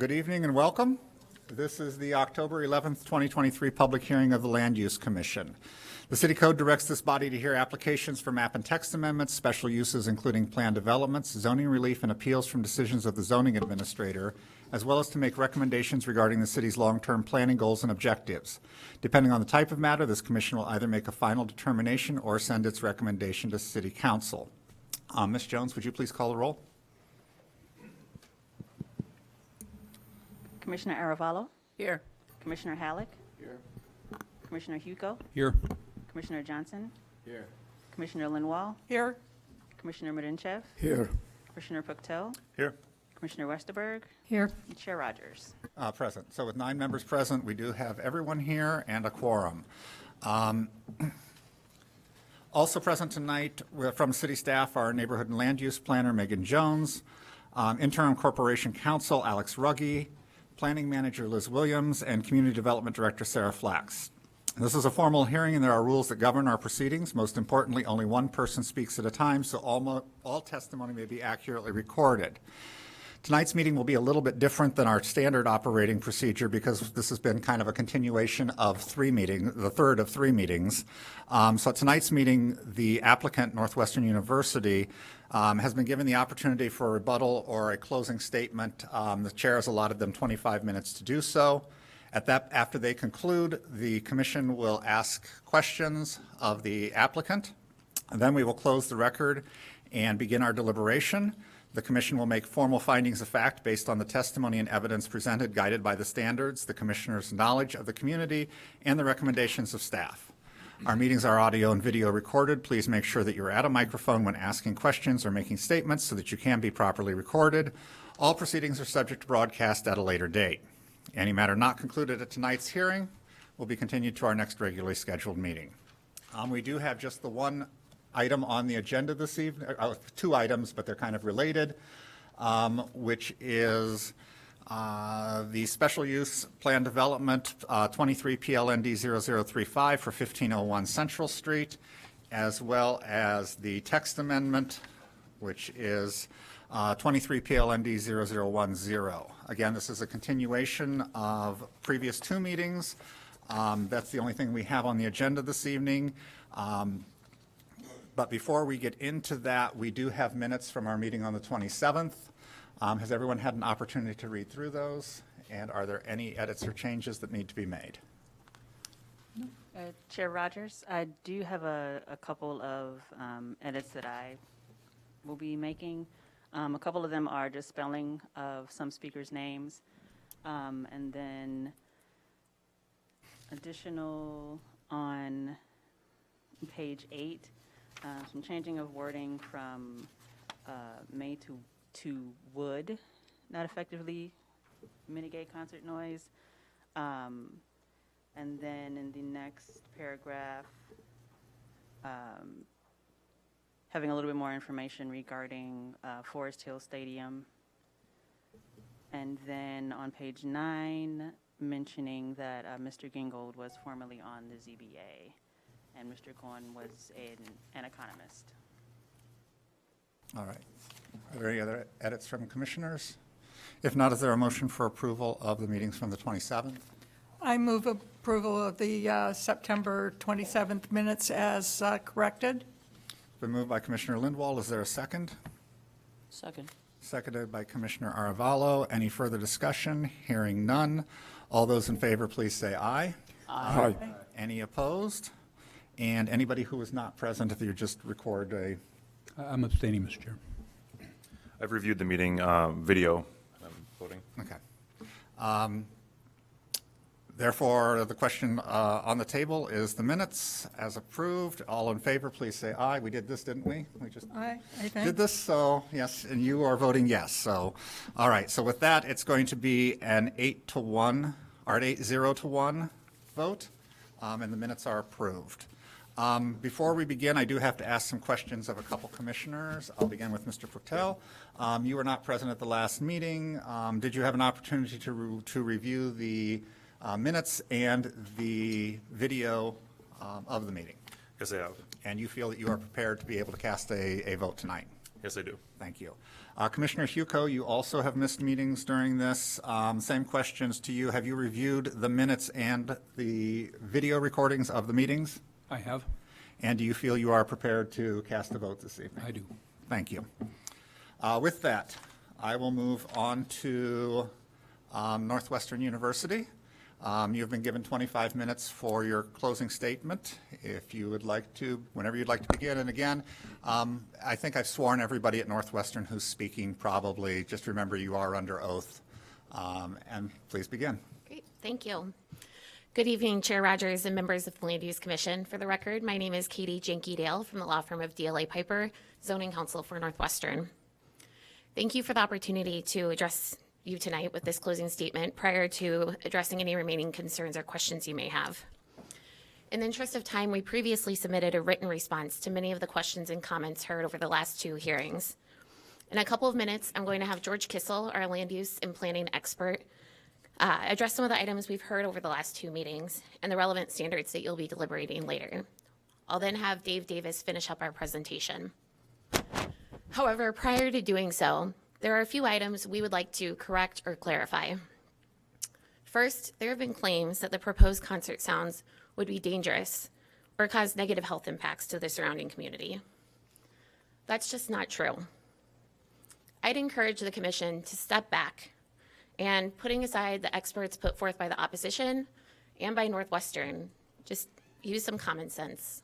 Good evening and welcome. This is the October 11th, 2023 public hearing of the Land Use Commission. The City Code directs this body to hear applications for map and text amendments, special uses including plan developments, zoning relief, and appeals from decisions of the zoning administrator, as well as to make recommendations regarding the city's long-term planning goals and objectives. Depending on the type of matter, this commission will either make a final determination or send its recommendation to City Council. Ms. Jones, would you please call the roll? Commissioner Aravallo, Here. Commissioner Halleck, Here. Commissioner Hugo, Here. Commissioner Johnson, Here. Commissioner Lenoir, Here. Commissioner Mudinchev, Here. Commissioner Puctel, Here. Commissioner Westerberg, Here. and Chair Rogers. Present. So with 9 members present, we do have everyone here and a quorum. Also present tonight from city staff are Neighborhood and Land Use Planner Megan Jones, Interim Corporation Counsel Alex Ruggie, Planning Manager Liz Williams, and Community Development Director Sarah Flax. This is a formal hearing and there are rules that govern our proceedings. Most importantly, only one person speaks at a time, so all testimony may be accurately recorded. Tonight's meeting will be a little bit different than our standard operating procedure because this has been kind of a continuation of the third of 3 meetings. So at tonight's meeting, the applicant, Northwestern University, has been given the opportunity for a rebuttal or a closing statement. The chair has allotted them 25 minutes to do so. After they conclude, the commission will ask questions of the applicant. Then we will close the record and begin our deliberation. The commission will make formal findings of fact based on the testimony and evidence presented, guided by the standards, the commissioner's knowledge of the community, and the recommendations of staff. Our meetings are audio and video recorded. Please make sure that you're at a microphone when asking questions or making statements so that you can be properly recorded. All proceedings are subject to broadcast at a later date. Any matter not concluded at tonight's hearing will be continued to our next regularly scheduled meeting. We do have just the one item on the agenda this evening, 2 items, but they're kind of related, which is the special use plan development 23 PLND 0035 for 1501 Central Street, as well as the text amendment, which is 23 PLND 0010. Again, this is a continuation of previous 2 meetings. That's the only thing we have on the agenda this evening. But before we get into that, we do have minutes from our meeting on the 27th. Has everyone had an opportunity to read through those? And are there any edits or changes that need to be made? Chair Rogers, I do have a couple of edits that I will be making. A couple of them are just spelling of some speakers' names. And then additional on page 8, some changing of wording from may to would not effectively mitigate concert noise. And then in the next paragraph, having a little bit more information regarding Forest Hill Stadium. And then on page 9, mentioning that Mr. Gingold was formerly on the ZBA and Mr. Cohen was an economist. All right. Are there any other edits from commissioners? If not, is there a motion for approval of the meetings from the 27th? I move approval of the September 27th minutes as corrected. Been moved by Commissioner Lindwall. Is there a second? Second. Seconded by Commissioner Aravallo. Any further discussion? Hearing none. All those in favor, please say aye. Aye. Any opposed? And anybody who is not present, if you just record a... I'm abstaining, Mr. Chair. I've reviewed the meeting video. I'm voting. Okay. Therefore, the question on the table is the minutes as approved. All in favor, please say aye. We did this, didn't we? We just I think. did this, so yes, and you are voting yes. So, all right. So with that, it's going to be an 8-1 or an 8-0-1 vote, and the minutes are approved. Before we begin, I do have to ask some questions of a couple commissioners. I'll begin with Mr. Puctel. You were not present at the last meeting. Did you have an opportunity to review the minutes and the video of the meeting? Yes, I have. And you feel that you are prepared to be able to cast a vote tonight? Yes, I do. Thank you. Commissioner Huco, you also have missed meetings during this. Same questions to you. Have you reviewed the minutes and the video recordings of the meetings? I have. And do you feel you are prepared to cast a vote this evening? I do. Thank you. With that, I will move on to Northwestern University. You've been given 25 minutes for your closing statement. If you would like to, whenever you'd like to begin, and again, I think I've sworn everybody at Northwestern who's speaking probably, just remember you are under oath. And please begin. Great, thank you. Good evening, Chair Rogers and members of the Land Use Commission. For the record, my name is Katie Jenke-Dale from the law firm of DLA Piper, Zoning Counsel for Northwestern. Thank you for the opportunity to address you tonight with this closing statement prior to addressing any remaining concerns or questions you may have. In the interest of time, we previously submitted a written response to many of the questions and comments heard over the last two hearings. In a couple of minutes, I'm going to have George Kissel, our land use and planning expert, address some of the items we've heard over the last two meetings and the relevant standards that you'll be deliberating later. I'll then have Dave Davis finish up our presentation. However, prior to doing so, there are a few items we would like to correct or clarify. First, there have been claims that the proposed concert sounds would be dangerous or cause negative health impacts to the surrounding community. That's just not true. I'd encourage the commission to step back and, putting aside the experts put forth by the opposition and by Northwestern, just use some common sense.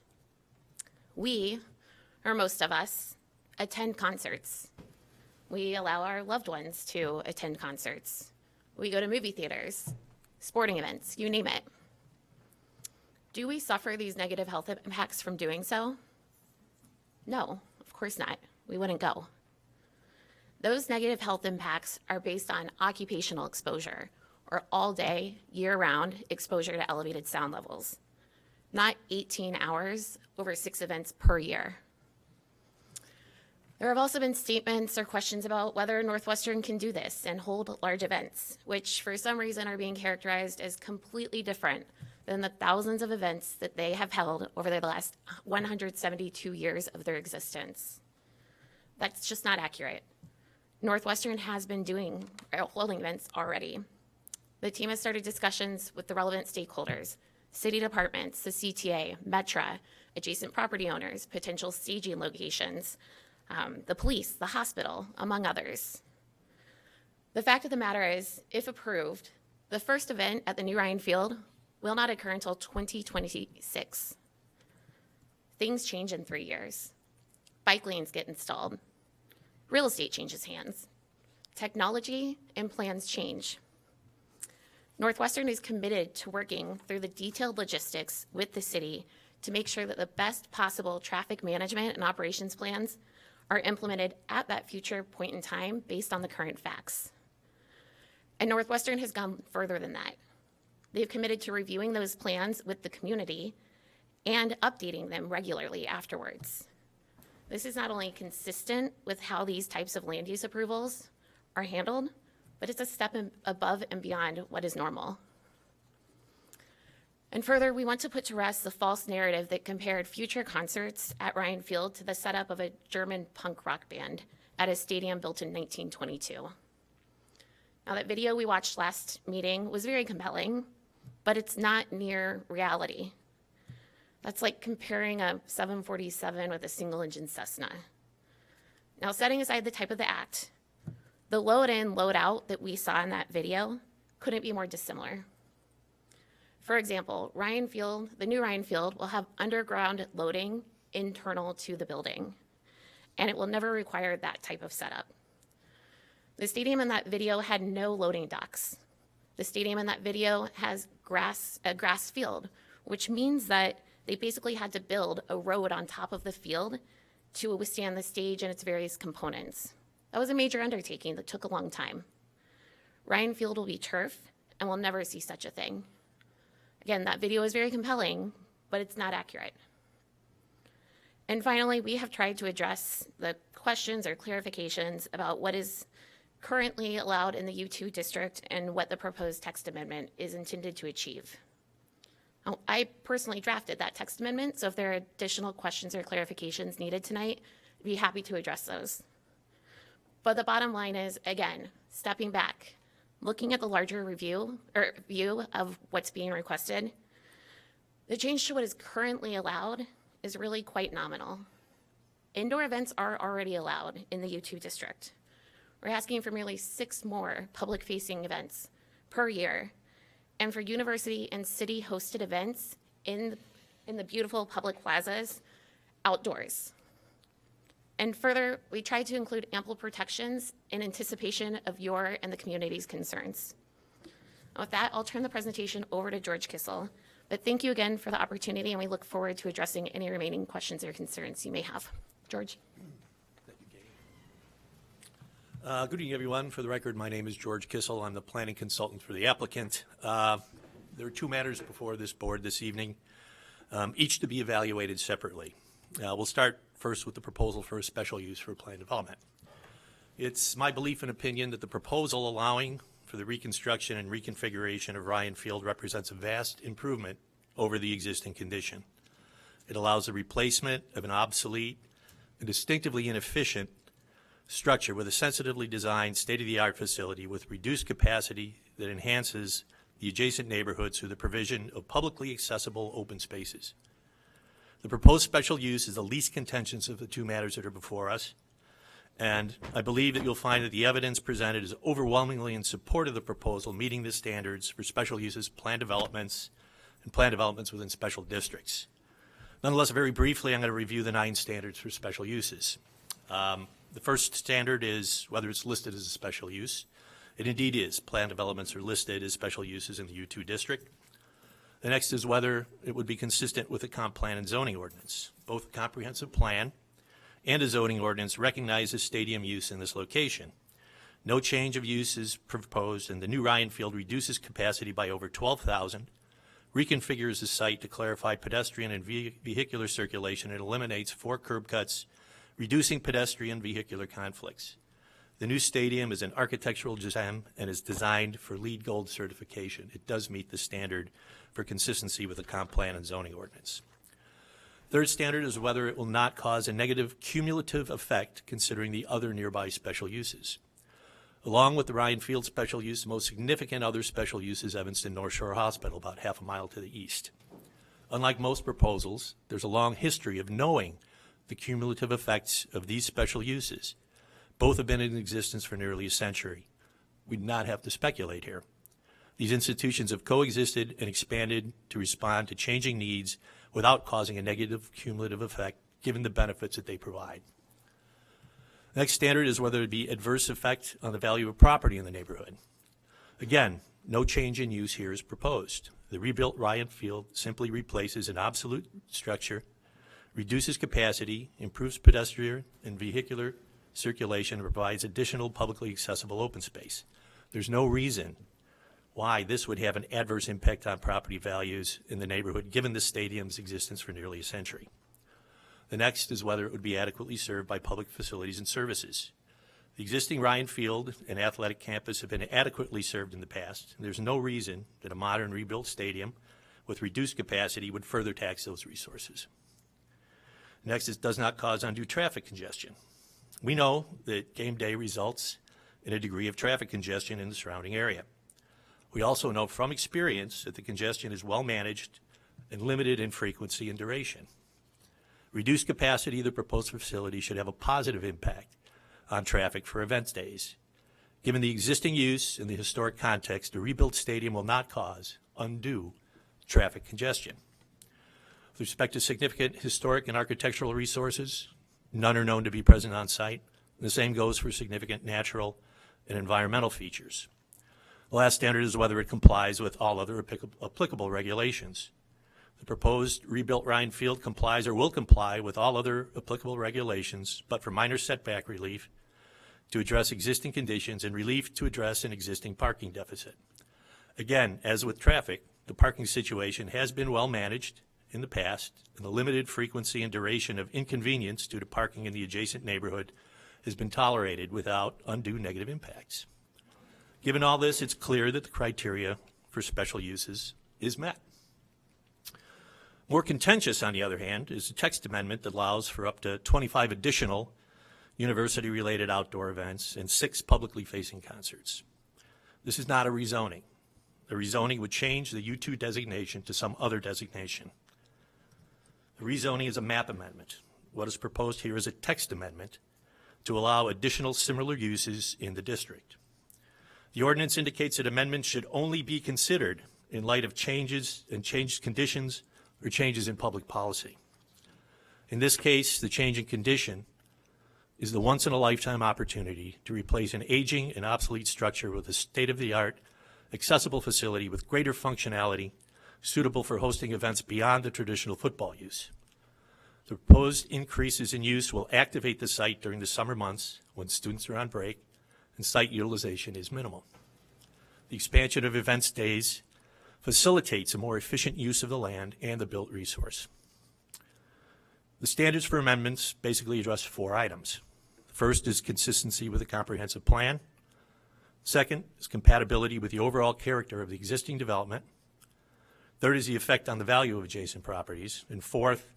We, or most of us, attend concerts. We allow our loved ones to attend concerts. We go to movie theaters, sporting events, you name it. Do we suffer these negative health impacts from doing so? No, of course not. We wouldn't go. Those negative health impacts are based on occupational exposure, or all day, year-round exposure to elevated sound levels, not 18 hours over 6 events per year. There have also been statements or questions about whether Northwestern can do this and hold large events, which for some reason are being characterized as completely different than the thousands of events that they have held over the last 172 years of their existence. That's just not accurate. Northwestern has been holding events already. The team has started discussions with the relevant stakeholders, city departments, the CTA, Metra, adjacent property owners, potential staging locations, the police, the hospital, among others. The fact of the matter is, if approved, the first event at the new Ryan Field will not occur until 2026. Things change in 3 years. Bike lanes get installed. Real estate changes hands. Technology and plans change. Northwestern is committed to working through the detailed logistics with the city to make sure that the best possible traffic management and operations plans are implemented at that future point in time based on the current facts. And Northwestern has gone further than that. They've committed to reviewing those plans with the community and updating them regularly afterwards. This is not only consistent with how these types of land use approvals are handled, but it's a step above and beyond what is normal. And further, we want to put to rest the false narrative that compared future concerts at Ryan Field to the setup of a German punk rock band at a stadium built in 1922. Now, that video we watched last meeting was very compelling, but it's not near reality. That's like comparing a 747 with a single-engine Cessna. Now, setting aside the type of the act, the load in, load out that we saw in that video couldn't be more dissimilar. For example, Ryan Field, the new Ryan Field, will have underground loading internal to the building, and it will never require that type of setup. The stadium in that video had no loading docks. The stadium in that video has a grass field, which means that they basically had to build a road on top of the field to withstand the stage and its various components. That was a major undertaking that took a long time. Ryan Field will be turf, and we'll never see such a thing. Again, that video is very compelling, but it's not accurate. And finally, we have tried to address the questions or clarifications about what is currently allowed in the U2 district and what the proposed text amendment is intended to achieve. Now, I personally drafted that text amendment, so if there are additional questions or clarifications needed tonight, I'd be happy to address those. But the bottom line is, again, stepping back, looking at the larger view of what's being requested, the change to what is currently allowed is really quite nominal. Indoor events are already allowed in the U2 district. We're asking for merely 6 more public-facing events per year, and for university and city-hosted events in the beautiful public plazas outdoors. And further, we tried to include ample protections in anticipation of your and the community's concerns. With that, I'll turn the presentation over to George Kissel. But thank you again for the opportunity, and we look forward to addressing any remaining questions or concerns you may have. George? Good evening, everyone. For the record, my name is George Kissel. I'm the planning consultant for the applicant. There are 2 matters before this board this evening, each to be evaluated separately. We'll start first with the proposal for a special use for planned development. It's my belief and opinion that the proposal allowing for the reconstruction and reconfiguration of Ryan Field represents a vast improvement over the existing condition. It allows the replacement of an obsolete and distinctively inefficient structure with a sensitively designed state-of-the-art facility with reduced capacity that enhances the adjacent neighborhoods through the provision of publicly accessible open spaces. The proposed special use is the least contentious of the 2 matters that are before us, and I believe that you'll find that the evidence presented is overwhelmingly in support of the proposal, meeting the standards for special uses, planned developments, and planned developments within special districts. Nonetheless, very briefly, I'm going to review the 9 standards for special uses. The first standard is whether it's listed as a special use. It indeed is. Planned developments are listed as special uses in the U2 district. The next is whether it would be consistent with the comp plan and zoning ordinance. Both the comprehensive plan and a zoning ordinance recognize the stadium use in this location. No change of use is proposed, and the new Ryan Field reduces capacity by over 12,000, reconfigures the site to clarify pedestrian and vehicular circulation, and eliminates 4 curb cuts, reducing pedestrian vehicular conflicts. The new stadium is an architectural gem and is designed for LEED Gold certification. It does meet the standard for consistency with the comp plan and zoning ordinance. Third standard is whether it will not cause a negative cumulative effect considering the other nearby special uses. Along with the Ryan Field special use, the most significant other special use is Evanston North Shore Hospital, about half a mile to the east. Unlike most proposals, there's a long history of knowing the cumulative effects of these special uses. Both have been in existence for nearly a century. We do not have to speculate here. These institutions have coexisted and expanded to respond to changing needs without causing a negative cumulative effect, given the benefits that they provide. The next standard is whether it be adverse effect on the value of property in the neighborhood. Again, no change in use here is proposed. The rebuilt Ryan Field simply replaces an obsolete structure, reduces capacity, improves pedestrian and vehicular circulation, and provides additional publicly accessible open space. There's no reason why this would have an adverse impact on property values in the neighborhood, given the stadium's existence for nearly a century. The next is whether it would be adequately served by public facilities and services. The existing Ryan Field and athletic campus have been adequately served in the past, and there's no reason that a modern rebuilt stadium with reduced capacity would further tax those resources. Next, it does not cause undue traffic congestion. We know that game day results in a degree of traffic congestion in the surrounding area. We also know from experience that the congestion is well managed and limited in frequency and duration. Reduced capacity of the proposed facility should have a positive impact on traffic for event days. Given the existing use and the historic context, a rebuilt stadium will not cause undue traffic congestion. With respect to significant historic and architectural resources, none are known to be present on site. The same goes for significant natural and environmental features. The last standard is whether it complies with all other applicable regulations. The proposed rebuilt Ryan Field complies or will comply with all other applicable regulations, but for minor setback relief to address existing conditions and relief to address an existing parking deficit. Again, as with traffic, the parking situation has been well managed in the past, and the limited frequency and duration of inconvenience due to parking in the adjacent neighborhood has been tolerated without undue negative impacts. Given all this, it's clear that the criteria for special uses is met. More contentious, on the other hand, is a text amendment that allows for up to 25 additional university-related outdoor events, and 6 publicly facing concerts. This is not a rezoning. The rezoning would change the U2 designation to some other designation. The rezoning is a map amendment. What is proposed here is a text amendment to allow additional similar uses in the district. The ordinance indicates that amendments should only be considered in light of changes and changed conditions or changes in public policy. In this case, the change in condition is the once-in-a-lifetime opportunity to replace an aging and obsolete structure with a state-of-the-art, accessible facility with greater functionality, suitable for hosting events beyond the traditional football use. The proposed increases in use will activate the site during the summer months when students are on break and site utilization is minimal. The expansion of events days facilitates a more efficient use of the land and the built resource. The standards for amendments basically address 4 items. The first is consistency with the comprehensive plan. Second is compatibility with the overall character of the existing development. Third is the effect on the value of adjacent properties. And fourth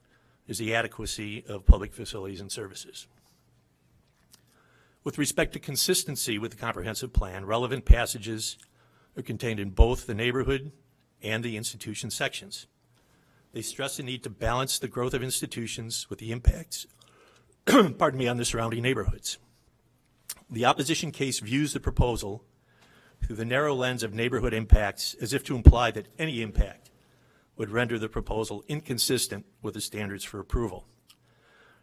is the adequacy of public facilities and services. With respect to consistency with the comprehensive plan, relevant passages are contained in both the neighborhood and the institution sections. They stress the need to balance the growth of institutions with the impacts on the surrounding neighborhoods. The opposition case views the proposal through the narrow lens of neighborhood impacts as if to imply that any impact would render the proposal inconsistent with the standards for approval.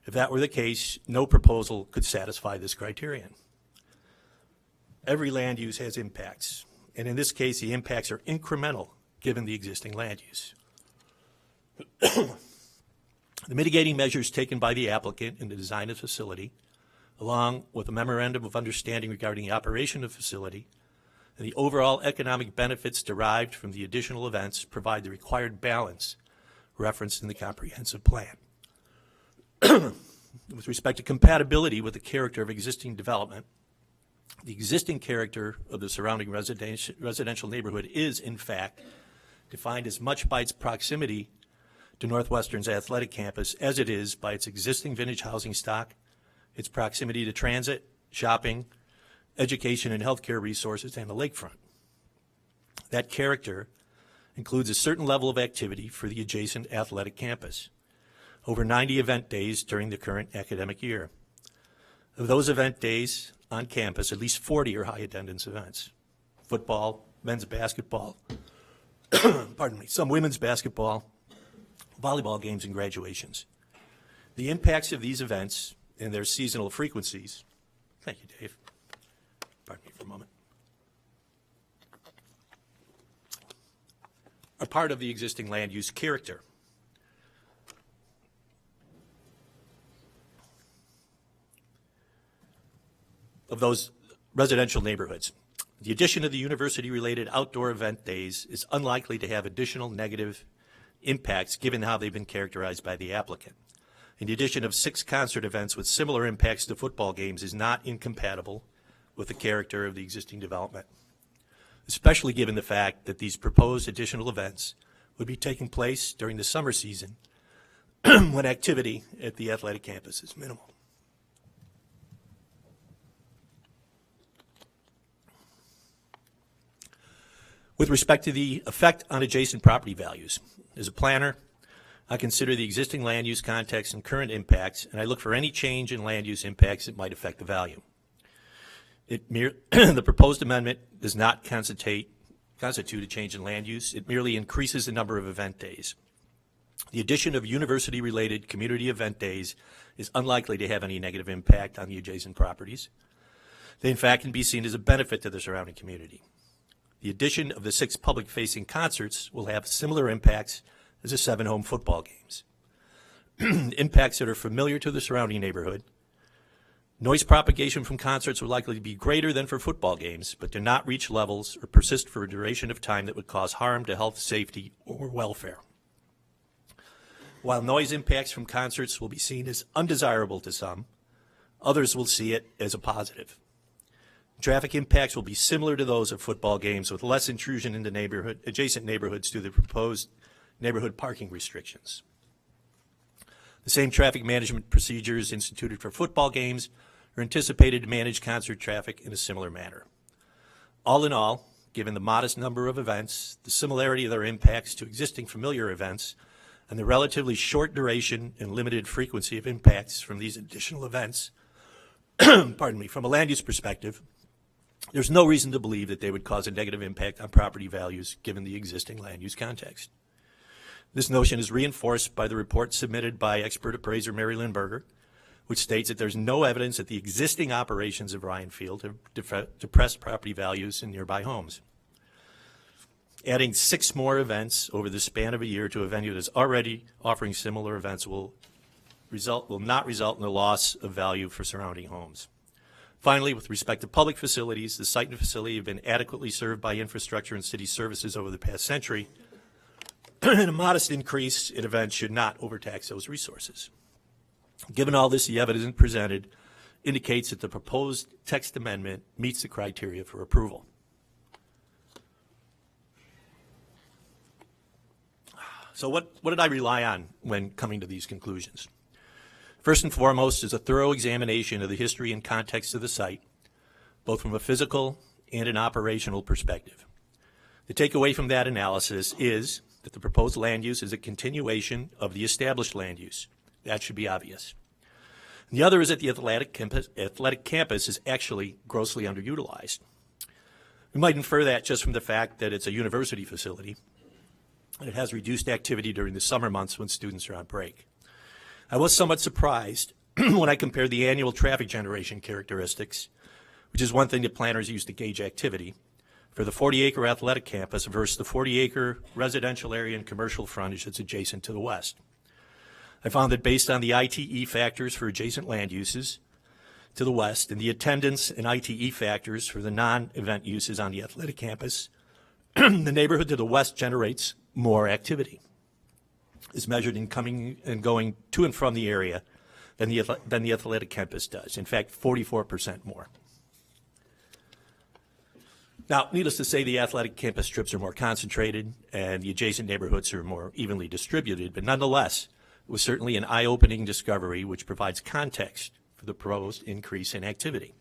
If that were the case, no proposal could satisfy this criterion. Every land use has impacts, and in this case, the impacts are incremental given the existing land use. The mitigating measures taken by the applicant in the design of the facility, along with a memorandum of understanding regarding the operation of the facility, and the overall economic benefits derived from the additional events provide the required balance referenced in the comprehensive plan. With respect to compatibility with the character of existing development, the existing character of the surrounding residential neighborhood is, in fact, defined as much by its proximity to Northwestern's athletic campus as it is by its existing vintage housing stock, its proximity to transit, shopping, education and healthcare resources, and the lakefront. That character includes a certain level of activity for the adjacent athletic campus, over 90 event days during the current academic year. Of those event days on campus, at least 40 are high attendance events: football, men's basketball, some women's basketball, volleyball games, and graduations. The impacts of these events and their seasonal frequencies, thank you, Dave. Pardon me for a moment, are part of the existing land use character. Of those residential neighborhoods. The addition of the university-related outdoor event days is unlikely to have additional negative impacts given how they've been characterized by the applicant. And the addition of 6 concert events with similar impacts to football games is not incompatible with the character of the existing development, especially given the fact that these proposed additional events would be taking place during the summer season when activity at the athletic campus is minimal. With respect to the effect on adjacent property values, as a planner, I consider the existing land use context and current impacts, and I look for any change in land use impacts that might affect the value. The proposed amendment does not constitute a change in land use. It merely increases the number of event days. The addition of university-related community event days is unlikely to have any negative impact on the adjacent properties. They, in fact, can be seen as a benefit to the surrounding community. The addition of the 6 public-facing concerts will have similar impacts as the 7 home football games. Impacts that are familiar to the surrounding neighborhood. Noise propagation from concerts will likely be greater than for football games, but do not reach levels or persist for a duration of time that would cause harm to health, safety, or welfare. While noise impacts from concerts will be seen as undesirable to some, others will see it as a positive. Traffic impacts will be similar to those of football games, with less intrusion into adjacent neighborhoods due to the proposed neighborhood parking restrictions. The same traffic management procedures instituted for football games are anticipated to manage concert traffic in a similar manner. All in all, given the modest number of events, the similarity of their impacts to existing familiar events, and the relatively short duration and limited frequency of impacts from these additional events, pardon me, from a land use perspective, there's no reason to believe that they would cause a negative impact on property values given the existing land use context. This notion is reinforced by the report submitted by expert appraiser Mary Lynn Berger, which states that there's no evidence that the existing operations of Ryan Field have depressed property values in nearby homes. Adding 6 more events over the span of a year to a venue that is already offering similar events will not result in a loss of value for surrounding homes. Finally, with respect to public facilities, the site and facility have been adequately served by infrastructure and city services over the past century, and a modest increase in events should not overtax those resources. Given all this, the evidence presented indicates that the proposed text amendment meets the criteria for approval. So what did I rely on when coming to these conclusions? First and foremost is a thorough examination of the history and context of the site, both from a physical and an operational perspective. The takeaway from that analysis is that the proposed land use is a continuation of the established land use. That should be obvious. And the other is that the athletic campus is actually grossly underutilized. We might infer that just from the fact that it's a university facility, and it has reduced activity during the summer months when students are on break. I was somewhat surprised when I compared the annual traffic generation characteristics, which is one thing that planners use to gauge activity, for the 40-acre athletic campus versus the 40-acre residential area and commercial frontage that's adjacent to the west. I found that based on the ITE factors for adjacent land uses to the west and the attendance and ITE factors for the non-event uses on the athletic campus, the neighborhood to the west generates more activity. Is measured in coming and going to and from the area than the athletic campus does. In fact, 44% more. Now, needless to say, the athletic campus strips are more concentrated and the adjacent neighborhoods are more evenly distributed, but nonetheless, it was certainly an eye-opening discovery which provides context for the proposed increase in activity.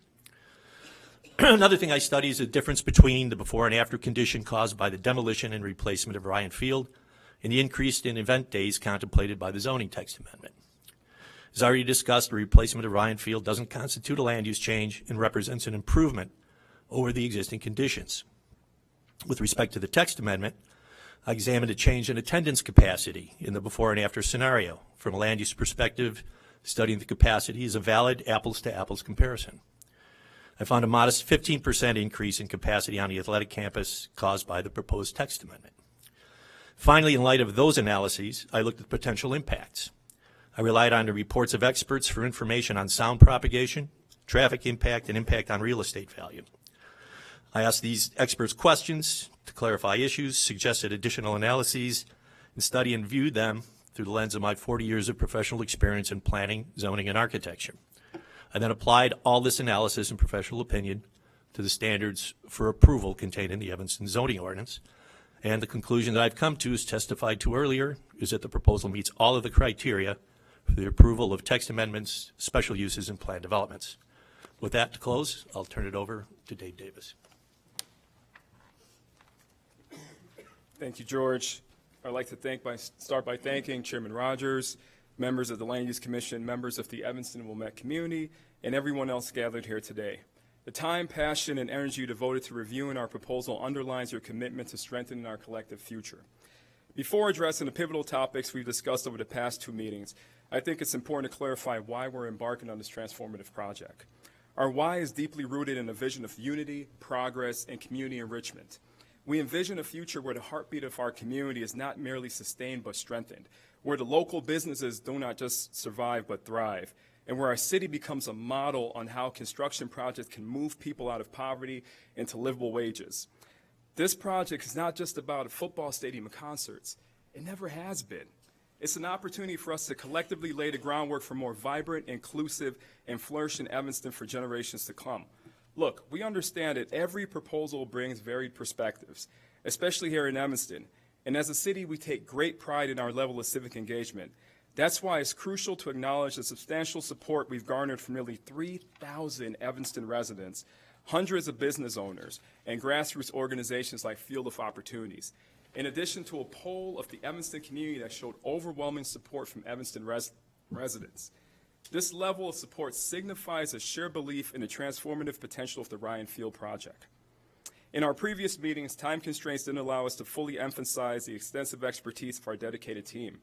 Another thing I study is the difference between the before and after condition caused by the demolition and replacement of Ryan Field and the increase in event days contemplated by the zoning text amendment. As already discussed, the replacement of Ryan Field doesn't constitute a land use change and represents an improvement over the existing conditions. With respect to the text amendment, I examined a change in attendance capacity in the before and after scenario. From a land use perspective, studying the capacity is a valid apples-to-apples comparison. I found a modest 15% increase in capacity on the athletic campus caused by the proposed text amendment. Finally, in light of those analyses, I looked at potential impacts. I relied on the reports of experts for information on sound propagation, traffic impact, and impact on real estate value. I asked these experts questions to clarify issues, suggested additional analyses, and studied and viewed them through the lens of my 40 years of professional experience in planning, zoning, and architecture. I then applied all this analysis and professional opinion to the standards for approval contained in the Evanston zoning ordinance. And the conclusion that I've come to, as testified to earlier, is that the proposal meets all of the criteria for the approval of text amendments, special uses, and plan developments. With that to close, I'll turn it over to Dave Davis. Thank you, George. I'd like to start by thanking Chairman Rogers, members of the Land Use Commission, members of the Evanston and Wilmette community, and everyone else gathered here today. The time, passion, and energy devoted to reviewing our proposal underlines your commitment to strengthening our collective future. Before addressing the pivotal topics we've discussed over the past 2 meetings, I think it's important to clarify why we're embarking on this transformative project. Our why is deeply rooted in a vision of unity, progress, and community enrichment. We envision a future where the heartbeat of our community is not merely sustained but strengthened, where the local businesses do not just survive but thrive, and where our city becomes a model on how construction projects can move people out of poverty into livable wages. This project is not just about a football stadium and concerts. It never has been. It's an opportunity for us to collectively lay the groundwork for more vibrant, inclusive, and flourishing Evanston for generations to come. Look, we understand that every proposal brings varied perspectives, especially here in Evanston. And as a city, we take great pride in our level of civic engagement. That's why it's crucial to acknowledge the substantial support we've garnered from nearly 3,000 Evanston residents, hundreds of business owners, and grassroots organizations like Field of Opportunities, in addition to a poll of the Evanston community that showed overwhelming support from Evanston residents. This level of support signifies a shared belief in the transformative potential of the Ryan Field project. In our previous meetings, time constraints didn't allow us to fully emphasize the extensive expertise of our dedicated team.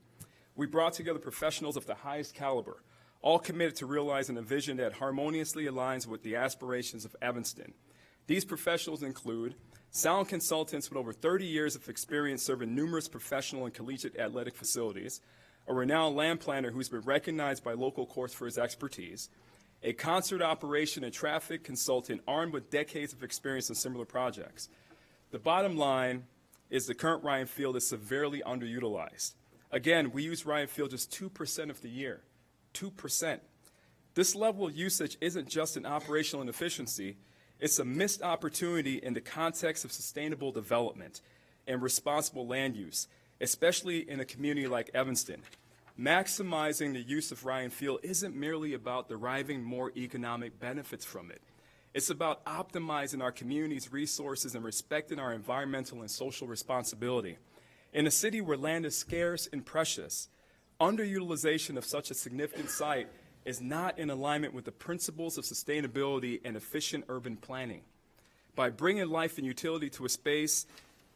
We brought together professionals of the highest caliber, all committed to realizing a vision that harmoniously aligns with the aspirations of Evanston. These professionals include sound consultants with over 30 years of experience serving numerous professional and collegiate athletic facilities, a renowned land planner who's been recognized by local courts for his expertise, a concert operation and traffic consultant armed with decades of experience in similar projects. The bottom line is the current Ryan Field is severely underutilized. Again, we use Ryan Field just 2% of the year, 2%. This level of usage isn't just an operational inefficiency, it's a missed opportunity in the context of sustainable development and responsible land use, especially in a community like Evanston. Maximizing the use of Ryan Field isn't merely about deriving more economic benefits from it. It's about optimizing our community's resources and respecting our environmental and social responsibility. In a city where land is scarce and precious, underutilization of such a significant site is not in alignment with the principles of sustainability and efficient urban planning. By bringing life and utility to a space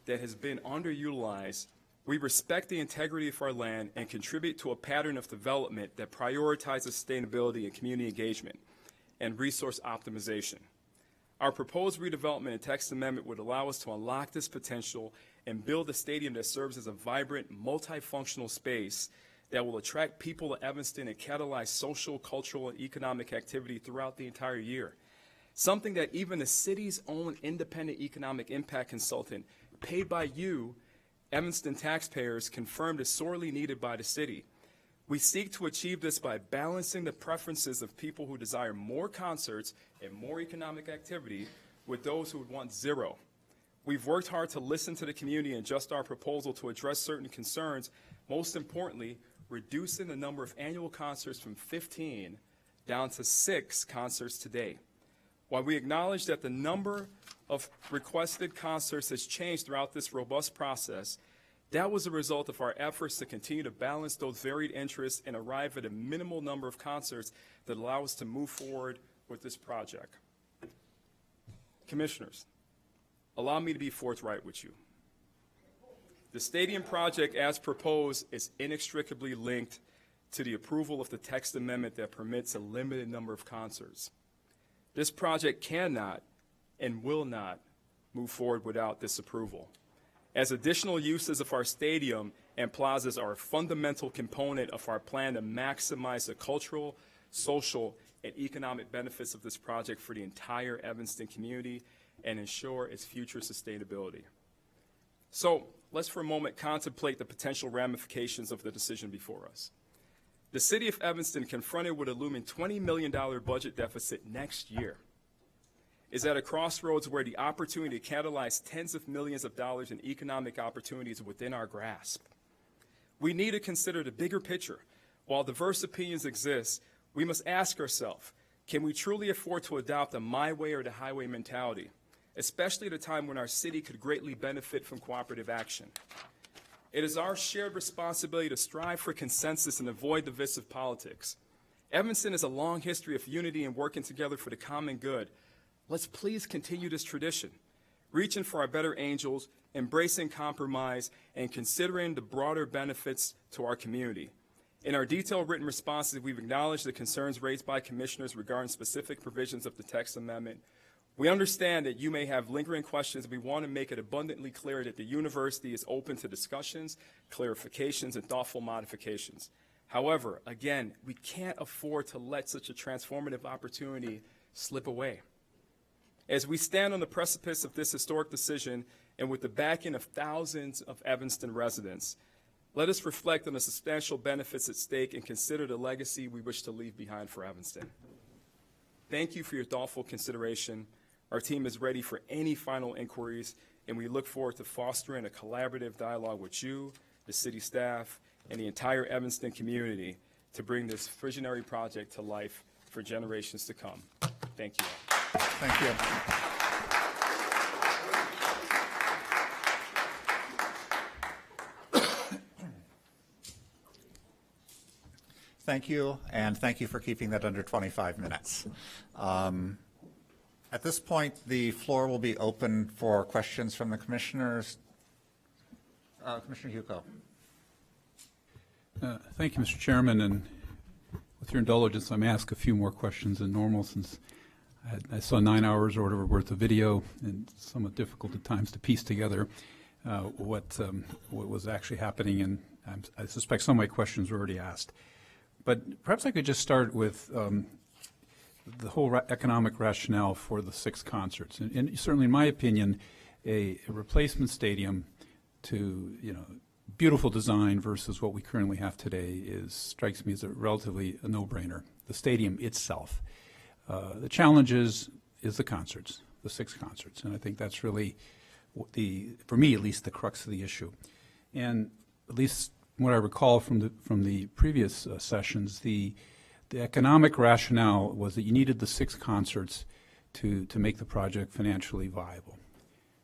that has been underutilized, we respect the integrity of our land and contribute to a pattern of development that prioritizes sustainability and community engagement and resource optimization. Our proposed redevelopment and text amendment would allow us to unlock this potential and build a stadium that serves as a vibrant, multifunctional space that will attract people to Evanston and catalyze social, cultural, and economic activity throughout the entire year. Something that even the city's own independent economic impact consultant, paid by you, Evanston taxpayers, confirmed is sorely needed by the city. We seek to achieve this by balancing the preferences of people who desire more concerts and more economic activity with those who would want zero. We've worked hard to listen to the community and adjust our proposal to address certain concerns, most importantly, reducing the number of annual concerts from 15 down to 6 concerts today. While we acknowledge that the number of requested concerts has changed throughout this robust process, that was a result of our efforts to continue to balance those varied interests and arrive at a minimal number of concerts that allow us to move forward with this project. Commissioners, allow me to be forthright with you. The stadium project as proposed is inextricably linked to the approval of the text amendment that permits a limited number of concerts. This project cannot and will not move forward without this approval, as additional uses of our stadium and plazas are a fundamental component of our plan to maximize the cultural, social, and economic benefits of this project for the entire Evanston community and ensure its future sustainability. So let's for a moment contemplate the potential ramifications of the decision before us. The city of Evanston, confronted with a looming $20 million budget deficit next year, is at a crossroads where the opportunity to catalyze tens of millions of dollars in economic opportunities within our grasp. We need to consider the bigger picture. While diverse opinions exist, we must ask ourselves, can we truly afford to adopt a my way or the highway mentality, especially at a time when our city could greatly benefit from cooperative action? It is our shared responsibility to strive for consensus and avoid divisive politics. Evanston has a long history of unity and working together for the common good. Let's please continue this tradition, reaching for our better angels, embracing compromise, and considering the broader benefits to our community. In our detailed written responses, we've acknowledged the concerns raised by commissioners regarding specific provisions of the text amendment. We understand that you may have lingering questions. We want to make it abundantly clear that the university is open to discussions, clarifications, and thoughtful modifications. However, again, we can't afford to let such a transformative opportunity slip away. As we stand on the precipice of this historic decision and with the backing of thousands of Evanston residents, let us reflect on the substantial benefits at stake and consider the legacy we wish to leave behind for Evanston. Thank you for your thoughtful consideration. Our team is ready for any final inquiries, and we look forward to fostering a collaborative dialogue with you, the city staff, and the entire Evanston community to bring this visionary project to life for generations to come. Thank you all. Thank you. Thank you, and thank you for keeping that under 25 minutes. At this point, the floor will be open for questions from the commissioners. Commissioner Hugo. Thank you, Mr. Chairman, and with your indulgence, I'm asked a few more questions than normal since I saw 9 hours or whatever worth of video, and it's somewhat difficult at times to piece together what was actually happening, and I suspect some of my questions were already asked. But perhaps I could just start with the whole economic rationale for the 6 concerts. And certainly, in my opinion, a replacement stadium to, beautiful design versus what we currently have today strikes me as a relatively a no-brainer. The stadium itself. The challenge is the concerts, the 6 concerts. And I think that's really, for me at least, the crux of the issue. And at least what I recall from the previous sessions, the economic rationale was that you needed the 6 concerts to make the project financially viable.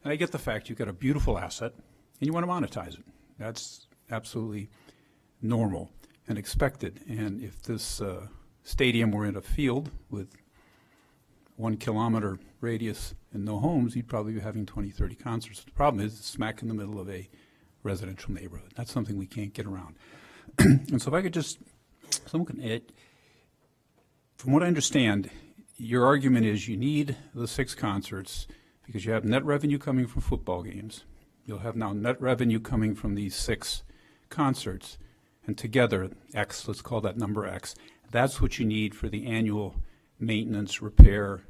And I get the fact you've got a beautiful asset and you want to monetize it. That's absolutely normal and expected. And if this stadium were in a field with 1 kilometer radius and no homes, you'd probably be having 20, 30 concerts. The problem is it's smack in the middle of a residential neighborhood. That's something we can't get around. And so if I could just, someone can add, from what I understand, your argument is you need the 6 concerts because you have net revenue coming from football games. You'll have now net revenue coming from these 6 concerts, and together, X, let's call that number X, that's what you need for the annual maintenance, repair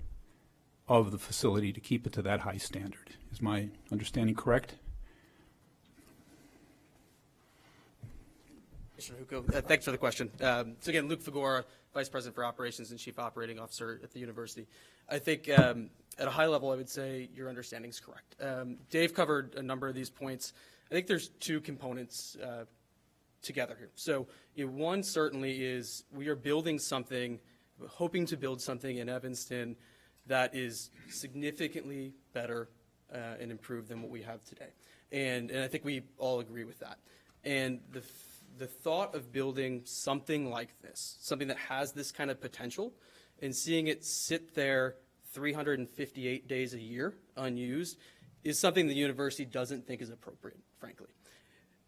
of the facility to keep it to that high standard. Is my understanding correct? Commissioner Hugo, thanks for the question. So again, Luke Fagora, Vice President for Operations and Chief Operating Officer at the university. I think at a high level, I would say your understanding is correct. Dave covered a number of these points. I think there's 2 components together here. So one certainly is we are building something, hoping to build something in Evanston that is significantly better and improved than what we have today. And I think we all agree with that. And the thought of building something like this, something that has this kind of potential, and seeing it sit there 358 days a year unused is something the university doesn't think is appropriate, frankly.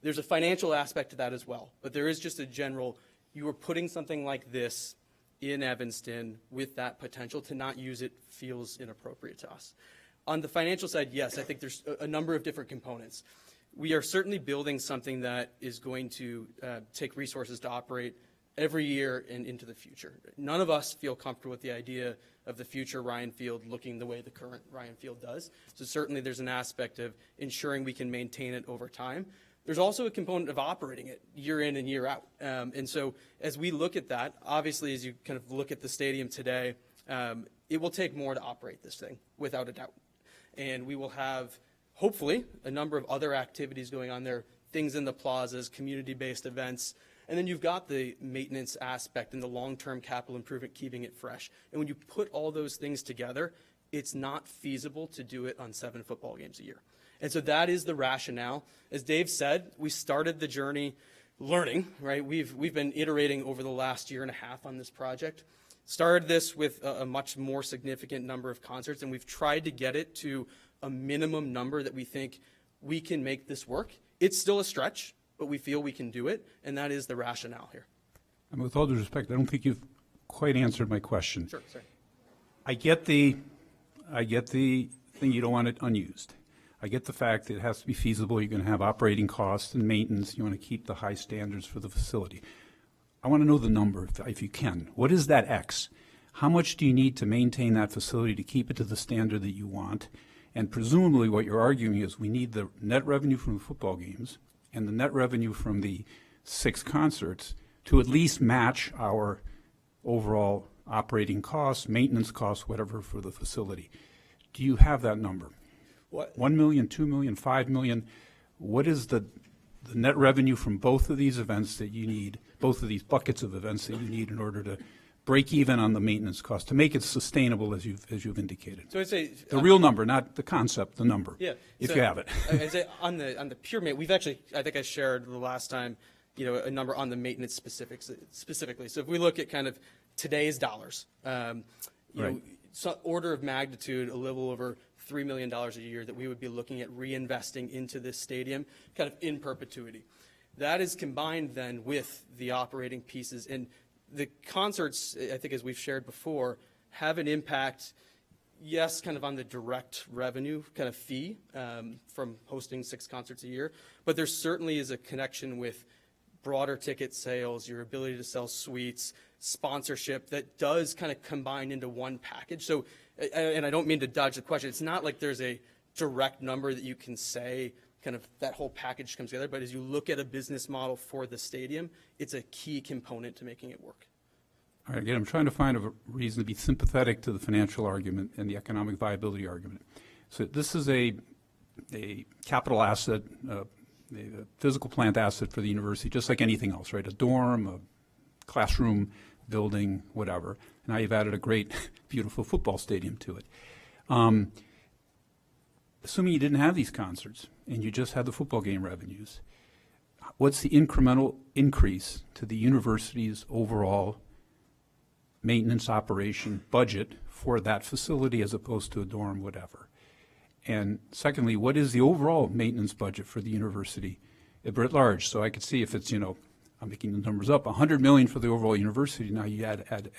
There's a financial aspect to that as well, but there is just a general, you are putting something like this in Evanston with that potential to not use it feels inappropriate to us. On the financial side, yes, I think there's a number of different components. We are certainly building something that is going to take resources to operate every year and into the future. None of us feel comfortable with the idea of the future Ryan Field looking the way the current Ryan Field does. So certainly there's an aspect of ensuring we can maintain it over time. There's also a component of operating it year in and year out. And so as we look at that, obviously as you kind of look at the stadium today, it will take more to operate this thing, without a doubt. And we will have, hopefully, a number of other activities going on there, things in the plazas, community-based events, and then you've got the maintenance aspect and the long-term capital improvement, keeping it fresh. And when you put all those things together, it's not feasible to do it on 7 football games a year. And so that is the rationale. As Dave said, we started the journey learning, right? We've been iterating over the last year and a half on this project. Started this with a much more significant number of concerts, and we've tried to get it to a minimum number that we think we can make this work. It's still a stretch, but we feel we can do it, and that is the rationale here. And with all due respect, I don't think you've quite answered my question. Sure, sorry. I get the thing you don't want it unused. I get the fact that it has to be feasible. You're going to have operating costs and maintenance. You want to keep the high standards for the facility. I want to know the number, if you can. What is that X? How much do you need to maintain that facility to keep it to the standard that you want? And presumably what you're arguing is we need the net revenue from the football games and the net revenue from the 6 concerts to at least match our overall operating costs, maintenance costs, whatever, for the facility. Do you have that number? What? 1 million, 2 million, 5 million? What is the the net revenue from both of these events that you need, both of these buckets of events that you need in order to break even on the maintenance cost, to make it sustainable as you've indicated. So I'd say The real number, not the concept, the number. Yeah, if so you have it. I'd say on the pure maintenance, we've actually, I think I shared the last time, a number on the maintenance specifically. So if we look at kind of today's dollars, Right. so order of magnitude, a little over $3 million a year that we would be looking at reinvesting into this stadium, kind of in perpetuity. That is combined then with the operating pieces, and the concerts, I think as we've shared before, have an impact, yes, kind of on the direct revenue kind of fee from hosting 6 concerts a year, but there certainly is a connection with broader ticket sales, your ability to sell suites, sponsorship that does kind of combine into one package. So, and I don't mean to dodge the question, it's not like there's a direct number that you can say kind of that whole package comes together, but as you look at a business model for the stadium, it's a key component to making it work. All right, again, I'm trying to find a reason to be sympathetic to the financial argument and the economic viability argument. So this is a capital asset, a physical plant asset for the university, just like anything else, right? A dorm, a classroom, building, whatever. Now you've added a great, beautiful football stadium to it. Assuming you didn't have these concerts and you just had the football game revenues, what's the incremental increase to the university's overall maintenance operation budget for that facility as opposed to a dorm, whatever? And secondly, what is the overall maintenance budget for the university at large? So I could see if it's, I'm making the numbers up, $100 million for the overall university. Now you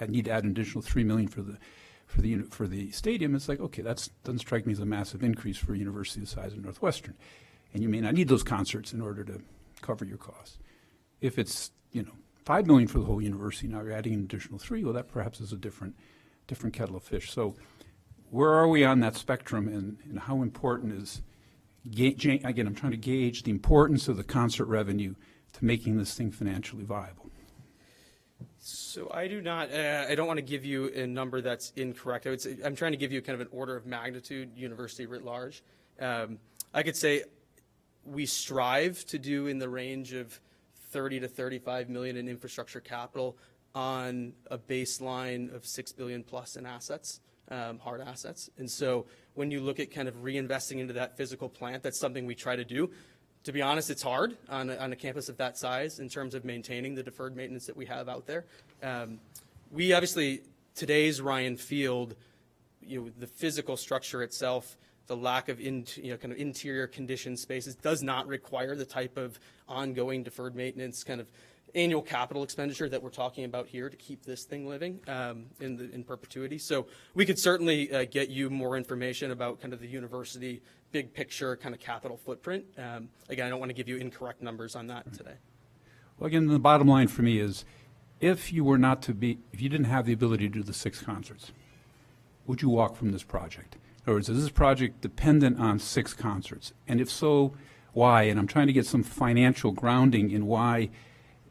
need to add an additional $3 million for the stadium. It's like, okay, that doesn't strike me as a massive increase for a university the size of Northwestern. And you may not need those concerts in order to cover your costs. If it's, $5 million for the whole university, now you're adding an additional $3 million, well, that perhaps is a different kettle of fish. So where are we on that spectrum, and how important is, again, I'm trying to gauge the importance of the concert revenue to making this thing financially viable. So I do not, I don't want to give you a number that's incorrect. I would say, I'm trying to give you kind of an order of magnitude, university writ large. I could say we strive to do in the range of 30 to 35 million in infrastructure capital on a baseline of 6 billion plus in assets, hard assets. And so when you look at kind of reinvesting into that physical plant, that's something we try to do. To be honest, it's hard on a campus of that size in terms of maintaining the deferred maintenance that we have out there. We obviously, today's Ryan Field, the physical structure itself, the lack of kind of interior conditioned spaces does not require the type of ongoing deferred maintenance kind of annual capital expenditure that we're talking about here to keep this thing living in perpetuity. So we could certainly get you more information about kind of the university big picture kind of capital footprint. Again, I don't want to give you incorrect numbers on that today. Well, again, the bottom line for me is, if you didn't have the ability to do the 6 concerts, would you walk from this project? In other words, is this project dependent on 6 concerts? And if so, why? And I'm trying to get some financial grounding in why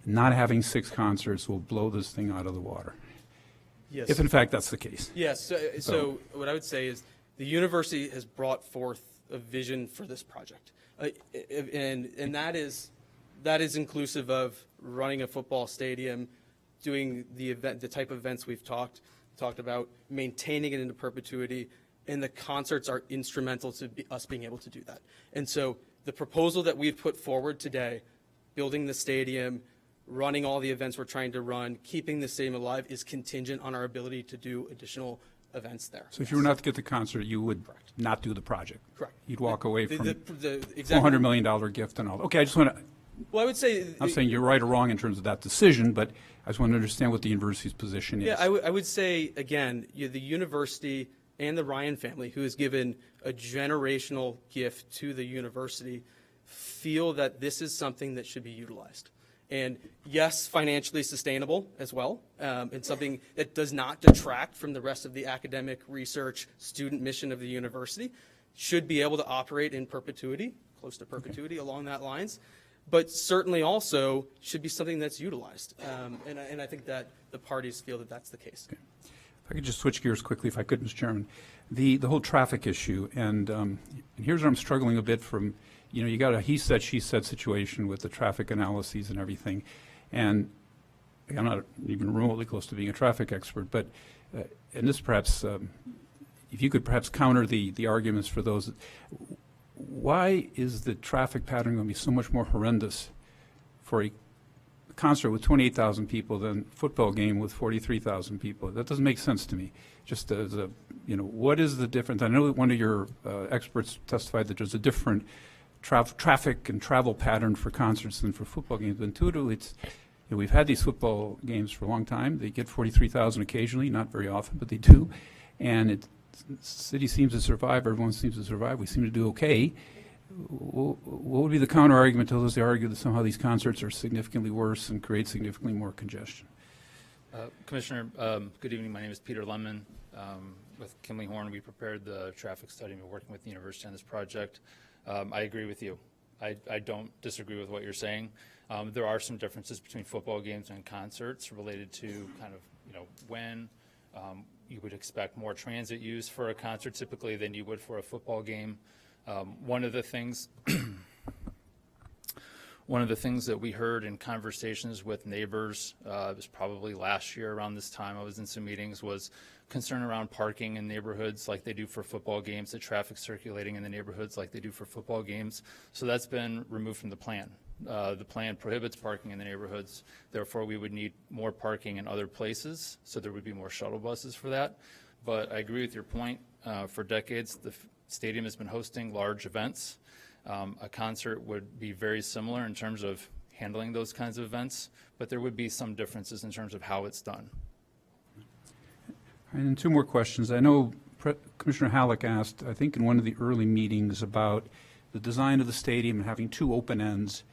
not having 6 concerts will blow this thing out of the water. Yes. If in fact that's the case. Yes. So what I would say is the university has brought forth a vision for this project, and that is inclusive of running a football stadium, doing the type of events we've talked about, maintaining it into perpetuity, and the concerts are instrumental to us being able to do that. And so the proposal that we've put forward today, building the stadium, running all the events we're trying to run, keeping the stadium alive, is contingent on our ability to do additional events there. So if you were not to get the concert, you would not do the project? Correct. You'd walk away from exactly. $400 million gift and all. Okay, I just want to, Well, I would say. I'm saying you're right or wrong in terms of that decision, but I just want to understand what the university's position is. Yeah, I would say, again, the university and the Ryan family, who has given a generational gift to the university, feel that this is something that should be utilized. And yes, financially sustainable as well, and something that does not detract from the rest of the academic research student mission of the university, should be able to operate in perpetuity, close to perpetuity along that lines, but certainly also should be something that's utilized. And I think that the parties feel that that's the case. Okay. If I could just switch gears quickly, if I could, Mr. Chairman. The whole traffic issue, and here's where I'm struggling a bit from, you know, you got a he said, she said situation with the traffic analyses and everything. And I'm not even remotely close to being a traffic expert, but, and this perhaps, if you could perhaps counter the arguments for those, why is the traffic pattern going to be so much more horrendous for a concert with 28,000 people than a football game with 43,000 people? That doesn't make sense to me. Just as a, you know, what is the difference? I know that one of your experts testified that there's a different traffic and travel pattern for concerts than for football games. But intuitively, it's, you know, we've had these football games for a long time. They get 43,000 occasionally, not very often, but they do. And the city seems to survive. Everyone seems to survive. We seem to do okay. What would be the counter argument to those who argue that somehow these concerts are significantly worse and create significantly more congestion? Commissioner, good evening. My name is Peter Lemon. With Kimley Horn, we prepared the traffic study and we're working with the university on this project. I agree with you. I don't disagree with what you're saying. There are some differences between football games and concerts related to kind of, you know, when you would expect more transit use for a concert typically than you would for a football game. One of the things that we heard in conversations with neighbors, it was probably last year around this time, I was in some meetings, was concern around parking in neighborhoods like they do for football games, the traffic circulating in the neighborhoods like they do for football games. So that's been removed from the plan. The plan prohibits parking in the neighborhoods. Therefore, we would need more parking in other places, so there would be more shuttle buses for that. But I agree with your point. For decades, the stadium has been hosting large events. A concert would be very similar in terms of handling those kinds of events, but there would be some differences in terms of how it's done. And two more questions. I know Commissioner Halleck asked, I think in one of the early meetings, about the design of the stadium and having two open ends.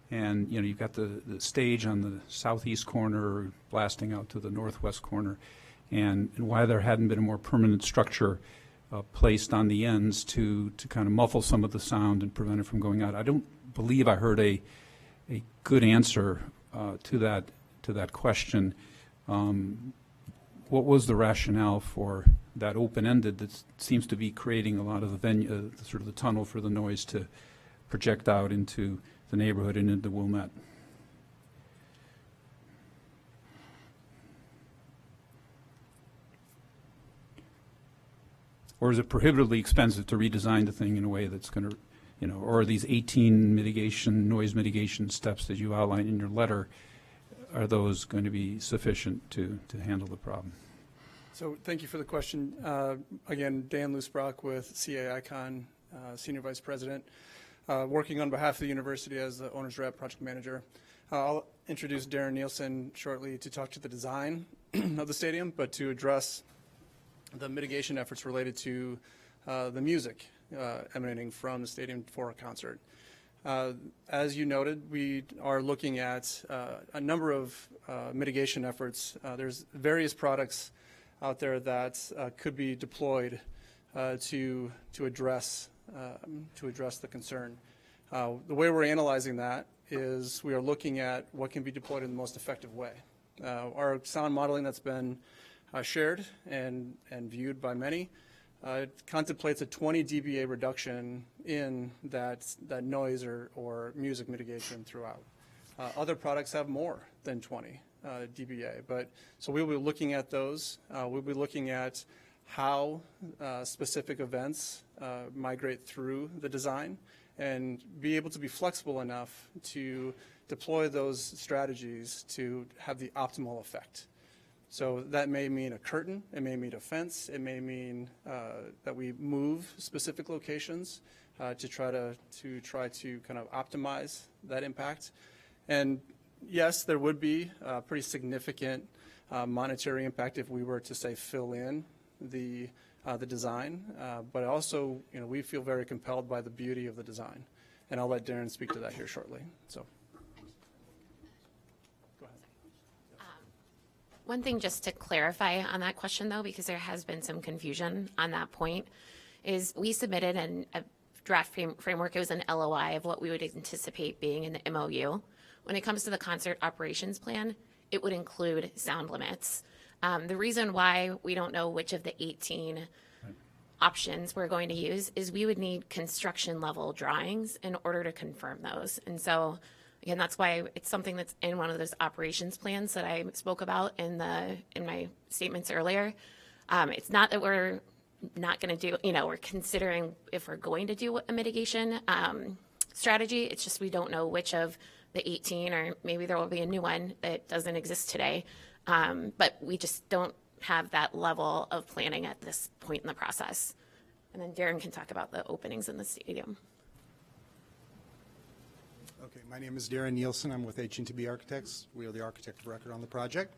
And, you know, you've got the stage on the southeast corner blasting out to the northwest corner, and why there hadn't been a more permanent structure placed on the ends to kind of muffle some of the sound and prevent it from going out. I don't believe I heard a good answer to that question. What was the rationale for that open-ended that seems to be creating a lot of the venue, sort of the tunnel for the noise to project out into the neighborhood and into Wilmette? Or is it prohibitively expensive to redesign the thing in a way that's going to, you know, or are these 18 noise mitigation steps that you outlined in your letter, are those going to be sufficient to handle the problem? So thank you for the question. Again, Dan Lusbrock with CA Icon, Senior Vice President, working on behalf of the university as the owner's rep project manager. I'll introduce Darren Nielsen shortly to talk to the design of the stadium, but to address the mitigation efforts related to the music emanating from the stadium for a concert. As you noted, we are looking at a number of mitigation efforts. There's various products out there that could be deployed to address the concern. The way we're analyzing that is we are looking at what can be deployed in the most effective way. Our sound modeling that's been shared and viewed by many contemplates a 20 dBA reduction in that noise or music mitigation throughout. Other products have more than 20 dBA, so we'll be looking at those. We'll be looking at how specific events migrate through the design and be able to be flexible enough to deploy those strategies to have the optimal effect. So that may mean a curtain, it may mean a fence, it may mean that we move specific locations to try to kind of optimize that impact. And yes, there would be a pretty significant monetary impact if we were to, say, fill in the design, but also, you know, we feel very compelled by the beauty of the design. And I'll let Darren speak to that here shortly. So. One thing just to clarify on that question, though, because there has been some confusion on that point, is we submitted a draft framework. It was an LOI of what we would anticipate being in the MOU. When it comes to the concert operations plan, it would include sound limits. The reason why we don't know which of the 18 options we're going to use is we would need construction level drawings in order to confirm those. And so, again, that's why it's something that's in one of those operations plans that I spoke about in my statements earlier. It's not that we're not going to do, we're considering if we're going to do a mitigation strategy. It's just we don't know which of the 18, or maybe there will be a new one that doesn't exist today. But we just don't have that level of planning at this point in the process. And then Darren can talk about the openings in the stadium. Okay, my name is Darren Nielsen. I'm with H&TB Architects. We are the architect of record on the project.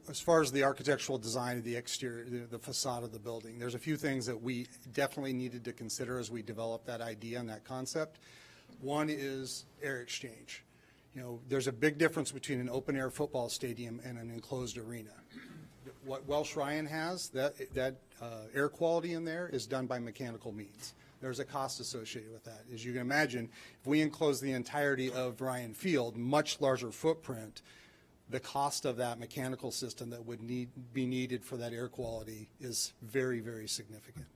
As far as the architectural design of the exterior, the facade of the building, there's a few things that we definitely needed to consider as we developed that idea and that concept. One is air exchange. There's a big difference between an open-air football stadium and an enclosed arena. What Welsh Ryan has, that air quality in there is done by mechanical means. There's a cost associated with that. As you can imagine, if we enclose the entirety of Ryan Field, much larger footprint, the cost of that mechanical system that would be needed for that air quality is very, very significant.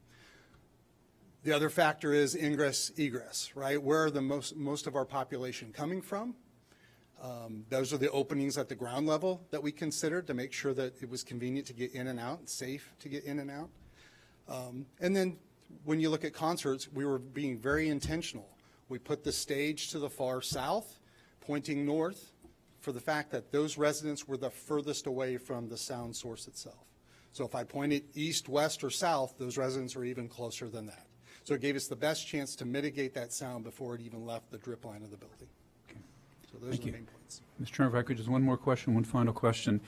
The other factor is ingress, egress, right? Where are the most of our population coming from? Those are the openings at the ground level that we considered to make sure that it was convenient to get in and out, and safe to get in and out. And then when you look at concerts, we were being very intentional. We put the stage to the far south, pointing north, for the fact that those residents were the furthest away from the sound source itself. So if I pointed east, west, or south, those residents are even closer than that. So it gave us the best chance to mitigate that sound before it even left the drip line of the building. Okay. So those are the main points. Mr. Chairman, if I could, just one more question, one final question.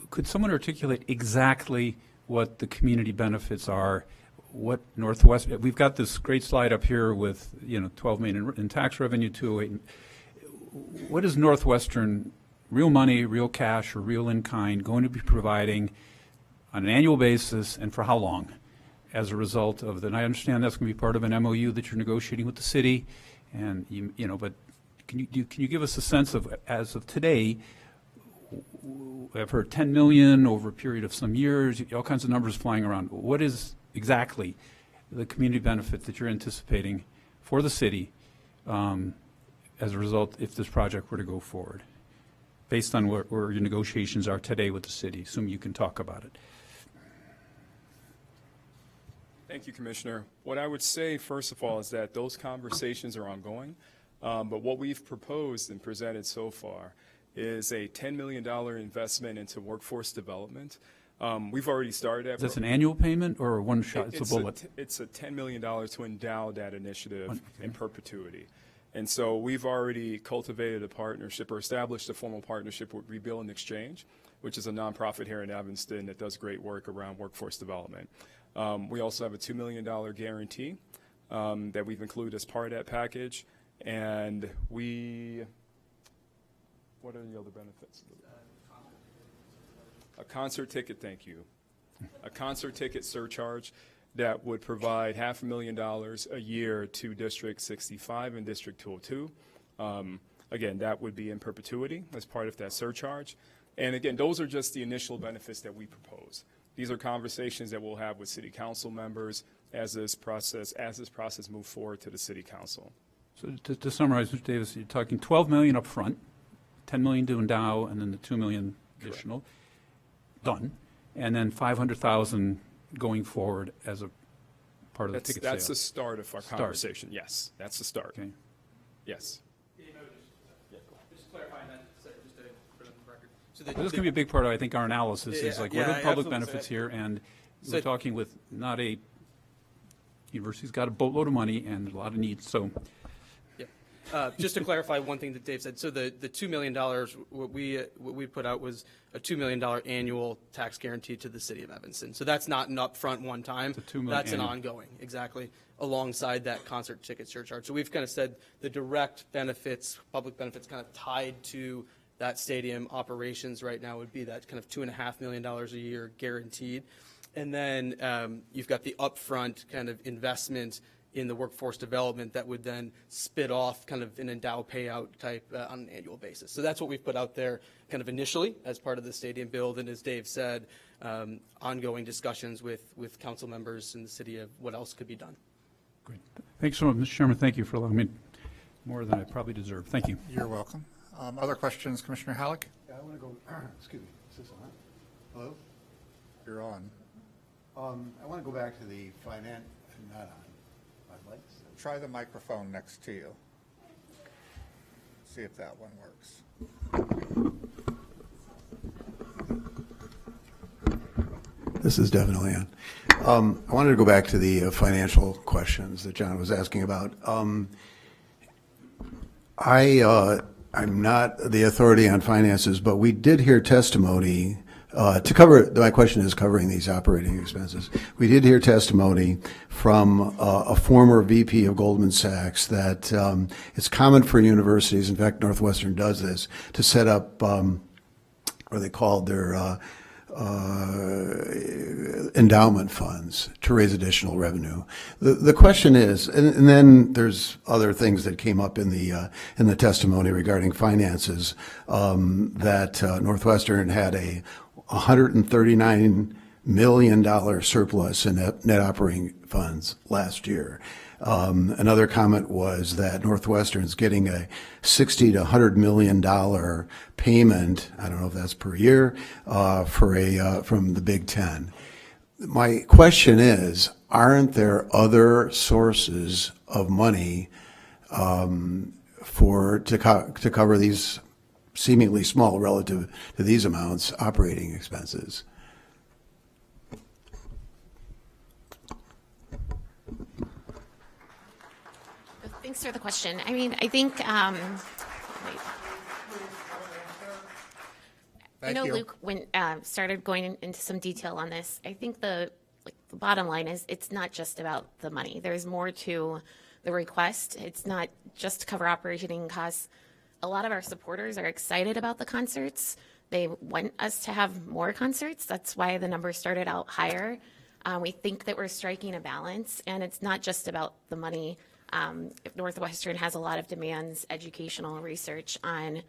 Could someone articulate exactly what the community benefits are? What Northwest, we've got this great slide up here with, 12 million in tax revenue, 208. What is Northwestern, real money, real cash, or real in kind, going to be providing on an annual basis, and for how long? As a result of that, and I understand that's going to be part of an MOU that you're negotiating with the city, and but can you give us a sense of, as of today, I've heard 10 million over a period of some years, all kinds of numbers flying around. What is exactly the community benefit that you're anticipating for the city as a result if this project were to go forward, based on where your negotiations are today with the city? Assume you can talk about it. Thank you, Commissioner. What I would say, first of all, is that those conversations are ongoing, but what we've proposed and presented so far is a $10 million investment into workforce development. We've already started that. Is this an annual payment or a one shot? It's a bullet. It's a $10 million to endow that initiative in perpetuity. And so we've already cultivated a partnership or established a formal partnership with Rebuild and Exchange, which is a nonprofit here in Evanston that does great work around workforce development. We also have a $2 million guarantee that we've included as part of that package. And what are the other benefits? A concert ticket, thank you. A concert ticket surcharge that would provide $500,000 a year to District 65 and District 202. Again, that would be in perpetuity as part of that surcharge. And again, those are just the initial benefits that we propose. These are conversations that we'll have with city council members as this process moves forward to the city council. So to summarize, Mr. Davis, you're talking 12 million up front, 10 million to endow, and then the 2 million additional. Done. And then 500,000 going forward as a part of the ticket sale. That's the start of our conversation. Yes, that's the start. Okay. Yes. Just clarifying that, just to put it on the record. So This is going to be a big part of, I think, our analysis is like, what are the public benefits here? And we're talking with not a, university's got a boatload of money and a lot of needs, so. Just to clarify one thing that Dave said, so the $2 million, what we put out was a $2 million annual tax guarantee to the city of Evanston. So that's not an upfront one time. It's a $2 million That's an annual. ongoing, exactly, alongside that concert ticket surcharge. So we've kind of said the direct benefits, public benefits kind of tied to that stadium operations right now would be that kind of $2.5 million a year guaranteed. And then you've got the upfront kind of investment in the workforce development that would then spit off kind of an endow payout type on an annual basis. So that's what we've put out there kind of initially as part of the stadium build. And as Dave said, ongoing discussions with council members in the city of what else could be done. Great. Thanks so much, Mr. Chairman. Thank you for allowing me more than I probably deserve. Thank you. You're welcome. Other questions, Commissioner Halleck? Yeah, I want to go, excuse me, is this on? Hello? You're on. I want to go back to the finance, not on, my lights. Try the microphone next to you. See if that one works. This is definitely on. I wanted to go back to the financial questions that John was asking about. I'm not the authority on finances, but we did hear testimony to cover, my question is covering these operating expenses. We did hear testimony from a former VP of Goldman Sachs that it's common for universities, in fact, Northwestern does this, to set up what they called their endowment funds to raise additional revenue. The question is, and then there's other things that came up in the testimony regarding finances, that Northwestern had a $139 million surplus in net operating funds last year. Another comment was that Northwestern's getting a $60 to $100 million payment, I don't know if that's per year, from the Big Ten. My question is, aren't there other sources of money to cover these seemingly small relative to these amounts operating expenses? Thanks for the question. I mean, I think, I know Luke started going into some detail on this. I think the bottom line is it's not just about the money. There's more to the request. It's not just to cover operating costs. A lot of our supporters are excited about the concerts. They want us to have more concerts. That's why the numbers started out higher. We think that we're striking a balance, and it's not just about the money. Northwestern has a lot of demands, educational research on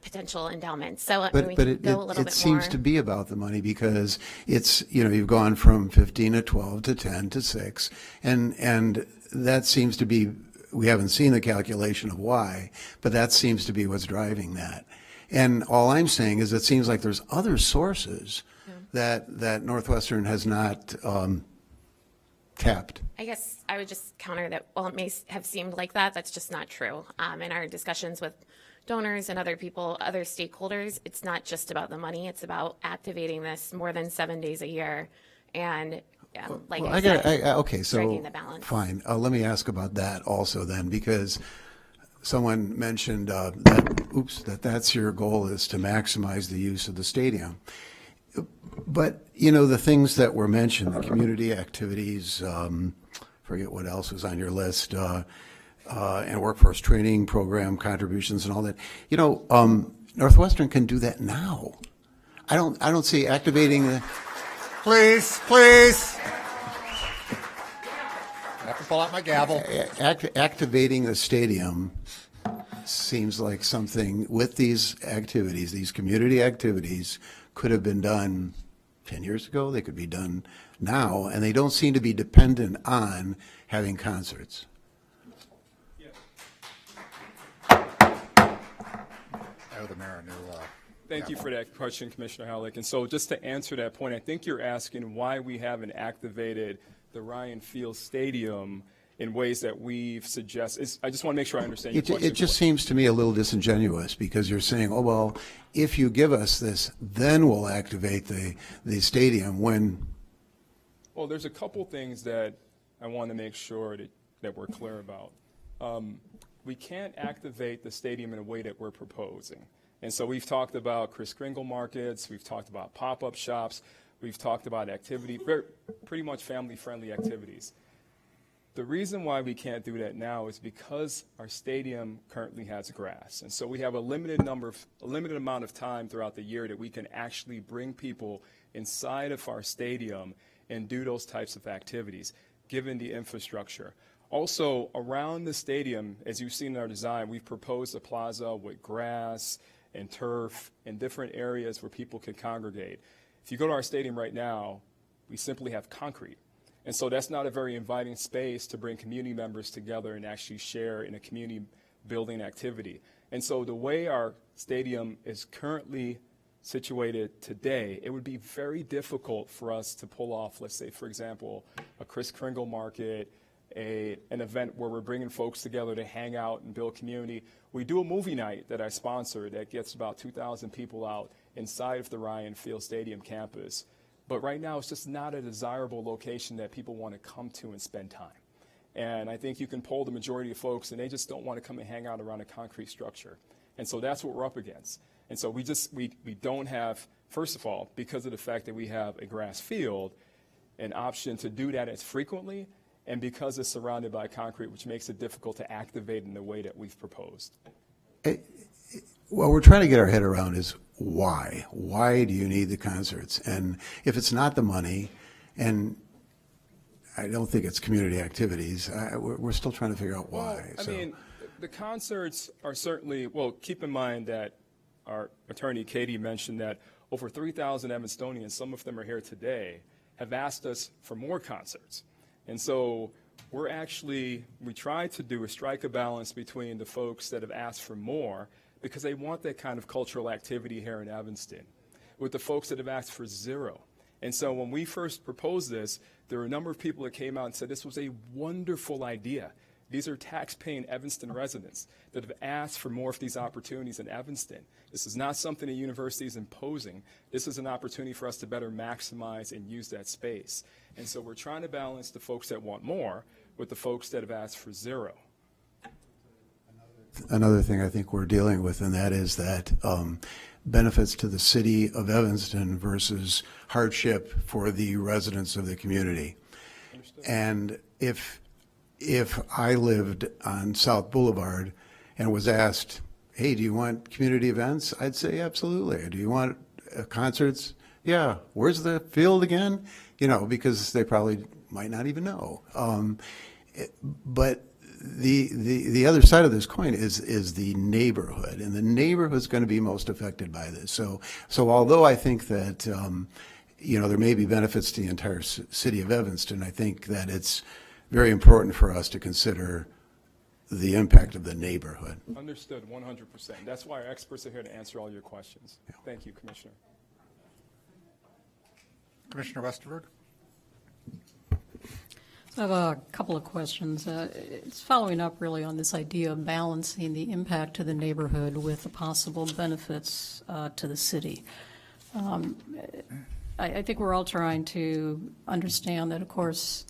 potential endowments. So we can go a little bit more. It seems to be about the money because it's, you've gone from 15 to 12 to 10 to 6, and that seems to be, we haven't seen the calculation of why, but that seems to be what's driving that. And all I'm saying is it seems like there's other sources that Northwestern has not tapped. I guess I would just counter that while it may have seemed like that, that's just not true. In our discussions with donors and other people, other stakeholders, it's not just about the money. It's about activating this more than 7 days a year. And okay, so striking the balance. Fine. Let me ask about that also then, because someone mentioned that's your goal is to maximize the use of the stadium. But, the things that were mentioned, the community activities, forget what else was on your list, and workforce training program contributions and all that. Northwestern can do that now. I don't see activating the... Please. I have to pull out my gavel. Activating the stadium seems like something with these activities, these community activities, could have been done 10 years ago. They could be done now, and they don't seem to be dependent on having concerts. The mayor knew. Thank you for that question, Commissioner Halleck. And so just to answer that point, I think you're asking why we haven't activated the Ryan Field Stadium in ways that we've suggested. I just want to make sure I understand your question. It just seems to me a little disingenuous because you're saying, oh, well, if you give us this, then we'll activate the stadium when... Well, there's a couple things that I want to make sure that we're clear about. We can't activate the stadium in a way that we're proposing. And so we've talked about Kris Kringle markets, we've talked about pop-up shops, we've talked about pretty much family-friendly activities. The reason why we can't do that now is because our stadium currently has grass. And so we have a limited amount of time throughout the year that we can actually bring people inside of our stadium and do those types of activities. given the infrastructure. Also, around the stadium, as you've seen in our design, we've proposed a plaza with grass and turf and different areas where people can congregate. If you go to our stadium right now, we simply have concrete. And so that's not a very inviting space to bring community members together and actually share in a community building activity. And so the way our stadium is currently situated today, it would be very difficult for us to pull off, let's say, for example, a Kris Kringle market, an event where we're bringing folks together to hang out and build community. We do a movie night that I sponsor that gets about 2,000 people out inside of the Ryan Field Stadium campus. But right now, it's just not a desirable location that people want to come to and spend time. And I think you can poll the majority of folks, and they just don't want to come and hang out around a concrete structure. And so that's what we're up against. And so we don't have, first of all, because of the fact that we have a grass field, an option to do that as frequently, and because it's surrounded by concrete, which makes it difficult to activate in the way that we've proposed. What we're trying to get our head around is why? Why do you need the concerts? And if it's not the money, and I don't think it's community activities, we're still trying to figure out why. Well, I mean, the concerts are certainly, well, keep in mind that our attorney, Katie, mentioned that over 3,000 Evanstonians, some of them are here today, have asked us for more concerts. And so we try to do is strike a balance between the folks that have asked for more because they want that kind of cultural activity here in Evanston, with the folks that have asked for zero. And so when we first proposed this, there were a number of people that came out and said this was a wonderful idea. These are tax-paying Evanston residents that have asked for more of these opportunities in Evanston. This is not something the university is imposing. This is an opportunity for us to better maximize and use that space. And so we're trying to balance the folks that want more with the folks that have asked for zero. Another thing I think we're dealing with, and that is that benefits to the city of Evanston versus hardship for the residents of the community. Understood. And if I lived on South Boulevard and was asked, hey, do you want community events? I'd say absolutely. Do you want concerts? Yeah. Where's the field again? You know, because they probably might not even know. But the other side of this coin is the neighborhood, and the neighborhood's going to be most affected by this. So although I think that there may be benefits to the entire city of Evanston, I think that it's very important for us to consider the impact of the neighborhood. Understood, 100%. That's why our experts are here to answer all your questions. Yeah. Thank you, Commissioner. Commissioner Westerberg? I have a couple of questions. It's following up really on this idea of balancing the impact to the neighborhood with the possible benefits to the city. I think we're all trying to understand that, of course,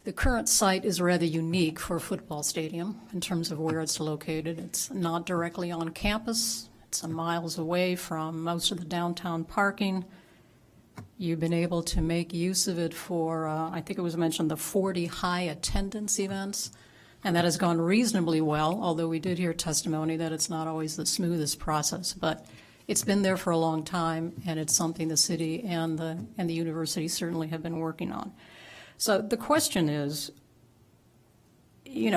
the current site is rather unique for a football stadium in terms of where it's located. It's not directly on campus. It's miles away from most of the downtown parking. You've been able to make use of it for, I think it was mentioned, the 40 high attendance events, and that has gone reasonably well, although we did hear testimony that it's not always the smoothest process. But it's been there for a long time, and it's something the city and the university certainly have been working on. So the question is,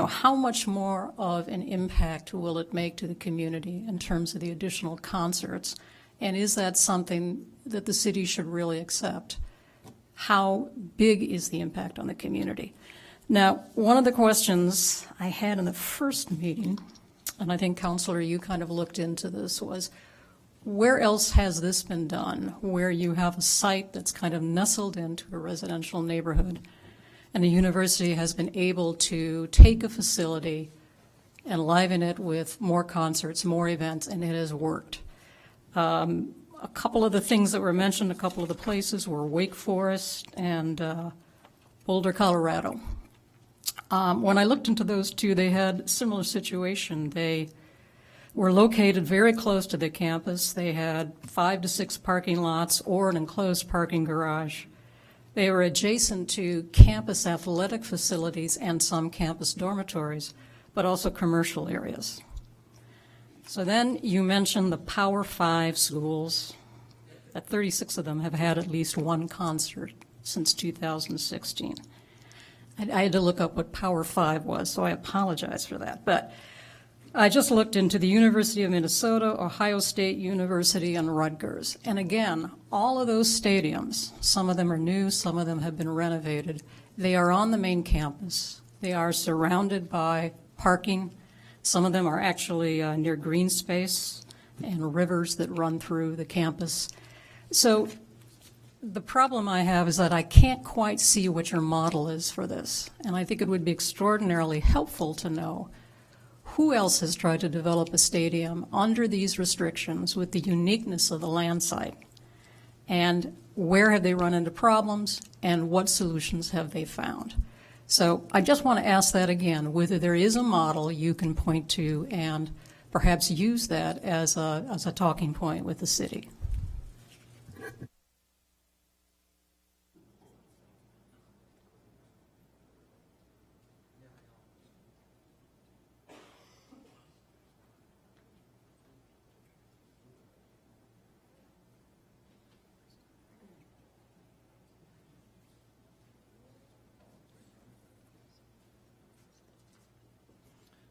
how much more of an impact will it make to the community in terms of the additional concerts? And is that something that the city should really accept? How big is the impact on the community? Now, one of the questions I had in the first meeting, and I think, Counselor, you kind of looked into this, was where else has this been done, where you have a site that's kind of nestled into a residential neighborhood, and the university has been able to take a facility and liven it with more concerts, more events, and it has worked. A couple of the things that were mentioned, a couple of the places were Wake Forest and Boulder, Colorado. When I looked into those two, they had a similar situation. They were located very close to the campus. They had 5 to 6 parking lots or an enclosed parking garage. They were adjacent to campus athletic facilities and some campus dormitories, but also commercial areas. So then you mentioned the Power 5 schools, that 36 of them have had at least one concert since 2016. I had to look up what Power 5 was, so I apologize for that. But I just looked into the University of Minnesota, Ohio State University, and Rutgers. And again, all of those stadiums, some of them are new, some of them have been renovated. They are on the main campus. They are surrounded by parking. Some of them are actually near green space and rivers that run through the campus. So the problem I have is that I can't quite see what your model is for this. And I think it would be extraordinarily helpful to know who else has tried to develop a stadium under these restrictions with the uniqueness of the land site? And where have they run into problems, and what solutions have they found? So I just want to ask that again, whether there is a model you can point to and perhaps use that as a talking point with the city.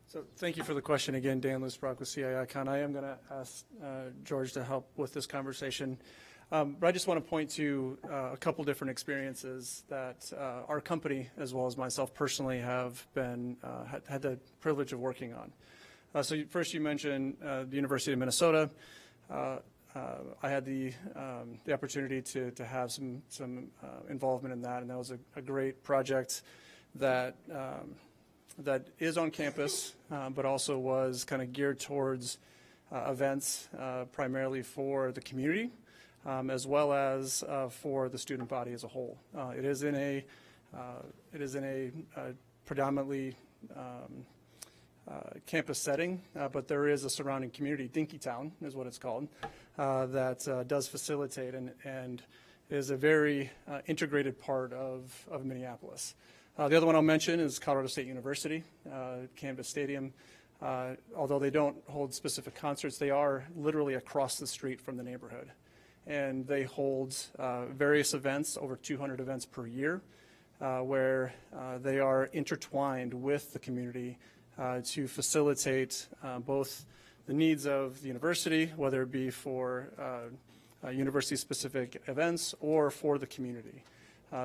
So thank you for the question again, Dan Lusbrock with CI Icon. I am going to ask George to help with this conversation. But I just want to point to a couple different experiences that our company, as well as myself personally, have been had the privilege of working on. So first you mentioned the University of Minnesota. I had the opportunity to have some involvement in that, and that was a great project that that is on campus, but also was kind of geared towards events primarily for the community, as well as for the student body as a whole. It is in a predominantly campus setting, but there is a surrounding community, Dinkytown is what it's called, that does facilitate and is a very integrated part of Minneapolis. The other one I'll mention is Colorado State University, Canvas Stadium. Although they don't hold specific concerts, they are literally across the street from the neighborhood. And they hold various events, over 200 events per year, where they are intertwined with the community to facilitate both the needs of the university, whether it be for university-specific events or for the community.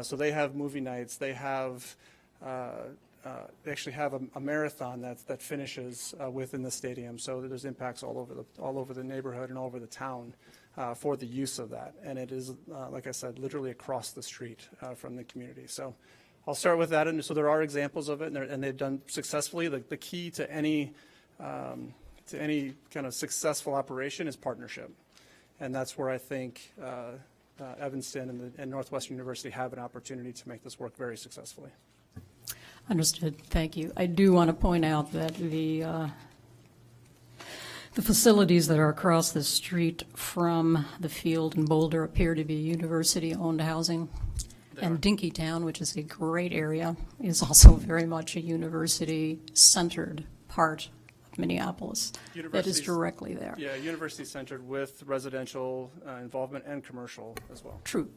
So they have movie nights. They have they actually have a marathon that finishes within the stadium. So there's impacts all over the neighborhood and all over the town for the use of that. And it is, like I said, literally across the street from the community. So I'll start with that. And so there are examples of it, and they've done successfully. The key to any kind of successful operation is partnership, and that's where I think Evanston and Northwestern University have an opportunity to make this work very successfully. Understood. Thank you. I do want to point out that the facilities that are across the street from the field in Boulder appear to be university-owned housing. And Dinkytown, which is a great area, is also very much a university-centered part of Minneapolis that is directly there. Yeah, university-centered with residential involvement and commercial as well. True.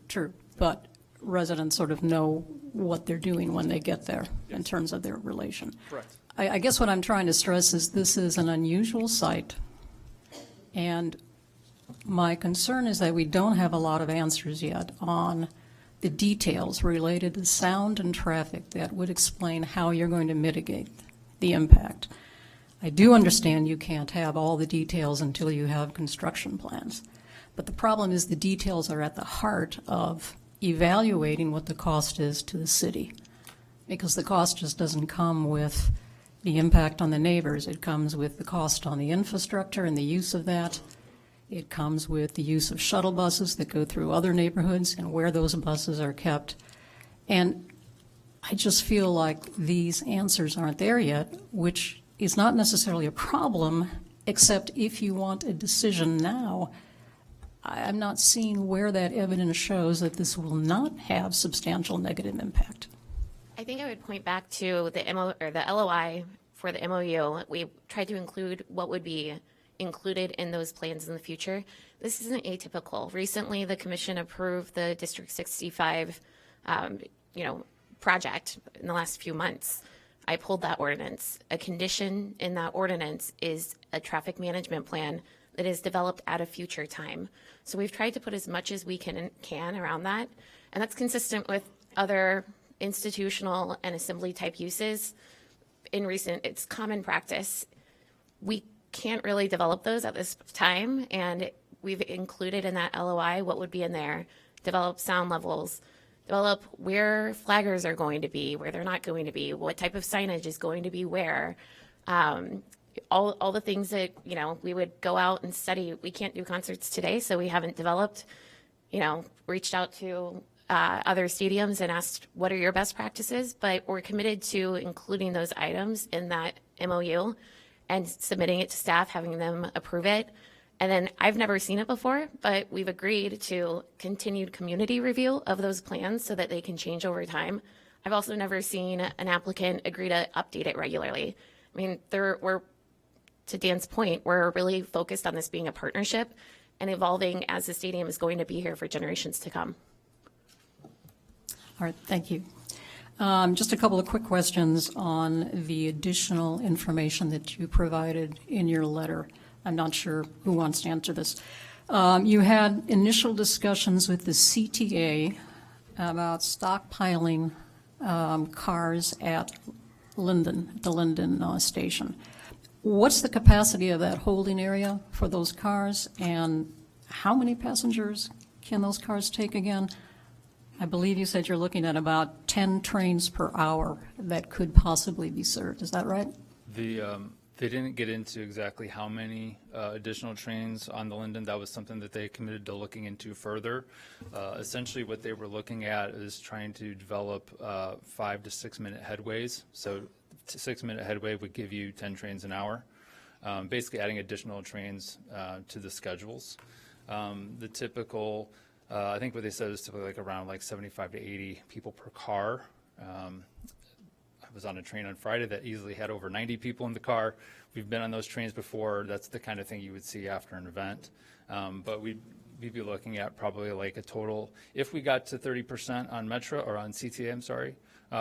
But residents sort of know what they're doing when they get there in terms of their relation. Correct. I guess what I'm trying to stress is this is an unusual site, and my concern is that we don't have a lot of answers yet on the details related to sound and traffic that would explain how you're going to mitigate the impact. I do understand you can't have all the details until you have construction plans, but the problem is the details are at the heart of evaluating what the cost is to the city, because the cost just doesn't come with the impact on the neighbors. It comes with the cost on the infrastructure and the use of that. It comes with the use of shuttle buses that go through other neighborhoods and where those buses are kept. And I just feel like these answers aren't there yet, which is not necessarily a problem, except if you want a decision now, I'm not seeing where that evidence shows that this will not have substantial negative impact. I think I would point back to the the LOI for the MOU. We tried to include what would be included in those plans in the future. This isn't atypical. Recently, the commission approved the District 65, project in the last few months, I pulled that ordinance. A condition in that ordinance is a traffic management plan that is developed at a future time. So we've tried to put as much as we can around that, and that's consistent with other institutional and assembly type uses. It's common practice. We can't really develop those at this time, and we've included in that LOI what would be in there. Develop sound levels, develop where flaggers are going to be, where they're not going to be, what type of signage is going to be where. All the things that, we would go out and study. We can't do concerts today, so we haven't developed, reached out to other stadiums and asked, what are your best practices? But we're committed to including those items in that MOU and submitting it to staff, having them approve it. And then I've never seen it before, but we've agreed to continued community review of those plans so that they can change over time. I've also never seen an applicant agree to update it regularly. I mean, to Dan's point, we're really focused on this being a partnership and evolving as the stadium is going to be here for generations to come. All right, thank you. Just a couple of quick questions on the additional information that you provided in your letter. I'm not sure who wants to answer this. You had initial discussions with the CTA about stockpiling cars at the Linden station. What's the capacity of that holding area for those cars, and how many passengers can those cars take again? I believe you said you're looking at about 10 trains per hour that could possibly be served. Is that right? They didn't get into exactly how many additional trains on the Linden. That was something that they committed to looking into further. Essentially, what they were looking at is trying to develop 5 to 6 minute headways. So 6 minute headway would give you 10 trains an hour, basically adding additional trains to the schedules. The typical, I think what they said is typically around 75 to 80 people per car. I was on a train on Friday that easily had over 90 people in the car. We've been on those trains before. That's the kind of thing you would see after an event. But we'd be looking at probably a total, if we got to 30% on Metro, or on CTA, I'm sorry,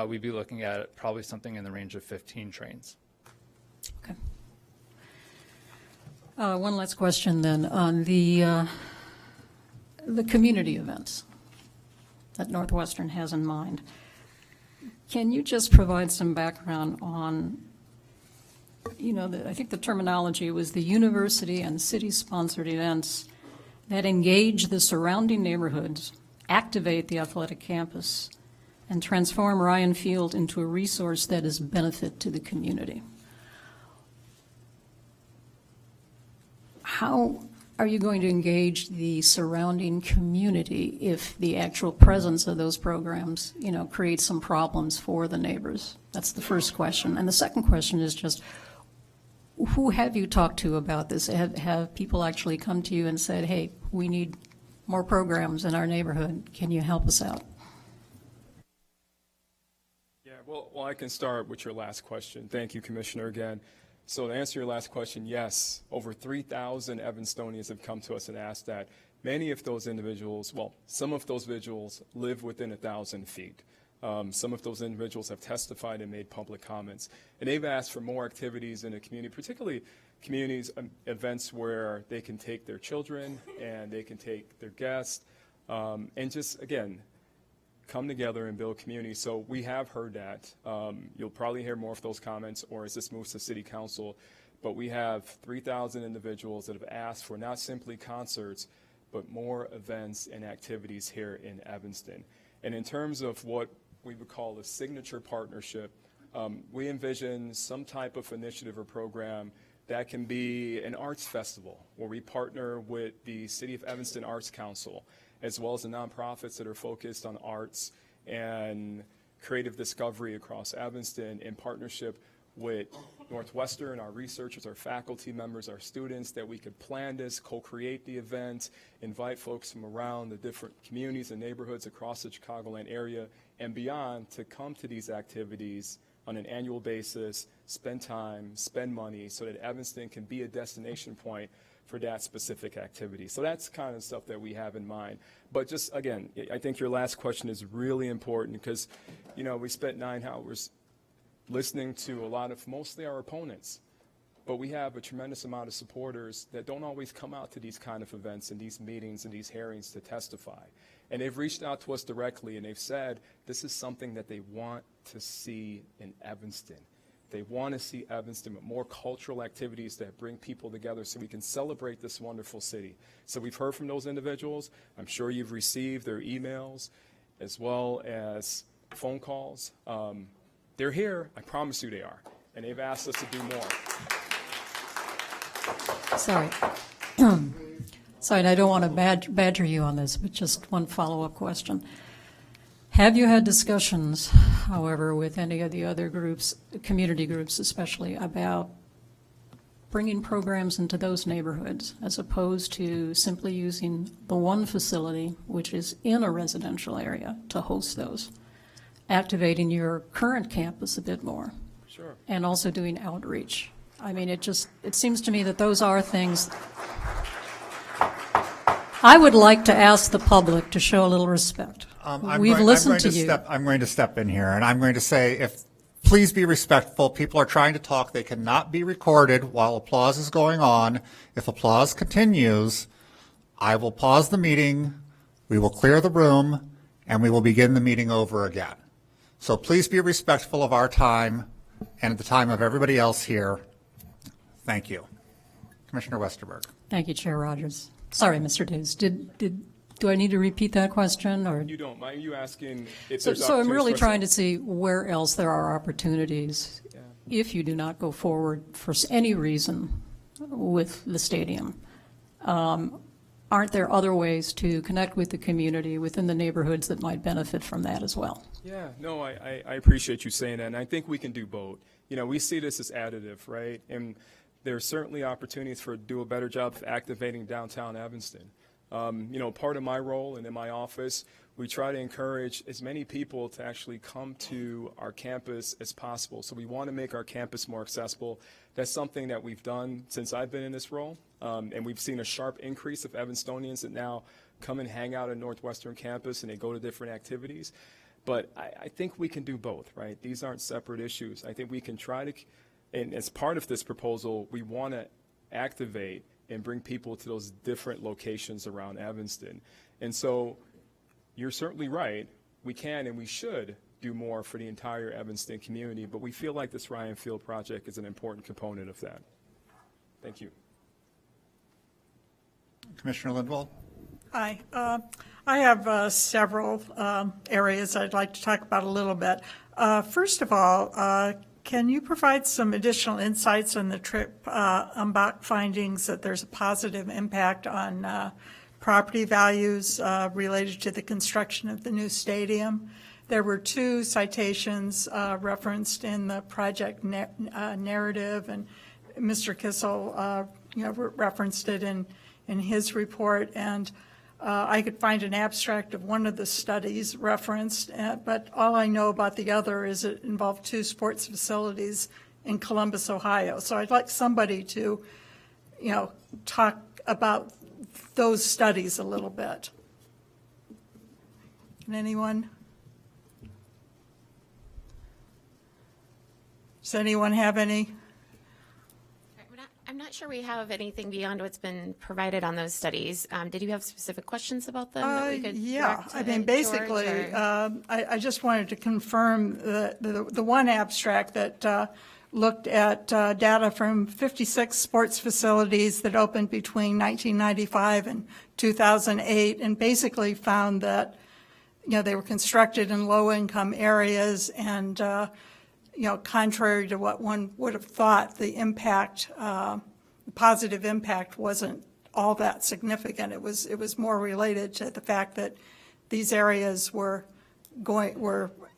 we'd be looking at probably something in the range of 15 trains. Okay. One last question then on the community events that Northwestern has in mind. Can you just provide some background on, I think the terminology was the university and city-sponsored events that engage the surrounding neighborhoods, activate the athletic campus, and transform Ryan Field into a resource that is benefit to the community. How are you going to engage the surrounding community if the actual presence of those programs, creates some problems for the neighbors? That's the first question. And the second question is just, who have you talked to about this? Have people actually come to you and said, hey, we need more programs in our neighborhood. Can you help us out? Yeah, well, I can start with your last question. Thank you, Commissioner, again. So to answer your last question, yes, over 3,000 Evanstonians have come to us and asked that. Many of those individuals, some of those individuals live within 1,000 feet. Some of those individuals have testified and made public comments. And they've asked for more activities in the community, particularly communities, events where they can take their children and they can take their guests and just, again, come together and build community. So we have heard that. You'll probably hear more of those comments or as this moves to City Council. But we have 3,000 individuals that have asked for not simply concerts, but more events and activities here in Evanston. And in terms of what we would call a signature partnership, we envision some type of initiative or program that can be an arts festival where we partner with the City of Evanston Arts Council, as well as the nonprofits that are focused on arts and creative discovery across Evanston in partnership with Northwestern, our researchers, our faculty members, our students, that we could plan this, co-create the event, invite folks from around the different communities and neighborhoods across the Chicagoland area and beyond to come to these activities on an annual basis, spend time, spend money, so that Evanston can be a destination point for that specific activity. So that's kind of stuff that we have in mind. But just, again, I think your last question is really important because, you know, we spent 9 hours listening to a lot of mostly our opponents. But we have a tremendous amount of supporters that don't always come out to these kind of events and these meetings and these hearings to testify. And they've reached out to us directly and they've said this is something that they want to see in Evanston. They want to see Evanston with more cultural activities that bring people together so we can celebrate this wonderful city. So we've heard from those individuals. I'm sure you've received their emails as well as phone calls. They're here. I promise you they are. And they've asked us to do more. Sorry. Sorry, and I don't want to badger you on this, but just one follow-up question. Have you had discussions, however, with any of the other groups, community groups especially, about bringing programs into those neighborhoods as opposed to simply using the one facility, which is in a residential area, to host those? Activating your current campus a bit more. Sure. And also doing outreach. I mean, it seems to me that those are things. I would like to ask the public to show a little respect. We've listened to you. I'm going to step in here, and I'm going to say, please be respectful. People are trying to talk. They cannot be recorded while applause is going on. If applause continues, I will pause the meeting, we will clear the room, and we will begin the meeting over again. So please be respectful of our time and the time of everybody else here. Thank you. Commissioner Westerberg. Thank you, Chair Rogers. Sorry, Mr. Davis. Do I need to repeat that question, or? You don't. Mind you asking if So there's I'm really opportunities for us trying to see where else there are opportunities if you do not go forward for any reason with the stadium. Aren't there other ways to connect with the community within the neighborhoods that might benefit from that as well? Yeah, no, I appreciate you saying that, and I think we can do both. You know, we see this as additive, right? And there are certainly opportunities to do a better job of activating downtown Evanston. You know, part of my role and in my office, we try to encourage as many people to actually come to our campus as possible. So we want to make our campus more accessible. That's something that we've done since I've been in this role, and we've seen a sharp increase of Evanstonians that now come and hang out at Northwestern campus and they go to different activities. But I think we can do both, right? These aren't separate issues. I think we can try to, and as part of this proposal, we want to activate and bring people to those different locations around Evanston. And so you're certainly right. We can and we should do more for the entire Evanston community, but we feel like this Ryan Field project is an important component of that. Thank you. Commissioner Lindwall. Hi. I have several areas I'd like to talk about a little bit. First of all, can you provide some additional insights on the Tripp Umbach findings that there's a positive impact on property values related to the construction of the new stadium? There were 2 citations referenced in the project narrative, and Mr. Kissel referenced it in his report, and I could find an abstract of one of the studies referenced, but all I know about the other is it involved 2 sports facilities in Columbus, Ohio. So I'd like somebody to, talk about those studies a little bit. Can anyone? Does anyone have any? I'm not sure we have anything beyond what's been provided on those studies. Did you have specific questions about them that we could Yeah, direct I to mean, basically, George, or- I just wanted to confirm the one abstract that looked at data from 56 sports facilities that opened between 1995 and 2008, and basically found that, they were constructed in low-income areas, and contrary to what one would have thought, the impact, the positive impact wasn't all that significant. It was more related to the fact that these areas were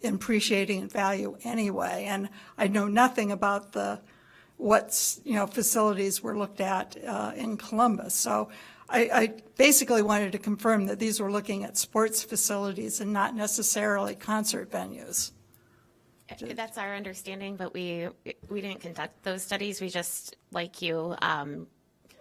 appreciating in value anyway. And I know nothing about what facilities were looked at in Columbus. So I basically wanted to confirm that these were looking at sports facilities and not necessarily concert venues. That's our understanding, but we didn't conduct those studies. We just, like you,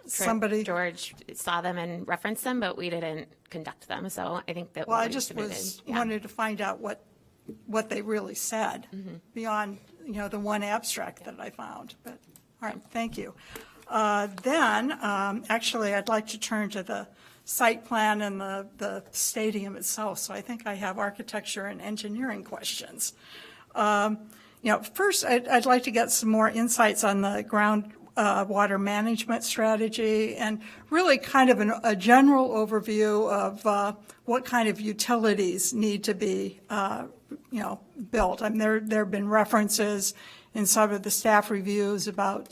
somebody? George saw them and referenced them, but we didn't conduct them, so I think that Well, what I we just submitted, was yeah. wanted to find out what they really said beyond, the one abstract that I found. But, all right, thank you. Actually, I'd like to turn to the site plan and the stadium itself. So I think I have architecture and engineering questions. First, I'd like to get some more insights on the water management strategy and really kind of a general overview of what kind of utilities need to be, built. I mean, there have been references in some of the staff reviews about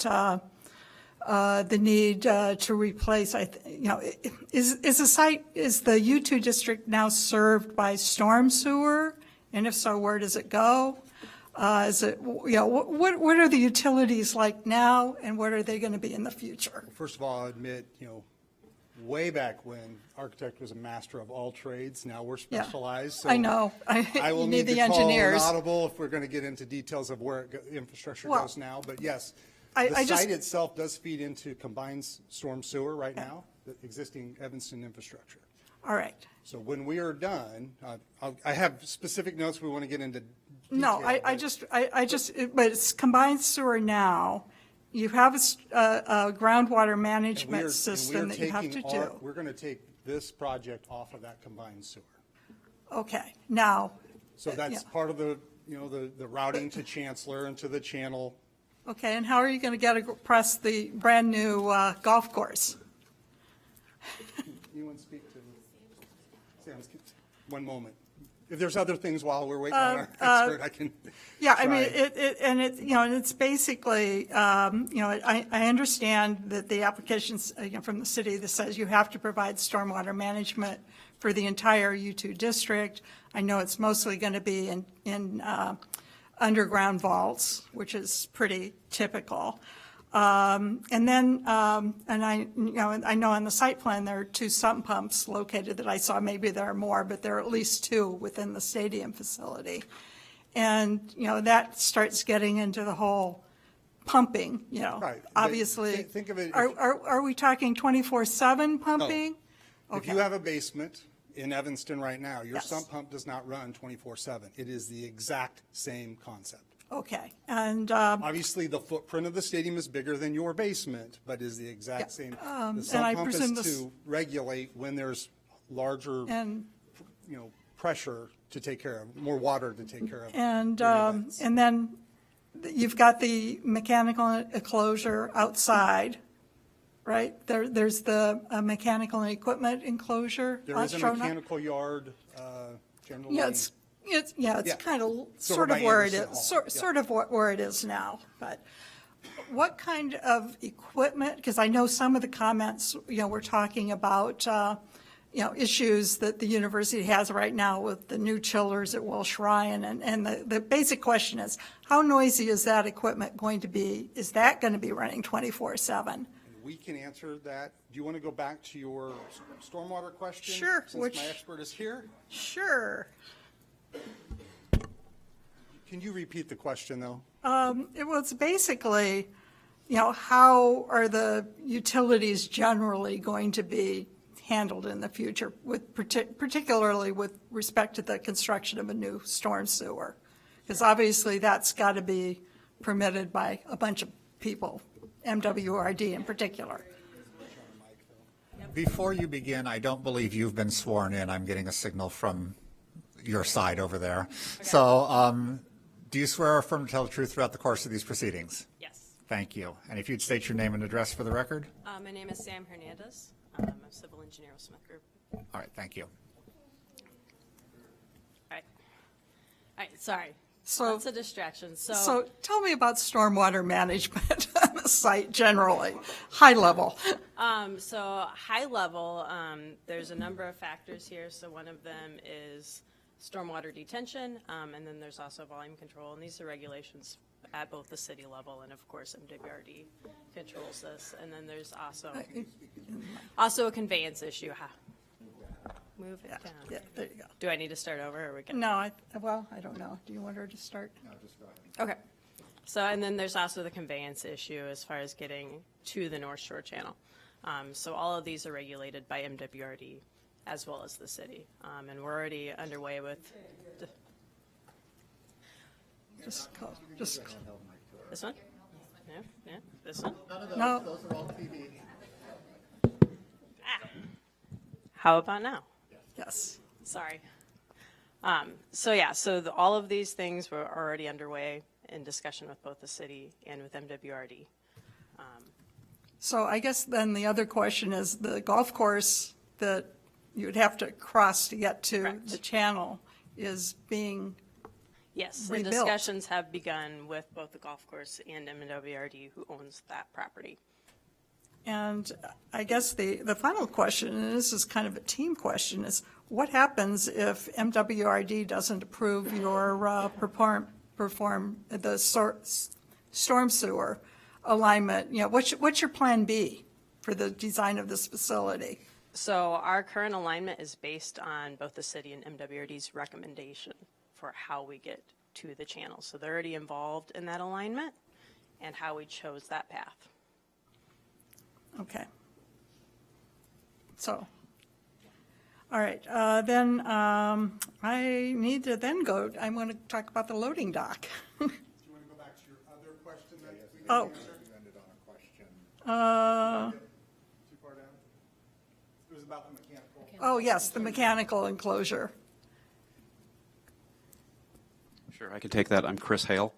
the need to replace, is the U2 district now served by storm sewer? And if so, where does it go? What are the utilities like now, and what are they going to be in the future? First of all, I'll admit, way back when, architect was a master of all trades. Now we're Yeah. specialized. So I know. I will You need need to the call engineers. an audible if we're going to get into details of where infrastructure Well, goes now. But yes, I the just- site itself does feed into combined storm sewer right now, the existing Evanston infrastructure. All right. So when we are done, I have specific notes we want to get into. No, detail, but- but it's combined sewer now. You have a groundwater and we management are system that you have to taking do. We're going to take this project off of that combined sewer. Okay, now, So that's yeah. part of the routing to Chancellor and to the channel. okay, and how are you going to get across the brand-new golf course? You want to speak to Sam's? One moment. If there's other things while we're waiting on our expert, I can. Yeah, I mean, try. and it's basically, I understand that the applications, from the city that says you have to provide stormwater management for the entire U2 district. I know it's mostly going to be in underground vaults, which is pretty typical. And then, and I know on the site plan, there are 2 sump pumps located that I saw. Maybe there are more, but there are at least 2 within the stadium facility. And, that starts getting into the whole pumping, Right. But obviously. think of it. Are we talking 24/7 pumping? If you have a basement in Evanston right now, your Yes. sump pump does not run 24/7. It is the exact same concept. Okay, and, Obviously, the footprint of the stadium is bigger than your basement, but is the exact same. The and I sump pump presume is this- to regulate when there's larger, and pressure to take care of, more water to take care of. And, during events. and then you've got the mechanical enclosure outside, right? There's the mechanical and equipment enclosure. There is a shown up. mechanical yard, generally. Yeah, it's Yeah. kind of, Sort sort of of by where it Anderson is, Hall, sort of where it is now. But what kind of equipment, because I know some of the comments, we're talking about, issues that the university has right now with the new chillers at Welsh Ryan. And the basic question is, how noisy is that equipment going to be? Is that going to be running 24/7? We can answer that. Do you want to go back to your stormwater question? Sure, Since my expert is here? Sure. Can you repeat the question, though? It was basically, how are the utilities generally going to be handled in the future, with particularly with respect to the construction of a new storm sewer? Because obviously that's got to be permitted by a bunch of people, MWRD in particular. Before you begin, I don't believe you've been sworn in. I'm getting a signal from your side over there. So do you swear or affirm to tell the truth throughout the course of these proceedings? Yes. Thank you. And if you'd state your name and address for the record? My name is Sam Hernandez. I'm a civil engineer with Smith Group. All right, thank you. All right, sorry. So- Lots of distractions. So tell me about stormwater management on the site generally, high level. So high level, there's a number of factors here. So one of them is stormwater detention, and then there's also volume control. And these are regulations at both the city level and, of course, MWRD controls this. And then there's also a conveyance issue. Move it down. Yeah, there you go. Do I need to start over? Or are we good? No, I don't know. Do you want her to start? No, just go ahead. Okay. So, and then there's also the conveyance issue as far as getting to the North Shore Channel. So all of these are regulated by MWRD as well as the city. And we're already underway with Just this one? Yeah, this one? No. Those are all TV. How about now? Yes. Sorry. So all of these things were already underway in discussion with both the city and with MWRD. So I guess then the other question is the golf course that you would have to cross to get to Correct. the channel is being Yes, and rebuilt. discussions have begun with both the golf course and MWRD, who owns that property. And I guess the final question, and this is kind of a team question, is what happens if MWRD doesn't approve your perform the storm sewer alignment? You know, what's your plan B for the design of this facility? So our current alignment is based on both the city and MWRD's recommendation for how we get to the channel. So they're already involved in that alignment and how we chose that path. Okay. So, all right, then I need to then go, I want to talk about the loading dock. Do you want to go back to your other question that we didn't Oh. answer? You ended on a question. Too far down? It was about the mechanical. Oh, yes, the mechanical enclosure. Sure, I can take that. I'm Chris Hale.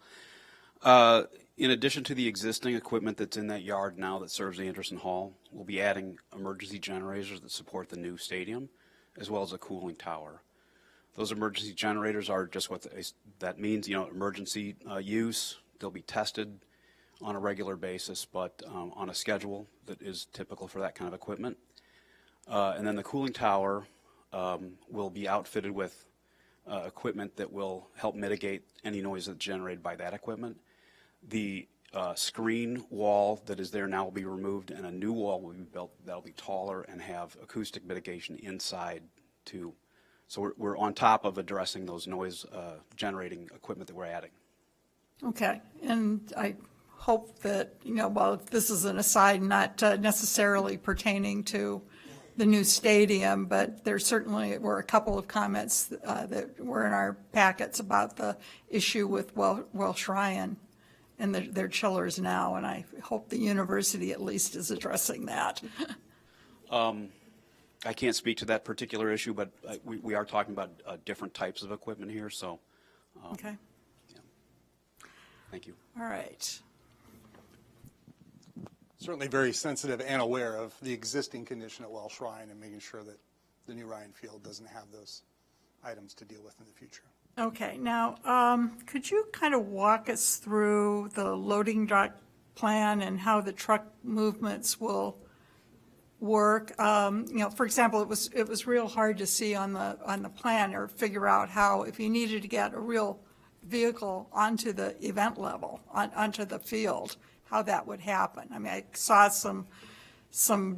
In addition to the existing equipment that's in that yard now that serves the Anderson Hall, we'll be adding emergency generators that support the new stadium, as well as a cooling tower. Those emergency generators are just what that means, you know, emergency use. They'll be tested on a regular basis, but on a schedule that is typical for that kind of equipment. And then the cooling tower will be outfitted with equipment that will help mitigate any noise that's generated by that equipment. The screen wall that is there now will be removed, and a new wall will be built that'll be taller and have acoustic mitigation inside too. So we're on top of addressing those noise generating equipment that we're adding. Okay, and I hope that, you know, well, this is an aside, not necessarily pertaining to the new stadium, but there certainly were a couple of comments that were in our packets about the issue with Welsh Ryan and their chillers now, and I hope the university at least is addressing that. I can't speak to that particular issue, but we are talking about different types of equipment here, so. Okay. Yeah. Thank you. All right. Certainly very sensitive and aware of the existing condition at Welsh Ryan and making sure that the new Ryan Field doesn't have those items to deal with in the future. Okay, now, could you kind of walk us through the loading dock plan and how the truck movements will work? You know, for example, it was real hard to see on the plan or figure out how, if you needed to get a real vehicle onto the event level, onto the field, how that would happen. I mean, I saw some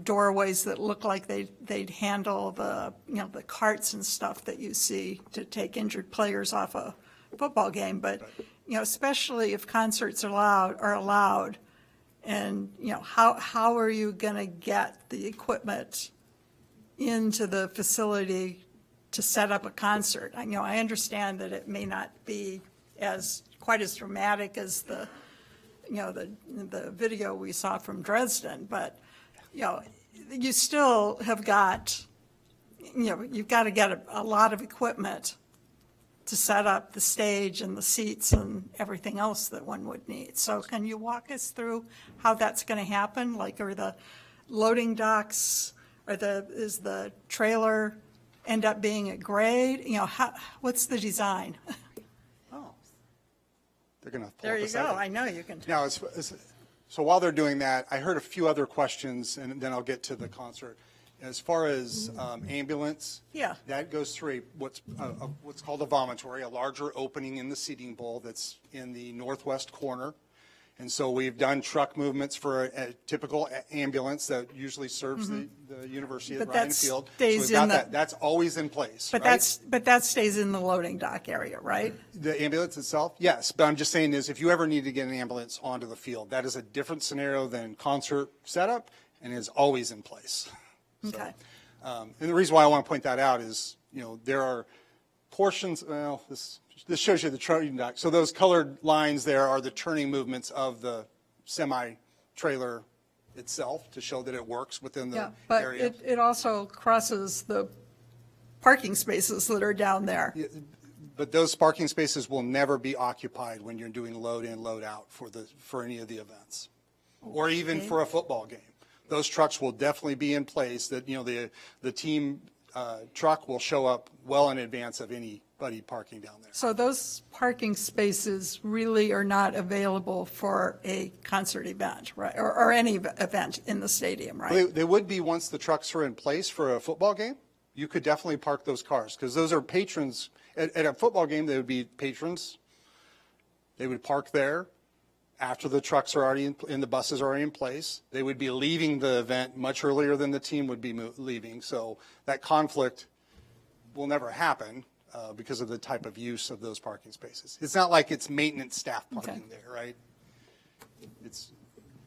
doorways that look like they'd handle the, you know, the carts and stuff that you see to take injured players off a football game. But, you know, especially if concerts are allowed, and, you know, how are you going to get the equipment into the facility to set up a concert? You know, I understand that it may not be quite as dramatic as the video we saw from Dresden, but, you know, you still have got, you know, you've got to get a lot of equipment to set up the stage and the seats and everything else that one would need. So can you walk us through how that's going to happen? Like, are the loading docks, is the trailer end up being at grade? You know, what's the design? Oh. They're going to pull There up a you go. second. I know you can. Now, so while they're doing that, I heard a few other questions, and then I'll get to the concert. As far as ambulance, Yeah. that goes through what's called a vomitory, a larger opening in the seating bowl that's in the northwest corner. And so we've done truck movements for a typical ambulance that usually serves the university at But Ryan that Field. stays So we've got in the- that. That's always in place, But right? that stays in the loading dock area, right? The ambulance itself, yes, but I'm just saying is if you ever need to get an ambulance onto the field, that is a different scenario than concert setup and is always in place. Okay. And the reason why I want to point that out is, there are portions, well, this shows you the turning dock. So those colored lines there are the turning movements of the semi-trailer itself to show that it works within the Yeah, but area. it also crosses the parking spaces that are down there. But those parking spaces will never be occupied when you're doing load in, load out for any of the events, or even for a football game. Those trucks will definitely be in place. That the team truck will show up well in advance of anybody parking down there. So those parking spaces really are not available for a concert event, right? Or any event in the stadium, right? They would be once the trucks are in place for a football game. You could definitely park those cars because those are patrons. At a football game, they would be patrons. They would park there after the trucks are already in the buses are already in place. They would be leaving the event much earlier than the team would be leaving. So that conflict will never happen because of the type of use of those parking spaces. It's not like it's maintenance staff parking there, right? It's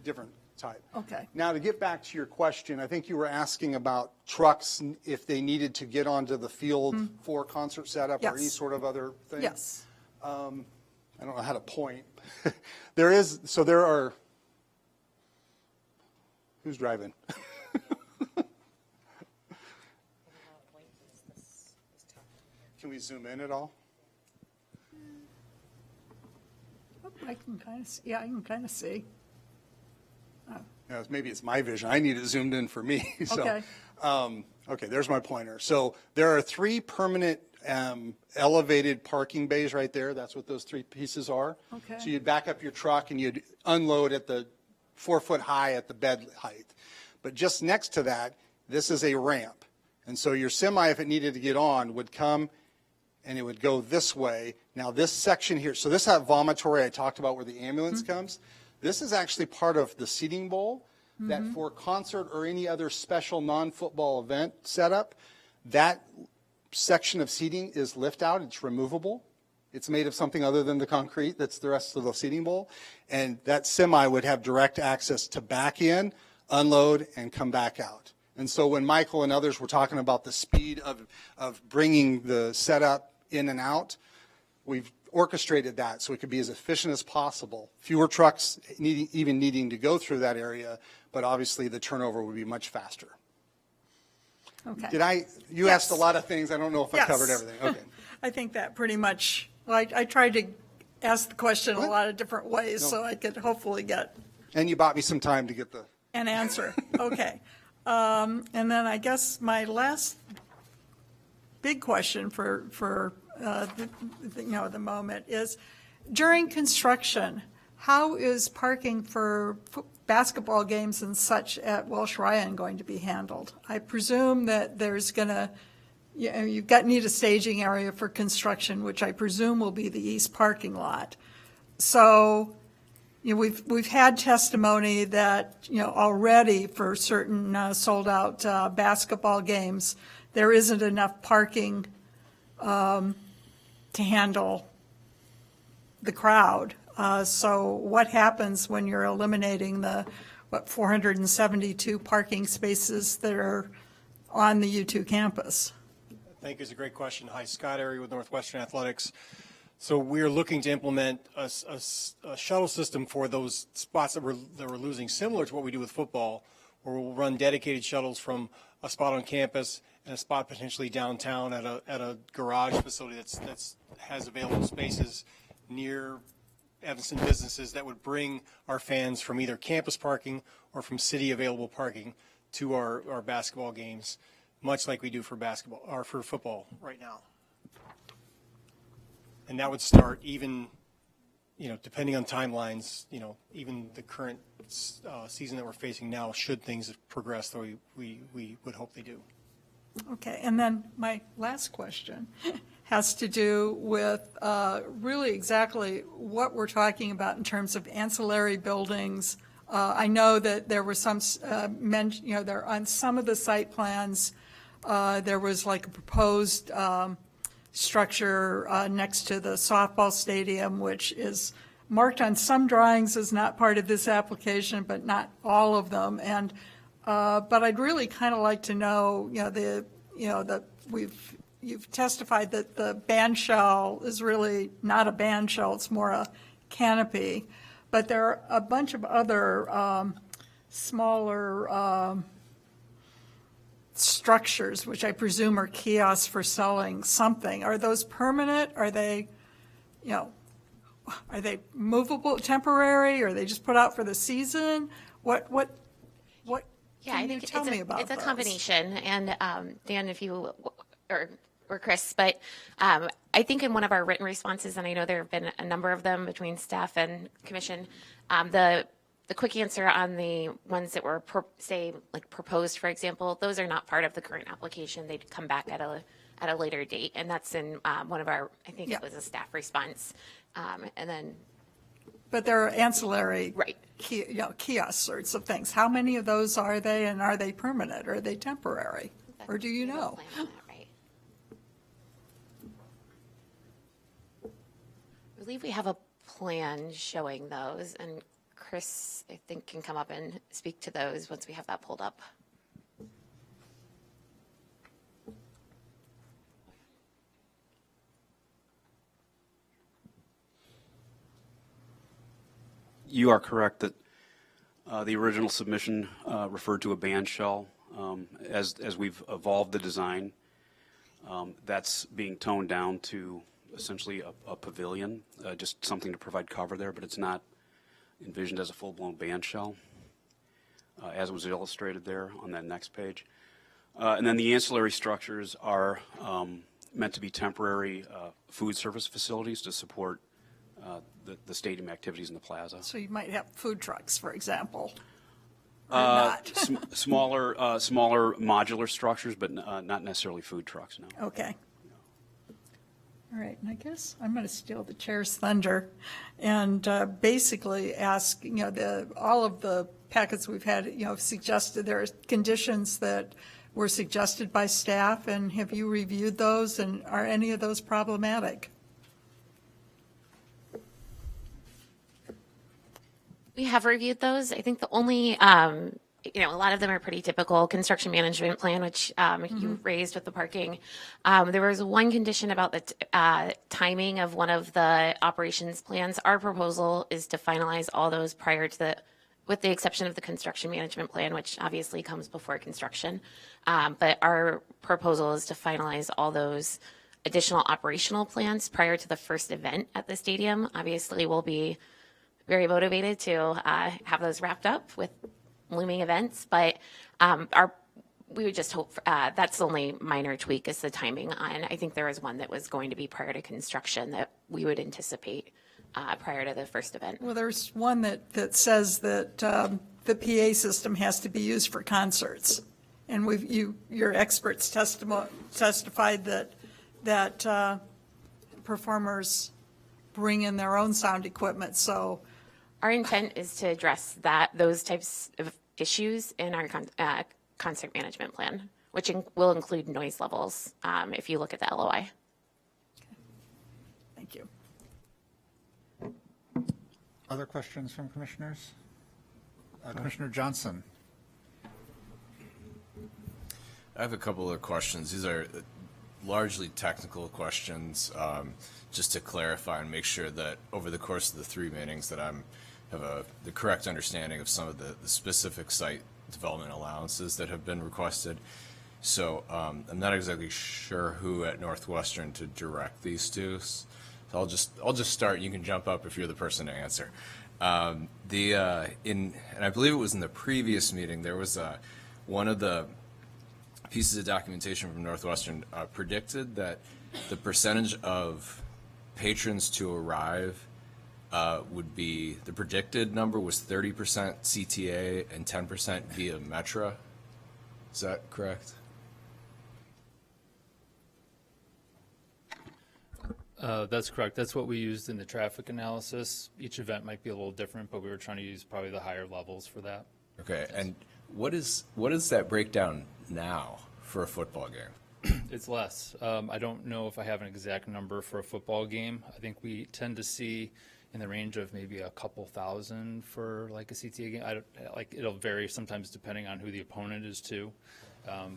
different type. Okay. Now, to get back to your question, I think you were asking about trucks, if they needed to get onto the field for concert setup or any Yes. sort of other thing. Yes. I don't know how to point. There are, who's driving? Can we zoom in at all? I can kind of, I can kind of see. Maybe it's my vision. I need it zoomed in for me. So, Okay. Okay, there's my pointer. So there are 3 permanent elevated parking bays right there. That's what those 3 pieces are. Okay. So you'd back up your truck and you'd unload at the 4 foot high at the bed height. But just next to that, this is a ramp. And so your semi, if it needed to get on, would come and it would go this way. Now this section here, so this that vomitory I talked about where the ambulance comes, this is actually part of the seating bowl that for concert or any other special non-football event setup, that section of seating is lift out, it's removable. It's made of something other than the concrete that's the rest of the seating bowl. And that semi would have direct access to back in, unload, and come back out. And so when Michael and others were talking about the speed of bringing the setup in and out, we've orchestrated that so it could be as efficient as possible. Fewer trucks even needing to go through that area, but obviously the turnover would be much faster. Okay. You asked a lot of things. I don't know if I covered everything. Okay. I think that pretty much, well, I tried to ask the question a lot of different ways so I could hopefully get And you bought me some time to get the. an answer. Okay. And then I guess my last big question for the moment is, during construction, how is parking for basketball games and such at Welsh Ryan going to be handled? I presume that there's going to, need a staging area for construction, which I presume will be the east parking lot. So, we've had testimony that, already for certain sold-out basketball games, there isn't enough parking to handle the crowd. So what happens when you're eliminating the, 472 parking spaces that are on the U2 campus? I think it's a great question. Hi, Scott Airy with Northwestern Athletics. So we're looking to implement a shuttle system for those spots that we're losing, similar to what we do with football, where we'll run dedicated shuttles from a spot on campus and a spot potentially downtown at a garage facility that's has available spaces near Evanston businesses that would bring our fans from either campus parking or from city available parking to our basketball games, much like we do for basketball or for football right now. And that would start even, depending on timelines, even the current season that we're facing now, should things progress the way we would hope they do. Okay, and then my last question has to do with really exactly what we're talking about in terms of ancillary buildings. I know that there were some, there on some of the site plans, there was like a proposed structure next to the softball stadium, which is marked on some drawings as not part of this application, but not all of them. And But I'd really kind of like to know, you've testified that the band shell is really not a band shell, it's more a canopy. But there are a bunch of other smaller structures, which I presume are kiosks for selling something. Are those permanent? Are they movable, temporary? Are they just put out for the season? What Yeah, can I think you tell me about it's a those? combination. And Dan, if you or Chris, but I think in one of our written responses, and I know there have been a number of them between staff and commission, the quick answer on the ones that were proposed, for example, those are not part of the current application. They'd come back at a later date, and that's in one of our, I think it was a staff response, and then. But there are ancillary right. Kiosk sorts of things. How many of those are they, and are they permanent? Are they temporary? Or do you know? I believe we have a plan showing those, and Chris, I think, can come up and speak to those once we have that pulled up. You are correct that the original submission referred to a band shell. As we've evolved the design, that's being toned down to essentially a pavilion, just something to provide cover there, but it's not envisioned as a full-blown band shell, as was illustrated there on that next page. And then the ancillary structures are meant to be temporary food service facilities to support the stadium activities in the plaza. So you might have food trucks, for example. Smaller modular structures, but not necessarily food trucks, no. Okay. All right, and I guess I'm going to steal the chair's thunder and basically ask, all of the packets we've had, suggested there are conditions that were suggested by staff, and have you reviewed those, and are any of those problematic? We have reviewed those. I think the only, a lot of them are pretty typical construction management plan, which you raised with the parking. There was one condition about the timing of one of the operations plans. Our proposal is to finalize all those prior to with the exception of the construction management plan, which obviously comes before construction. But our proposal is to finalize all those additional operational plans prior to the first event at the stadium. Obviously, we'll be very motivated to have those wrapped up with looming events, but we would just hope that's the only minor tweak is the timing on. I think there was one that was going to be prior to construction that we would anticipate prior to the first event. Well, there's one that says that the PA system has to be used for concerts, and your experts testified that performers bring in their own sound equipment, so. Our intent is to address those types of issues in our concert management plan, which will include noise levels if you look at the LOI. Thank you. Other questions from commissioners? Commissioner Johnson. I have a couple of questions. These are largely technical questions, just to clarify and make sure that over the course of the 3 meetings that I have the correct understanding of some of the specific site development allowances that have been requested. So I'm not exactly sure who at Northwestern to direct these to. So I'll just start. You can jump up if you're the person to answer. And I believe it was in the previous meeting, there was one of the pieces of documentation from Northwestern predicted that the percentage of patrons to arrive would be, the predicted number was 30% CTA and 10% via Metra. Is that correct? That's correct. That's what we used in the traffic analysis. Each event might be a little different, but we were trying to use probably the higher levels for that. Okay, and what is that breakdown now for a football game? It's less. I don't know if I have an exact number for a football game. I think we tend to see in the range of maybe a couple thousand for like a CTA game. I don't, like, it'll vary sometimes depending on who the opponent is too.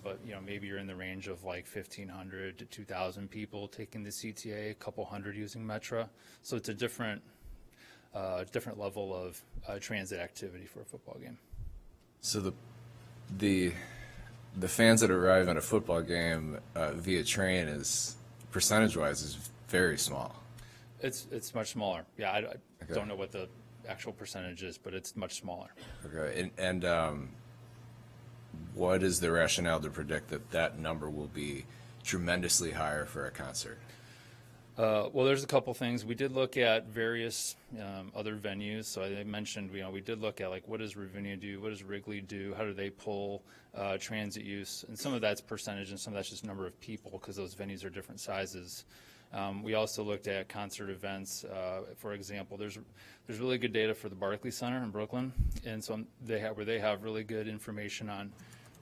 But, you know, maybe you're in the range of like 1,500 to 2,000 people taking the CTA, a couple hundred using Metra. So it's a different level of transit activity for a football game. So the fans that arrive at a football game via train is, percentage-wise, is very small. It's much smaller. Yeah, I don't know what the actual percentage is, but it's much smaller. Okay, and what is the rationale to predict that number will be tremendously higher for a concert? Well, there's a couple things. We did look at various other venues. So I mentioned, we did look at like what does Ravinia do, what does Wrigley do, how do they pull transit use, and some of that's percentage and some of that's just number of people because those venues are different sizes. We also looked at concert events. For example, there's really good data for the Barclays Center in Brooklyn, and so they have really good information on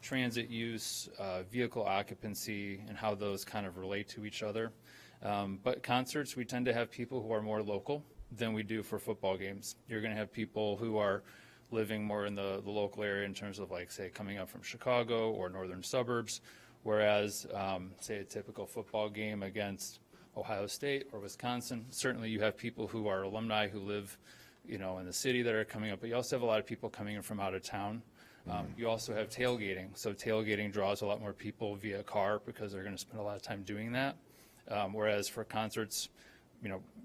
transit use, vehicle occupancy, and how those kind of relate to each other. But concerts, we tend to have people who are more local than we do for football games. You're going to have people who are living more in the local area in terms of, like, say, coming up from Chicago or northern suburbs, whereas, say, a typical football game against Ohio State or Wisconsin, certainly you have people who are alumni who live, in the city that are coming up, but you also have a lot of people coming in from out of town. You also have tailgating. So tailgating draws a lot more people via car because they're going to spend a lot of time doing that. Whereas for concerts,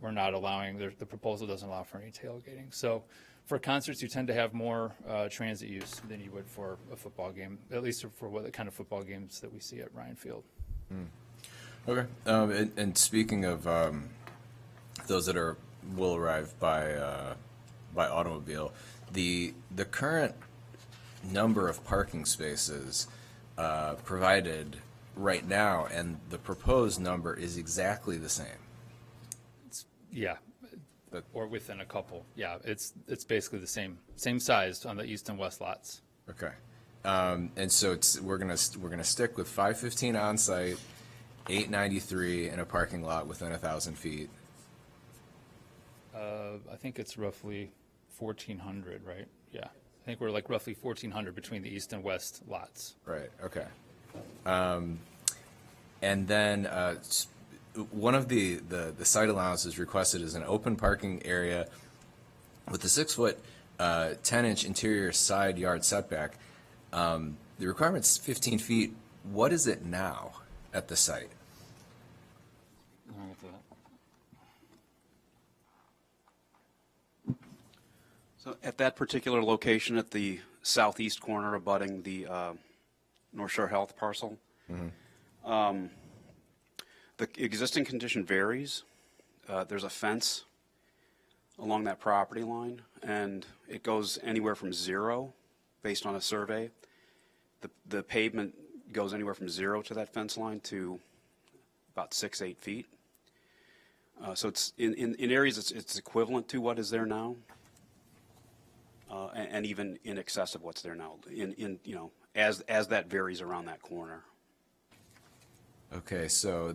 we're not allowing, the proposal doesn't allow for any tailgating. So for concerts, you tend to have more transit use than you would for a football game, at least for what the kind of football games that we see at Ryan Field. Okay. And speaking of those that will arrive by automobile, the current number of parking spaces provided right now and the proposed number is exactly the same. Yeah, or within a couple. Yeah, it's basically the same size on the east and west lots. Okay. And so we're gonna stick with 515 on site, 893 in a parking lot within 1,000 feet. I think it's roughly 1,400, right? Yeah, I think we're like roughly 1,400 between the east and west lots. Right. Okay. And then one of the site allowances requested is an open parking area with a 6-foot, 10-inch interior side yard setback. The requirement's 15 feet. What is it now at the site? So at that particular location at the southeast corner abutting the North Shore Health parcel, the existing condition varies. There's a fence along that property line, and it goes anywhere from 0, based on a survey. The pavement goes anywhere from 0 to that fence line to about 6-8 feet. So it's in areas it's equivalent to what is there now, and even in excess of what's there now. As that varies around that corner. Okay, so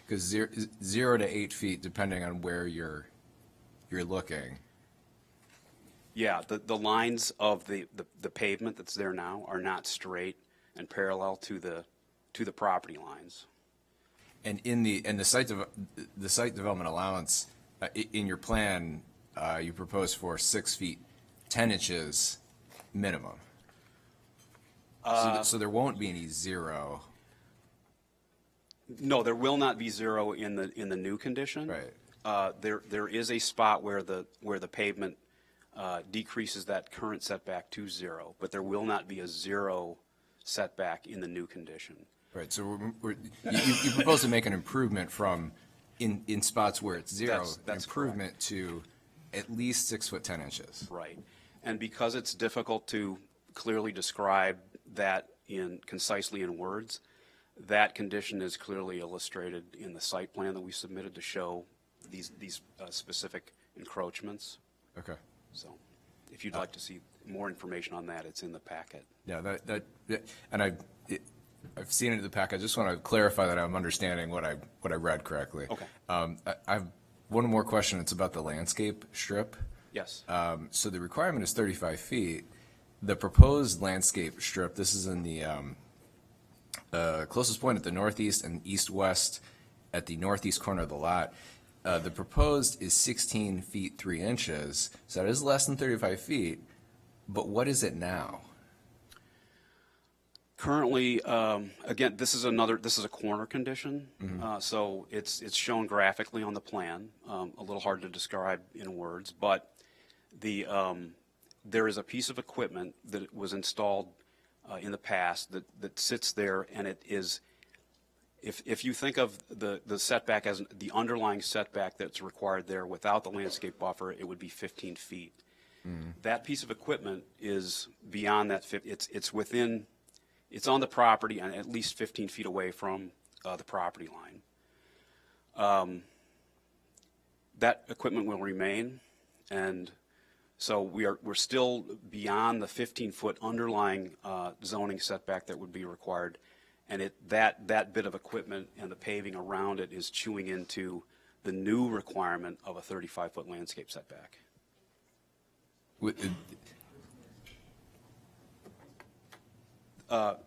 because 0 to 8 feet, depending on where you're looking. Yeah, the lines of the pavement that's there now are not straight and parallel to the property lines. And in the site development allowance, in your plan, you propose for 6 feet 10 inches minimum. So there won't be any 0. No, there will not be 0 in the new condition. Right. There is a spot where the pavement decreases that current setback to 0, but there will not be a 0 setback in the new condition. Right. So you propose to make an improvement from in spots where it's 0, That's improvement correct. to at least 6 foot 10 inches. Right. And because it's difficult to clearly describe that concisely in words, that condition is clearly illustrated in the site plan that we submitted to show these specific encroachments. Okay. So if you'd like to see more information on that, it's in the packet. Yeah, and I've seen it in the packet. I just want to clarify that I'm understanding what I read correctly. Okay. I'm One more question. It's about the landscape strip. Yes. So the requirement is 35 feet. The proposed landscape strip, this is in the closest point at the northeast and east-west at the northeast corner of the lot. The proposed is 16 feet 3 inches, so that is less than 35 feet. But what is it now? Currently, again, this is a corner condition, so it's shown graphically on the plan. A little hard to describe in words, but there is a piece of equipment that was installed in the past that sits there, and it is, if you think of the setback as the underlying setback that's required there without the landscape buffer, it would be 15 feet. That piece of equipment is beyond that. It's on the property and at least 15 feet away from the property line. That equipment will remain, and so we're still beyond the 15-foot underlying zoning setback that would be required, and that bit of equipment and the paving around it is chewing into the new requirement of a 35-foot landscape setback.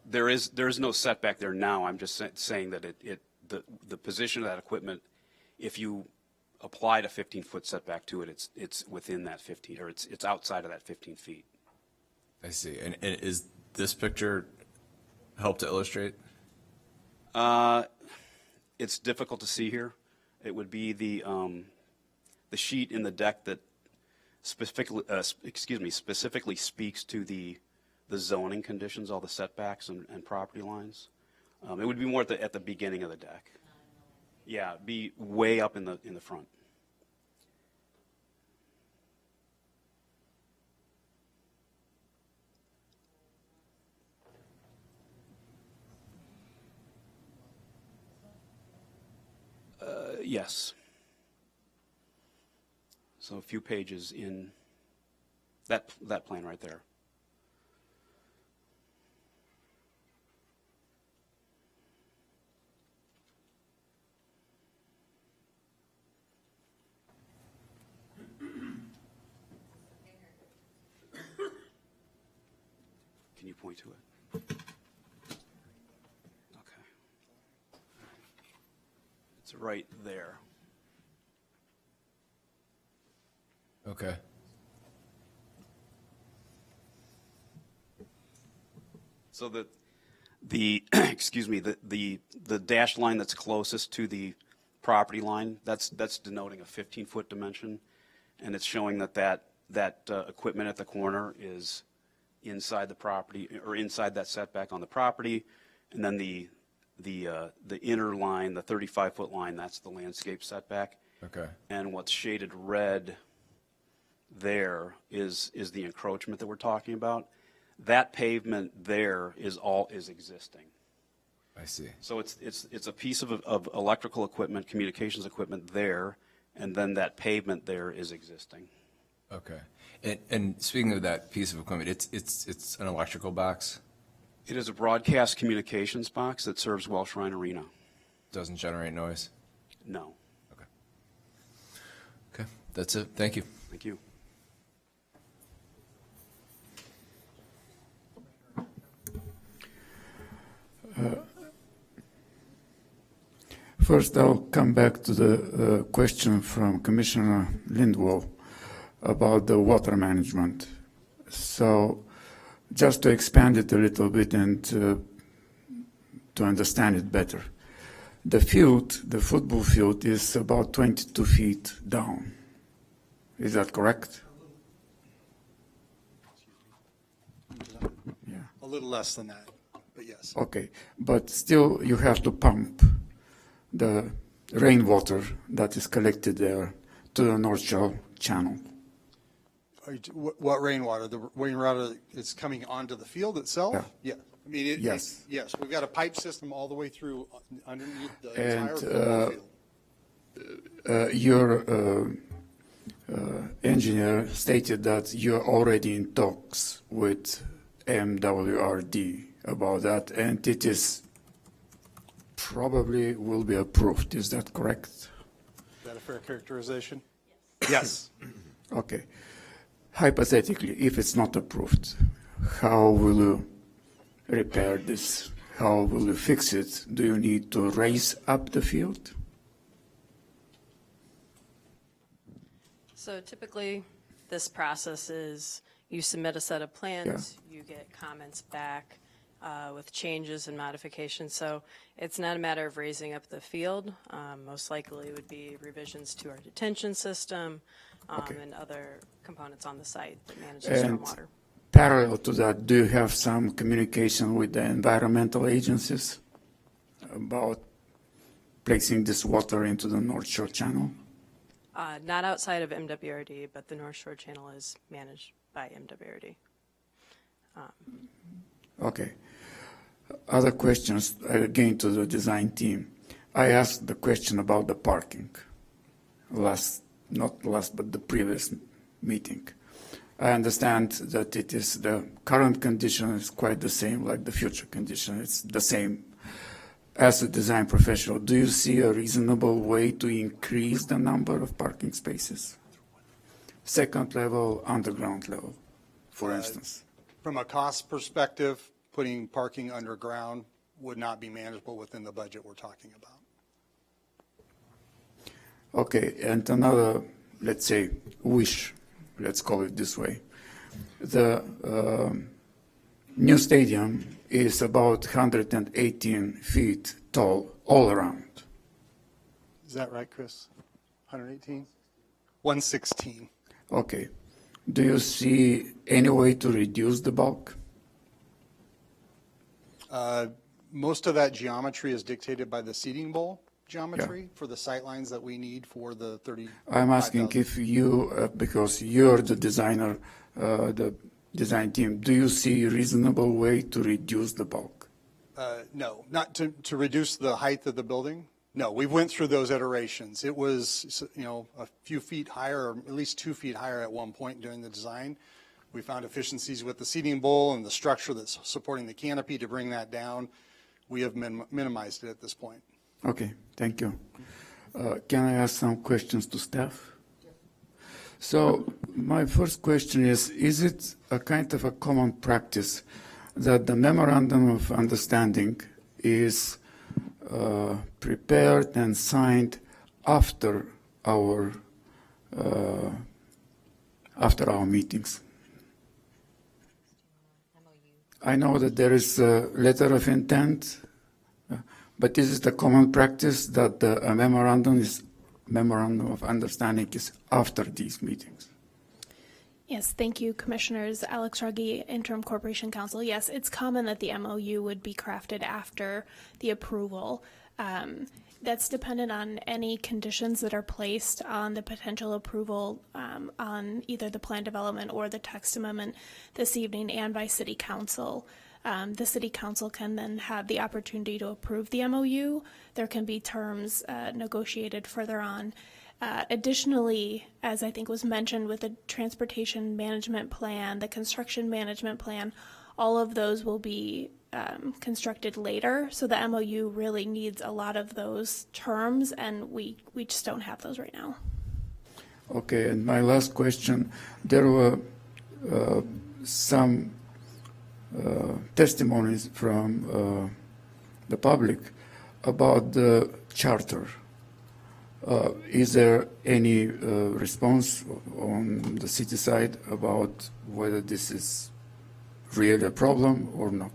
There is no setback there now. I'm just saying that the position of that equipment, if you applied a 15-foot setback to it, it's within that 15, or it's outside of that 15 feet. I see. And is this picture help to illustrate? It's difficult to see here. It would be the sheet in the deck that specifically speaks to the zoning conditions, all the setbacks and property lines. It would be more at the beginning of the deck. Yeah, be way up in the front. Yes. So a few pages in that plan right there. Can you point to it? Okay. It's right there. Okay. So the excuse me, the dashed line that's closest to the property line, that's denoting a 15-foot dimension, and it's showing that equipment at the corner is inside the property, or inside that setback on the property, and then the inner line, the 35-foot line, that's the landscape setback. Okay. And what's shaded red there is the encroachment that we're talking about. That pavement there is existing. I see. So it's a piece of electrical equipment, communications equipment there, and then that pavement there is existing. Okay. And speaking of that piece of equipment, it's an electrical box? It is a broadcast communications box that serves Welsh Rhine Arena. Doesn't generate noise? No. Okay. Okay, that's it. Thank you. Thank you. First, I'll come back to the question from Commissioner Lindwall about the water management. So just to expand it a little bit and to understand it better. The field, the football field, is about 22 feet down. Is that correct? Yeah. A little less than that, but yes. Okay, but still you have to pump the rainwater that is collected there to the North Shore Channel. What rainwater? The rainwater is coming onto the field itself? Yeah. I mean, Yes. Yes, we've got a pipe system all the way through underneath the And entire football field. your engineer stated that you're already in talks with MWRD about that, and it is probably will be approved. Is that correct? Is that a a fair characterization? Yes. Okay. Hypothetically, if it's not approved, how will you repair this? How will you fix it? Do you need to raise up the field? So typically, this process is you submit a set of plans, you get comments back with changes and modifications. So it's not a matter of raising up the field. Most likely it would be revisions to our detention system and other components on the site that manage the And stormwater. parallel to that, do you have some communication with the environmental agencies about placing this water into the North Shore Channel? Not outside of MWRD, but the North Shore Channel is managed by MWRD. Okay. Other questions, again, to the design team. I asked the question about the parking not last, but the previous meeting. I understand that it is the current condition is quite the same like the future condition. It's the same. As a design professional, do you see a reasonable way to increase the number of parking spaces? Second level, underground level, for instance. From a cost perspective, putting parking underground would not be manageable within the budget we're talking about. Okay, and another, let's say, wish, let's call it this way. The new stadium is about 118 feet tall all around. Is that right, Chris? 118? 116. Okay. Do you see any way to reduce the bulk? Most of that geometry is dictated by the seating bowl geometry for the sight lines that we need for the 30. I'm asking if you, because you're the designer, the design team, do you see a reasonable way to reduce the bulk? No, not to reduce the height of the building. No, we went through those iterations. It was, a few feet higher, or at least 2 feet higher at one point during the design. We found efficiencies with the seating bowl and the structure that's supporting the canopy to bring that down. We have minimized it at this point. Okay, thank you. Can I ask some questions to staff? So my first question is it a kind of a common practice that the memorandum of understanding is prepared and signed after our meetings? I know that there is a letter of intent, but is it a common practice that a memorandum of understanding is after these meetings? Yes, thank you, Commissioners. Alex Ruggie, Interim Corporation Counsel. Yes, it's common that the MOU would be crafted after the approval. That's dependent on any conditions that are placed on the potential approval on either the plan development or the text amendment this evening and by City Council. The City Council can then have the opportunity to approve the MOU. There can be terms negotiated further on. Additionally, as I think was mentioned with the transportation management plan, the construction management plan, all of those will be constructed later. So the MOU really needs a lot of those terms, and we just don't have those right now. Okay, and my last question, there were some testimonies from the public about the charter. Is there any response on the city side about whether this is really a problem or not?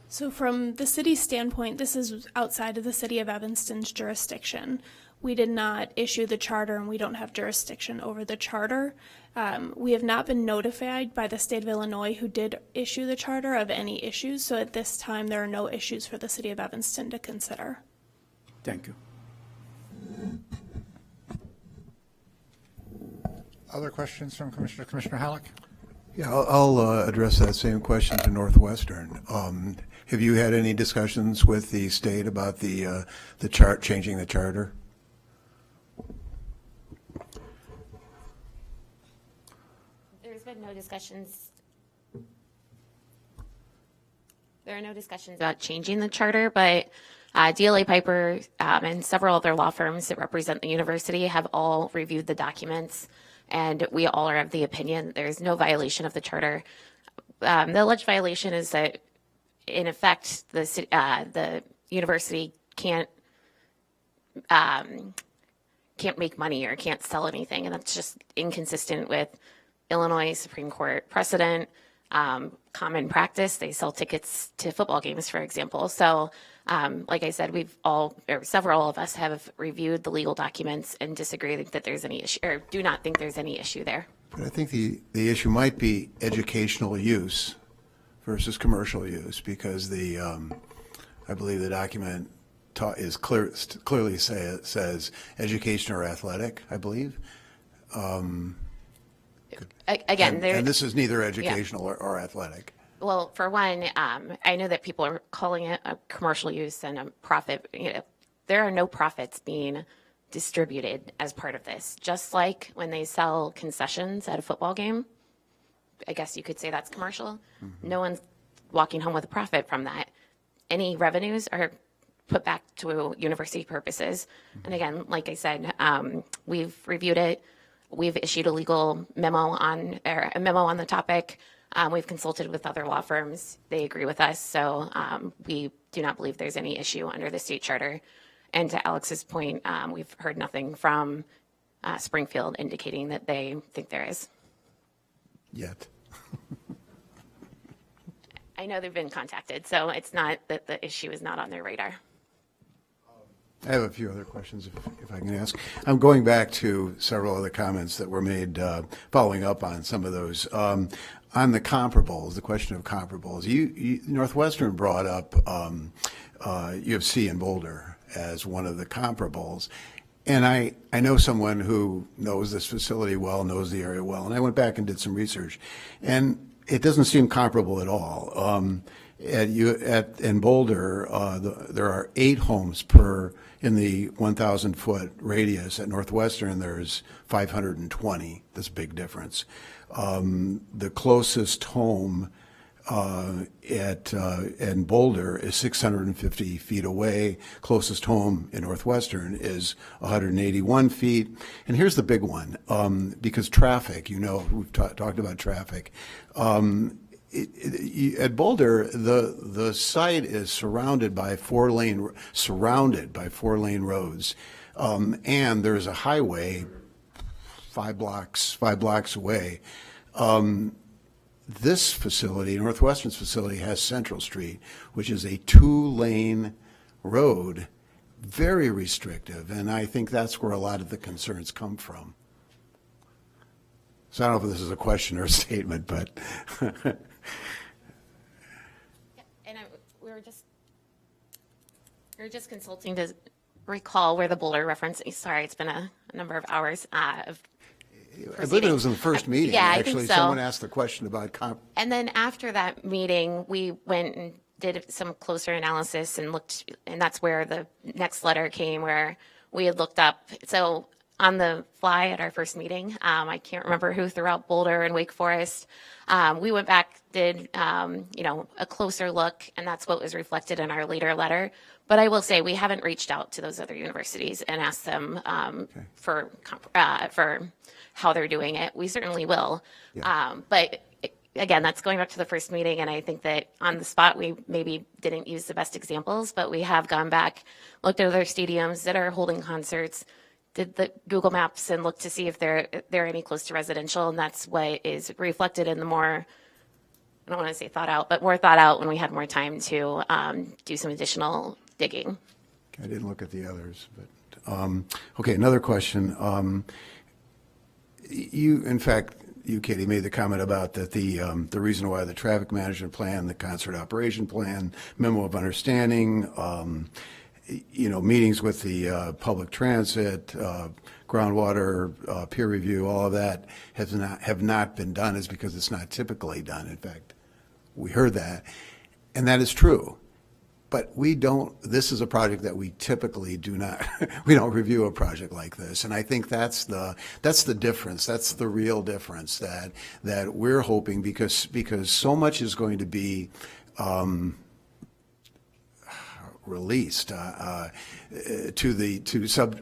So from the city's standpoint, this is outside of the city of Evanston's jurisdiction. We did not issue the charter, and we don't have jurisdiction over the charter. We have not been notified by the state of Illinois, who did issue the charter, of any issues. So at this time, there are no issues for the city of Evanston to consider. Thank you. Other questions from Commissioner Halleck? Yeah, I'll address that same question to Northwestern. Have you had any discussions with the state about the changing the charter? There's been no discussions. There are no discussions about changing the charter, but DLA Piper and several other law firms that represent the university have all reviewed the documents, and we all are of the opinion that there's no violation of the charter. The alleged violation is that, in effect, the university can't make money or can't sell anything, and that's just inconsistent with Illinois Supreme Court precedent, common practice. They sell tickets to football games, for example. So, like I said, several of us have reviewed the legal documents and disagree that there's any issue, or do not think there's any issue there. But I think the issue might be educational use versus commercial use, because I believe the document clearly says education or athletic, I believe. Again, and this is neither educational or athletic. Well, for one, I know that people are calling it a commercial use and a profit. There are no profits being distributed as part of this. Just like when they sell concessions at a football game, I guess you could say that's commercial. Mm-hmm. No one's walking home with a profit from that. Any revenues are put back to university purposes. Mm-hmm. And again, like I said, we've reviewed it. We've issued a legal memo on the topic. We've consulted with other law firms. They agree with us. So we do not believe there's any issue under the state charter. And to Alex's point, we've heard nothing from Springfield indicating that they think there is. Yet. I know they've been contacted, so it's not that the issue is not on their radar. I have a few other questions, if I can ask. I'm going back to several other comments that were made, following up on some of those. On the comparables, the question of comparables, Northwestern brought up U of C in Boulder as one of the comparables. And I know someone who knows this facility well, knows the area well, and I went back and did some research. And it doesn't seem comparable at all. In Boulder, there are 8 homes in the 1,000-foot radius. At Northwestern, there's 520. That's a big difference. The closest home in Boulder is 650 feet away. Closest home in Northwestern is 181 feet. And here's the big one, because traffic, we've talked about traffic. At Boulder, the site is surrounded by 4-lane roads, and there's a highway 5 blocks away. This facility, Northwestern's facility, has Central Street, which is a 2-lane road, very restrictive, and I think that's where a lot of the concerns come from. So I don't know if this is a question or a statement, but. And we were just consulting to recall where the Boulder reference. Sorry, it's been a number of hours of. I believe it was in the first meeting. Yeah, actually, I think so. Someone asked the question about And then after that meeting, we went and did some closer analysis and looked, and that's where the next letter came, where we had looked up. So on the fly at our first meeting, I can't remember who threw out Boulder and Wake Forest. We went back, did a closer look, and that's what was reflected in our later letter. But I will say we haven't reached out to those other universities and asked them for how they're doing it. We certainly will. Yeah. But again, that's going back to the first meeting, and I think that on the spot we maybe didn't use the best examples, but we have gone back, looked at other stadiums that are holding concerts, did the Google Maps and looked to see if they're any close to residential, and that's what is reflected in the more, I don't want to say thought out, but more thought out when we had more time to do some additional digging. I didn't look at the others, but okay, another question. In fact, Katie, made the comment about that the reason why the traffic management plan, the concert operation plan, memo of understanding, meetings with the public transit, groundwater peer review, all of that have not been done is because it's not typically done. In fact, we heard that, and that is true. But this is a project that we typically do not, we don't review a project like this. And I think that's the difference. That's the real difference that we're hoping, because so much is going to be released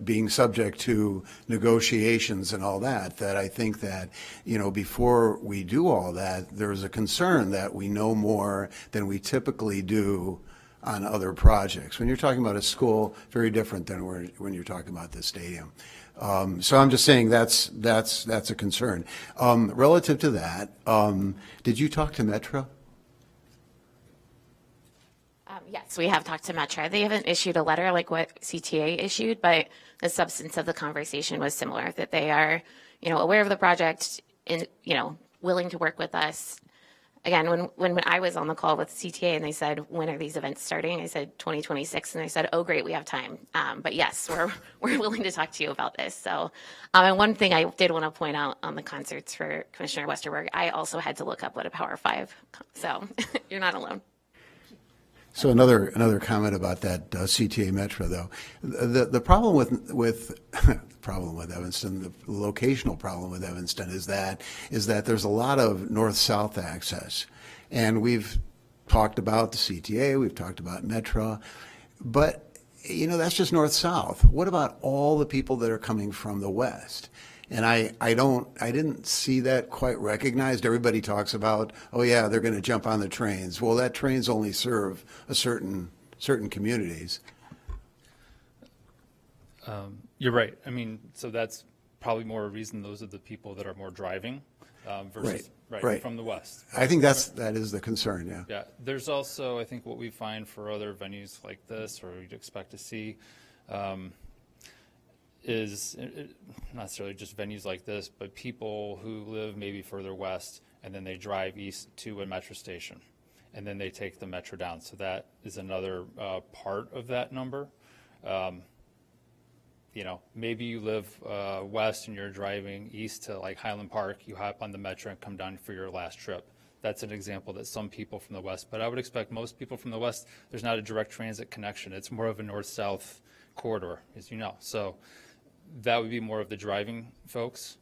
being subject to negotiations and all that, that I think that, before we do all that, there's a concern that we know more than we typically do on other projects. When you're talking about a school, very different than when you're talking about the stadium. So I'm just saying that's a concern. Relative to that, did you talk to Metro? Yes, we have talked to Metro. They haven't issued a letter like what CTA issued, but the substance of the conversation was similar, that they are, aware of the project and, willing to work with us. Again, when I was on the call with CTA and they said, when are these events starting? I said 2026, and they said, oh, great, we have time. But yes, we're willing to talk to you about this. So, and one thing I did want to point out on the concerts for Commissioner Westerberg, I also had to look up what a Power 5, so you're not alone. So another comment about that CTA Metro, though. The problem with problem with Evanston, the locational problem with Evanston is that there's a lot of north-south access, and we've talked about the CTA, we've talked about Metro, but that's just north-south. What about all the people that are coming from the west? And I didn't see that quite recognized. Everybody talks about, oh yeah, they're going to jump on the trains. Well, that trains only serve a certain communities. You're right. I mean, so that's probably more a reason those are the people that are more driving versus right from the west. I think that is the concern. Yeah. Yeah. There's also, I think, what we find for other venues like this, or you'd expect to see. Is not necessarily just venues like this, but people who live maybe further west and then they drive east to a metro station and then they take the metro down. So that is another part of that number. Maybe you live west and you're driving east to like Highland Park, you hop on the metro and come down for your last trip. That's an example that some people from the west, but I would expect most people from the west, there's not a direct transit connection. It's more of a north-south corridor, as you know. So that would be more of the driving folks.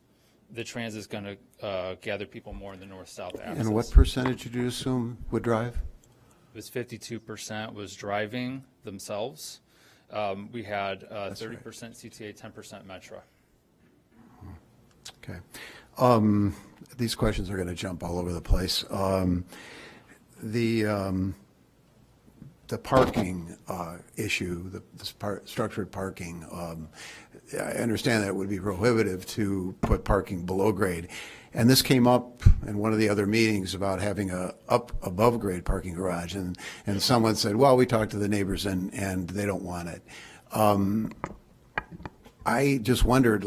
The transit is going to gather people more in the north-south axis. And what percentage did you assume would drive? It was 52% was driving themselves. We had 30% CTA, 10% Metro. Okay. These questions are going to jump all over the place. The parking issue, the structured parking, I understand that it would be prohibitive to put parking below grade. And this came up in one of the other meetings about having a above grade parking garage. And someone said, well, we talked to the neighbors and they don't want it. I just wondered,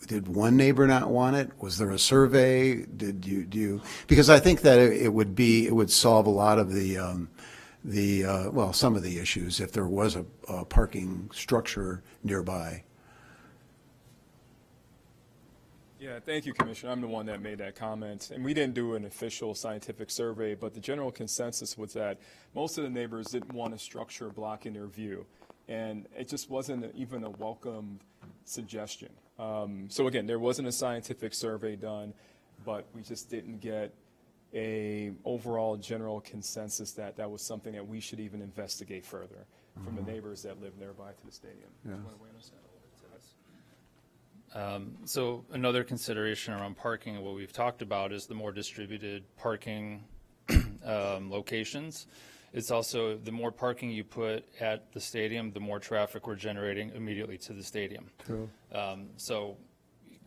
did one neighbor not want it? Was there a survey? Did you because I think that it would solve a lot of some of the issues if there was a parking structure nearby. Yeah, thank you, Commissioner. I'm the one that made that comment. And we didn't do an official scientific survey, but the general consensus was that most of the neighbors didn't want a structure blocking their view. And it just wasn't even a welcome suggestion. So again, there wasn't a scientific survey done, but we just didn't get a overall general consensus that was something that we should even investigate further from the neighbors that live nearby to the stadium. Yeah. So another consideration around parking and what we've talked about is the more distributed parking locations. It's also the more parking you put at the stadium, the more traffic we're generating immediately to the stadium. True. So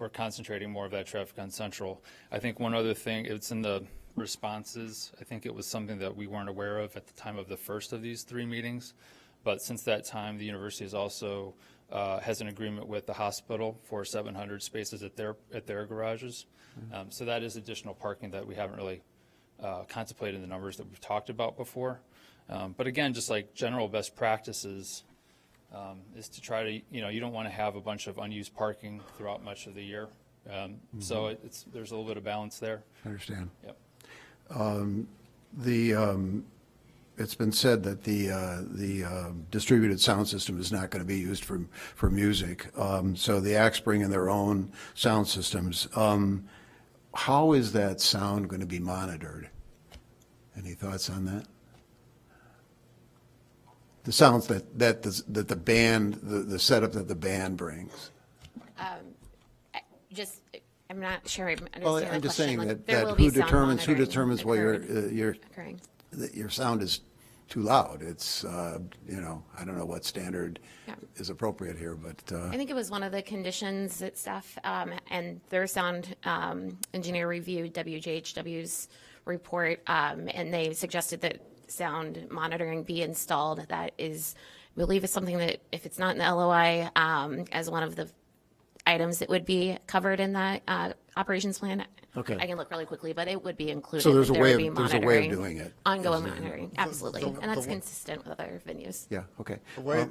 we're concentrating more of that traffic on Central. I think one other thing, it's in the responses. I think it was something that we weren't aware of at the time of the first of these 3 meetings. But since that time, the university has also has an agreement with the hospital for 700 spaces at their garages. So that is additional parking that we haven't really contemplated in the numbers that we've talked about before. But again, just like general best practices is to try to, you don't want to have a bunch of unused parking throughout much of the year. So there's a little bit of balance there. I understand. Yep. It's been said that the distributed sound system is not going to be used for music. So the acts bring in their own sound systems. How is that sound going to be monitored? Any thoughts on that? the sounds that the band, the setup that the band brings? I'm not sure I understand Well, the I'm just question. saying Like, there that will who be sound determines what occurring. your sound is too loud. It's, I don't know what standard is appropriate here, but. I think it was one of the conditions that staff and their sound engineer reviewed WJHW's report, and they suggested that sound monitoring be installed. That is, I believe, is something that if it's not in the LOI as one of the items that would be covered in that operations plan. Okay. I can look really quickly, but it would be included. So there's a There way would be of, there's a way of monitoring, doing it. ongoing Is there? monitoring, absolutely, and that's consistent with other venues. Yeah, okay. The way,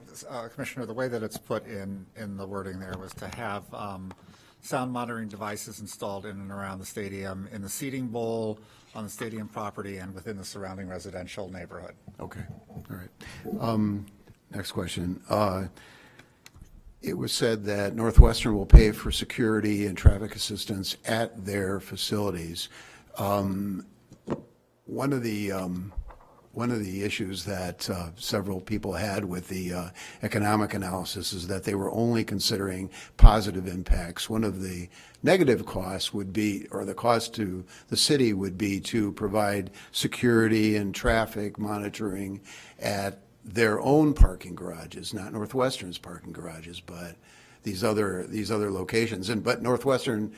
Commissioner, the way that it's put in the wording there was to have sound monitoring devices installed in and around the stadium, in the seating bowl, on the stadium property, and within the surrounding residential neighborhood. Okay, all right. Next question. It was said that Northwestern will pay for security and traffic assistance at their facilities. One of the issues that several people had with the economic analysis is that they were only considering positive impacts. One of the negative costs would be, or the cost to the city would be, to provide security and traffic monitoring at their own parking garages, not Northwestern's parking garages, but these other locations. But Northwestern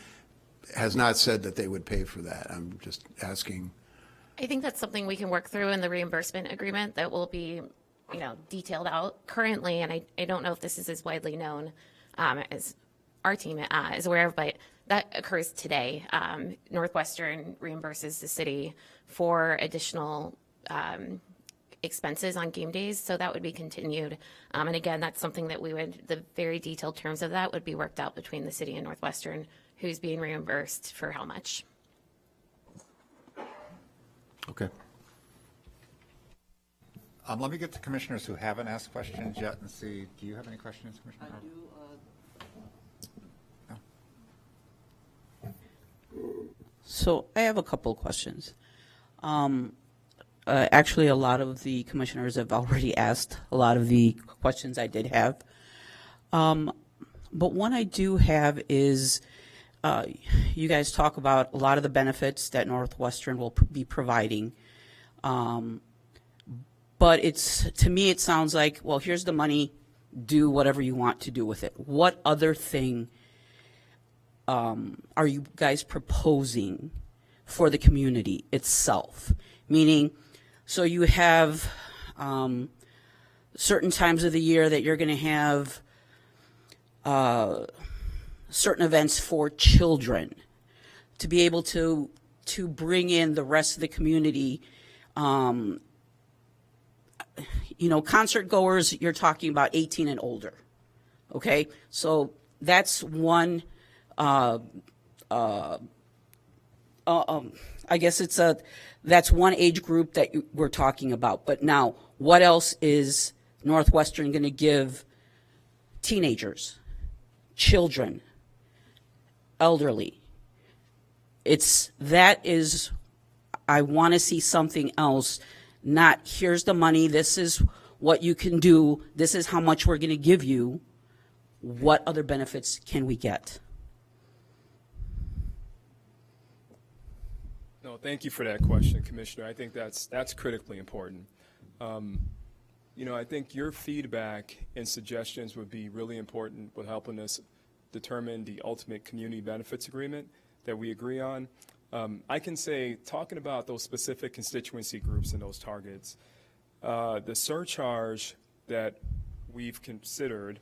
has not said that they would pay for that. I'm just asking. I think that's something we can work through in the reimbursement agreement that will be, detailed out currently. And I don't know if this is as widely known as our team is aware of, but that occurs today. Northwestern reimburses the city for additional expenses on game days, so that would be continued. And again, that's something that the very detailed terms of that would be worked out between the city and Northwestern, who's being reimbursed for how much. Okay. Let me get to commissioners who haven't asked questions yet and see, do you have any questions, Commissioner? So I have a couple of questions. Actually, a lot of the commissioners have already asked a lot of the questions I did have. But one I do have is, you guys talk about a lot of the benefits that Northwestern will be providing. But to me, it sounds like, well, here's the money, do whatever you want to do with it. What other thing are you guys proposing for the community itself? Meaning, so you have certain times of the year that you're going to have certain events for children, to be able to bring in the rest of the community. Concert goers, you're talking about 18 and older. Okay, so that's one. I guess that's one age group that we're talking about. But now, what else is Northwestern going to give teenagers, children, elderly? I want to see something else, not here's the money, this is what you can do, this is how much we're going to give you. What other benefits can we get? No, thank you for that question, Commissioner. I think that's critically important. I think your feedback and suggestions would be really important with helping us determine the ultimate community benefits agreement that we agree on. I can say, talking about those specific constituency groups and those targets, the surcharge that we've considered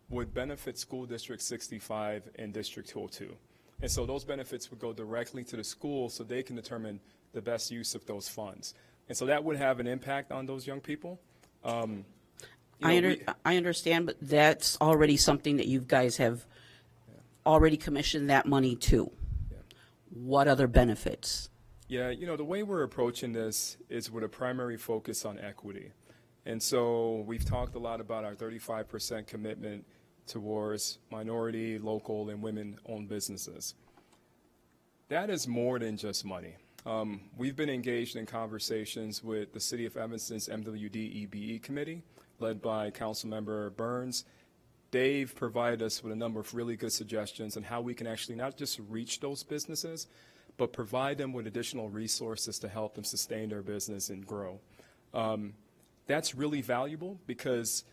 would benefit School District 65 and District 202. And so those benefits would go directly to the school so they can determine the best use of those funds. And so that would have an impact on those young people. I understand, but that's already something that you guys have already commissioned that money to. Yeah. What other benefits? Yeah, the way we're approaching this is with a primary focus on equity. And so we've talked a lot about our 35% commitment towards minority, local, and women-owned businesses. That is more than just money. We've been engaged in conversations with the City of Evanston's MWD-EBE committee, led by Councilmember Burns. Dave provided us with a number of really good suggestions on how we can actually not just reach those businesses, but provide them with additional resources to help them sustain their business and grow. That's really valuable because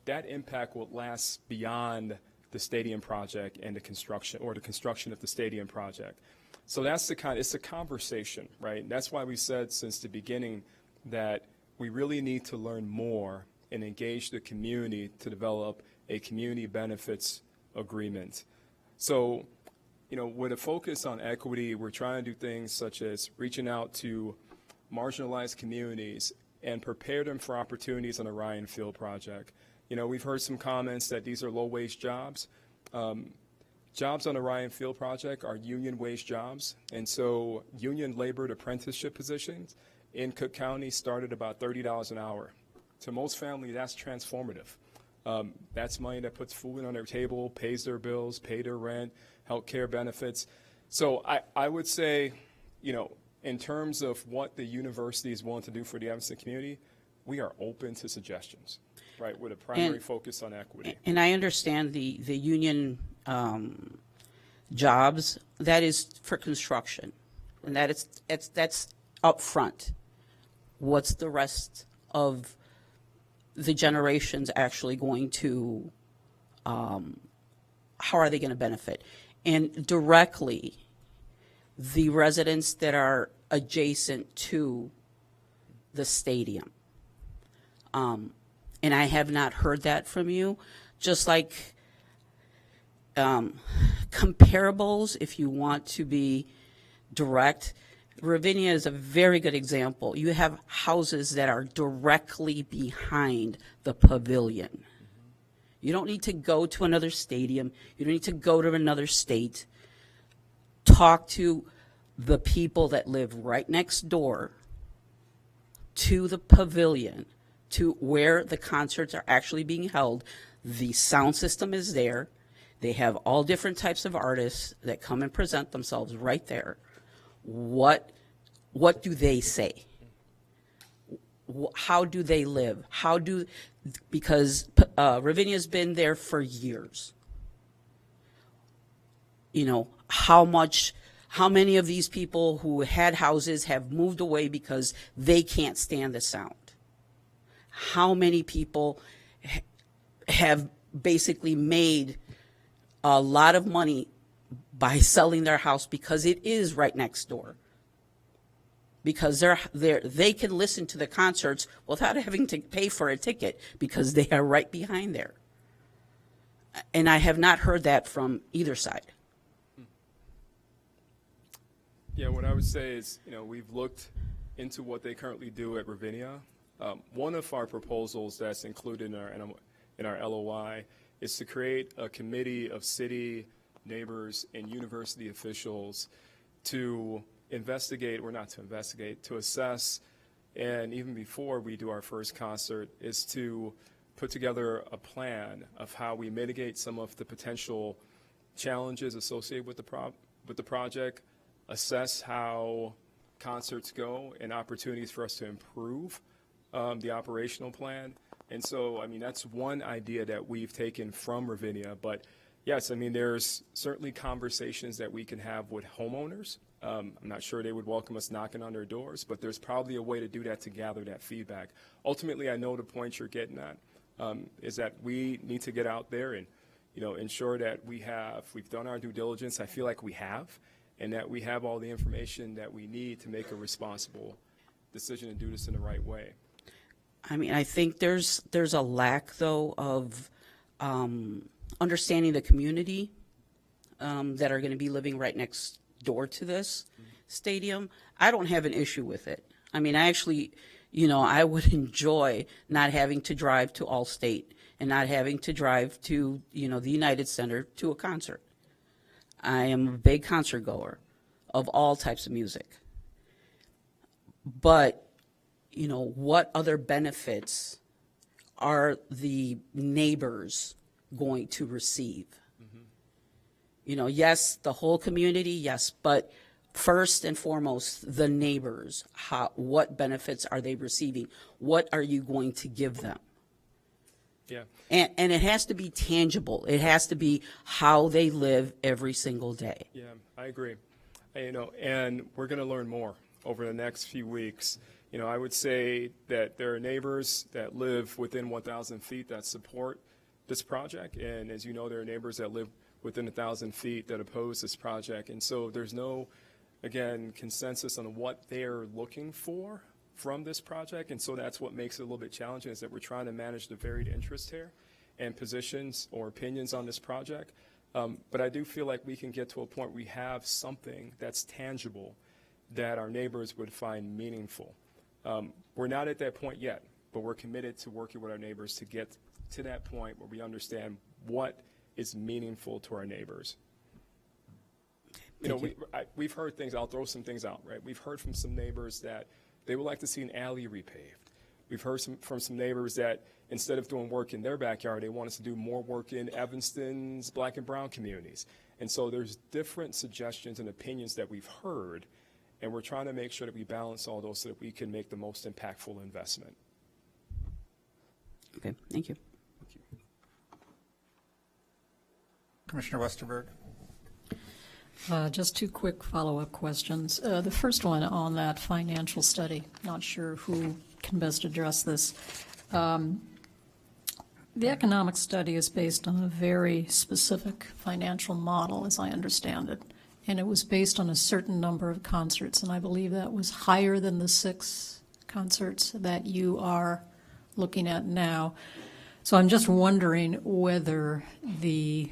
that impact will last beyond the stadium project and the construction of the stadium project. So that's it's a conversation, right? And that's why we said since the beginning that we really need to learn more and engage the community to develop a community benefits agreement. So, with a focus on equity, we're trying to do things such as reaching out to marginalized communities and prepare them for opportunities on the Ryan Field project. We've heard some comments that these are low-wage jobs. Jobs on the Ryan Field project are union wage jobs, and so union labored apprenticeship positions in Cook County started about $30 an hour. To most families, that's transformative. That's money that puts food on their table, pays their bills, pay their rent, health care benefits. So I would say, in terms of what the university is willing to do for the Evanston community, we are open to suggestions, right, with a primary focus on equity. And I understand the union jobs. That is for construction, and that's up front. What's the rest of the generations actually going to, how are they going to benefit? And directly, the residents that are adjacent to the stadium. And I have not heard that from you. Just like comparables, if you want to be direct, Ravinia is a very good example. You have houses that are directly behind the pavilion. You don't need to go to another stadium. You don't need to go to another state. Talk to the people that live right next door to the pavilion, to where the concerts are actually being held. The sound system is there. They have all different types of artists that come and present themselves right there. What do they say? How do they live? Because Ravinia's been there for years. How many of these people who had houses have moved away because they can't stand the sound? How many people have basically made a lot of money by selling their house because it is right next door? Because they can listen to the concerts without having to pay for a ticket because they are right behind there. And I have not heard that from either side. Yeah, what I would say is, we've looked into what they currently do at Ravinia. One of our proposals that's included in our LOI is to create a committee of city, neighbors, and university officials to to assess, and even before we do our first concert, is to put together a plan of how we mitigate some of the potential challenges associated with the project, assess how concerts go and opportunities for us to improve the operational plan. And so, that's one idea that we've taken from Ravinia. But yes, there's certainly conversations that we can have with homeowners. I'm not sure they would welcome us knocking on their doors, but there's probably a way to do that to gather that feedback. Ultimately, I know the point you're getting at is that we need to get out there and, ensure that we've done our due diligence. I feel like we have, and that we have all the information that we need to make a responsible decision and do this in the right way. I think there's a lack, though, of understanding the community that are going to be living right next door to this stadium. I don't have an issue with it. I actually, I would enjoy not having to drive to Allstate and not having to drive to, the United Center to a concert. I am a big concert goer of all types of music. But, what other benefits are the neighbors going to receive? Yes, the whole community, yes, but first and foremost, the neighbors, what benefits are they receiving? What are you going to give them? Yeah. And it has to be tangible. It has to be how they live every single day. Yeah, I agree. And we're going to learn more over the next few weeks. I would say that there are neighbors that live within 1,000 feet that support this project. And as you know, there are neighbors that live within 1,000 feet that oppose this project. And so there's no, again, consensus on what they're looking for from this project. And so that's what makes it a little bit challenging, is that we're trying to manage the varied interests here and positions or opinions on this project. But I do feel like we can get to a point where we have something that's tangible that our neighbors would find meaningful. We're not at that point yet, but we're committed to working with our neighbors to get to that point where we understand what is meaningful to our neighbors. We've heard things, I'll throw some things out, right? We've heard from some neighbors that they would like to see an alley repaved. We've heard from some neighbors that instead of doing work in their backyard, they want us to do more work in Evanston's Black and brown communities. And so there's different suggestions and opinions that we've heard, and we're trying to make sure that we balance all those so that we can make the most impactful investment. Okay, thank you. Commissioner Westerberg. Just two quick follow-up questions. The first one on that financial study. Not sure who can best address this. The economic study is based on a very specific financial model, as I understand it, and it was based on a certain number of concerts, and I believe that was higher than the 6 concerts that you are looking at now. So I'm just wondering whether the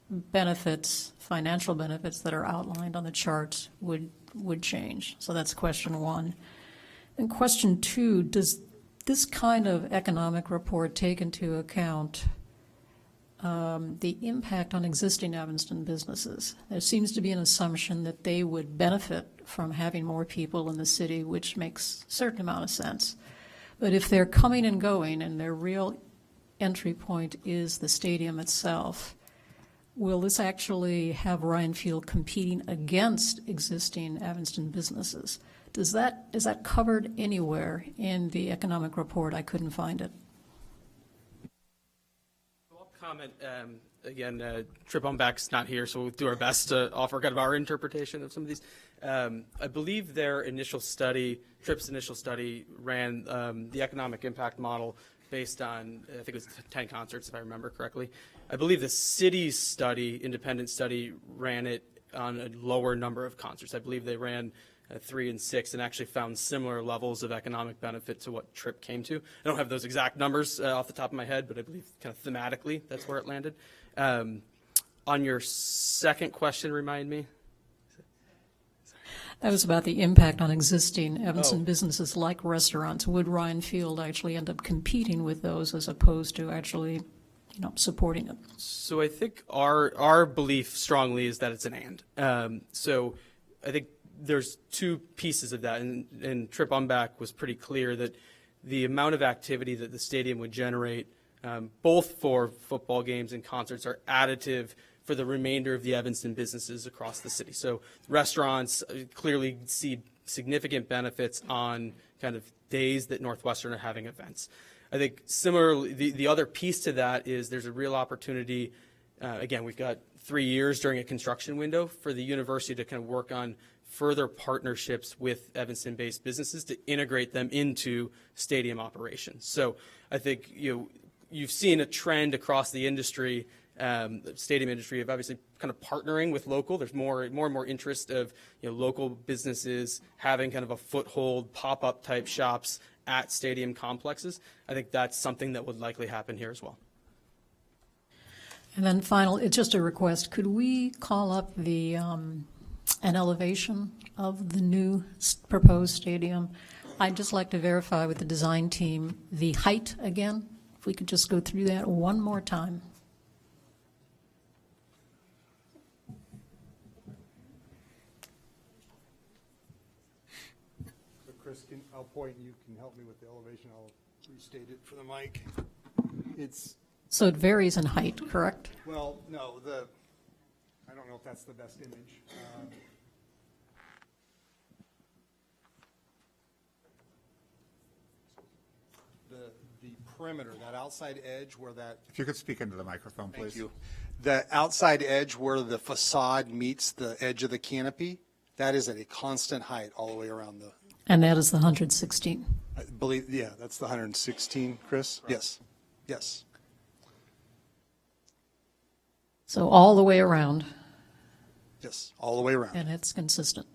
benefits, financial benefits that are outlined on the charts would change. So that's question one. And question two, does this kind of economic report take into account the impact on existing Evanston businesses? There seems to be an assumption that they would benefit from having more people in the city, which makes a certain amount of sense. But if they're coming and going and their real entry point is the stadium itself, will this actually have Ryan Field competing against existing Evanston businesses? Is that covered anywhere in the economic report? I couldn't find it. I'll comment. Again, Trip Umbach's not here, so we'll do our best to offer kind of our interpretation of some of these. I believe their initial study, Trip's initial study, ran the economic impact model based on, I think it was 10 concerts, if I remember correctly. I believe the city's study, independent study, ran it on a lower number of concerts. I believe they ran 3 and 6 and actually found similar levels of economic benefit to what Trip came to. I don't have those exact numbers off the top of my head, but I believe kind of thematically that's where it landed. On your second question, remind me. That was about the impact on existing Evanston businesses like restaurants. Would Ryan Field actually end up competing with those as opposed to actually, supporting it? So I think our belief strongly is that it's an and. So I think there's 2 pieces of that, and Trip Umbach was pretty clear that the amount of activity that the stadium would generate, both for football games and concerts, are additive for the remainder of the Evanston businesses across the city. So restaurants clearly see significant benefits on kind of days that Northwestern are having events. I think similarly, the other piece to that is there's a real opportunity. Again, we've got 3 years during a construction window for the university to kind of work on further partnerships with Evanston-based businesses to integrate them into stadium operations. So I think you've seen a trend across the industry, the stadium industry, of obviously kind of partnering with local. There's more and more interest of local businesses having kind of a foothold, pop-up type shops at stadium complexes. I think that's something that would likely happen here as well. And then final, it's just a request. Could we call up the an elevation of the new proposed stadium? I'd just like to verify with the design team the height again. If we could just go through that one more time. So Chris, I'll point, you can help me with the elevation. I'll restate it for the mic. So it varies in height, correct? Well, no, I don't know if that's the best image. the perimeter, that outside edge where that. If you could speak into the microphone, please. Thank you. The outside edge where the facade meets the edge of the canopy, that is at a constant height all the way around the, And that is the 116. I believe, yeah, that's the 116, Chris? Yes, yes. So all the way around, Yes, all the way around. and it's consistent.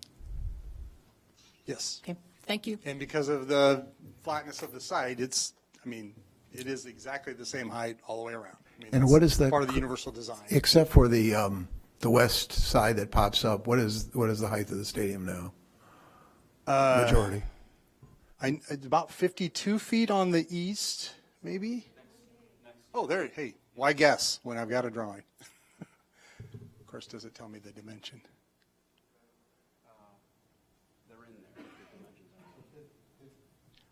Yes. Okay, thank you. And because of the flatness of the site, it's, I mean, it is exactly the same height all the way around. I mean, And that's what is the? part of the universal design. Except for the west side that pops up, what is the height of the stadium now? Majority. It's about 52 feet on the east, maybe? Oh, there, hey, why guess when I've got a drawing? Of course, does it tell me the dimension?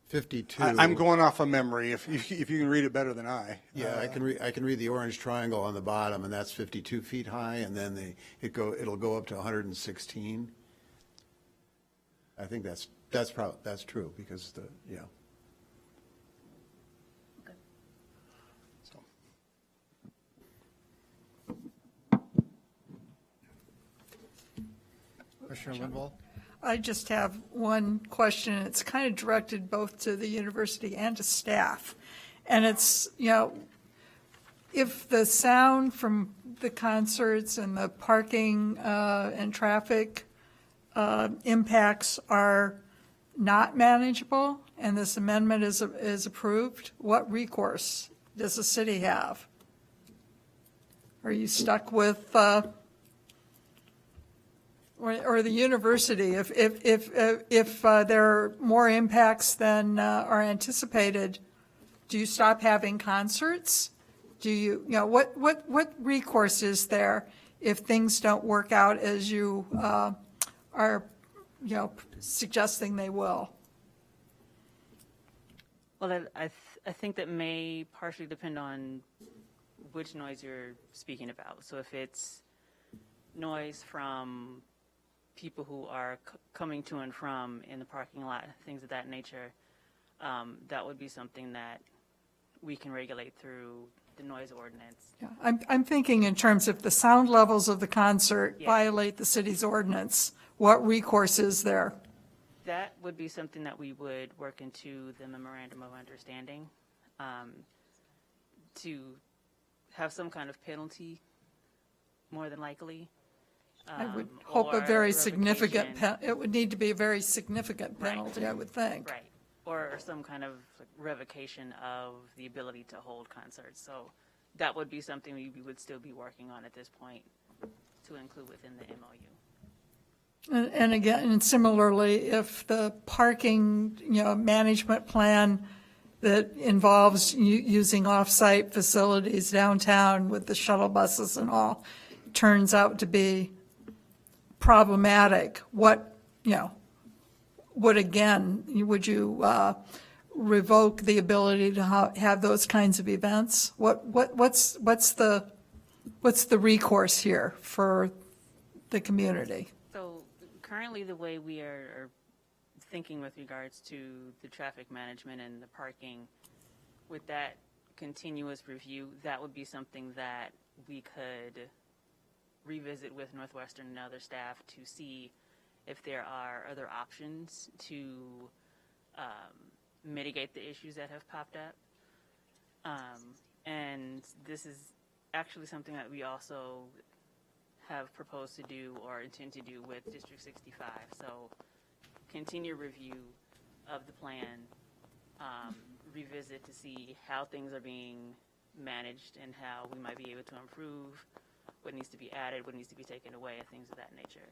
52. I'm going off of memory, if you can read it better than I. Yeah, I can read the orange triangle on the bottom, and that's 52 feet high, and then it'll go up to 116. I think that's true, because yeah. Commissioner Lindwall? I just have one question. It's kind of directed both to the university and to staff. And it's, if the sound from the concerts and the parking and traffic impacts are not manageable and this amendment is approved, what recourse does the city have? Are you stuck with, or the university, if there are more impacts than are anticipated, do you stop having concerts? Do you, what recourse is there if things don't work out as you are, suggesting they will? Well, I think that may partially depend on which noise you're speaking about. So if it's noise from people who are coming to and from in the parking lot, things of that nature, that would be something that we can regulate through the noise ordinance. Yeah, I'm thinking in terms of the sound levels of the concert violate the city's ordinance, what recourse is there? That would be something that we would work into the memorandum of understanding, to have some kind of penalty, more than likely. I would hope a very significant, it would need to be a very significant penalty, I would think. Right, or some kind of revocation of the ability to hold concerts. So that would be something we would still be working on at this point to include within the MOU. And again, and similarly, if the parking, management plan that involves using off-site facilities downtown with the shuttle buses and all turns out to be problematic, would you revoke the ability to have those kinds of events? What's the recourse here for the community? So currently, the way we are thinking with regards to the traffic management and the parking, with that continuous review, that would be something that we could revisit with Northwestern and other staff to see if there are other options to mitigate the issues that have popped up. And this is actually something that we also have proposed to do or intend to do with District 65. So continue review of the plan, revisit to see how things are being managed and how we might be able to improve, what needs to be added, what needs to be taken away, and things of that nature.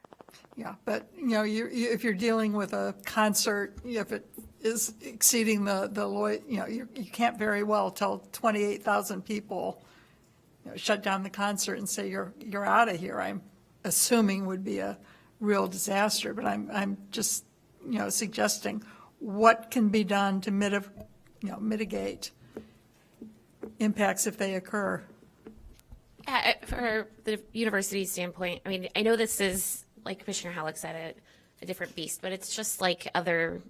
Yeah, but, if you're dealing with a concert, if it is exceeding you can't very well tell 28,000 people, shut down the concert and say you're out of here. I'm assuming would be a real disaster, but I'm just, suggesting what can be done to mitigate impacts if they occur. For the university standpoint, I know this is, like Commissioner Halleck said, a different beast, but it's just like other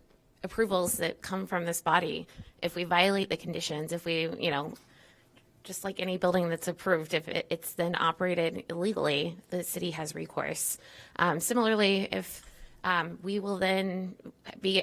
approvals that come from this body. If we violate the conditions, if we, just like any building that's approved, if it's then operated illegally, the city has recourse. Similarly, if we will then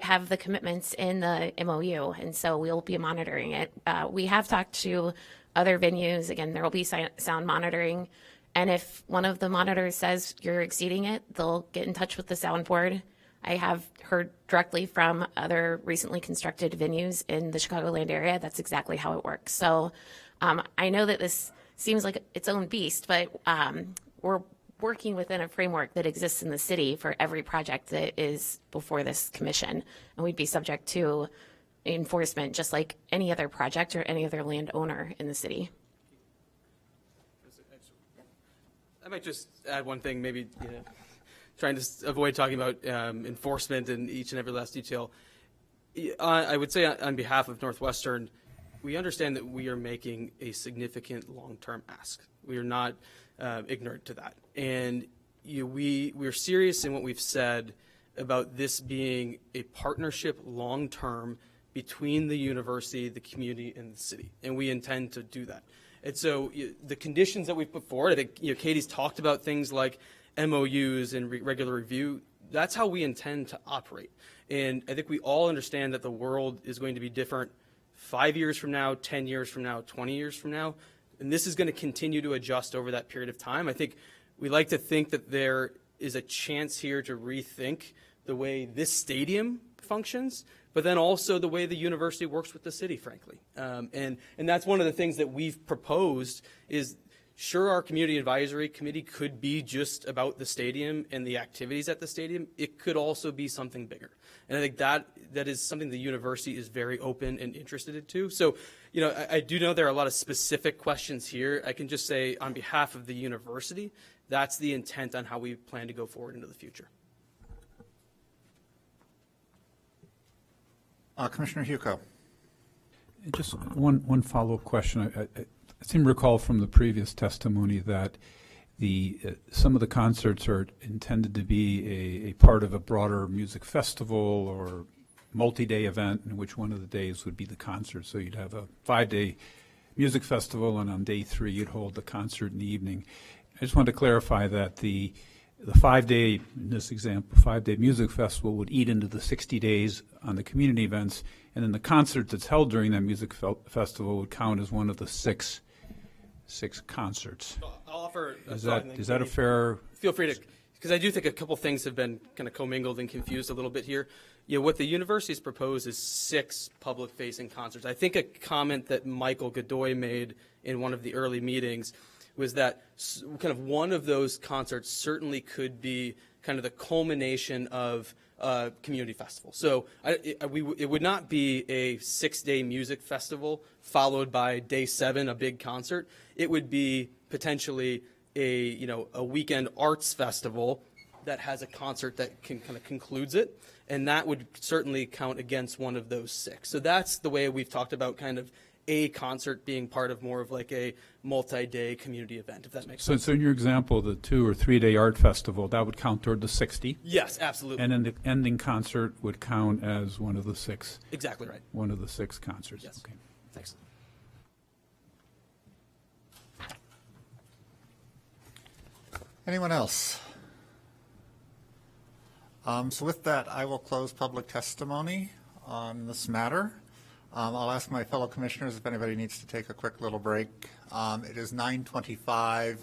have the commitments in the MOU, and so we'll be monitoring it. We have talked to other venues. Again, there will be sound monitoring, and if one of the monitors says you're exceeding it, they'll get in touch with the sound board. I have heard directly from other recently constructed venues in the Chicagoland area. That's exactly how it works. So I know that this seems like its own beast, but we're working within a framework that exists in the city for every project that is before this commission, and we'd be subject to enforcement just like any other project or any other landowner in the city. I might just add one thing, maybe trying to avoid talking about enforcement in each and every last detail. I would say on behalf of Northwestern, we understand that we are making a significant long-term ask. We are not ignorant to that. And we're serious in what we've said about this being a partnership long-term between the university, the community, and the city. And we intend to do that. And so the conditions that we've put forward, I think Katie's talked about things like MOUs and regular review. That's how we intend to operate. And I think we all understand that the world is going to be different 5 years from now, 10 years from now, 20 years from now. And this is going to continue to adjust over that period of time. I think we like to think that there is a chance here to rethink the way this stadium functions, but then also the way the university works with the city, frankly. And that's one of the things that we've proposed is, sure, our community advisory committee could be just about the stadium and the activities at the stadium. It could also be something bigger. And I think that is something the university is very open and interested in too. So, I do know there are a lot of specific questions here. I can just say on behalf of the university, that's the intent on how we plan to go forward into the future. Commissioner Huco. Just one follow-up question. I seem to recall from the previous testimony that some of the concerts are intended to be a part of a broader music festival or multi-day event, in which one of the days would be the concert. So you'd have a 5-day music festival, and on day 3 you'd hold the concert in the evening. I just wanted to clarify that the 5-day, in this example, 5-day music festival would eat into the 60 days on the community events, and then the concert that's held during that music festival would count as one of the six concerts. I'll offer. Is that a fair? Feel free to, because I do think a couple things have been kind of commingled and confused a little bit here. What the university's proposed is 6 public-facing concerts. I think a comment that Michael Godoy made in one of the early meetings was that kind of one of those concerts certainly could be kind of the culmination of a community festival. So it would not be a 6-day music festival followed by day 7, a big concert. It would be potentially a weekend arts festival that has a concert that kind of concludes it, and that would certainly count against one of those 6. So that's the way we've talked about kind of a concert being part of more of like a multi-day community event, if that makes sense. So in your example, the 2 or 3 day art festival, that would count toward the 60? Yes, absolutely. And then the ending concert would count as one of the 6? Exactly right. One of the 6 concerts? Yes. Okay. Thanks. Anyone else? So with that, I will close public testimony on this matter. I'll ask my fellow commissioners if anybody needs to take a quick little break. It is 9:25.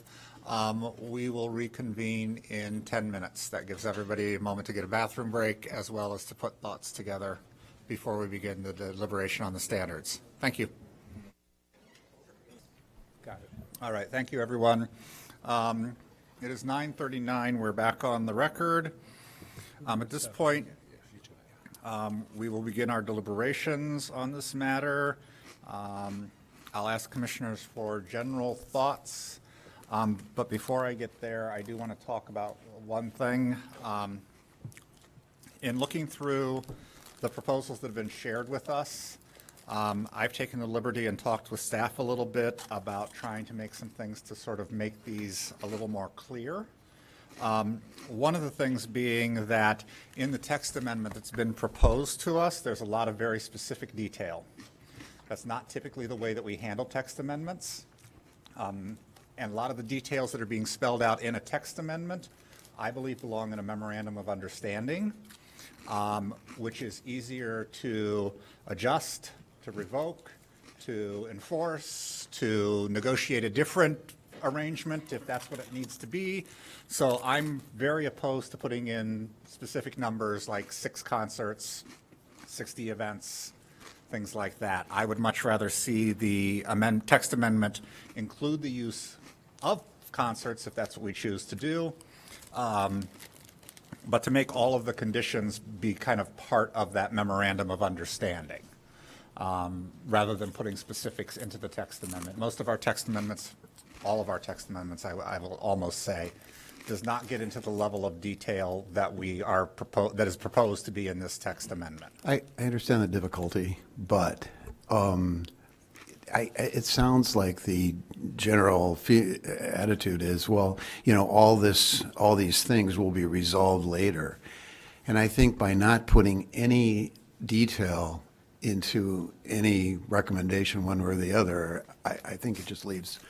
We will reconvene in 10 minutes. That gives everybody a moment to get a bathroom break as well as to put thoughts together before we begin the deliberation on the standards. Thank you. Got it. All right. Thank you, everyone. It is 9:39. We're back on the record. At this point, we will begin our deliberations on this matter. I'll ask commissioners for general thoughts, but before I get there, I do want to talk about one thing. In looking through the proposals that have been shared with us, I've taken the liberty and talked with staff a little bit about trying to make some things to sort of make these a little more clear. One of the things being that in the text amendment that's been proposed to us, there's a lot of very specific detail. That's not typically the way that we handle text amendments. And a lot of the details that are being spelled out in a text amendment, I believe, belong in a memorandum of understanding, which is easier to adjust, to revoke, to enforce, to negotiate a different arrangement if that's what it needs to be. So I'm very opposed to putting in specific numbers like 6 concerts, 60 events, things like that. I would much rather see the text amendment include the use of concerts if that's what we choose to do, but to make all of the conditions be kind of part of that memorandum of understanding, rather than putting specifics into the text amendment. Most of our text amendments, all of our text amendments, I will almost say, does not get into the level of detail that that is proposed to be in this text amendment. I understand the difficulty, but it sounds like the general attitude is, well, you know, all these things will be resolved later. And I think by not putting any detail into any recommendation one way or the other, I think it just leaves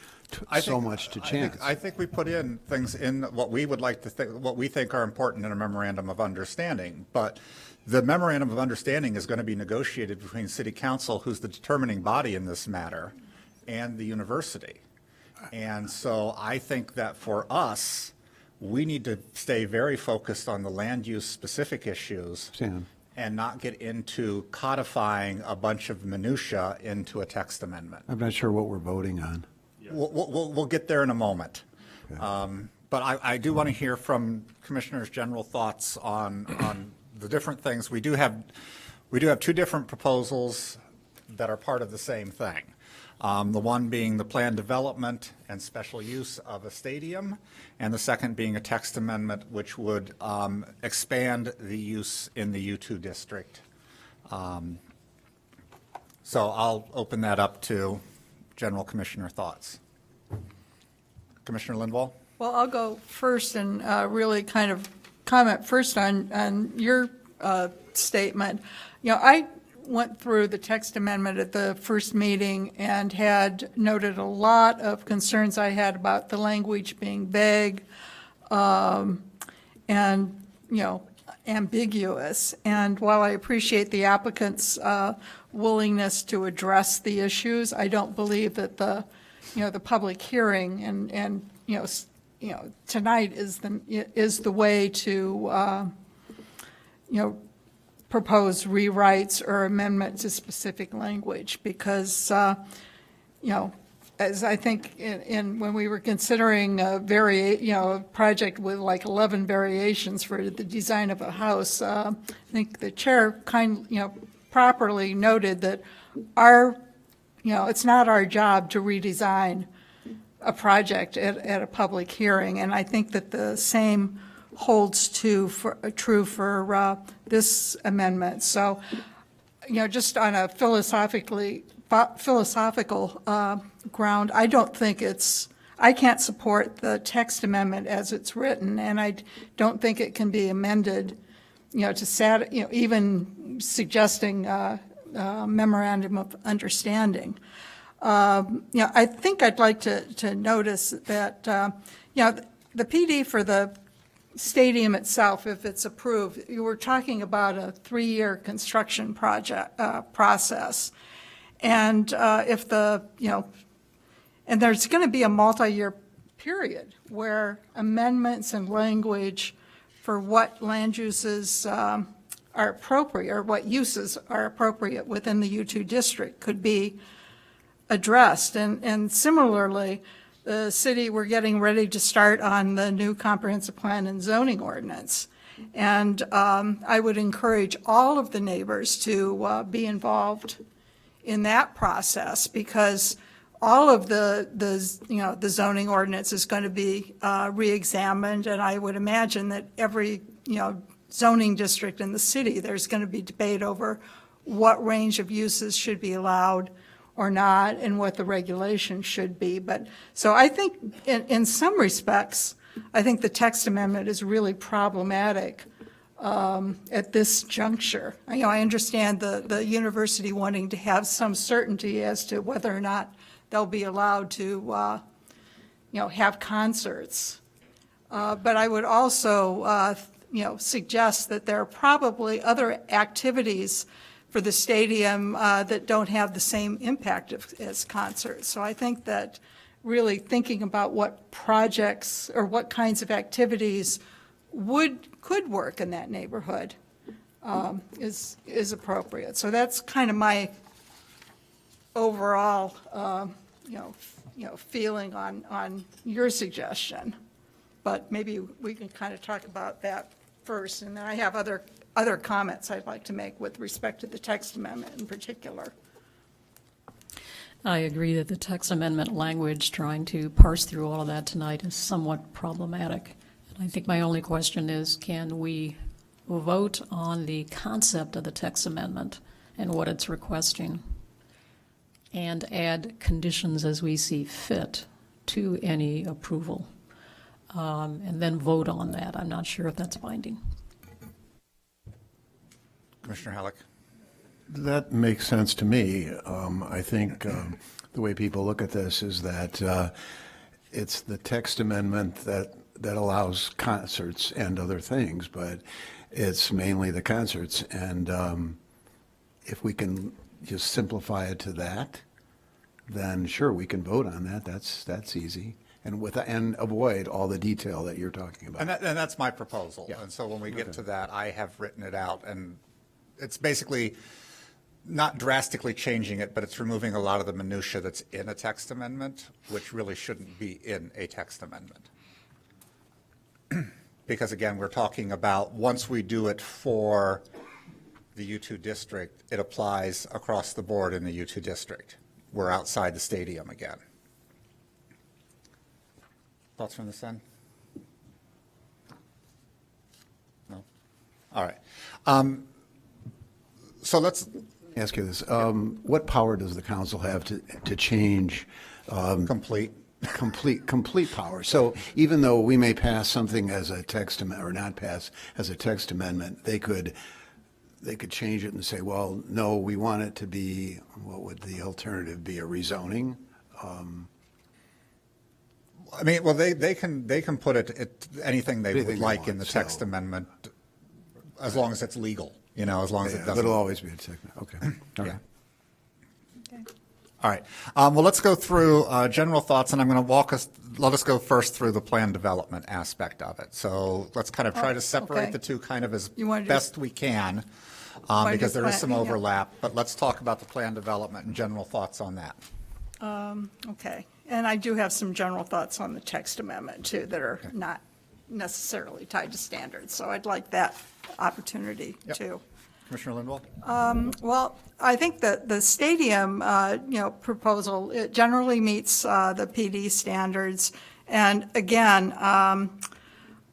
so much to chance. I think we put in things in what we would like to think, what we think are important in a memorandum of understanding. But the memorandum of understanding is going to be negotiated between City Council, who's the determining body in this matter, and the university. And so I think that for us, we need to stay very focused on the land use specific issues and not get into codifying a bunch of minutia into a text amendment. I'm not sure what we're voting on. We'll get there in a moment. But I do want to hear from Commissioners' general thoughts on the different things. We do have 2 different proposals that are part of the same thing. The one being the planned development and special use of a stadium, and the second being a text amendment which would expand the use in the U2 district. So I'll open that up to general commissioner thoughts. Commissioner Lindwall? Well, I'll go first and really kind of comment first on your statement. You know, I went through the text amendment at the first meeting and had noted a lot of concerns I had about the language being vague and, you know, ambiguous. And while I appreciate the applicant's willingness to address the issues, I don't believe that the public hearing and tonight is the way to propose rewrites or amendments to specific language, because as I think when we were considering a project with like 11 variations for the design of a house, I think the chair properly noted that it's not our job to redesign a project at a public hearing, and I think that the same holds true for this amendment. So, just on a philosophical ground, I don't think I can't support the text amendment as it's written, and I don't think it can be amended, even suggesting memorandum of understanding. I think I'd like to notice that, the PD for the stadium itself, if it's approved, you were talking about a 3-year construction process. And if and there's going to be a multi-year period where amendments and language for what land uses are appropriate, or what uses are appropriate within the U2 district could be addressed. And similarly, the city, we're getting ready to start on the new comprehensive plan and zoning ordinance. And I would encourage all of the neighbors to be involved in that process, because all of the zoning ordinance is going to be re-examined, and I would imagine that every zoning district in the city, there's going to be debate over what range of uses should be allowed or not, and what the regulation should be. But so I think in some respects, I think the text amendment is really problematic at this juncture. I understand the university wanting to have some certainty as to whether or not they'll be allowed to, have concerts. But I would also, suggest that there are probably other activities for the stadium that don't have the same impact as concerts. So I think that really thinking about what projects or what kinds of activities could work in that neighborhood is appropriate. So that's kind of my overall, feeling on your suggestion. But maybe we can kind of talk about that first, and then I have other comments I'd like to make with respect to the text amendment in particular. I agree that the text amendment language, trying to parse through all of that tonight, is somewhat problematic. And I think my only question is, can we vote on the concept of the text amendment and what it's requesting, and add conditions as we see fit to any approval, and then vote on that? I'm not sure if that's binding. Commissioner Halleck. That makes sense to me. I think the way people look at this is that it's the text amendment that allows concerts and other things, but it's mainly the concerts. And if we can just simplify it to that, then sure, we can vote on that. That's easy. And avoid all the detail that you're talking about. And that's my proposal. Yeah. And so when we get to that, I have written it out, and it's basically not drastically changing it, but it's removing a lot of the minutia that's in a text amendment, which really shouldn't be in a text amendment. Because again, we're talking about once we do it for the U2 district, it applies across the board in the U2 district. We're outside the stadium again. Thoughts from this end? No? All right. So let's ask you this. What power does the council have to change? Complete power. So even though we may pass something as a text amendment or not pass as a text amendment, they could change it and say, well, no, we want it to be, what would the alternative be, a rezoning? I mean, well, they can put anything they would like in the so- text amendment, as long as it's legal, as long as it doesn't. It'll always be a text, okay. All Yeah. right. All right. Well, let's go through general thoughts, and I'm going to let us go first through the plan development aspect of it. So let's kind of try to separate okay. the two kind of as You wanna do- best we can, Wanna because do there is some plan- yeah. overlap. But let's talk about the plan development and general thoughts on that. Okay, and I do have some general thoughts on the text amendment, too, that are not necessarily tied to standards, so I'd like that opportunity, Yep. too. Commissioner Lindwall? Well, I think that the stadium, proposal, it generally meets the PD standards, and again,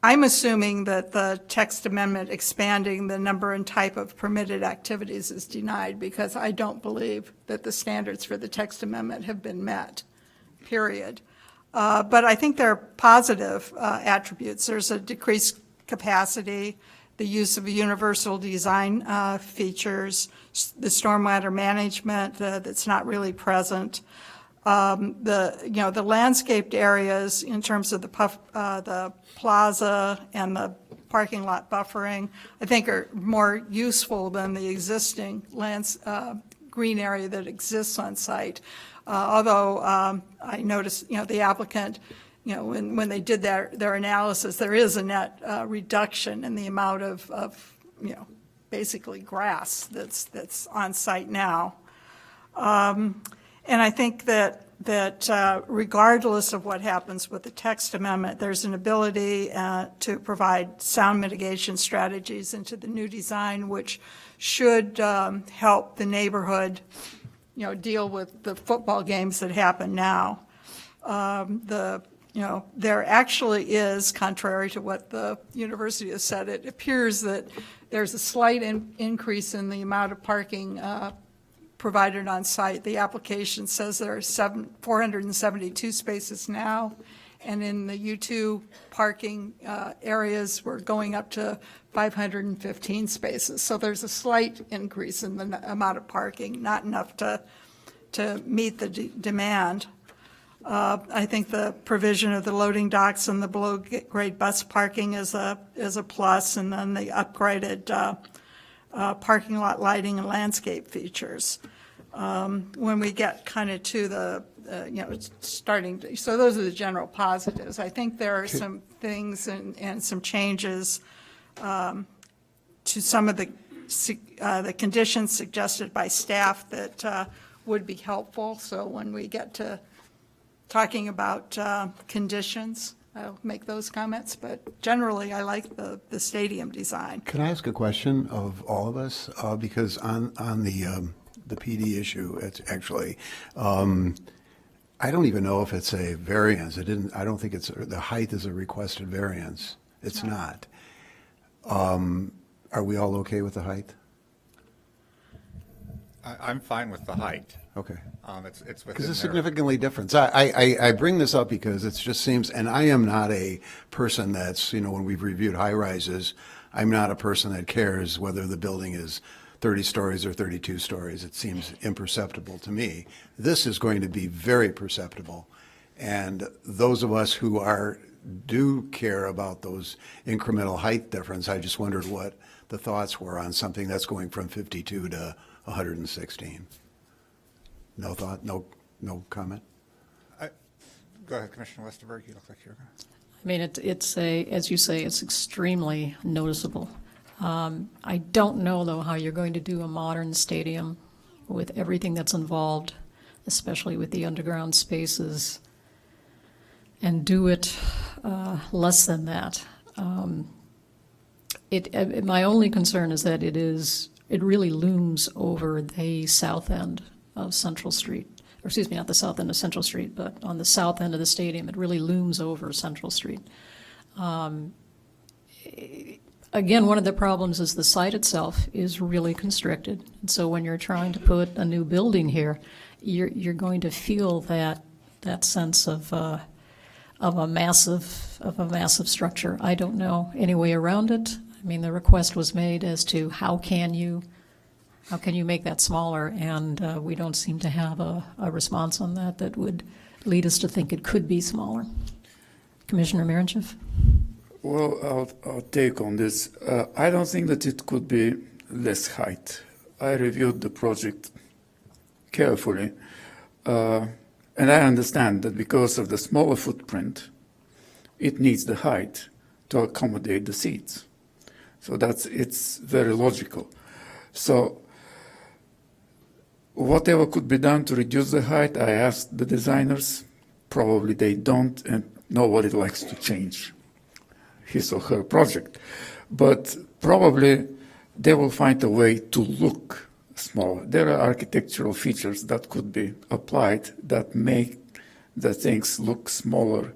I'm assuming that the text amendment expanding the number and type of permitted activities is denied, because I don't believe that the standards for the text amendment have been met, period. But I think there are positive attributes. There's a decreased capacity, the use of universal design features, the stormwater management that's not really present. The landscaped areas in terms of the plaza and the parking lot buffering, I think are more useful than the existing green area that exists on site. Although I noticed, the applicant, when they did their analysis, there is a net reduction in the amount of basically grass that's on site now. And I think that regardless of what happens with the text amendment, there's an ability to provide sound mitigation strategies into the new design, which should help the neighborhood, deal with the football games that happen now. There actually is, contrary to what the university has said, it appears that there's a slight increase in the amount of parking provided on site. The application says there are 472 spaces now, And in the U2 parking areas, we're going up to 515 spaces. So there's a slight increase in the amount of parking, not enough to meet the demand. I think the provision of the loading docks and the below-grade bus parking is a plus, and then the upgraded parking lot lighting and landscape features. When we get kind of to the, so those are the general positives. I think there are some things and some changes to some of the conditions suggested by staff that would be helpful. So when we get to talking about conditions, I'll make those comments, but generally, I like the stadium design. Can I ask a question of all of us? Because on the PD issue, it's actually, I don't even know if it's a variance. I don't think the height is a requested variance. It's not. Are we all okay with the height? I'm fine with the height. Okay. It's within Because it's their- significantly different. I bring this up because it just seems, and I am not a person that's, when we've reviewed high-rises, I'm not a person that cares whether the building is 30 stories or 32 stories. It seems imperceptible to me. This is going to be very perceptible. And those of us who do care about those incremental height difference, I just wondered what the thoughts were on something that's going from 52 to 116. No thought, no comment? Go ahead, Commissioner Westerberg, you look like you're going to. I mean, it's as you say, it's extremely noticeable. I don't know, though, how you're going to do a modern stadium with everything that's involved, especially with the underground spaces, and do it less than that. My only concern is that it really looms over the south end of Central Street. Or excuse me, not the south end of Central Street, but on the south end of the stadium, it really looms over Central Street. Again, one of the problems is the site itself is really constricted. And so when you're trying to put a new building here, you're going to feel that sense of a massive structure. I don't know any way around it. I mean, the request was made as to how can you make that smaller, and we don't seem to have a response on that would lead us to think it could be smaller. Commissioner Miranchov? Well, I'll take on this. I don't think that it could be less height. I reviewed the project carefully, and I understand that because of the smaller footprint, it needs the height to accommodate the seats. So it's very logical. So whatever could be done to reduce the height, I asked the designers. Probably they don't, and nobody likes to change his or her project. But probably they will find a way to look smaller. There are architectural features that could be applied that make the things look smaller,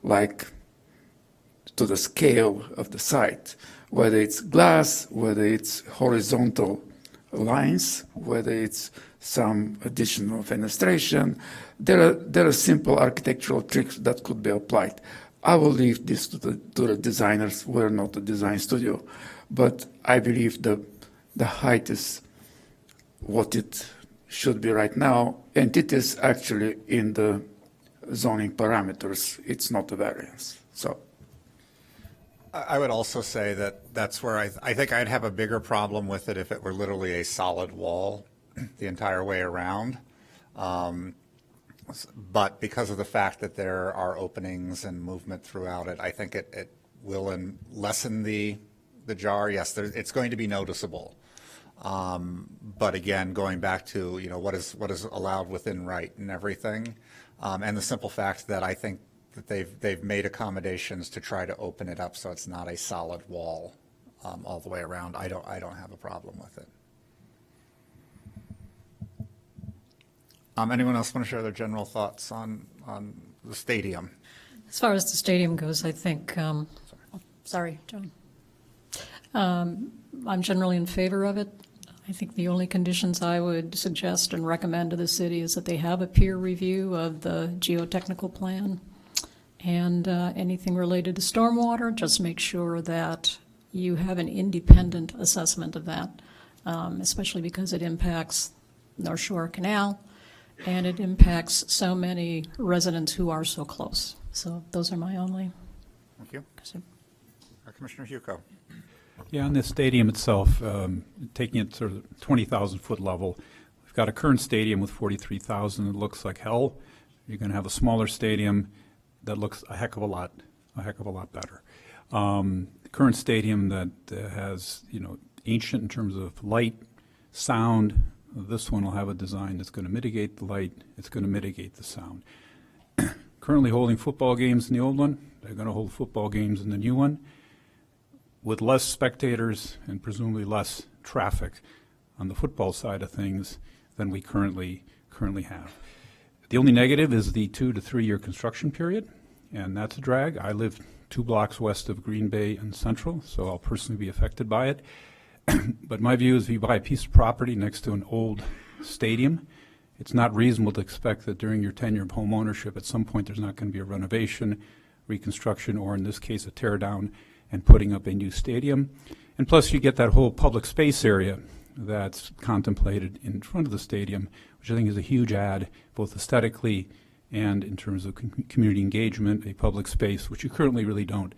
like to the scale of the site, whether it's glass, whether it's horizontal lines, whether it's some additional fenestration. There are simple architectural tricks that could be applied. I will leave this to the designers. We're not a design studio, but I believe the height is what it should be right now, and it is actually in the zoning parameters. It's not a variance. So I would also say that's where I think I'd have a bigger problem with it if it were literally a solid wall the entire way around. But because of the fact that there are openings and movement throughout it, I think it will lessen the jar. Yes, it's going to be noticeable. But again, going back to what is allowed within right and everything, and the simple fact that I think that they've made accommodations to try to open it up so it's not a solid wall all the way around. I don't have a problem with it. Anyone else want to share their general thoughts on the stadium? As far as the stadium goes, I think, sorry, John. I'm generally in favor of it. I think the only conditions I would suggest and recommend to the city is that they have a peer review of the geotechnical plan And anything related to stormwater, just make sure that you have an independent assessment of that, especially because it impacts North Shore Canal, and it impacts so many residents who are so close. So those are my only. Thank you. Commissioner Huco. Yeah, on this stadium itself, taking it sort of 20,000-foot level, we've got a current stadium with 43,000. It looks like hell. You're going to have a smaller stadium that looks a heck of a lot better. The current stadium that has, ancient in terms of light, sound. This one will have a design that's going to mitigate the light. It's going to mitigate the sound. Currently holding football games in the old one. They're going to hold football games in the new one, with less spectators and presumably less traffic on the football side of things than we currently have. The only negative is the 2 to 3 year construction period, and that's a drag. I live 2 blocks west of Green Bay and Central, so I'll personally be affected by it. But my view is if you buy a piece of property next to an old stadium, it's not reasonable to expect that during your tenure of home ownership, at some point there's not going to be a renovation, reconstruction, or in this case, a tear down and putting up a new stadium. And plus you get that whole public space area that's contemplated in front of the stadium, which I think is a huge add, both aesthetically and in terms of community engagement, a public space, which you currently really don't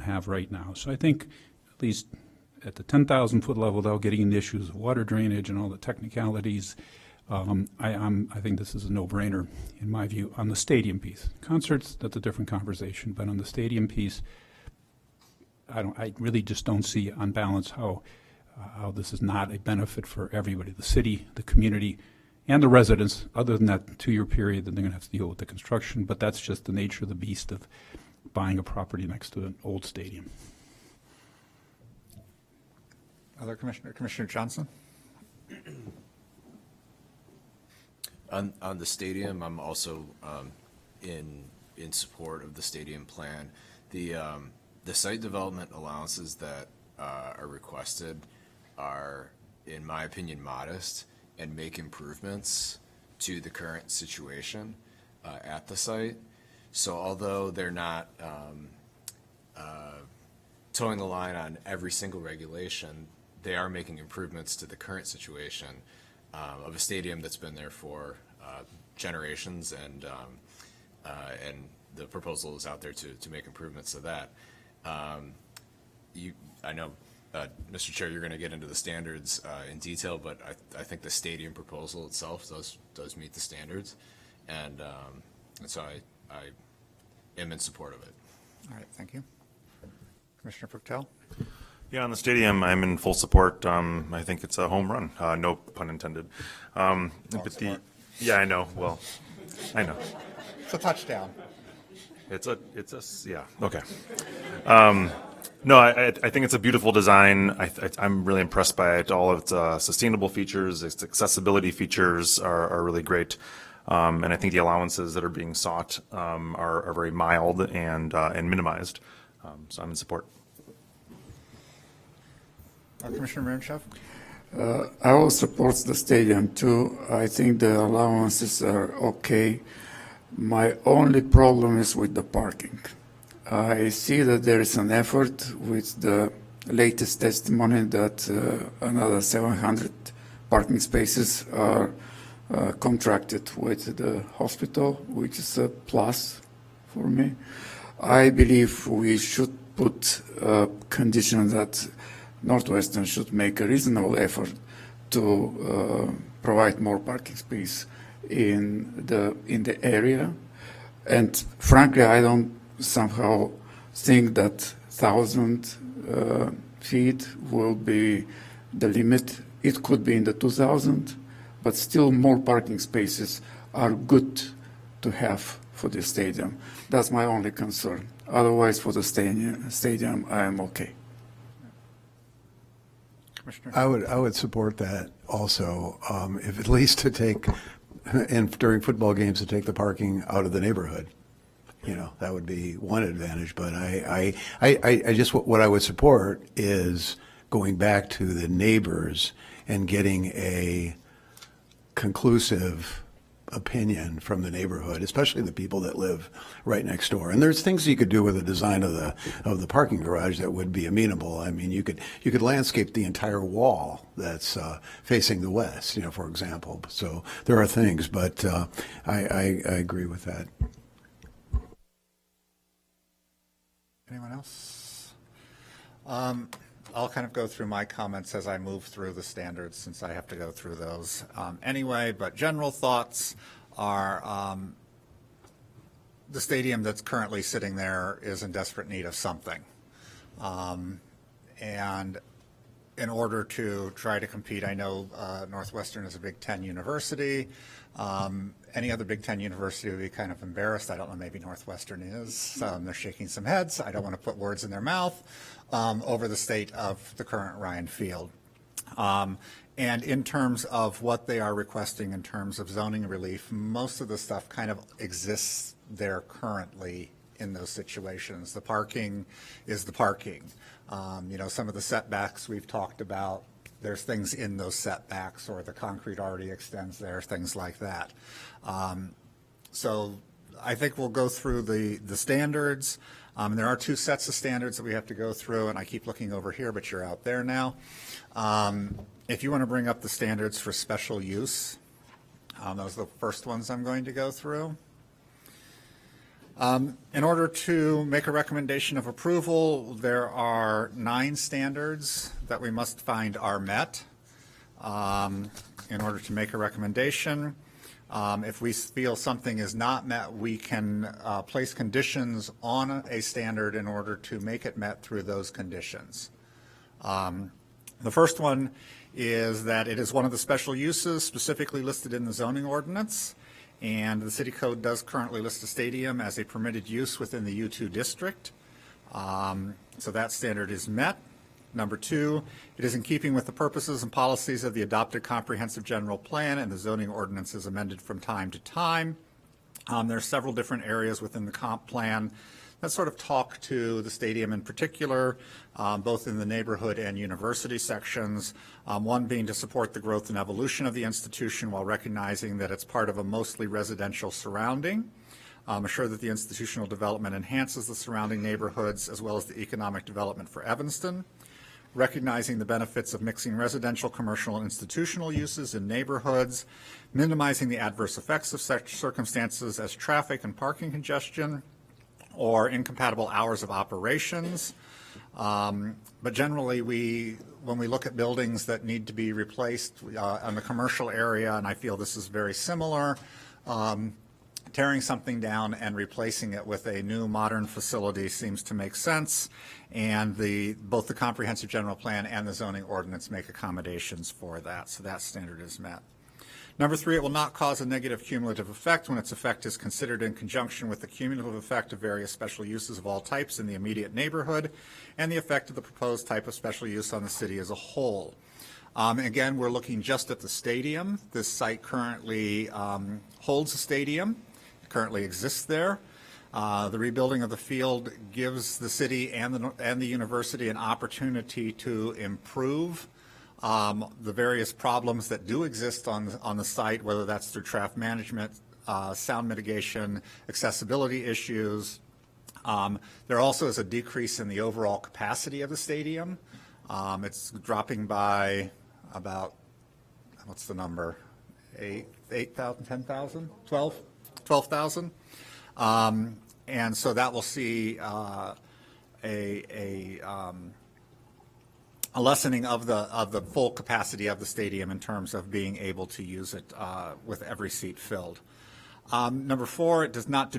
have right now. So I think at least at the 10,000-foot level, without getting into issues of water drainage and all the technicalities, I think this is a no-brainer in my view on the stadium piece. Concerts, that's a different conversation, but on the stadium piece, I really just don't see on balance how this is not a benefit for everybody, the city, the community, and the residents, other than that 2 year period that they're going to have to deal with the construction. But that's just the nature of the beast of buying a property next to an old stadium. Other Commissioner Johnson? On the stadium, I'm also in support of the stadium plan. The site development allowances that are requested are, in my opinion, modest and make improvements to the current situation at the site. So although they're not towing the line on every single regulation, they are making improvements to the current situation of a stadium that's been there for generations, and the proposal is out there to make improvements to that. I know, Mr. Chair, you're going to get into the standards in detail, but I think the stadium proposal itself does meet the standards, and so I am in support of it. All right, thank you. Commissioner Fructell? Yeah, on the stadium, I'm in full support. I think it's a home run, no pun intended. Yeah, I know. Well, I know. It's a touchdown. Yeah, okay. No, I think it's a beautiful design. I'm really impressed by it. All of its sustainable features, its accessibility features are really great. And I think the allowances that are being sought are very mild and minimized. So I'm in support. Commissioner Miranchov? I will support the stadium too. I think the allowances are okay. My only problem is with the parking. I see that there is an effort with the latest testimony that another 700 parking spaces are contracted with the hospital, which is a plus for me. I believe we should put a condition that Northwestern should make a reasonable effort to provide more parking space in the area. And frankly, I don't somehow think that 1,000 feet will be the limit. It could be in the 2,000, but still more parking spaces are good to have for the stadium. That's my only concern. Otherwise, for the stadium, I am okay. I would support that also, if at least to take, and during football games, to take the parking out of the neighborhood. That would be one advantage. But I just, what I would support is going back to the neighbors and getting a conclusive opinion from the neighborhood, especially the people that live right next door. And there's things you could do with the design of the parking garage that would be amenable. I mean, you could landscape the entire wall that's facing the west, for example. So there are things, but I agree with that. Anyone else? I'll kind of go through my comments as I move through the standards, since I have to go through those anyway, but general thoughts are the stadium that's currently sitting there is in desperate need of something. And in order to try to compete, I know Northwestern is a Big Ten university. Any other Big Ten university would be kind of embarrassed. I don't know, maybe Northwestern is. They're shaking some heads. I don't want to put words in their mouth over the state of the current Ryan Field. And in terms of what they are requesting in terms of zoning relief, most of the stuff kind of exists there currently in those situations. The parking is the parking. Some of the setbacks we've talked about, there's things in those setbacks, or the concrete already extends there, things like that. So I think we'll go through the standards. There are two sets of standards that we have to go through, and I keep looking over here, but you're out there now. If you want to bring up the standards for special use, those are the first ones I'm going to go through. In order to make a recommendation of approval, there are 9 standards that we must find are met in order to make a recommendation. If we feel something is not met, we can place conditions on a standard in order to make it met through those conditions. The first one is that it is one of the special uses specifically listed in the zoning ordinance. And the city code does currently list a stadium as a permitted use within the U2 district. So that standard is met. Number 2, it is in keeping with the purposes and policies of the adopted comprehensive general plan, and the zoning ordinance is amended from time to time. There are several different areas within the comp plan that sort of talk to the stadium in particular, both in the neighborhood and university sections. One being to support the growth and evolution of the institution while recognizing that it's part of a mostly residential surrounding. Assure that the institutional development enhances the surrounding neighborhoods as well as the economic development for Evanston. Recognizing the benefits of mixing residential, commercial, and institutional uses in neighborhoods. Minimizing the adverse effects of such circumstances as traffic and parking congestion or incompatible hours of operations. But generally, when we look at buildings that need to be replaced on the commercial area, and I feel this is very similar, tearing something down and replacing it with a new modern facility seems to make sense, and both the comprehensive general plan and the zoning ordinance make accommodations for that, so that standard is met. Number 3, it will not cause a negative cumulative effect when its effect is considered in conjunction with the cumulative effect of various special uses of all types in the immediate neighborhood and the effect of the proposed type of special use on the city as a whole. Again, we're looking just at the stadium. This site currently holds a stadium. It currently exists there. The rebuilding of the field gives the city and the university an opportunity to improve the various problems that do exist on the site, whether that's through traffic management, sound mitigation, accessibility issues. There also is a decrease in the overall capacity of the stadium. It's dropping by about, what's the number? 8,000, 10,000, 12,000. And so that will see a lessening of the full capacity of the stadium in terms of being able to use it with every seat filled. Number 4, it does not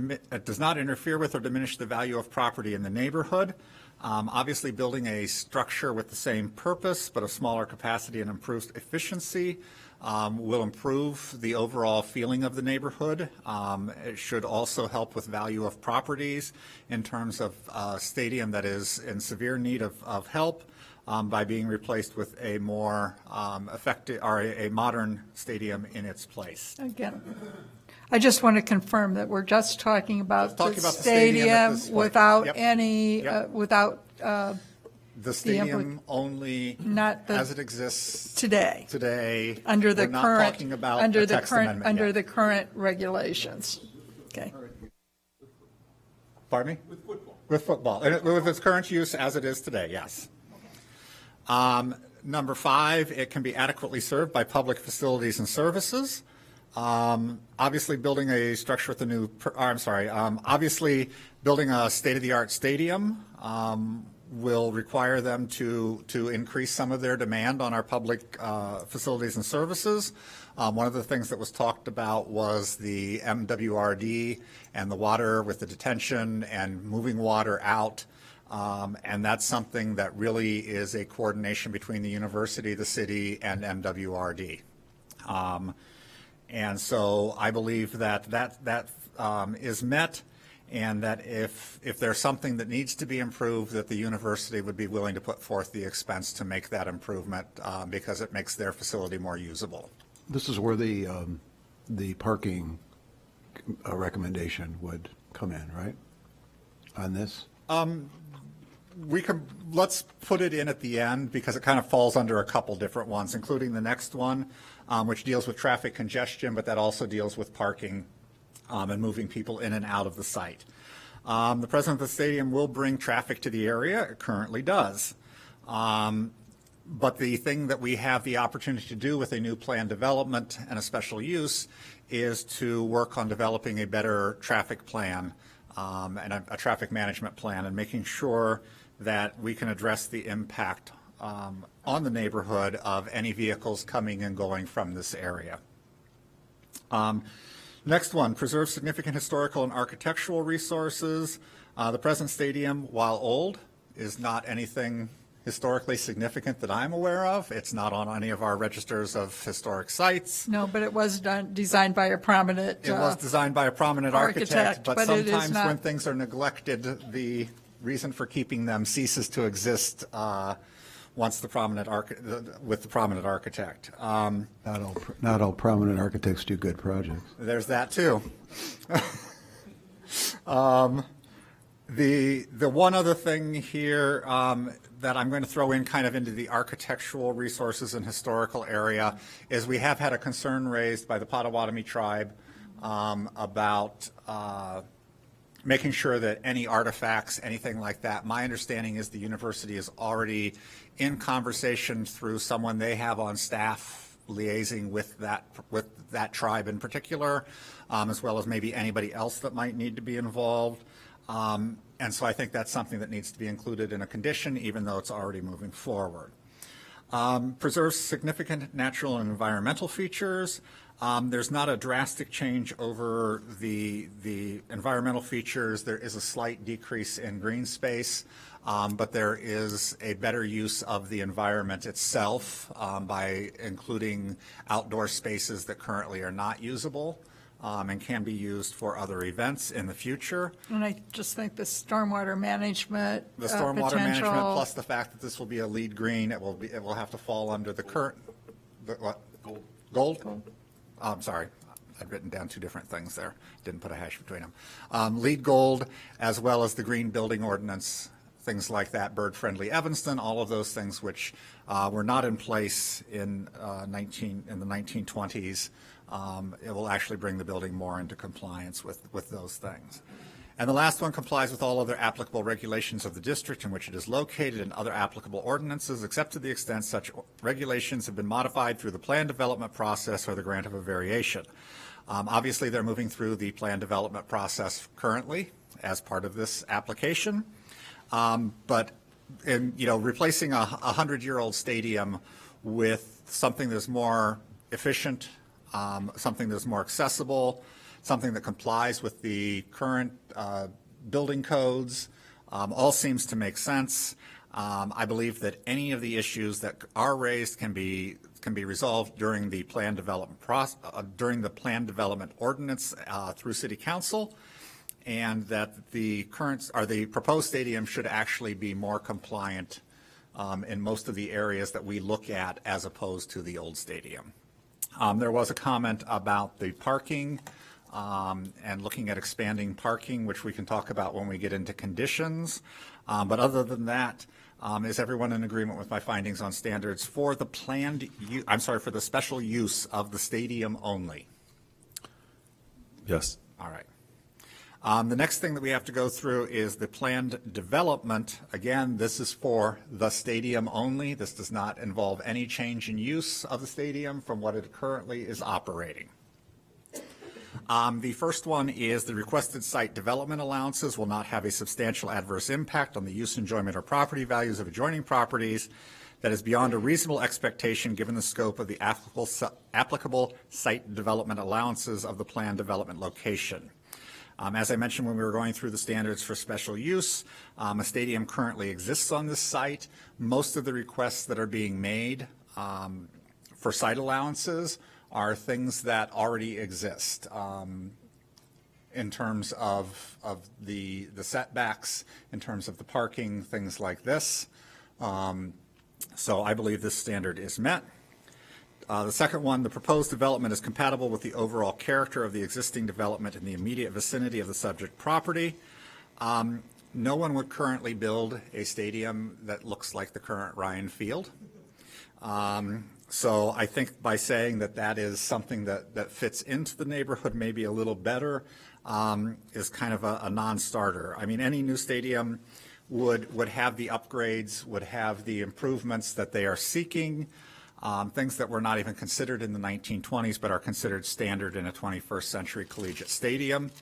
interfere with or diminish the value of property in the neighborhood. Obviously, building a structure with the same purpose but a smaller capacity and improved efficiency will improve the overall feeling of the neighborhood. It should also help with value of properties in terms of a stadium that is in severe need of help. By being replaced with a more effective or a modern stadium in its place. Again, I just want to confirm that we're just talking about the stadium stadium without any, without The stadium only, Not the- as it exists Today. today. Under the we're not current, talking about under a the text current, amendment under yet. the current regulations. Okay. Pardon me? With football. With football, and with its current use as it is today, yes. Number 5, it can be adequately served by public facilities and services. Obviously, building a structure with a new, obviously, building a state-of-the-art stadium will require them to increase some of their demand on our public facilities and services. One of the things that was talked about was the MWRD and the water with the detention and moving water out. And that's something that really is a coordination between the university, the city, and MWRD. And so I believe that is met, and that if there's something that needs to be improved, that the university would be willing to put forth the expense to make that improvement because it makes their facility more usable. This is where the parking recommendation would come in, right? On this? Let's put it in at the end because it kind of falls under a couple different ones, including the next one, which deals with traffic congestion, but that also deals with parking and moving people in and out of the site. The president of the stadium will bring traffic to the area. It currently does. But the thing that we have the opportunity to do with a new plan development and a special use is to work on developing a better traffic plan and a traffic management plan, and making sure that we can address the impact on the neighborhood of any vehicles coming and going from this area. Next one, preserve significant historical and architectural resources. The present stadium, while old, is not anything historically significant that I'm aware of. It's not on any of our registers of historic sites. No, but it was designed by a prominent. It was designed by a prominent architect, but it is sometimes not. when things are neglected, the reason for keeping them ceases to exist once the prominent with the prominent architect. Not all prominent architects do good projects. There's that too. The one other thing here that I'm going to throw in kind of into the architectural resources and historical area is we have had a concern raised by the Potawatomi tribe about making sure that any artifacts, anything like that, my understanding is the university is already in conversation through someone they have on staff liaising with that tribe in particular, as well as maybe anybody else that might need to be involved. And so I think that's something that needs to be included in a condition, even though it's already moving forward. Preserves significant natural and environmental features. There's not a drastic change over the environmental features. There is a slight decrease in green space, but there is a better use of the environment itself by including outdoor spaces that currently are not usable and can be used for other events in the future. And I just think the stormwater management The stormwater management, potential- plus the fact that this will be a lead green, it will have to fall under the current, what? Gold? Oh, I'm sorry. I'd written down two different things there. Didn't put a hash between them. Lead gold, as well as the green building ordinance, things like that, bird-friendly Evanston, all of those things which were not in place in the 1920s. It will actually bring the building more into compliance with those things. And the last one complies with all other applicable regulations of the district in which it is located and other applicable ordinances, except to the extent such regulations have been modified through the plan development process or the grant of a variation. Obviously, they're moving through the plan development process currently as part of this application. But replacing a 100-year-old stadium with something that's more efficient, something that's more accessible, something that complies with the current building codes, all seems to make sense. I believe that any of the issues that are raised can be resolved during the plan development during the plan development ordinance through City Council, and that the proposed stadium should actually be more compliant in most of the areas that we look at as opposed to the old stadium. There was a comment about the parking and looking at expanding parking, which we can talk about when we get into conditions. But other than that, is everyone in agreement with my findings on standards for the for the special use of the stadium only? Yes. All right. The next thing that we have to go through is the planned development. Again, this is for the stadium only. This does not involve any change in use of the stadium from what it currently is operating. The first one is the requested site development allowances will not have a substantial adverse impact on the use, enjoyment, or property values of adjoining properties that is beyond a reasonable expectation given the scope of the applicable site development allowances of the planned development location. As I mentioned when we were going through the standards for special use, a stadium currently exists on this site. Most of the requests that are being made for site allowances are things that already exist in terms of the setbacks, in terms of the parking, things like this. So I believe this standard is met. The second one, the proposed development is compatible with the overall character of the existing development in the immediate vicinity of the subject property. No one would currently build a stadium that looks like the current Ryan Field. So I think by saying that that is something that fits into the neighborhood maybe a little better is kind of a non-starter. I mean, any new stadium would have the upgrades, would have the improvements that they are seeking. Things that were not even considered in the 1920s but are considered standard in a 21st century collegiate stadium.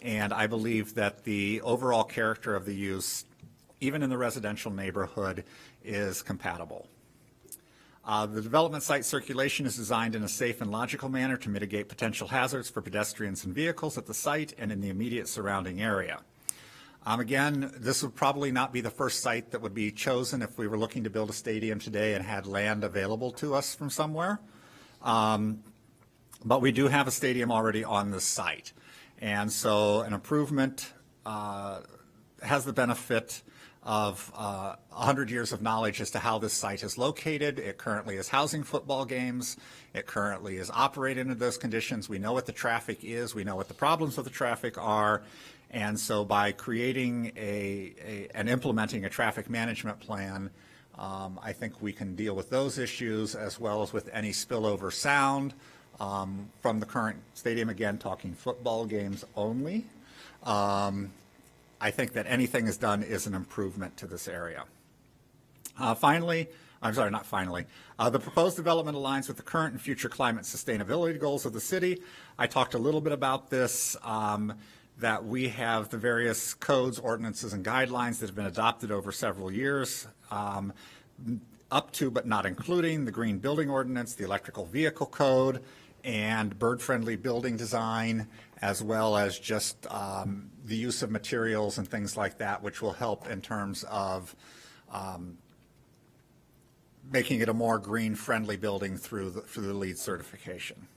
And I believe that the overall character of the use, even in the residential neighborhood, is compatible. The development site circulation is designed in a safe and logical manner to mitigate potential hazards for pedestrians and vehicles at the site and in the immediate surrounding area. Again, this would probably not be the first site that would be chosen if we were looking to build a stadium today and had land available to us from somewhere. But we do have a stadium already on this site. And so an improvement has the benefit of 100 years of knowledge as to how this site is located. It currently is housing football games. It currently is operated under those conditions. We know what the traffic is. We know what the problems of the traffic are. And so by creating and implementing a traffic management plan, I think we can deal with those issues as well as with any spillover sound from the current stadium, again, talking football games only. I think that anything is done is an improvement to this area. The proposed development aligns with the current and future climate sustainability goals of the city. I talked a little bit about this, that we have the various codes, ordinances, and guidelines that have been adopted over several years, up to but not including the Green Building Ordinance, the Electrical Vehicle Code, and bird-friendly building design, as well as just the use of materials and things like that, which will help in terms of making it a more green-friendly building through the LEED certification.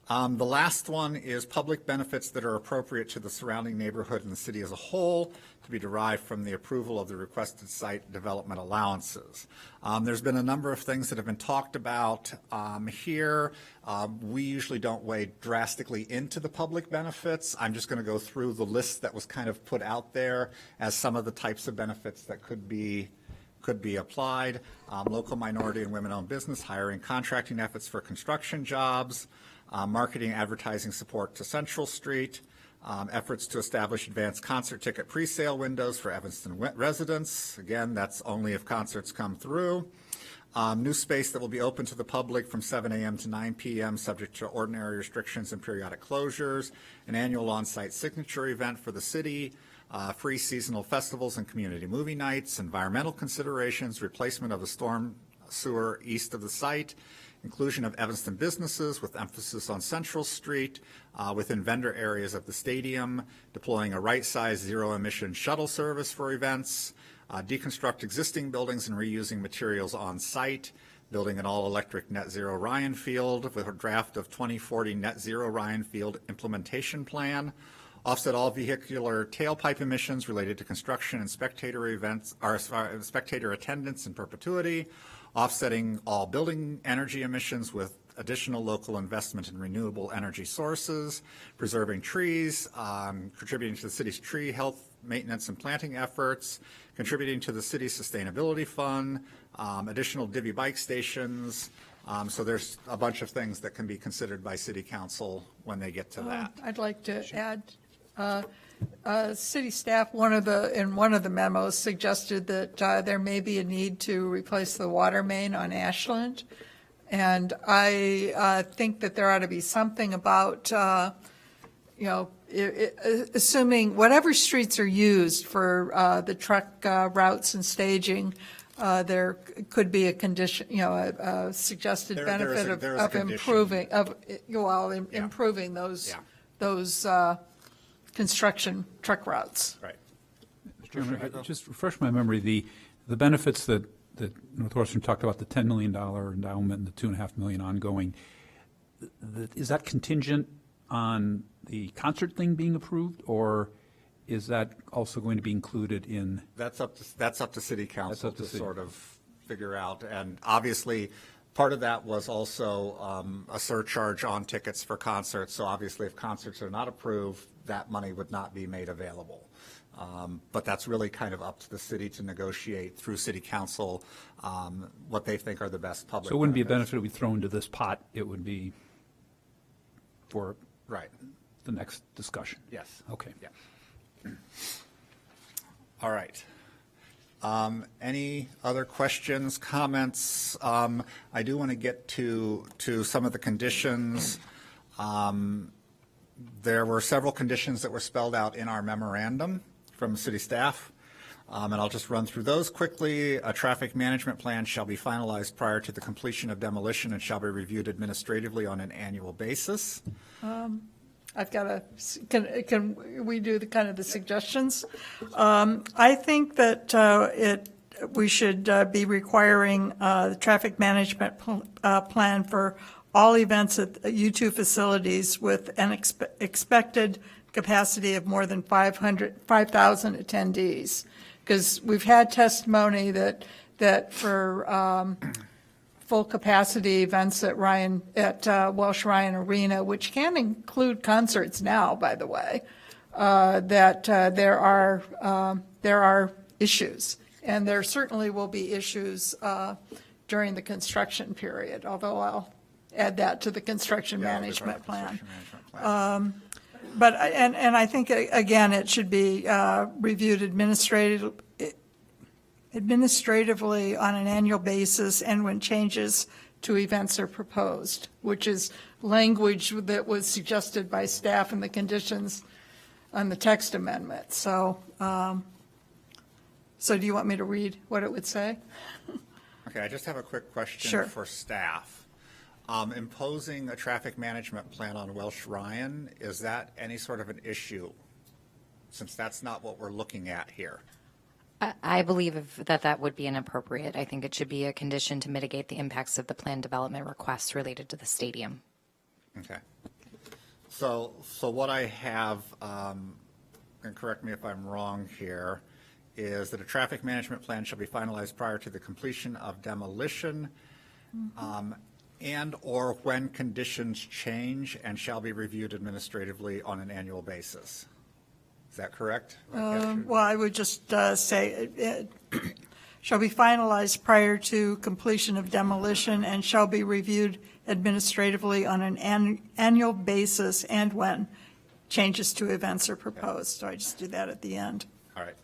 The last one is public benefits that are appropriate to the surrounding neighborhood and the city as a whole to be derived from the approval of the requested site development allowances. There's been a number of things that have been talked about here. We usually don't wade drastically into the public benefits. I'm just going to go through the list that was kind of put out there as some of the types of benefits that could be applied. Local minority and women-owned business, hiring contracting efforts for construction jobs, marketing advertising support to Central Street, efforts to establish advanced concert ticket presale windows for Evanston residents. Again, that's only if concerts come through. New space that will be open to the public from 7 a.m. to 9 p.m. subject to ordinary restrictions and periodic closures. An annual on-site signature event for the city. Free seasonal festivals and community movie nights. Environmental considerations. Replacement of the storm sewer east of the site. Inclusion of Evanston businesses with emphasis on Central Street within vendor areas of the stadium, deploying a right-size zero-emission shuttle service for events, deconstruct existing buildings and reusing materials on site, building an all-electric net zero Ryan Field with a draft of 2040 net zero Ryan Field implementation plan, offset all vehicular tailpipe emissions related to construction and spectator events, or spectator attendance in perpetuity, offsetting all building energy emissions with additional local investment in renewable energy sources, preserving trees, contributing to the city's tree health, maintenance, and planting efforts, contributing to the city's sustainability fund, additional divvy bike stations. So there's a bunch of things that can be considered by city council when they get to that. I'd like to add, city staff, in one of the memos suggested that there may be a need to replace the water main on Ashland. And I think that there ought to be something about, assuming whatever streets are used for the truck routes and staging, there could be a condition, a suggested benefit of improving, improving those construction truck routes. Right. Mr. Chairman, just refresh my memory, the benefits that Northwestern talked about, the $10 million endowment and the $2.5 million ongoing, is that contingent on the concert thing being approved, or is that also going to be included in? That's up to city council to sort of figure out. And obviously, part of that was also a surcharge on tickets for concerts. So obviously, if concerts are not approved, that money would not be made available. But that's really kind of up to the city to negotiate through city council what they think are the best public. So it wouldn't be a benefit we throw into this pot. It would be for the next discussion. Yes. Okay. Yeah. All right. Any other questions, comments? I do want to get to some of the conditions. There were several conditions that were spelled out in our memorandum from city staff, and I'll just run through those quickly. A traffic management plan shall be finalized prior to the completion of demolition and shall be reviewed administratively on an annual basis. I've got can we do the kind of the suggestions? I think that we should be requiring the traffic management plan for all events at U2 facilities with an expected capacity of more than 5,000 attendees. Because we've had testimony that for full capacity events at Welsh Ryan Arena, which can include concerts now, by the way, that there are issues, and there certainly will be issues during the construction period. Although I'll add that to the construction management plan. But I think again it should be reviewed administratively on an annual basis and when changes to events are proposed, which is language that was suggested by staff in the conditions on the text amendment. So, so do you want me to read what it would say? Okay, I just have a quick question Sure. for staff. Imposing a traffic management plan on Welsh Ryan, is that any sort of an issue? Since that's not what we're looking at here. I believe that would be inappropriate. I think it should be a condition to mitigate the impacts of the plan development requests related to the stadium. Okay. So what I have, and correct me if I'm wrong here, is that a traffic management plan shall be finalized prior to the completion of demolition and or when conditions change and shall be reviewed administratively on an annual basis. Is that correct? Well, I would just say it shall be finalized prior to completion of demolition and shall be reviewed administratively on an annual basis and when changes to events are proposed. So I just do that at the end. All right.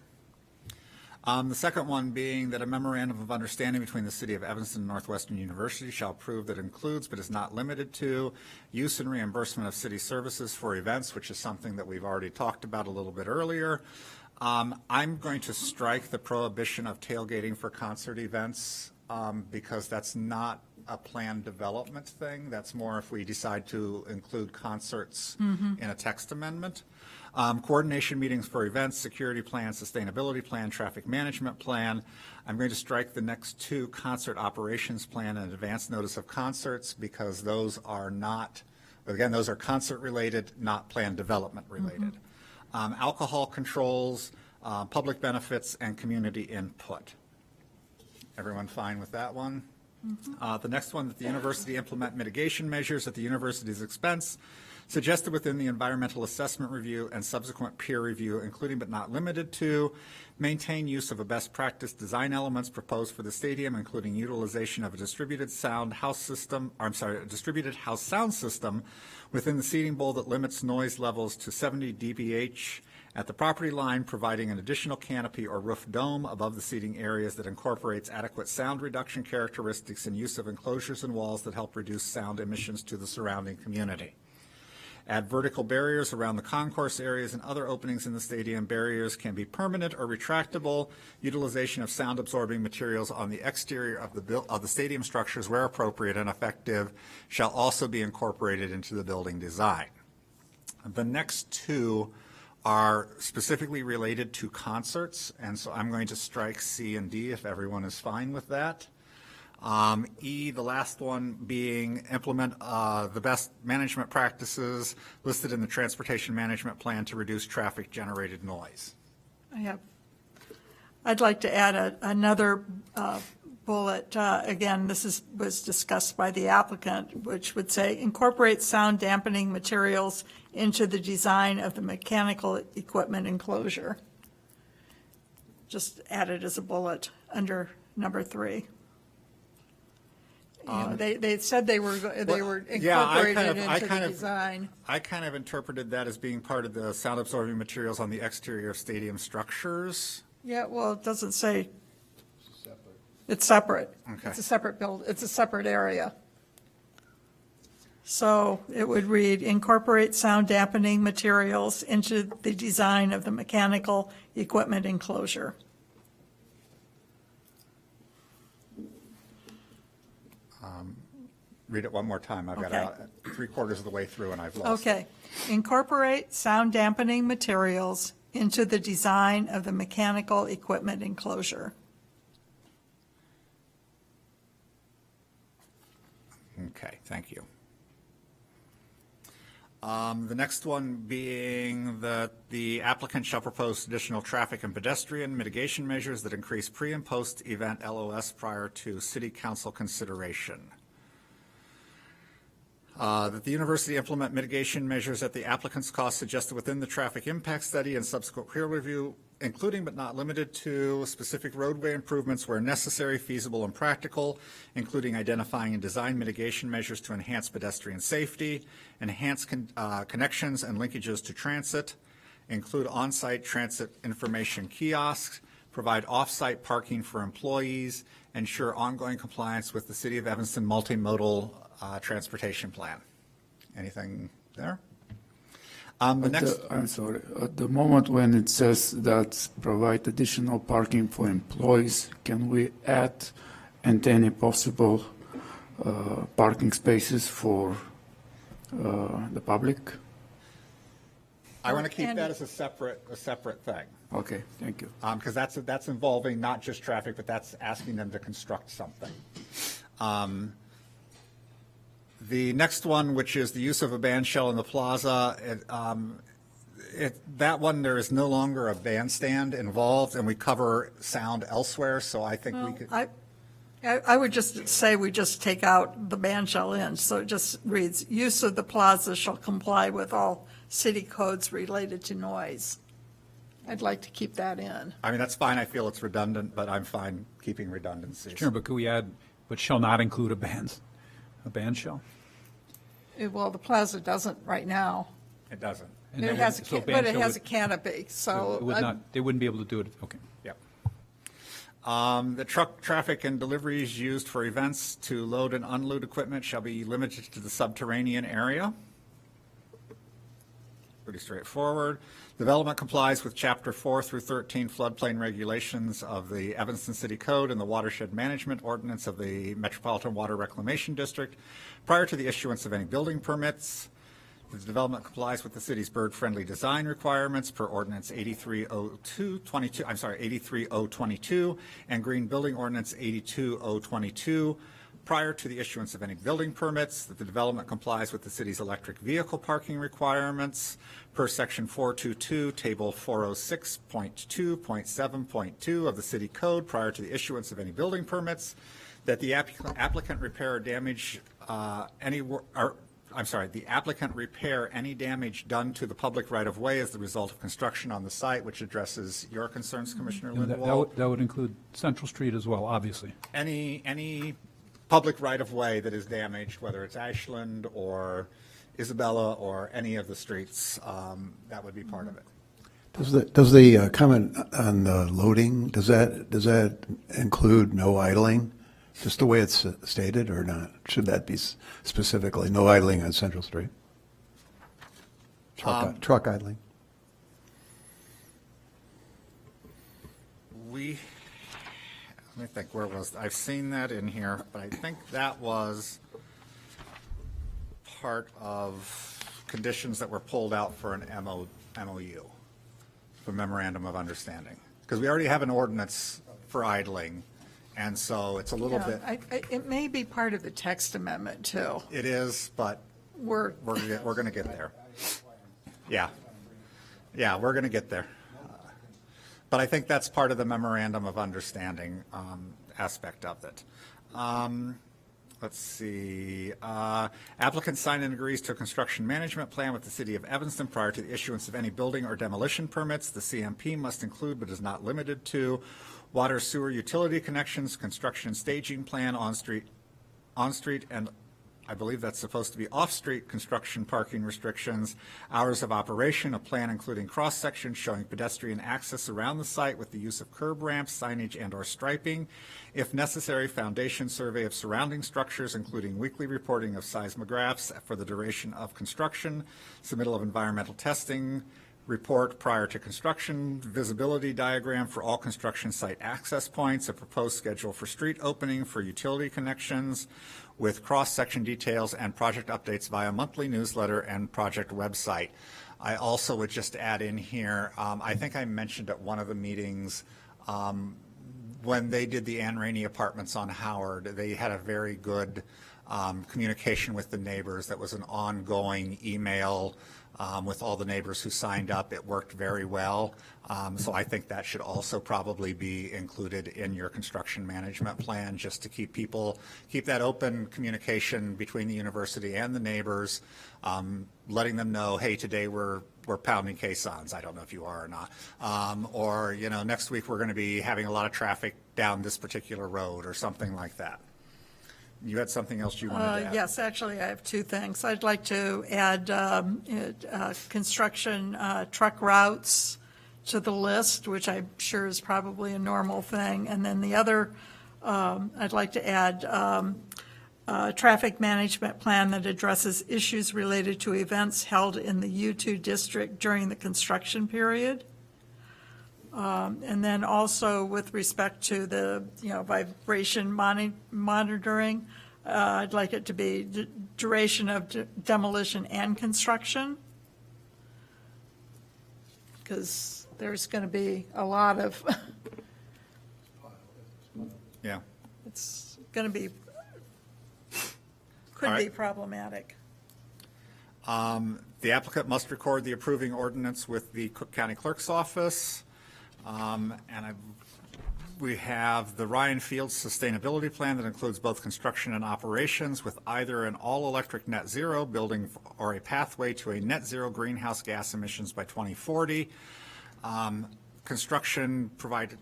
The second one being that a memorandum of understanding between the City of Evanston and Northwestern University shall prove that includes but is not limited to use and reimbursement of city services for events, which is something that we've already talked about a little bit earlier. I'm going to strike the prohibition of tailgating for concert events because that's not a planned development thing. That's more if we decide to include concerts in a text amendment. Coordination meetings for events, security plan, sustainability plan, traffic management plan. I'm going to strike the next two, concert operations plan and advance notice of concerts, because those are not, again, those are concert related, not plan development related. Alcohol controls, public benefits, and community input. Everyone fine with that one? The next one, that the university implement mitigation measures at the university's expense suggested within the environmental assessment review and subsequent peer review, including but not limited to, maintain use of a best practice design elements proposed for the stadium, including utilization of a distributed house sound system within the seating bowl that limits noise levels to 70 dBH at the property line, providing an additional canopy or roof dome above the seating areas that incorporates adequate sound reduction characteristics and use of enclosures and walls that help reduce sound emissions to the surrounding community. Add vertical barriers around the concourse areas and other openings in the stadium. Barriers can be permanent or retractable. Utilization of sound-absorbing materials on the exterior of the stadium structures, where appropriate and effective, shall also be incorporated into the building design. The next two are specifically related to concerts, and so I'm going to strike C and D if everyone is fine with that. E, the last one being implement the best management practices listed in the transportation management plan to reduce traffic generated noise. I'd like to add another bullet. Again, this was discussed by the applicant, which would say incorporate sound dampening materials into the design of the mechanical equipment enclosure. Just add it as a bullet under number 3. They said they were incorporated into the design. I kind of interpreted that as being part of the sound absorbing materials on the exterior of stadium structures. Yeah, well, it doesn't say. It's separate. Okay. It's a separate it's a separate area. So it would read, incorporate sound dampening materials into the design of the mechanical equipment enclosure. Read it one more time. I've got about 3/4 of the way through and I've lost it. Okay. Incorporate sound dampening materials into the design of the mechanical equipment enclosure. Okay, thank you. The next one being that the applicant shall propose additional traffic and pedestrian mitigation measures that increase pre- and post-event LOS prior to city council consideration. That the university implement mitigation measures at the applicant's cost suggested within the traffic impact study and subsequent peer review, including but not limited to specific roadway improvements where necessary, feasible, and practical, including identifying and design mitigation measures to enhance pedestrian safety, enhance connections and linkages to transit, include on-site transit information kiosks, provide off-site parking for employees, ensure ongoing compliance with the City of Evanston multimodal transportation plan. Anything there? I'm sorry. At the moment when it says that provide additional parking for employees, can we add and any possible parking spaces for the public? I want to keep that as a separate thing. Okay, thank you. Because that's involving not just traffic, but that's asking them to construct something. The next one, which is the use of a bandshell in the plaza, that one, there is no longer a bandstand involved, and we cover sound elsewhere, so I think we could. I would just say we just take out the bandshell in, so it just reads, use of the plaza shall comply with all city codes related to noise. I'd like to keep that in. I mean, that's fine. I feel it's redundant, but I'm fine keeping redundancies. Sure, but could we add, but shall not include a bandshell? Well, the plaza doesn't right now. It doesn't. And It that has, would- so but it bandshell has would- a canopy, so. It would not, they wouldn't be able to do it, okay. Yep. The truck traffic and deliveries used for events to load and unload equipment shall be limited to the subterranean area. Pretty straightforward. Development complies with Chapter 4 through 13 floodplain regulations of the Evanston City Code and the Watershed Management Ordinance of the Metropolitan Water Reclamation District prior to the issuance of any building permits. The development complies with the city's bird-friendly design requirements per Ordinance 83022 and Green Building Ordinance 82022 prior to the issuance of any building permits, that the development complies with the city's electric vehicle parking requirements per section 422, table 406.2.7.2 of the city code prior to the issuance of any building permits, that the applicant repair or damage the applicant repair any damage done to the public right-of-way as the result of construction on the site, which addresses your concerns, Commissioner And Lindwall. that would include Central Street as well, obviously. Any public right-of-way that is damaged, whether it's Ashland or Isabella or any of the streets, that would be part of it. Does the comment on the loading, does that include no idling? Just the way it's stated or not? Should that be specifically no idling on Central Street? Truck idling? Let me think, where was, I've seen that in here, but I think that was part of conditions that were pulled out for an MOU, for memorandum of understanding. Because we already have an ordinance for idling, and so it's a little bit, It may be part of the text amendment, too. it is, but We're, we're going to get there. Yeah. Yeah, we're going to get there. But I think that's part of the memorandum of understanding aspect of it. Let's see. Applicant signed and agrees to a construction management plan with the City of Evanston prior to the issuance of any building or demolition permits. The CMP must include but is not limited to water, sewer, utility connections, construction staging plan, on-street, and I believe that's supposed to be off-street construction parking restrictions, hours of operation, a plan including cross-sections showing pedestrian access around the site with the use of curb ramps, signage, and/or striping. If necessary, foundation survey of surrounding structures, including weekly reporting of seismographs for the duration of construction, submittal of environmental testing, report prior to construction, visibility diagram for all construction site access points, a proposed schedule for street opening for utility connections with cross-section details and project updates via monthly newsletter and project website. I also would just add in here, I think I mentioned at one of the meetings, when they did the Ann Rainey Apartments on Howard, they had a very good communication with the neighbors. That was an ongoing email with all the neighbors who signed up. It worked very well. So I think that should also probably be included in your construction management plan, just to keep that open communication between the university and the neighbors, letting them know, hey, today we're pounding caissons. I don't know if you are or not. Or, next week we're going to be having a lot of traffic down this particular road or something like that. You had something else you wanted to add? Yes, actually, I have two things. I'd like to add construction truck routes to the list, which I'm sure is probably a normal thing. And then the other, I'd like to add a traffic management plan that addresses issues related to events held in the U2 district during the construction period. And then also with respect to the, vibration monitoring, I'd like it to be duration of demolition and construction. Because there's going to be a lot of, Yeah. it's going to be, could All be right. problematic. The applicant must record the approving ordinance with the Cook County Clerk's Office. We have the Ryan Fields Sustainability Plan that includes both construction and operations with either an all-electric net zero building or a pathway to a net zero greenhouse gas emissions by 2040. Construction, provide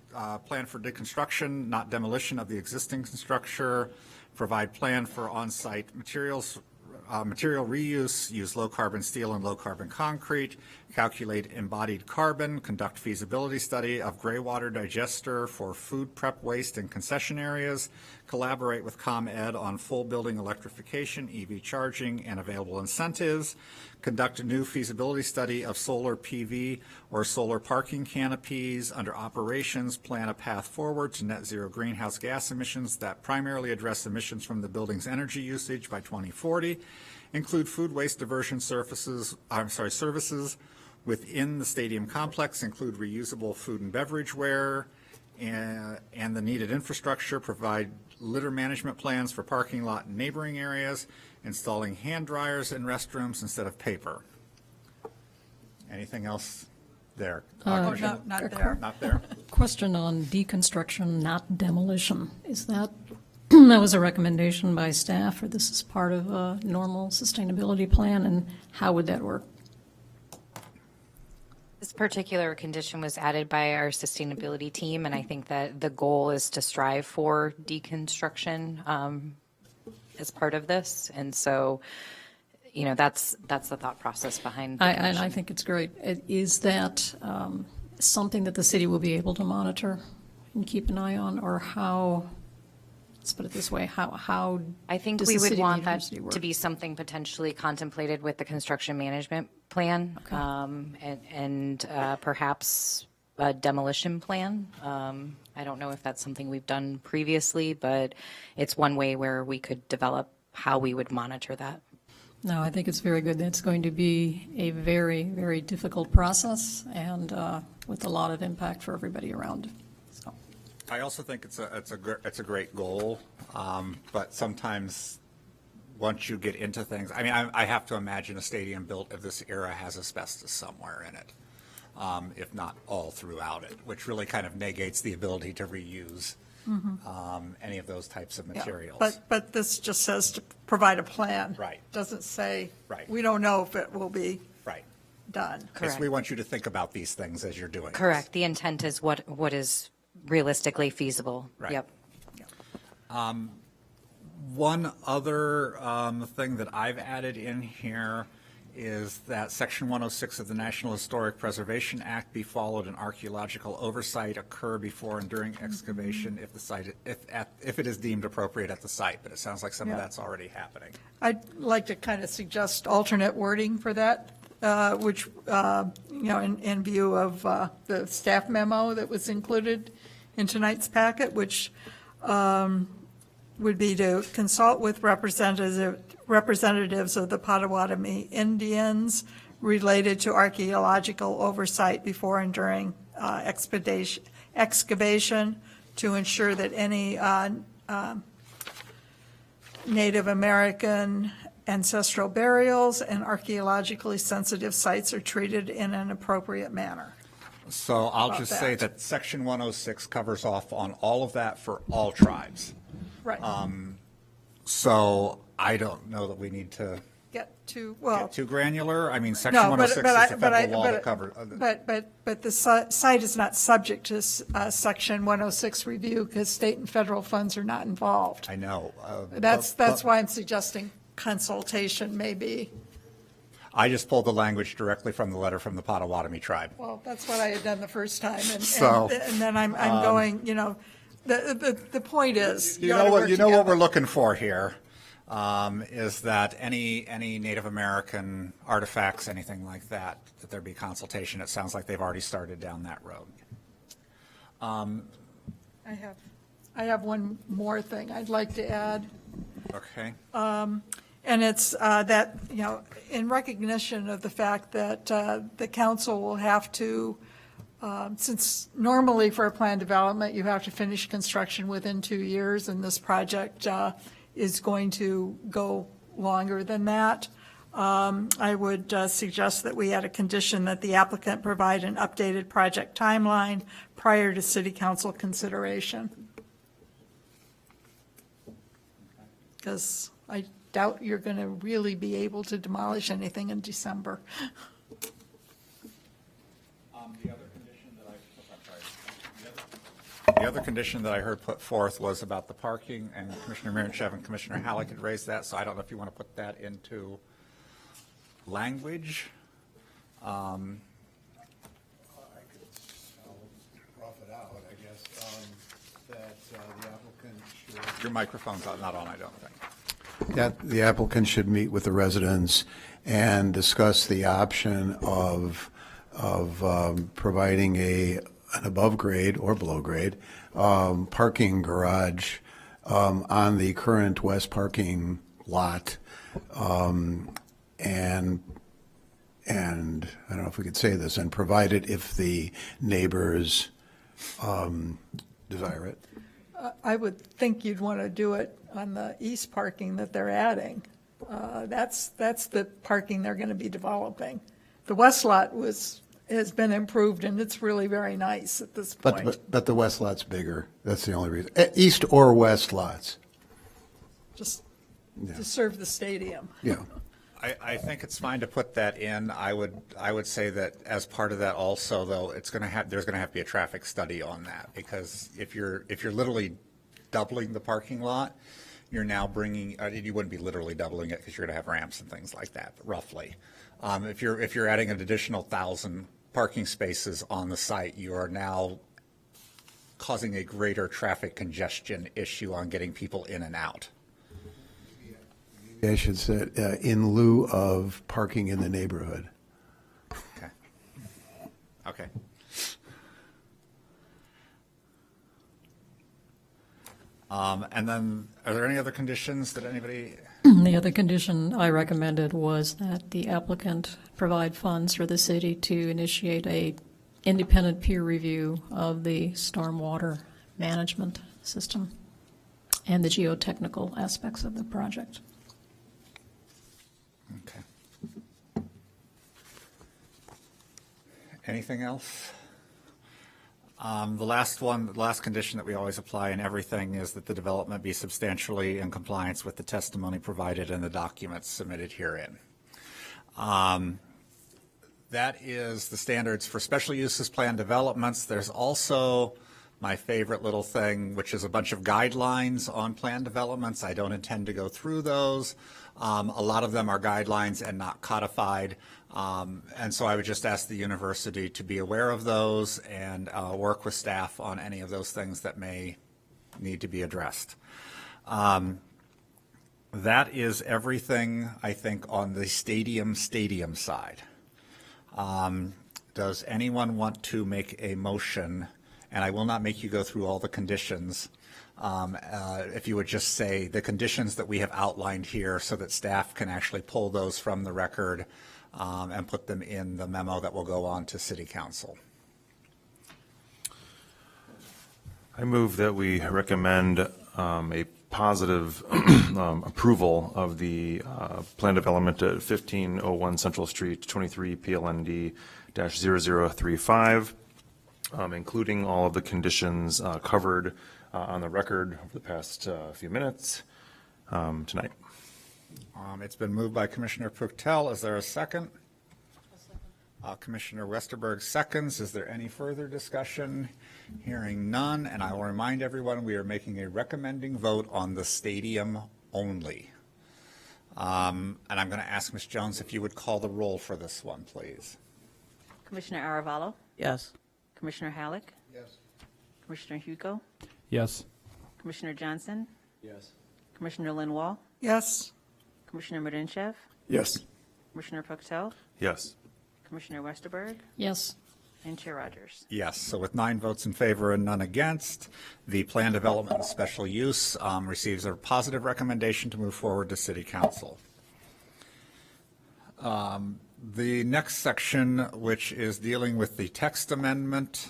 plan for deconstruction, not demolition of the existing structure. Provide plan for on-site materials. Material reuse, use low-carbon steel and low-carbon concrete, calculate embodied carbon, conduct feasibility study of gray water digester for food prep waste in concession areas, collaborate with ComEd on full building electrification, EV charging, and available incentives, conduct a new feasibility study of solar PV or solar parking canopies. Under operations, plan a path forward to net zero greenhouse gas emissions that primarily address emissions from the building's energy usage by 2040, include food waste diversion services within the stadium complex, include reusable food and beverage ware, and the needed infrastructure, provide litter management plans for parking lot and neighboring areas, installing hand dryers in restrooms instead of paper. Anything else there? No, not there. Not there? Question on deconstruction, not demolition. Is that, that was a recommendation by staff, or this is part of a normal sustainability plan, and how would that work? This particular condition was added by our sustainability team, and I think that the goal is to strive for deconstruction as part of this. And so, you know, that's the thought process behind the And condition. I think it's great. Is that something that the city will be able to monitor and keep an eye on, or how, let's put it this way, how I think does we the would city want that university work? to be something potentially contemplated with the construction management plan, and perhaps a demolition plan. I don't know if that's something we've done previously, but it's one way where we could develop how we would monitor that. No, I think it's very good. That's going to be a very, very difficult process, and with a lot of impact for everybody around. So, I also think it's a great goal, but sometimes once you get into things, I mean, I have to imagine a stadium built of this era has asbestos somewhere in it, if not all throughout it, which really kind of negates the ability to reuse any of those types of Yeah, materials. But this just says to provide a plan. Right. Doesn't say. Right. We don't know if it will be Right. done. Yes, we want you to think about these things as you're doing. Correct. The intent is what is realistically feasible. Right. Yep. One other thing that I've added in here is that Section 106 of the National Historic Preservation Act be followed and archaeological oversight occur before and during excavation if the site, if it is deemed appropriate at the site. But it sounds like some of Yeah. that's already happening. I'd like to kind of suggest alternate wording for that, which, you know, in view of the staff memo that was included in tonight's packet, which would be to consult with representatives of the Potawatomi Indians related to archaeological oversight before and during excavation to ensure that any Native American ancestral burials and archaeologically sensitive sites are treated in an appropriate manner. So I'll About just say that. that Section 106 covers off on all of that for all tribes. Right. So I don't know that we need to Get to, well. get too granular. I mean, Section No, 106 is the federal law that covers. But the site is not subject to Section 106 review because state and federal funds are not involved. I know. That's but why I'm suggesting consultation maybe. I just pulled the language directly from the letter from the Potawatomi tribe. Well, that's what I had done the first time, So, and then I'm going, you know, the point is. You ought to know what, work you know what together. we're looking for here, is that any Native American artifacts, anything like that there be consultation. It sounds like they've already started down that road. I have one more thing I'd like to add. Okay. And it's that, you know, in recognition of the fact that the council will have to, since normally for a plan development, you have to finish construction within 2 years, and this project is going to go longer than that, I would suggest that we add a condition that the applicant provide an updated project timeline prior to city council consideration. Because I doubt you're going to really be able to demolish anything in December. The other condition that I heard put forth was about the parking, and Commissioner Miranchev and Commissioner Halleck had raised that, so I don't know if you want to put that into language. Rough it out, I guess, that the applicant should. Your microphone's not on, I don't think. That the applicant should meet with the residents and discuss the option of providing an above grade or below grade parking garage on the current west parking lot, and I don't know if we could say this, and provide it if the neighbors desire it. I would think you'd want to do it on the east parking that they're adding. That's the parking they're going to be developing. The west lot has been improved, and it's really very nice at this point. But the west lot's bigger. That's the only reason. East or west lots. Just to serve the stadium. Yeah. I think it's fine to put that in. I would say that as part of that also, though, there's going to have to be a traffic study on that, because if you're literally doubling the parking lot, you're now bringing, you wouldn't be literally doubling it because you're going to have ramps and things like that, but roughly. If you're adding an additional 1,000 parking spaces on the site, you are now causing a greater traffic congestion issue on getting people in and out. I should say, in lieu of parking in the neighborhood. Okay. Okay. And then, are there any other conditions that anybody? The other condition I recommended was that the applicant provide funds for the city to initiate a independent peer review of the stormwater management system and the geotechnical aspects of the project. Okay. Anything else? The last condition that we always apply in everything is that the development be substantially in compliance with the testimony provided in the documents submitted herein. That is the standards for special uses plan developments. There's also my favorite little thing, which is a bunch of guidelines on plan developments. I don't intend to go through those. A lot of them are guidelines and not codified. And so I would just ask the university to be aware of those and work with staff on any of those things that may need to be addressed. That is everything, I think, on the stadium side. Does anyone want to make a motion? And I will not make you go through all the conditions. If you would just say the conditions that we have outlined here so that staff can actually pull those from the record and put them in the memo that will go on to City Council. I move that we recommend a positive approval of the plan development at 1501 Central Street, 23 PLND-0035, including all of the conditions covered on the record over the past few minutes tonight. It's been moved by Commissioner Puchtel. Is there a second? Commissioner Westerberg seconds. Is there any further discussion? Hearing none, and I will remind everyone we are making a recommending vote on the stadium only. And I'm going to ask Ms. Jones if you would call the roll for this one, please. Commissioner Aravallo? Yes. Commissioner Halleck? Yes. Commissioner Hugo? Yes. Commissioner Johnson? Yes. Commissioner Linwall? Yes. Commissioner Mudenshev? Yes. Commissioner Puchtel? Yes. Commissioner Westerberg? Yes. And Chair Rogers. Yes, so with 9 votes in favor and none against, the plan development and special use receives a positive recommendation to move forward to City Council. The next section, which is dealing with the text amendment,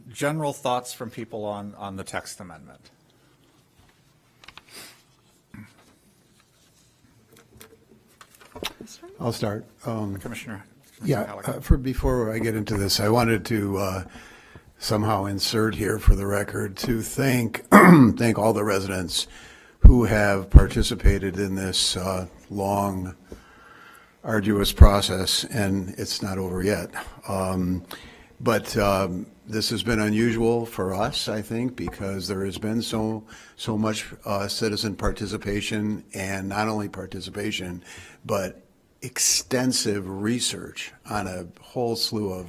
general thoughts from people on the text amendment. I'll start. Commissioner Yeah, Halleck. before I get into this, I wanted to somehow insert here for the record to thank all the residents who have participated in this long, arduous process, and it's not over yet. But this has been unusual for us, I think, because there has been so much citizen participation, and not only participation, but extensive research on a whole slew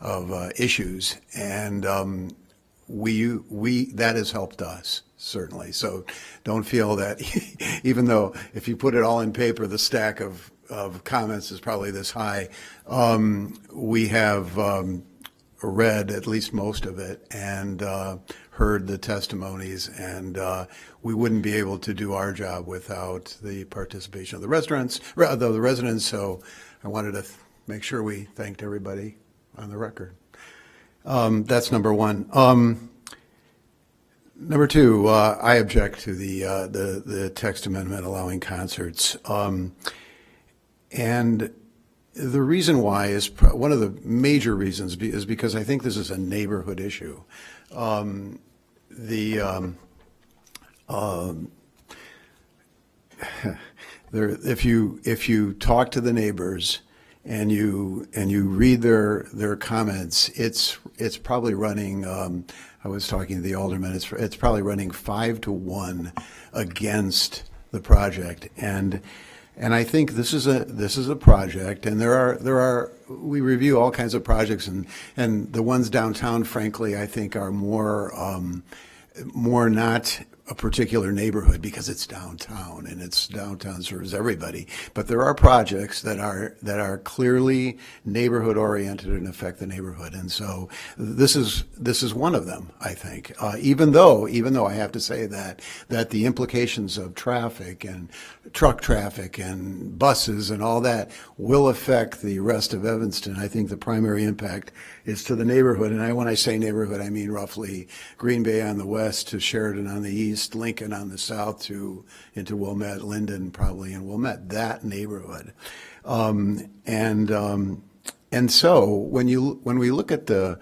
of issues, and that has helped us, certainly. So don't feel that, even though if you put it all in paper, the stack of comments is probably this high, we have read at least most of it and heard the testimonies, and we wouldn't be able to do our job without the participation of the residents. So I wanted to make sure we thanked everybody on the record. That's number one. Number two, I object to the text amendment allowing concerts. And the reason why is, one of the major reasons is because I think this is a neighborhood issue. If you talk to the neighbors and you read their comments, it's probably running. I was talking to the alderman. It's probably running 5-1 against the project, and I think this is a project, and we review all kinds of projects, and the ones downtown, frankly, I think are more not a particular neighborhood because it's downtown, and it's downtown serves everybody. But there are projects that are clearly neighborhood oriented and affect the neighborhood, and so this is one of them, I think. Even though I have to say that the implications of traffic and truck traffic and buses and all that will affect the rest of Evanston. I think the primary impact is to the neighborhood, and when I say neighborhood, I mean roughly Green Bay on the west to Sheridan on the east, Lincoln on the south into Wilmette, Linden probably in Wilmette, that neighborhood. And so when we look at a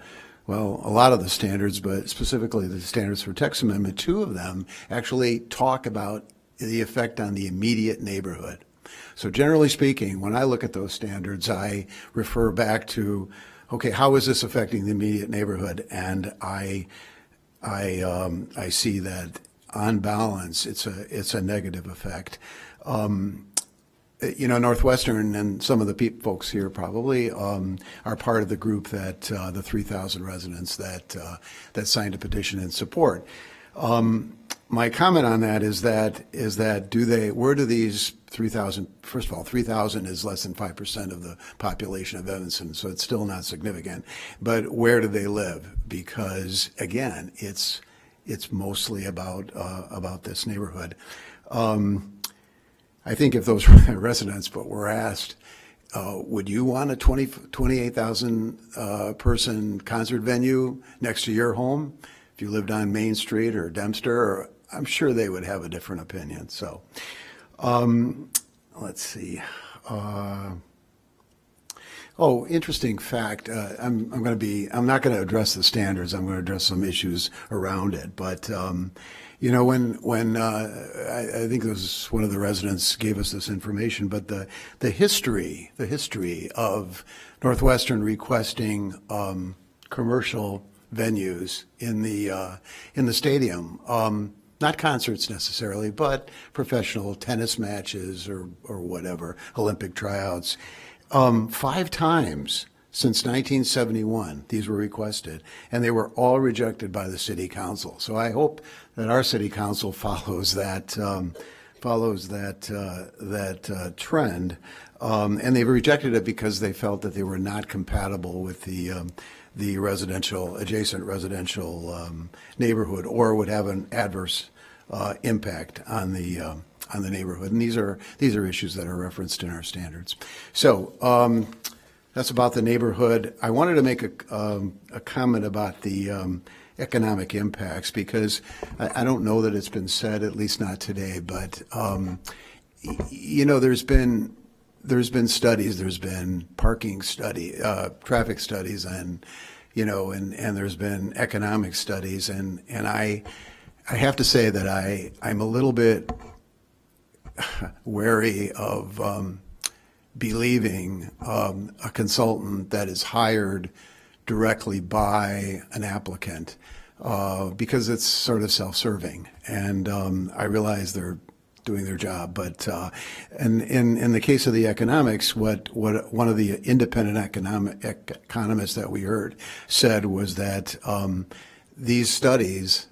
lot of the standards, but specifically the standards for text amendment, two of them actually talk about the effect on the immediate neighborhood. So generally speaking, when I look at those standards, I refer back to, okay, how is this affecting the immediate neighborhood? And I see that on balance, it's a negative effect. Northwestern and some of the folks here probably are part of the group that the 3,000 residents that signed a petition in support. My comment on that is that where do these 3,000, first of all, 3,000 is less than 5% of the population of Evanston, so it's still not significant. But where do they live? Because again, it's mostly about this neighborhood. I think if those residents were asked, would you want a 28,000 person concert venue next to your home? If you lived on Main Street or Dempster, I'm sure they would have a different opinion. So, let's see. Interesting fact. I'm not going to address the standards. I'm going to address some issues around it. But when I think it was one of the residents gave us this information, but the history of Northwestern requesting commercial venues in the stadium. Not concerts necessarily, but professional tennis matches or whatever, Olympic tryouts. 5 times since 1971, these were requested, and they were all rejected by the city council. So I hope that our city council follows that trend, and they've rejected it because they felt that they were not compatible with the adjacent residential neighborhood, or would have an adverse impact on the neighborhood. And these are issues that are referenced in our standards. So that's about the neighborhood. I wanted to make a comment about the economic impacts, because I don't know that it's been said, at least not today, but there's been studies, there's been parking study, traffic studies, and there's been economic studies, and I have to say that I'm a little bit wary of believing a consultant that is hired directly by an applicant, because it's sort of self-serving, and I realize they're doing their job, but and in the case of the economics, what one of the independent economists that we heard said was that these studies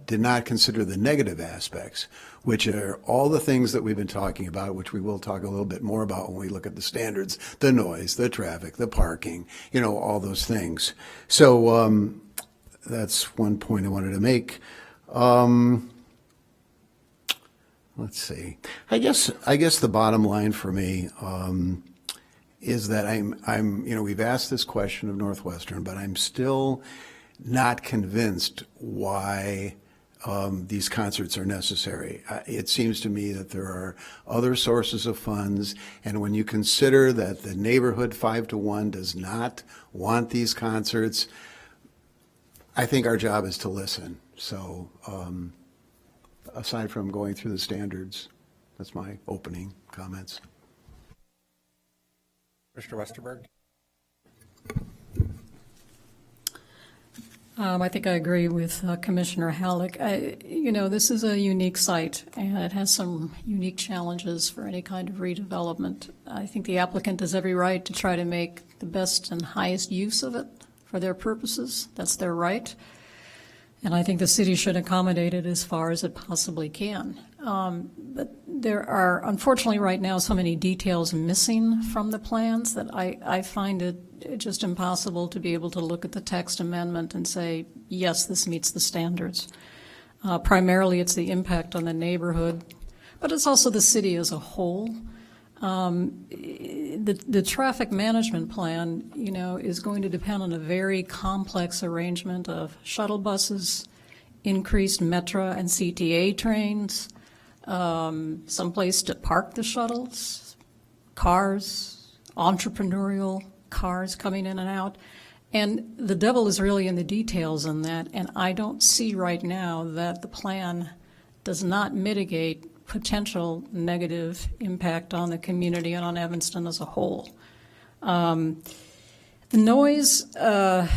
did not consider the negative aspects, which are all the things that we've been talking about, which we will talk a little bit more about when we look at the standards: the noise, the traffic, the parking, all those things. So that's one point I wanted to make. Let's see. I guess the bottom line for me is that we've asked this question of Northwestern, but I'm still not convinced why these concerts are necessary. It seems to me that there are other sources of funds, and when you consider that the neighborhood 5-1 does not want these concerts, I think our job is to listen. So aside from going through the standards, that's my opening comments. Mr. Westerberg? I think I agree with Commissioner Halleck. This is a unique site, and it has some unique challenges for any kind of redevelopment. I think the applicant has every right to try to make the best and highest use of it for their purposes. That's their right. And I think the city should accommodate it as far as it possibly can. But there are, unfortunately, right now, so many details missing from the plans that I find it just impossible to be able to look at the text amendment and say, yes, this meets the standards. Primarily, it's the impact on the neighborhood, but it's also the city as a whole. The traffic management plan, is going to depend on a very complex arrangement of shuttle buses, increased Metra and CTA trains, someplace to park the shuttles, cars, entrepreneurial cars coming in and out. And the devil is really in the details in that, and I don't see right now that the plan does not mitigate potential negative impact on the community and on Evanston as a whole. The noise, again,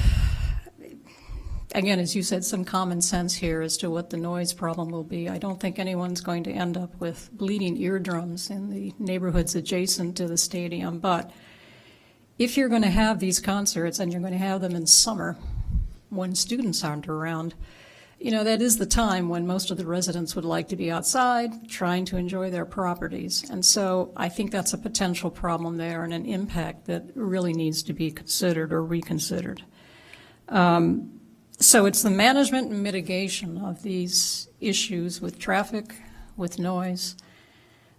as you said, some common sense here as to what the noise problem will be. I don't think anyone's going to end up with bleeding eardrums in the neighborhoods adjacent to the stadium, but if you're going to have these concerts and you're going to have them in summer when students aren't around, that is the time when most of the residents would like to be outside trying to enjoy their properties. And so I think that's a potential problem there and an impact that really needs to be considered or reconsidered. So it's the management and mitigation of these issues with traffic, with noise,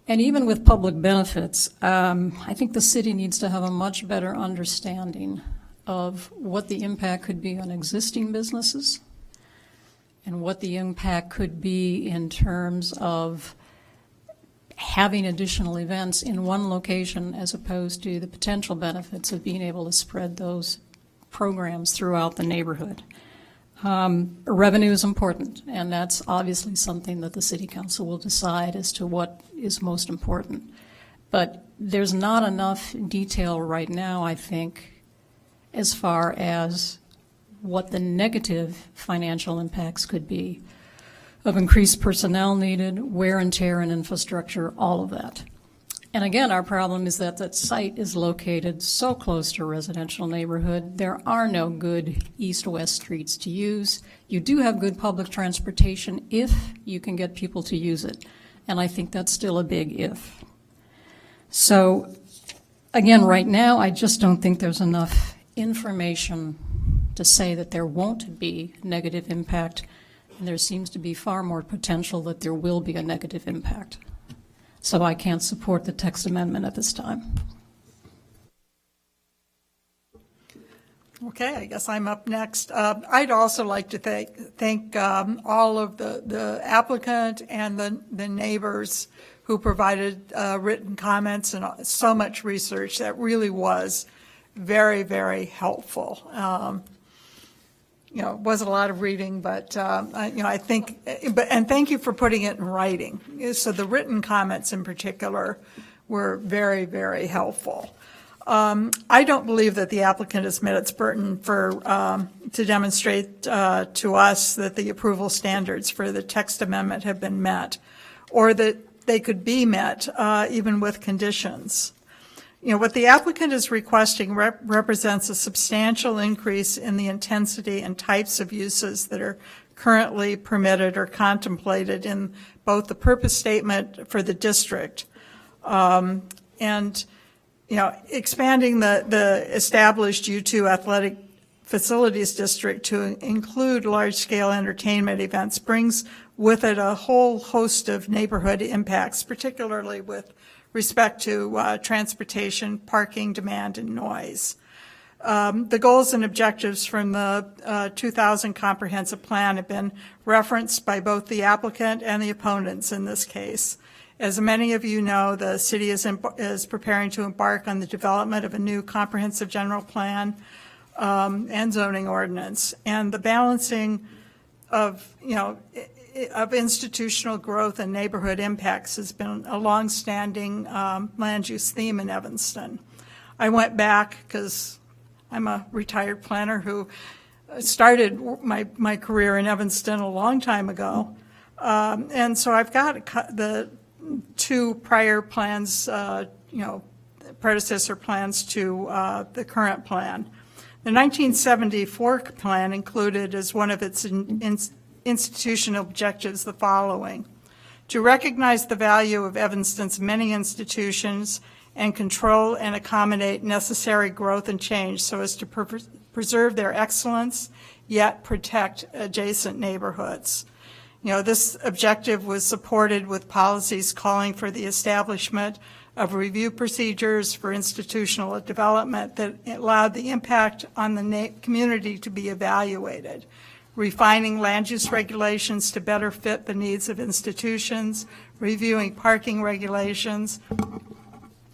and even with public benefits. I think the city needs to have a much better understanding of what the impact could be on existing businesses and what the impact could be in terms of having additional events in one location as opposed to the potential benefits of being able to spread those programs throughout the neighborhood. Revenue is important, and that's obviously something that the City Council will decide as to what is most important. But there's not enough detail right now, I think, as far as what the negative financial impacts could be of increased personnel needed, wear and tear in infrastructure, all of that. And again, our problem is that that site is located so close to a residential neighborhood. There are no good east-west streets to use. You do have good public transportation if you can get people to use it. And I think that's still a big if. So again, right now, I just don't think there's enough information to say that there won't be negative impact. And there seems to be far more potential that there will be a negative impact. So I can't support the text amendment at this time. Okay, I guess I'm up next. I'd also like to thank all of the applicant and the neighbors who provided written comments and so much research. That really was very, very helpful. It wasn't a lot of reading, but, I think, and thank you for putting it in writing. So the written comments in particular were very, very helpful. I don't believe that the applicant has met its burden to demonstrate to us that the approval standards for the text amendment have been met, or that they could be met even with conditions. What the applicant is requesting represents a substantial increase in the intensity and types of uses that are currently permitted or contemplated in both the purpose statement for the district and expanding the established U2 athletic facilities district to include large-scale entertainment events brings with it a whole host of neighborhood impacts, particularly with respect to transportation, parking, demand, and noise. The goals and objectives from the 2000 comprehensive plan have been referenced by both the applicant and the opponents in this case. As many of you know, the city is preparing to embark on the development of a new comprehensive general plan and zoning ordinance, and the balancing of institutional growth and neighborhood impacts has been a long-standing land use theme in Evanston. I went back because I'm a retired planner who started my career in Evanston a long time ago. And so I've got the two prior plans, predecessor plans to the current plan. The 1974 plan included as one of its institutional objectives the following: to recognize the value of Evanston's many institutions and control and accommodate necessary growth and change so as to preserve their excellence, yet protect adjacent neighborhoods. This objective was supported with policies calling for the establishment of review procedures for institutional development that allowed the impact on the community to be evaluated, refining land use regulations to better fit the needs of institutions, reviewing parking regulations,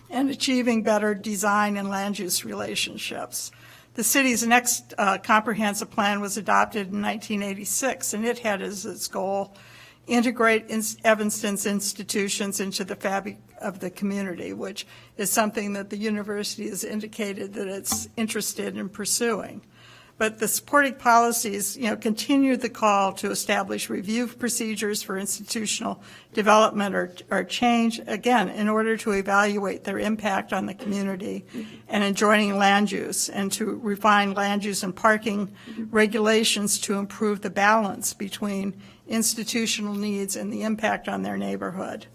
and achieving better design and land use relationships. The city's next comprehensive plan was adopted in 1986, and it had as its goal integrate Evanston's institutions into the fabric of the community, which is something that the university has indicated that it's interested in pursuing. But the supporting policies, continued the call to establish review procedures for institutional development or change, again, in order to evaluate their impact on the community and adjoining land use, and to refine land use and parking regulations to improve the balance between institutional needs and the impact on their neighborhood.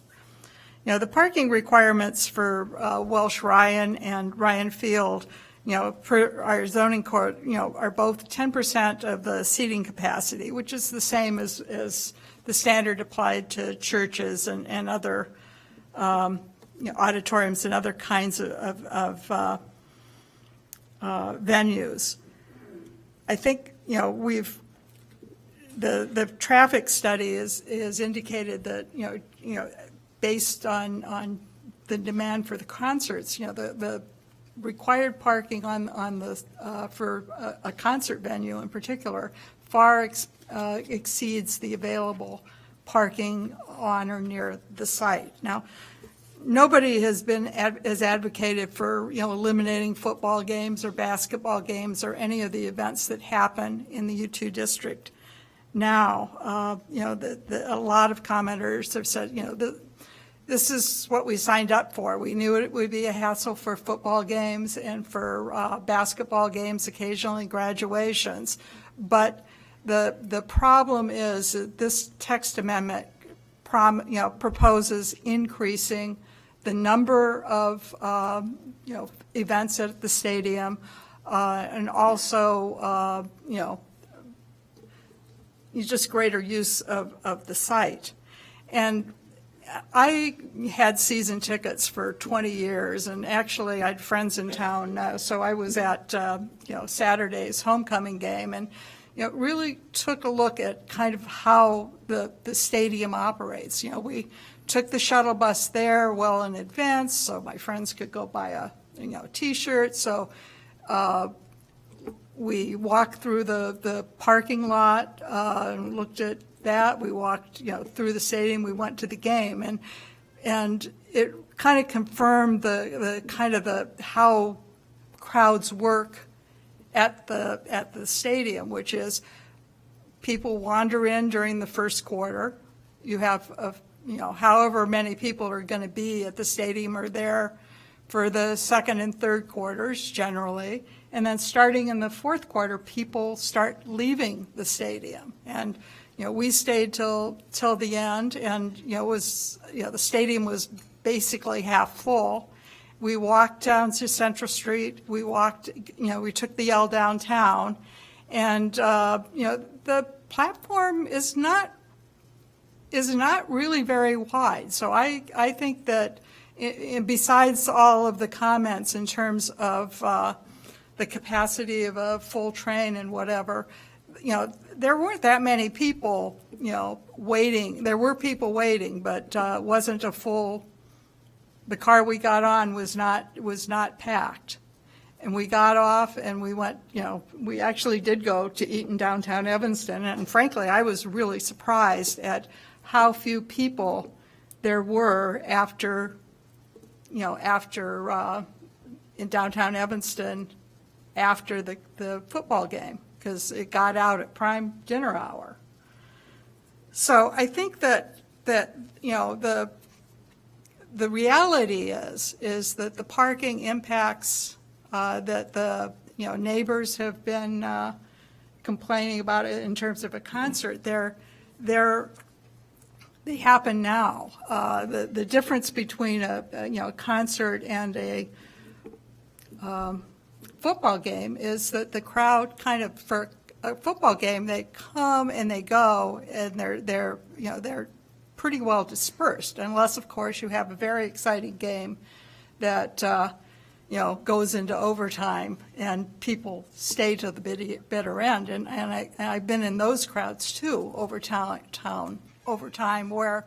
The parking requirements for Welsh Ryan and Ryan Field, per our zoning code, are both 10% of the seating capacity, which is the same as the standard applied to churches and other auditoriums and other kinds of venues. I think the traffic study is indicated that based on the demand for the concerts, the required parking on the for a concert venue in particular far exceeds the available parking on or near the site. Now, nobody has advocated for eliminating football games or basketball games or any of the events that happen in the U2 district. Now, a lot of commenters have said, this is what we signed up for. We knew it would be a hassle for football games and for basketball games, occasionally graduations. But the problem is that this text amendment proposes increasing the number of events at the stadium and also just greater use of the site. And I had season tickets for 20 years, and actually I had friends in town, so I was at Saturday's homecoming game, and really took a look at kind of how the stadium operates. We took the shuttle bus there well in advance, so my friends could go buy a T-shirt. So we walked through the parking lot and looked at that. We walked, through the stadium. We went to the game, and it kind of confirmed the how crowds work at the stadium, which is people wander in during the first quarter. You have however many people are going to be at the stadium are there for the second and third quarters generally, and then starting in the fourth quarter, people start leaving the stadium. And we stayed till the end, and the stadium was basically half full. We walked down to Central Street. We took the L downtown, and the platform is not really very wide. So I think that besides all of the comments in terms of the capacity of a full train and whatever, there weren't that many people, waiting. There were people waiting, but wasn't a full, the car we got on was not packed. And we got off and we went, we actually did go to eat in downtown Evanston. And frankly, I was really surprised at how few people there were after in downtown Evanston after the football game, because it got out at prime dinner hour. So I think that the reality is that the parking impacts that the neighbors have been complaining about it in terms of a concert, they happen now. The difference between a concert and a football game is that the crowd kind of, for a football game, they come and they go, and they're pretty well dispersed, unless of course you have a very exciting game that goes into overtime and people stay to the bitter end. And I've been in those crowds too over time where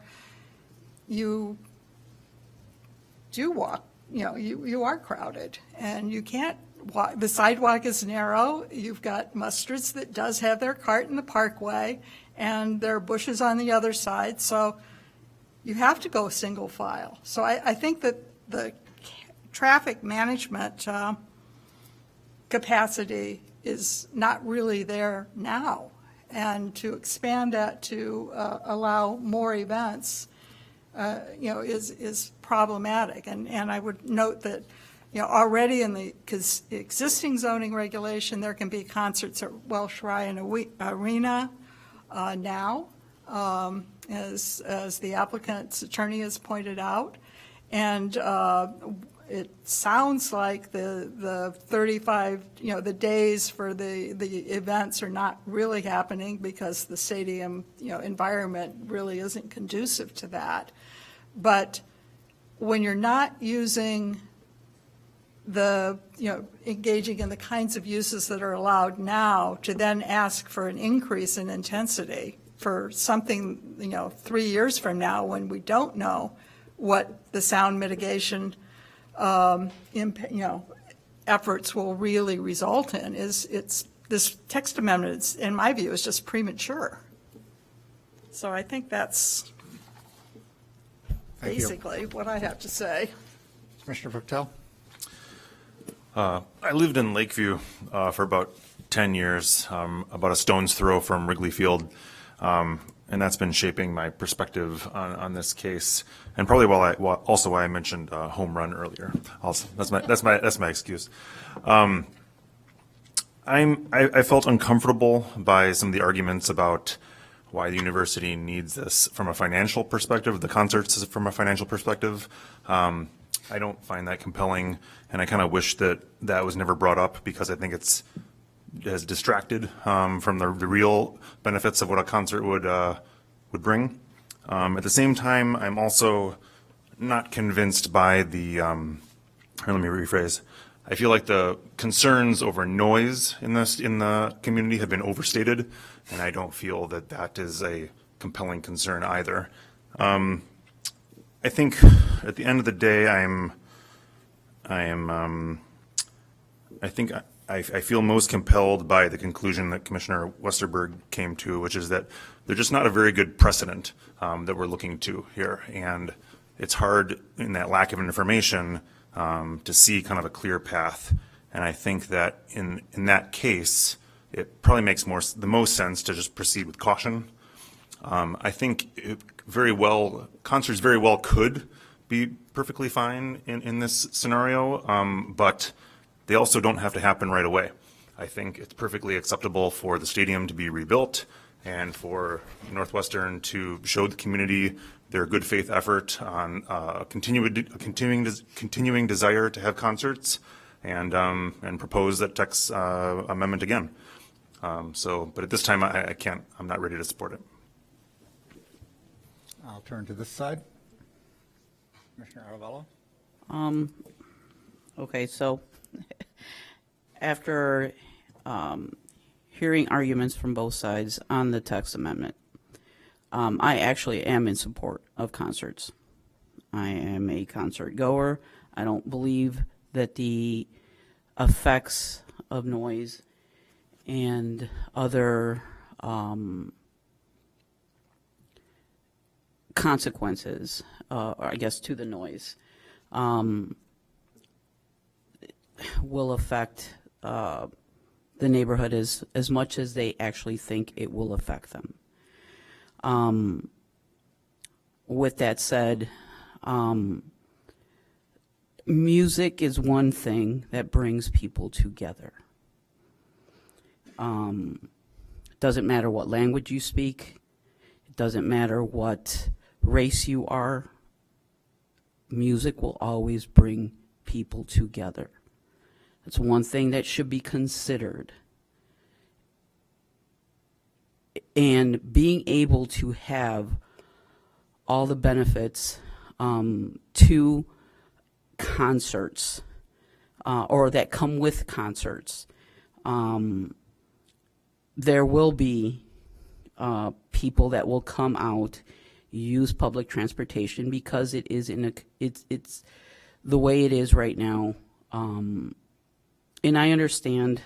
you do walk, you are crowded and you can't walk. The sidewalk is narrow. You've got Mustard's that does have their cart in the parkway, and there are bushes on the other side. So you have to go single file. So I think that the traffic management capacity is not really there now. And to expand that to allow more events, is problematic. And I would note that, already in the existing zoning regulation, there can be concerts at Welsh Ryan Arena now, as the applicant's attorney has pointed out. And it sounds like the 35, the days for the events are not really happening because the stadium, environment really isn't conducive to that. But when you're not using engaging in the kinds of uses that are allowed now, to then ask for an increase in intensity for something, 3 years from now when we don't know what the sound mitigation efforts will really result in, this text amendment, in my view, is just premature. So I think that's basically what I have to say. Commissioner Votel? I lived in Lakeview for about 10 years, about a stone's throw from Wrigley Field, and that's been shaping my perspective on this case, and probably also why I mentioned home run earlier. Also, that's my excuse. I felt uncomfortable by some of the arguments about why the university needs this from a financial perspective, the concerts from a financial perspective. I don't find that compelling, and I kind of wish that was never brought up, because I think it has distracted from the real benefits of what a concert would bring. At the same time, I'm also not convinced by the, let me rephrase. I feel like the concerns over noise in the community have been overstated, and I don't feel that is a compelling concern either. I think at the end of the day, I feel most compelled by the conclusion that Commissioner Westerberg came to, which is that there's just not a very good precedent that we're looking to here. And it's hard in that lack of information to see kind of a clear path. And I think that in that case, it probably makes the most sense to just proceed with caution. I think concerts very well could be perfectly fine in this scenario, but they also don't have to happen right away. I think it's perfectly acceptable for the stadium to be rebuilt and for Northwestern to show the community their good faith effort on continuing desire to have concerts, and propose that text amendment again. But at this time, I'm not ready to support it. I'll turn to this side. Commissioner Aravello? Okay, so after hearing arguments from both sides on the text amendment, I actually am in support of concerts. I am a concert goer. I don't believe that the effects of noise and other consequences, or I guess, to the noise, will affect the neighborhood as much as they actually think it will affect them. With that said, music is one thing that brings people together. Doesn't matter what language you speak. It doesn't matter what race you are. Music will always bring people together. It's one thing that should be considered. And being able to have all the benefits to concerts or that come with concerts. There will be people that will come out, use public transportation because it is it's the way it is right now. And I understand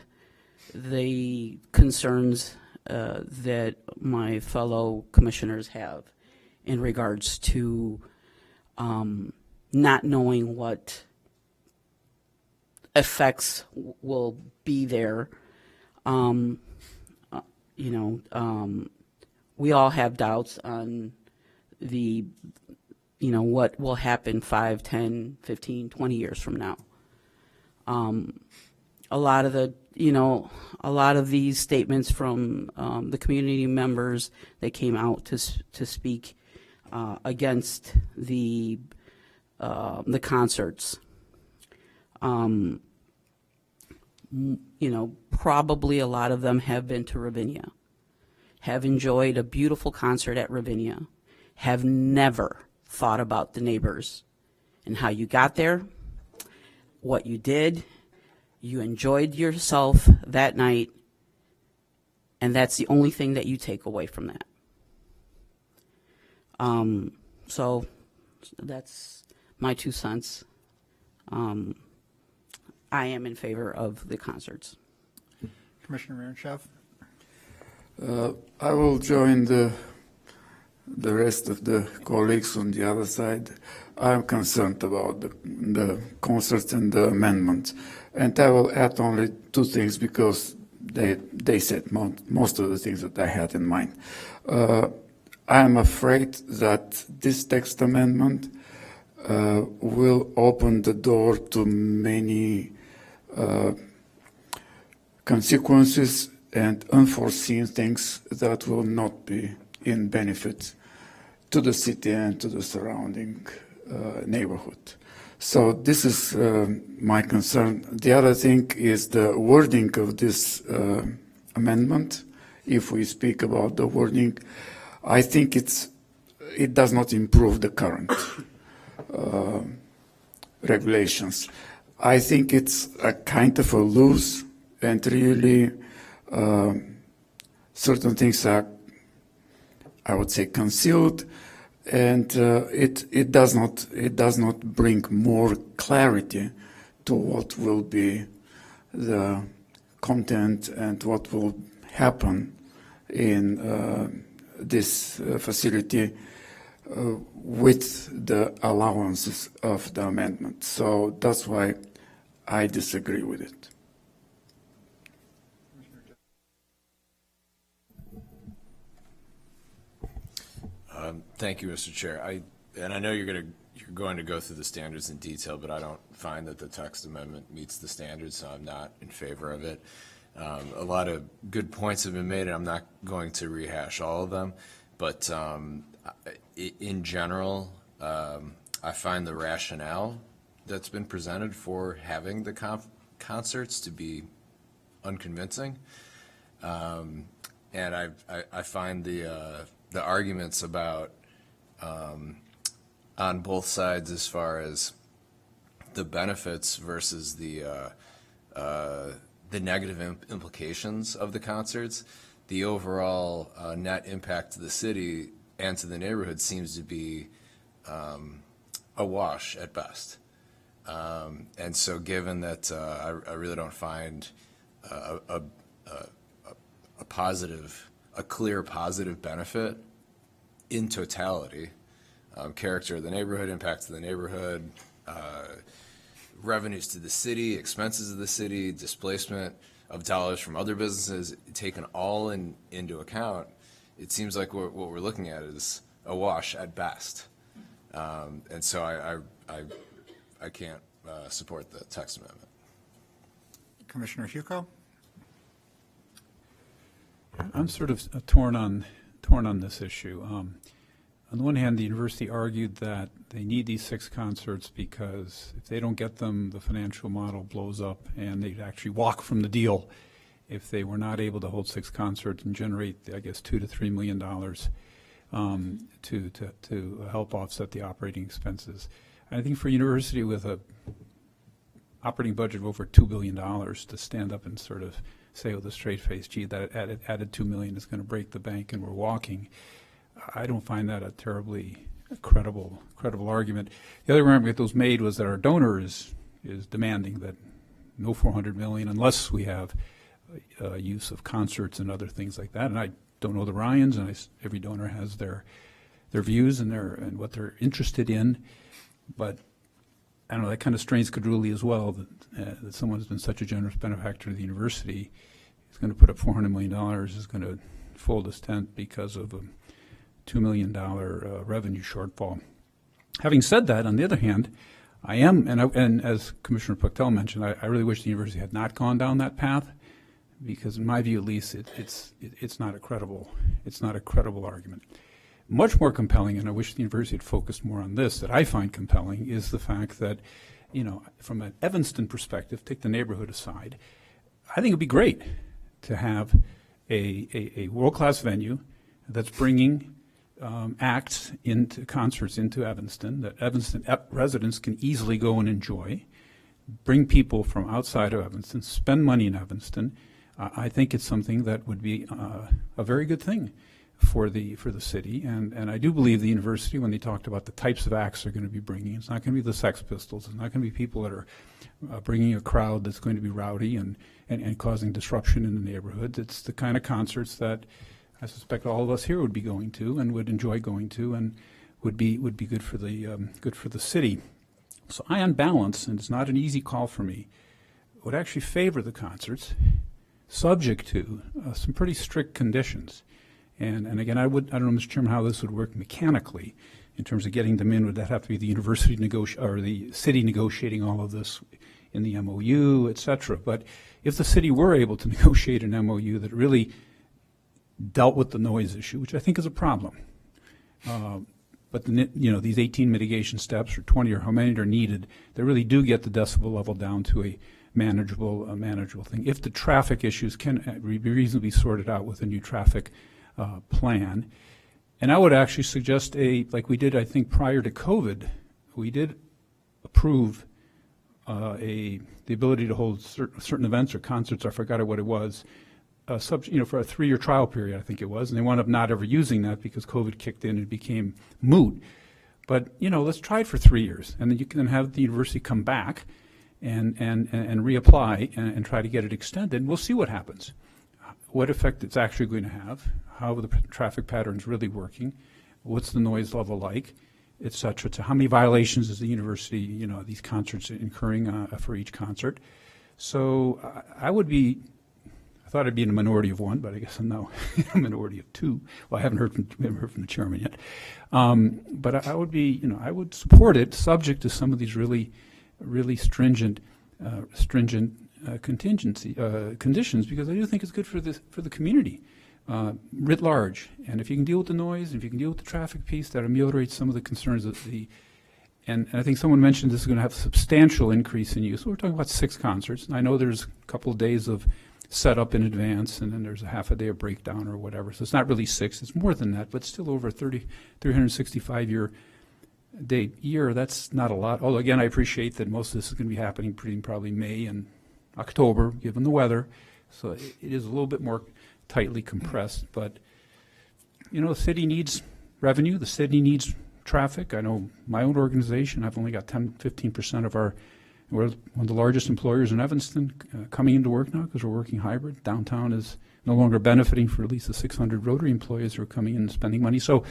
the concerns that my fellow commissioners have in regards to not knowing what effects will be there. We all have doubts on what will happen 5, 10, 15, 20 years from now. A lot of these statements from the community members that came out to speak against the concerts, probably a lot of them have been to Ravinia, have enjoyed a beautiful concert at Ravinia, have never thought about the neighbors and how you got there, what you did. You enjoyed yourself that night, and that's the only thing that you take away from that. So that's my 2 cents. I am in favor of the concerts. Commissioner Miranchov? I will join the rest of the colleagues on the other side. I'm concerned about the concerts and the amendments. And I will add only 2 things because they said most of the things that I had in mind. I am afraid that this text amendment will open the door to many consequences and unforeseen things that will not be in benefit to the city and to the surrounding neighborhood. So this is my concern. The other thing is the wording of this amendment. If we speak about the wording, I think it does not improve the current regulations. I think it's a kind of a loose and really certain things are, I would say, concealed, and it does not bring more clarity to what will be the content and what will happen in this facility with the allowances of the amendment. So that's why I disagree with it. Thank you, Mr. Chair. I know you're going to go through the standards in detail, but I don't find that the text amendment meets the standards, so I'm not in favor of it. A lot of good points have been made, and I'm not going to rehash all of them. But in general, I find the rationale that's been presented for having the concerts to be unconvincing, and I find the arguments about on both sides as far as the benefits versus the negative implications of the concerts, the overall net impact to the city and to the neighborhood seems to be a wash at best. And so given that I really don't find a clear positive benefit in totality, character of the neighborhood, impact to the neighborhood, revenues to the city, expenses of the city, displacement of dollars from other businesses, taken all into account, it seems like what we're looking at is a wash at best. And so I can't support the text amendment. Commissioner Huco? I'm sort of torn on this issue. On the one hand, the university argued that they need these 6 concerts because if they don't get them, the financial model blows up and they'd actually walk from the deal if they were not able to hold 6 concerts and generate, I guess, $2 to $3 million to help offset the operating expenses. And I think for a university with a operating budget of over $2 billion to stand up and sort of say with a straight face, gee, that added $2 million is going to break the bank and we're walking, I don't find that a terribly credible argument. The other argument that was made was that our donor is demanding that no $400 million unless we have use of concerts and other things like that. And I don't know the Ryans, and every donor has their views and what they're interested in. But I don't know, that kind of strains credulity as well, that someone who's been such a generous benefactor to the university is going to put up $400 million, is going to fold his tent because of a $2 million revenue shortfall. Having said that, on the other hand, I am, and as Commissioner Puctel mentioned, I really wish the university had not gone down that path, because in my view, at least, it's not a credible argument. Much more compelling, and I wish the university had focused more on this, that I find compelling, is the fact that, from an Evanston perspective, take the neighborhood aside, I think it'd be great to have a world-class venue that's bringing acts into concerts into Evanston, that Evanston residents can easily go and enjoy, bring people from outside of Evanston, spend money in Evanston. I think it's something that would be a very good thing for the city, and I do believe the university, when they talked about the types of acts they're going to be bringing, it's not going to be the Sex Pistols, it's not going to be people that are bringing a crowd that's going to be rowdy and causing disruption in the neighborhood. It's the kind of concerts that I suspect all of us here would be going to and would enjoy going to, and would be good for the city. So I, on balance, and it's not an easy call for me, would actually favor the concerts, subject to some pretty strict conditions. And again, I don't know, Mr. Chairman, how this would work mechanically in terms of getting them in. Would that have to be the university or the city negotiating all of this in the MOU, et cetera? But if the city were able to negotiate an MOU that really dealt with the noise issue, which I think is a problem, but these 18 mitigation steps or 20 or how many are needed, they really do get the decibel level down to a manageable thing. If the traffic issues can be reasonably sorted out with a new traffic plan. And I would actually suggest like we did, I think, prior to COVID, we did approve the ability to hold certain events or concerts, I forgot what it was, for a 3-year trial period, I think it was, and they wound up not ever using that because COVID kicked in and it became moot. But, let's try it for 3 years, and then you can have the university come back and reapply and try to get it extended, and we'll see what happens. What effect it's actually going to have, how the traffic pattern's really working, what's the noise level like, et cetera. So how many violations is the university, these concerts incurring for each concert? So I thought I'd be in a minority of 1, but I guess I'm now in a minority of 2. Well, I haven't heard from the chairman yet. But I would I would support it subject to some of these really stringent conditions, because I do think it's good for the community writ large. And if you can deal with the noise, if you can deal with the traffic piece, that ameliorates some of the concerns of and I think someone mentioned this is going to have a substantial increase in use. So we're talking about 6 concerts, and I know there's a couple of days of setup in advance, and then there's a half a day of breakdown or whatever. So it's not really 6, it's more than that, but still over a 365-year date, year, that's not a lot. Although, again, I appreciate that most of this is going to be happening probably May and October, given the weather. So it is a little bit more tightly compressed. But, the city needs revenue. The city needs traffic. I know my own organization, I've only got 10-15% of we're one of the largest employers in Evanston coming into work now because we're working hybrid. Downtown is no longer benefiting for at least the 600 Rotary employees who are coming in and spending money. So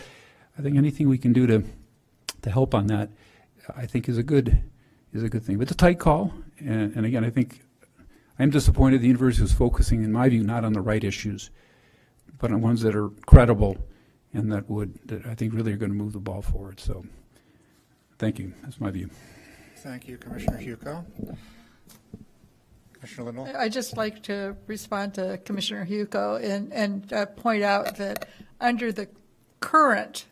I think anything we can do to help on that, I think is a good thing. But it's a tight call. And again, I think I'm disappointed the university was focusing, in my view, not on the right issues, but on ones that are credible and that I think really are going to move the ball forward. So thank you. That's my view. Thank you, Commissioner Hugo. Commissioner Lindell? I'd just like to respond to Commissioner Hugo and point out that under the current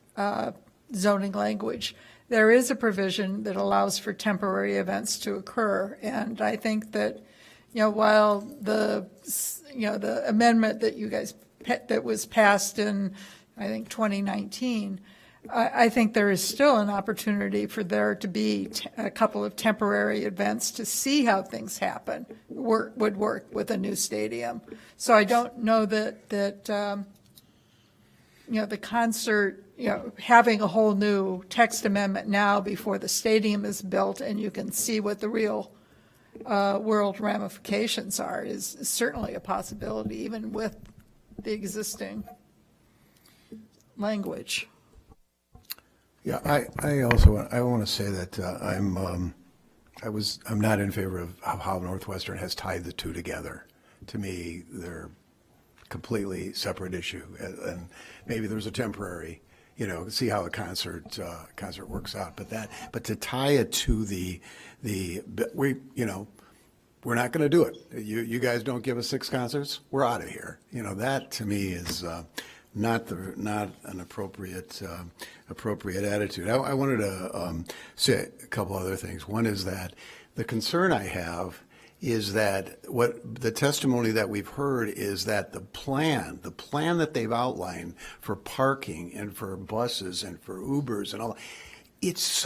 zoning language, there is a provision that allows for temporary events to occur. And I think that, while the amendment that you guys, that was passed in, I think, 2019, I think there is still an opportunity for there to be a couple of temporary events to see how things happen, would work with a new stadium. So I don't know that the concert, having a whole new text amendment now before the stadium is built and you can see what the real world ramifications are is certainly a possibility, even with the existing language. Yeah, I also want to say that I'm not in favor of how Northwestern has tied the two together. To me, they're completely separate issue, and maybe there's a temporary, see how the concert works out. But to tie it to we're not going to do it. You guys don't give us 6 concerts, we're out of here. That to me is not an appropriate attitude. I wanted to say a couple other things. One is that the concern I have is that what the testimony that we've heard is that the plan that they've outlined for parking and for buses and for Ubers and all, it's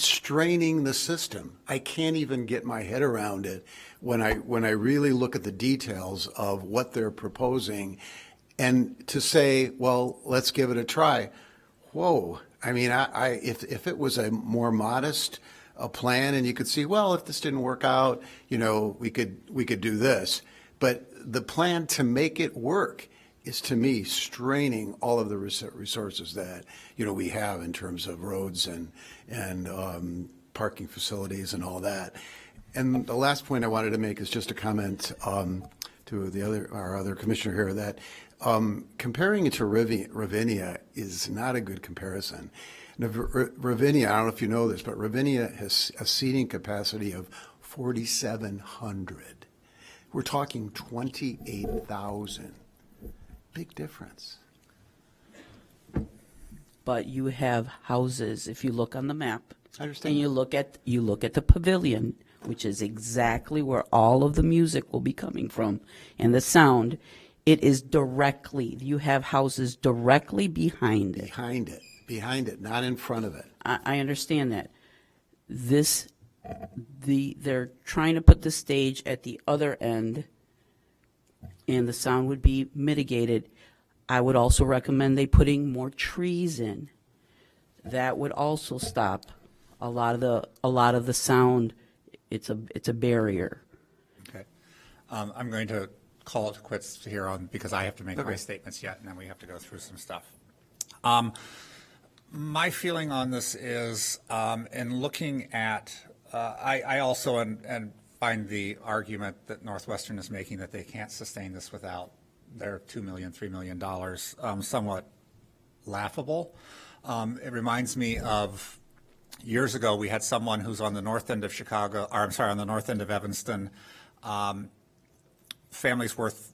straining the system. I can't even get my head around it when I really look at the details of what they're proposing. And to say, well, let's give it a try. Whoa. I mean, if it was a more modest plan and you could see, well, if this didn't work out, we could do this. But the plan to make it work is, to me, straining all of the resources that, we have in terms of roads and parking facilities and all that. And the last point I wanted to make is just a comment to our other commissioner here that comparing it to Ravinia is not a good comparison. Now, Ravinia, I don't know if you know this, but Ravinia has a seating capacity of 4,700. We're talking 28,000. Big difference. But you have houses, if you look on the map, I understand. and you look at the pavilion, which is exactly where all of the music will be coming from, and the sound. It is directly, you have houses directly behind it. Behind it, not in front of it. I understand that. They're trying to put the stage at the other end, and the sound would be mitigated. I would also recommend they putting more trees in. That would also stop a lot of the sound. It's a barrier. Okay. I'm going to call it quits here because I have to make my statements yet, and then we have to go through some stuff. My feeling on this is, in looking at, I also and find the argument that Northwestern is making that they can't sustain this without their $2 million, $3 million, somewhat laughable. It reminds me of years ago, we had someone who's on the north end of Chicago, or I'm sorry, on the north end of Evanston, families worth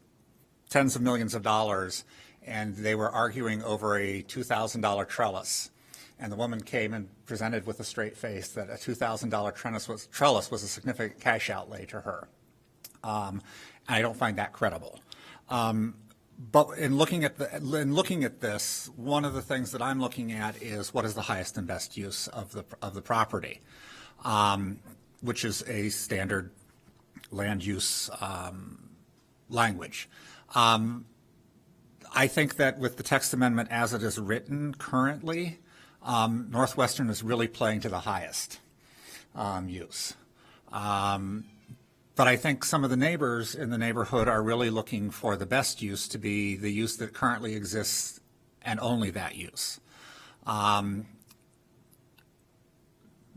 tens of millions of dollars, and they were arguing over a $2,000 trellis. And the woman came and presented with a straight face that a $2,000 trellis was a significant cash outlay to her. And I don't find that credible. But in looking at this, one of the things that I'm looking at is what is the highest and best use of the property, which is a standard land use language. I think that with the text amendment as it is written currently, Northwestern is really playing to the highest use. But I think some of the neighbors in the neighborhood are really looking for the best use to be the use that currently exists and only that use. The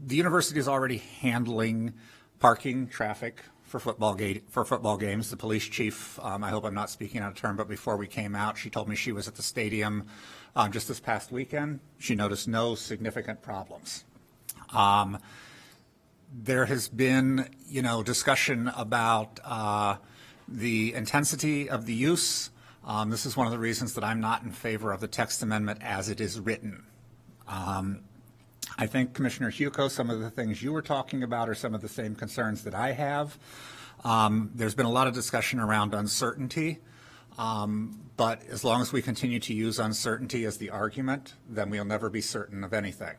university is already handling parking, traffic for football games. The police chief, I hope I'm not speaking out of turn, but before we came out, she told me she was at the stadium just this past weekend. She noticed no significant problems. There has been, discussion about the intensity of the use. This is one of the reasons that I'm not in favor of the text amendment as it is written. I think, Commissioner Hugo, some of the things you were talking about are some of the same concerns that I have. There's been a lot of discussion around uncertainty, but as long as we continue to use uncertainty as the argument, then we'll never be certain of anything.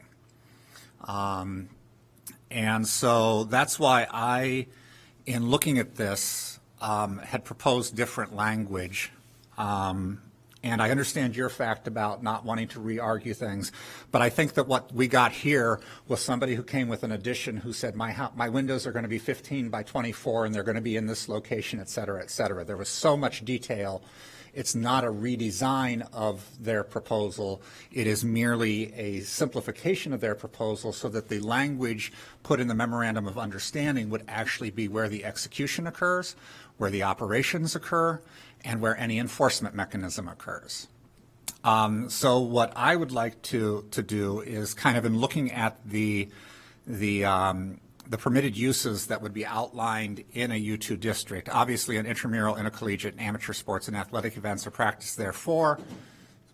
And so that's why I, in looking at this, had proposed different language. And I understand your fact about not wanting to re-argue things, but I think that what we got here was somebody who came with an addition who said, my windows are going to be 15 by 24 and they're going to be in this location, et cetera, et cetera. There was so much detail. It's not a redesign of their proposal. It is merely a simplification of their proposal so that the language put in the memorandum of understanding would actually be where the execution occurs, where the operations occur, and where any enforcement mechanism occurs. So what I would like to do is kind of in looking at the permitted uses that would be outlined in a U2 district. Obviously, an intramural, intercollegiate, and amateur sports and athletic events are practiced therefore,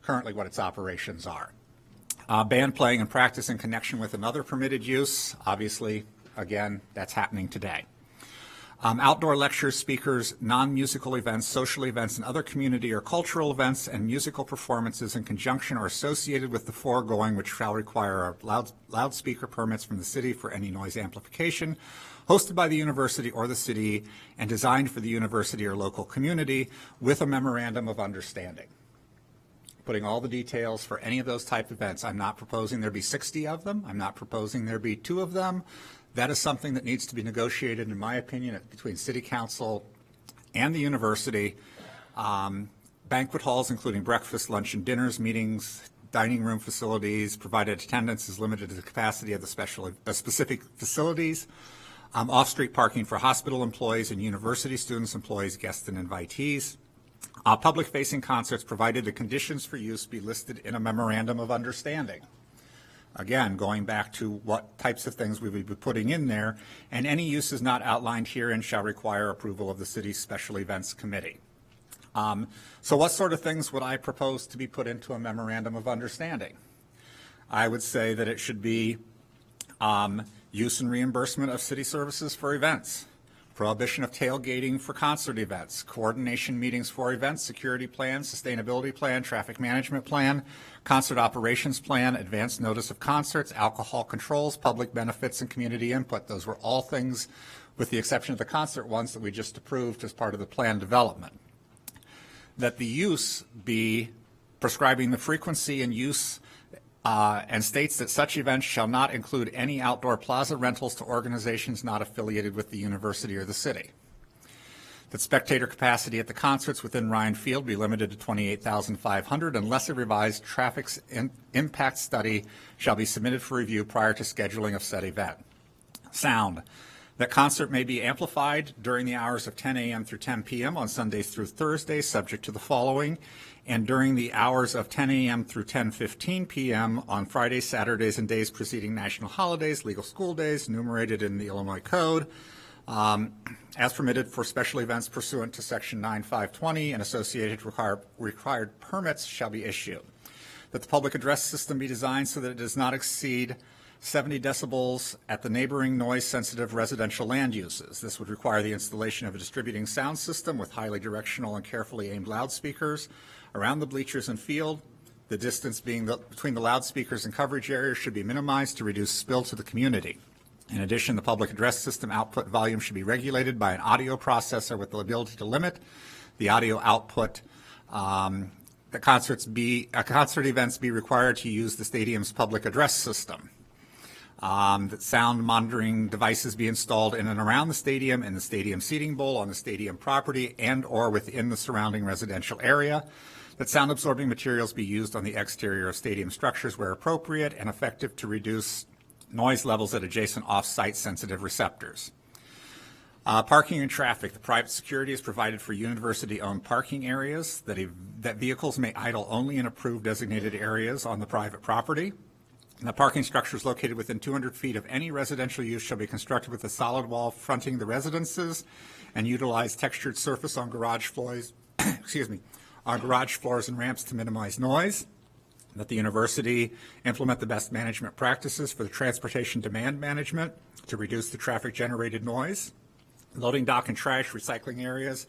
currently what its operations are. Band playing and practice in connection with another permitted use, obviously, again, that's happening today. Outdoor lectures, speakers, non-musical events, social events, and other community or cultural events and musical performances in conjunction or associated with the foregoing, which shall require loudspeaker permits from the city for any noise amplification, hosted by the university or the city and designed for the university or local community with a memorandum of understanding. Putting all the details for any of those type of events. I'm not proposing there be 60 of them. I'm not proposing there be 2 of them. That is something that needs to be negotiated, in my opinion, between City Council and the university. Banquet halls, including breakfast, lunch, and dinners, meetings, dining room facilities, provided attendance is limited to the capacity of the specific facilities. Off-street parking for hospital employees and university students, employees, guests, and invitees. Public-facing concerts, provided the conditions for use be listed in a memorandum of understanding. Again, going back to what types of things we would be putting in there, and any uses not outlined herein shall require approval of the city's special events committee. So what sort of things would I propose to be put into a memorandum of understanding? I would say that it should be use and reimbursement of city services for events, prohibition of tailgating for concert events, coordination meetings for events, security plan, sustainability plan, traffic management plan, concert operations plan, advance notice of concerts, alcohol controls, public benefits, and community input. Those were all things, with the exception of the concert ones that we just approved as part of the plan development. That the use be prescribing the frequency and use and states that such events shall not include any outdoor plaza rentals to organizations not affiliated with the university or the city. That spectator capacity at the concerts within Ryan Field be limited to 28,500 unless a revised traffic impact study shall be submitted for review prior to scheduling of said event. Sound. That concert may be amplified during the hours of 10 a.m. through 10 p.m. on Sundays through Thursdays, subject to the following, and during the hours of 10 a.m. through 10:15 p.m. on Fridays, Saturdays, and days preceding national holidays, legal school days, enumerated in the Illinois Code, as permitted for special events pursuant to Section 9520, and associated required permits shall be issued. That the public address system be designed so that it does not exceed 70 decibels at the neighboring noise-sensitive residential land uses. This would require the installation of a distributing sound system with highly directional and carefully aimed loudspeakers around the bleachers and field. The distance between the loudspeakers and coverage areas should be minimized to reduce spill to the community. In addition, the public address system output volume should be regulated by an audio processor with the ability to limit the audio output. The concert events be required to use the stadium's public address system. That sound monitoring devices be installed in and around the stadium, in the stadium seating bowl, on the stadium property, and or within the surrounding residential area. That sound absorbing materials be used on the exterior of stadium structures where appropriate and effective to reduce noise levels at adjacent off-site sensitive receptors. Parking and traffic. The private security is provided for university-owned parking areas that vehicles may idle only in approved designated areas on the private property. And the parking structures located within 200 feet of any residential use shall be constructed with a solid wall fronting the residences and utilize textured surface on garage floors, on garage floors and ramps to minimize noise. That the university implement the best management practices for the transportation demand management to reduce the traffic-generated noise. Loading dock and trash recycling areas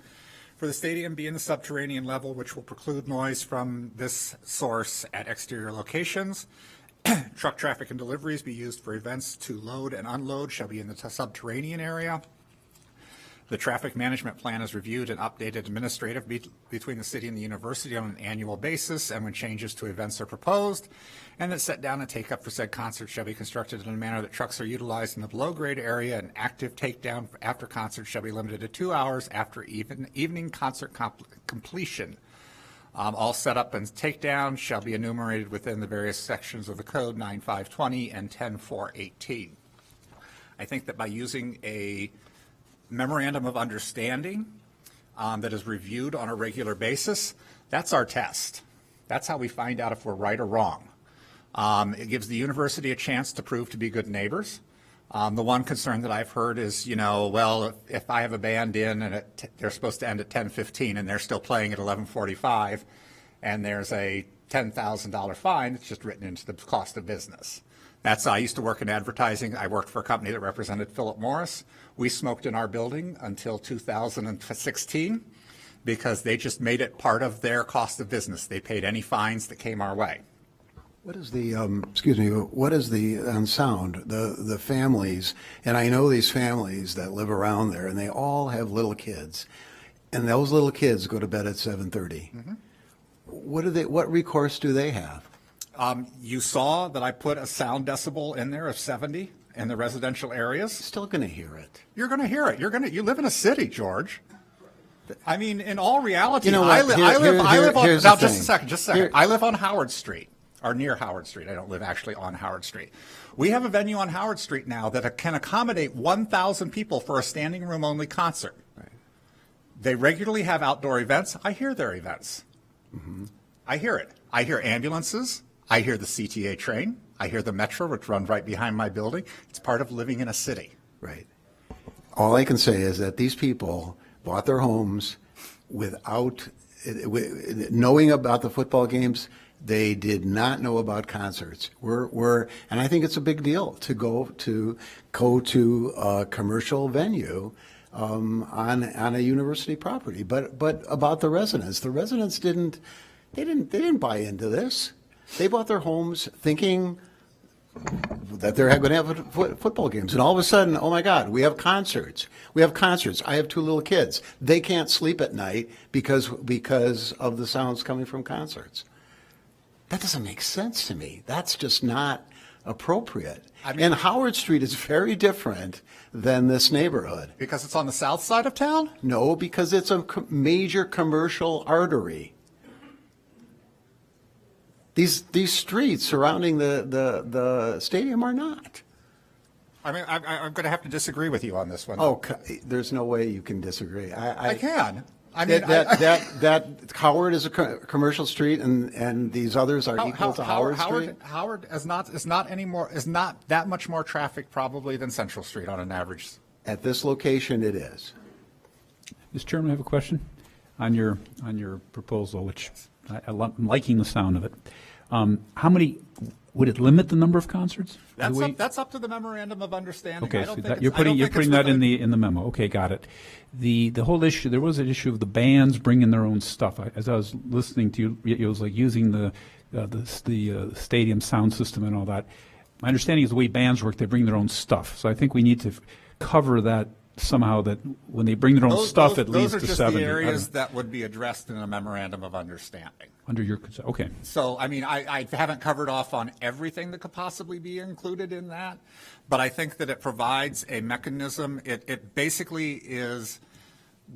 for the stadium be in the subterranean level, which will preclude noise from this source at exterior locations. Truck traffic and deliveries be used for events to load and unload shall be in the subterranean area. The traffic management plan is reviewed and updated administratively between the city and the university on an annual basis and when changes to events are proposed. And that set down and take up for said concerts shall be constructed in a manner that trucks are utilized in the below grade area, and active takedown after concerts shall be limited to 2 hours after evening concert completion. All setup and takedown shall be enumerated within the various sections of the code 9520 and 10418. I think that by using a memorandum of understanding that is reviewed on a regular basis, that's our test. That's how we find out if we're right or wrong. It gives the university a chance to prove to be good neighbors. The one concern that I've heard is, well, if I have a band in and they're supposed to end at 10:15 and they're still playing at 11:45 and there's a $10,000 fine, it's just written into the cost of business. I used to work in advertising. I worked for a company that represented Philip Morris. We smoked in our building until 2016 because they just made it part of their cost of business. They paid any fines that came our way. What is the, what is the, on sound, the families, and I know these families that live around there, and they all have little kids, and those little kids go to bed at 7:30. Mm-hmm. What recourse do they have? You saw that I put a sound decibel in there of 70 in the residential areas. Still going to hear it. You're going to hear it. You live in a city, George. I mean, in all reality, You know what? I live on, here's now the just thing. a second. I live on Howard Street, or near Howard Street. I don't live actually on Howard Street. We have a venue on Howard Street now that can accommodate 1,000 people for a standing room only concert. Right. They regularly have outdoor events. I hear their events. Mm-hmm. I hear it. I hear ambulances. I hear the CTA train. I hear the Metro, which runs right behind my building. It's part of living in a city. Right. All I can say is that these people bought their homes without knowing about the football games. They did not know about concerts. And I think it's a big deal to go to a commercial venue on a university property. But about the residents didn't buy into this. They bought their homes thinking that they're going to have football games. And all of a sudden, oh my God, we have concerts. I have 2 little kids. They can't sleep at night because of the sounds coming from concerts. That doesn't make sense to me. That's just not appropriate. And Howard Street is very different than this neighborhood. Because it's on the south side of town? No, because it's a major commercial artery. These streets surrounding the stadium are not. I mean, I'm going to have to disagree with you on this one. Oh, there's no way you can disagree. I can. I mean, that Howard is a commercial street, and these others are equal to Howard Street. Howard is not that much more traffic probably than Central Street on an average. At this location, it is. Mr. Chairman, I have a question on your proposal, which I'm liking the sound of it. How many, would it limit the number of concerts? That's up to the memorandum of understanding. Okay, I don't so think that, you're it's- I don't putting, you're think putting it's that within- in the memo. Okay, got it. The whole issue, there was an issue of the bands bringing their own stuff. As I was listening to you, it was like using the stadium sound system and all that. My understanding is the way bands work, they bring their own stuff. So I think we need to cover that somehow, that when they bring their own stuff, it leads to 70. Those are just the I don't areas know. that would be addressed in a memorandum of understanding. Under your consent, okay. So, I mean, I haven't covered off on everything that could possibly be included in that, but I think that it provides a mechanism. It basically is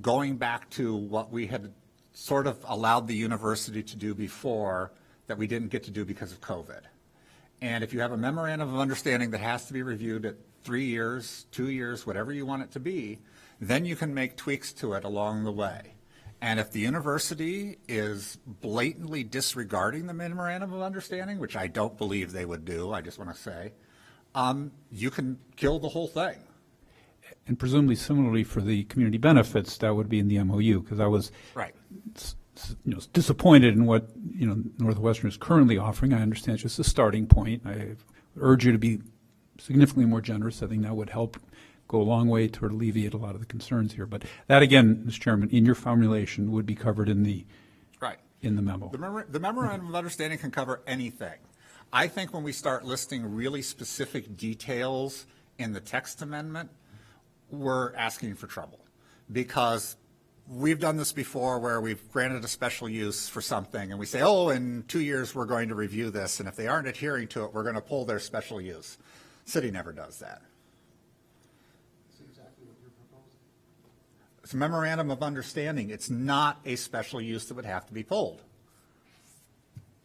going back to what we had sort of allowed the university to do before that we didn't get to do because of COVID. And if you have a memorandum of understanding that has to be reviewed at 3 years, 2 years, whatever you want it to be, then you can make tweaks to it along the way. And if the university is blatantly disregarding the memorandum of understanding, which I don't believe they would do, I just want to say, you can kill the whole thing. And presumably similarly for the community benefits, that would be in the MOU, because I was Right. Disappointed in what, Northwestern is currently offering. I understand it's just a starting point. I urge you to be significantly more generous. I think that would help go a long way toward alleviate a lot of the concerns here. But that, again, Mr. Chairman, in your formulation would be covered in the Right. in the memo. The memorandum of understanding can cover anything. I think when we start listing really specific details in the text amendment, we're asking for trouble, because we've done this before where we've granted a special use for something and we say, oh, in 2 years we're going to review this, and if they aren't adhering to it, we're going to pull their special use. City never does that. It's a memorandum of understanding. It's not a special use that would have to be pulled.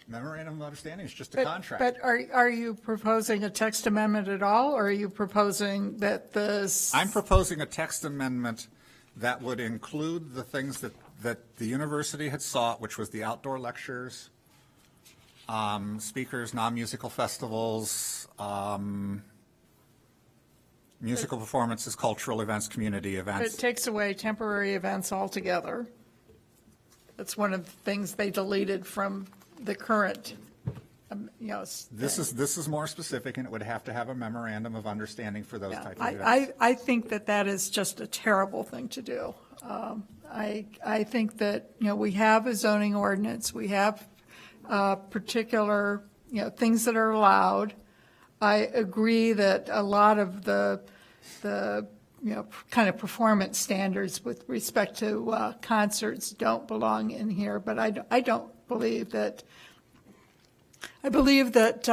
Memorandum of understanding is just a contract. But are you proposing a text amendment at all, or are you proposing that I'm proposing a text amendment that would include the things that the university had sought, which was the outdoor lectures, speakers, non-musical festivals, musical performances, cultural events, community It events. takes away temporary events altogether? That's one of the things they deleted from the current, This is more specific, and it would have to have a memorandum of understanding for those types of events. I think that is just a terrible thing to do. I think that, we have a zoning ordinance, we have particular, things that are allowed. I agree that a lot of the kind of performance standards with respect to concerts don't belong in here, but I don't believe that. I believe that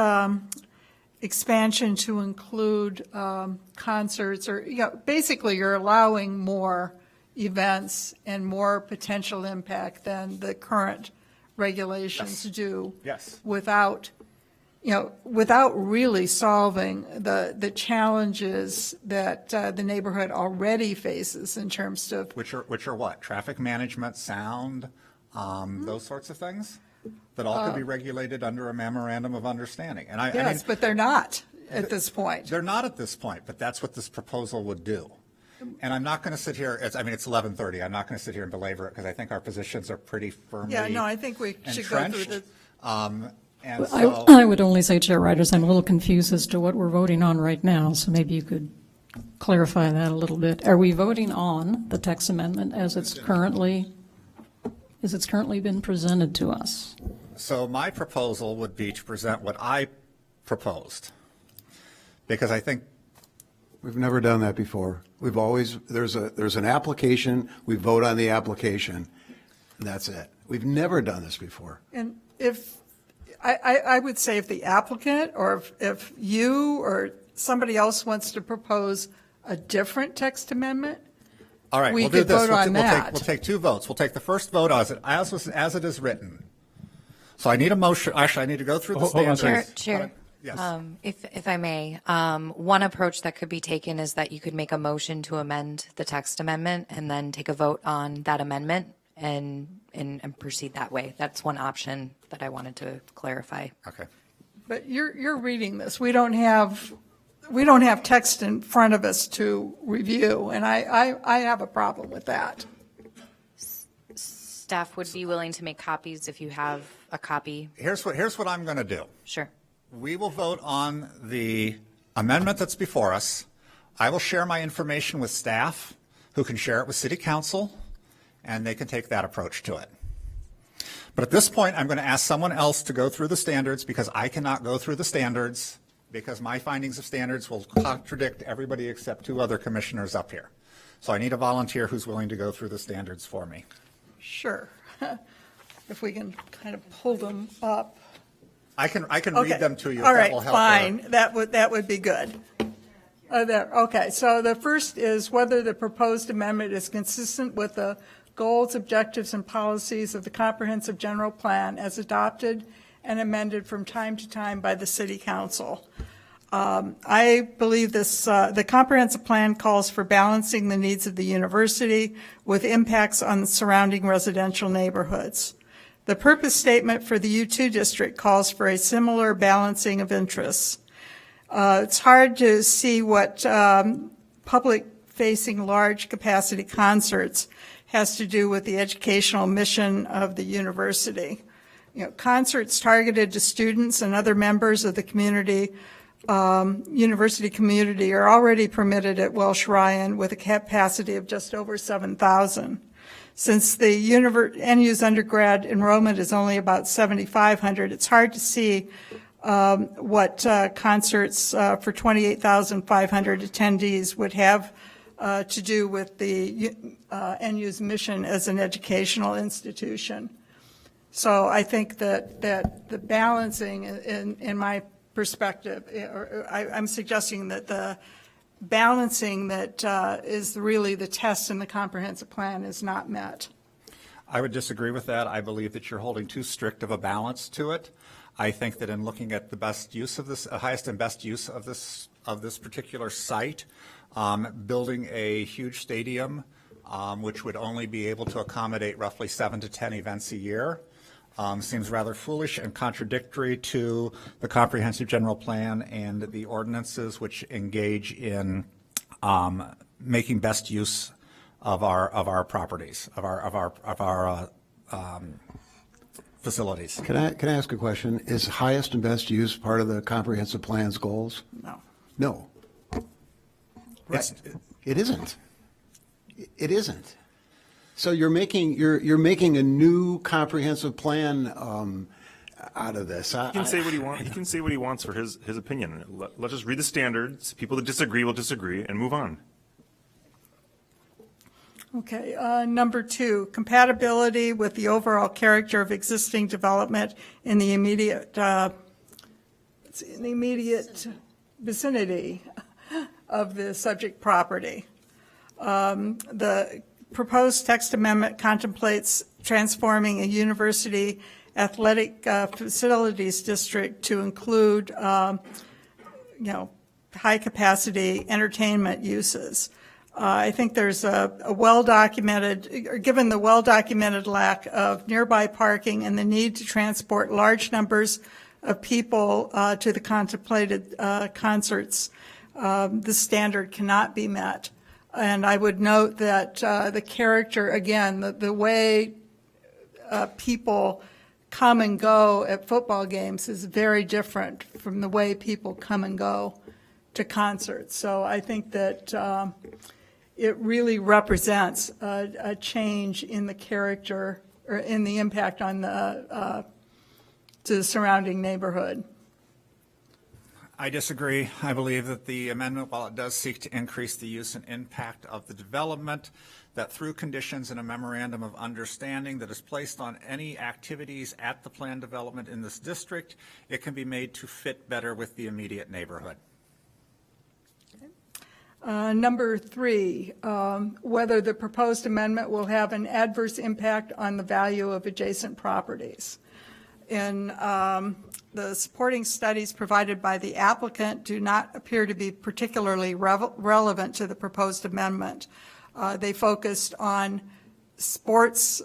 expansion to include concerts, or basically you're allowing more events and more potential impact than the current regulations do. Yes. Without really solving the challenges that the neighborhood already faces in terms of. Which are what? Traffic management, sound, those sorts of things? That all could be regulated under a memorandum of understanding. And I Yes, mean, but they're not at this point. They're not at this point, but that's what this proposal would do. And I'm not going to sit here, it's 11:30. I'm not going to sit here and belabor it, because I think our positions are pretty firmly Yeah, no, I think we should go through entrenched. the. And so, I would only say, Chair Riders, I'm a little confused as to what we're voting on right now, so maybe you could clarify that a little bit. Are we voting on the text amendment as it's currently been presented to us? so my proposal would be to present what I proposed, because I think We've never done that before. We've always, there's an application, we vote on the application, and that's it. We've never done this before. And if, I would say if the applicant, or if you or somebody else wants to propose a different text amendment, all right, we we'll do could this. vote on that. We'll take two votes. We'll take the first vote as it is written. So I need a motion. Actually, I need to go through the Hold on, standards. Chair, Yes. if I may, one approach that could be taken is that you could make a motion to amend the text amendment and then take a vote on that amendment and proceed that way. That's one option that I wanted to clarify. Okay. but you're reading this. We don't have text in front of us to review, and I have a problem with that. Staff would be willing to make copies if you have a copy. Here's what I'm going to do. Sure. We will vote on the amendment that's before us. I will share my information with staff, who can share it with City Council, and they can take that approach to it. But at this point, I'm going to ask someone else to go through the standards, because I cannot go through the standards, because my findings of standards will contradict everybody except 2 other commissioners up here. So I need a volunteer who's willing to go through the standards for me. Sure. If we can kind of pull them up. I can Okay. read them to you if All that right, will help. fine. That would be good. There. Okay. So the first is whether the proposed amendment is consistent with the goals, objectives, and policies of the Comprehensive General Plan as adopted and amended from time to time by the City Council. I believe the comprehensive plan calls for balancing the needs of the university with impacts on the surrounding residential neighborhoods. The purpose statement for the U2 district calls for a similar balancing of interests. It's hard to see what public-facing large-capacity concerts has to do with the educational mission of the university. Concerts targeted to students and other members of the community, university community, are already permitted at Welsh Ryan with a capacity of just over 7,000. Since the NU's undergrad enrollment is only about 7,500, it's hard to see what concerts for 28,500 attendees would have to do with the NU's mission as an educational institution. So I think that the balancing, in my perspective, I'm suggesting that the balancing that is really the test in the comprehensive plan is not met. I would disagree with that. I believe that you're holding too strict of a balance to it. I think that in looking at the best use of this, highest and best use of this particular site, building a huge stadium, which would only be able to accommodate roughly 7 to 10 events a year, seems rather foolish and contradictory to the comprehensive general plan and the ordinances which engage in making best use of our properties, of our facilities. Can I ask a question? Is highest and best use part of the comprehensive plan's goals? No. No. Right. It isn't. It isn't. So you're making a new comprehensive plan out of this. He can say what he wants. He can say what he wants for his opinion. Let's just read the standards. People that disagree will disagree and move on. Okay, number 2, compatibility with the overall character of existing development in the immediate vicinity of the subject property. The proposed text amendment contemplates transforming a university athletic facilities district to include, high-capacity entertainment uses. I think there's a well-documented, or given the well-documented lack of nearby parking and the need to transport large numbers of people to the contemplated concerts, this standard cannot be met. And I would note that the character, again, the way people come and go at football games is very different from the way people come and go to concerts. So I think that it really represents a change in the character or in the impact on to the surrounding neighborhood. I disagree. I believe that the amendment, while it does seek to increase the use and impact of the development, that through conditions in a memorandum of understanding that is placed on any activities at the planned development in this district, it can be made to fit better with the immediate neighborhood. Number 3, whether the proposed amendment will have an adverse impact on the value of adjacent properties. In the supporting studies provided by the applicant do not appear to be particularly relevant to the proposed amendment. They focused on sports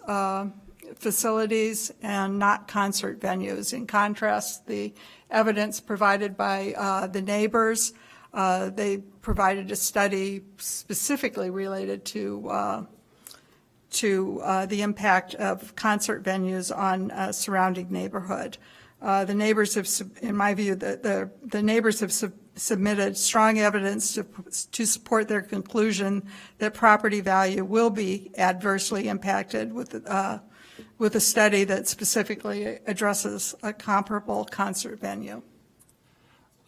facilities and not concert venues. In contrast, the evidence provided by the neighbors, they provided a study specifically related to to the impact of concert venues on surrounding neighborhood. The neighbors have, in my view, the neighbors have submitted strong evidence to support their conclusion that property value will be adversely impacted with a study that specifically addresses a comparable concert venue.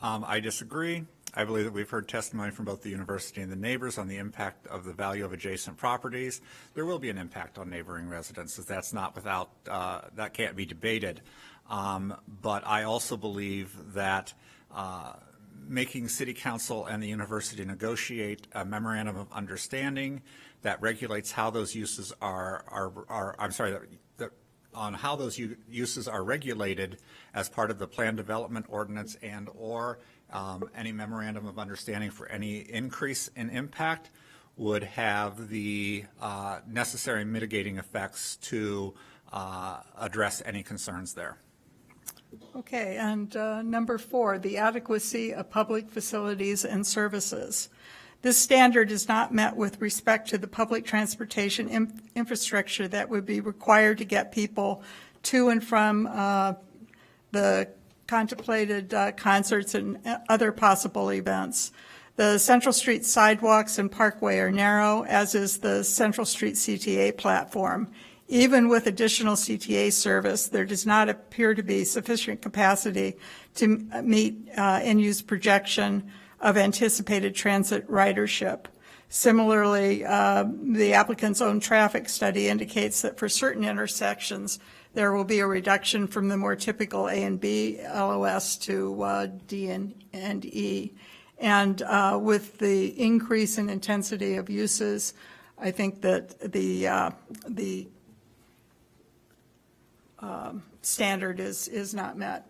I disagree. I believe that we've heard testimony from both the university and the neighbors on the impact of the value of adjacent properties. There will be an impact on neighboring residences. That's not without, that can't be debated. But I also believe that making City Council and the university negotiate a memorandum of understanding that regulates how those uses on how those uses are regulated as part of the plan development ordinance and or any memorandum of understanding for any increase in impact would have the necessary mitigating effects to address any concerns there. Okay, and number 4, the adequacy of public facilities and services. This standard is not met with respect to the public transportation infrastructure that would be required to get people to and from the contemplated concerts and other possible events. The Central Street sidewalks and parkway are narrow, as is the Central Street CTA platform. Even with additional CTA service, there does not appear to be sufficient capacity to meet end-use projection of anticipated transit ridership. Similarly, the applicant's own traffic study indicates that for certain intersections, there will be a reduction from the more typical A and B LOS to D and E. And with the increase in intensity of uses, I think that the standard is not met.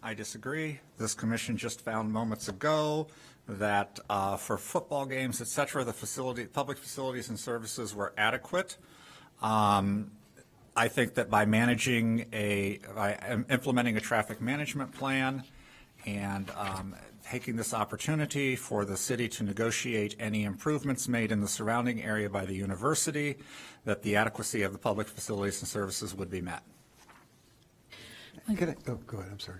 I disagree. This commission just found moments ago that for football games, et cetera, the public facilities and services were adequate. I think that by implementing a traffic management plan and taking this opportunity for the city to negotiate any improvements made in the surrounding area by the university, that the adequacy of the public facilities and services would be met. Go ahead, I'm sorry.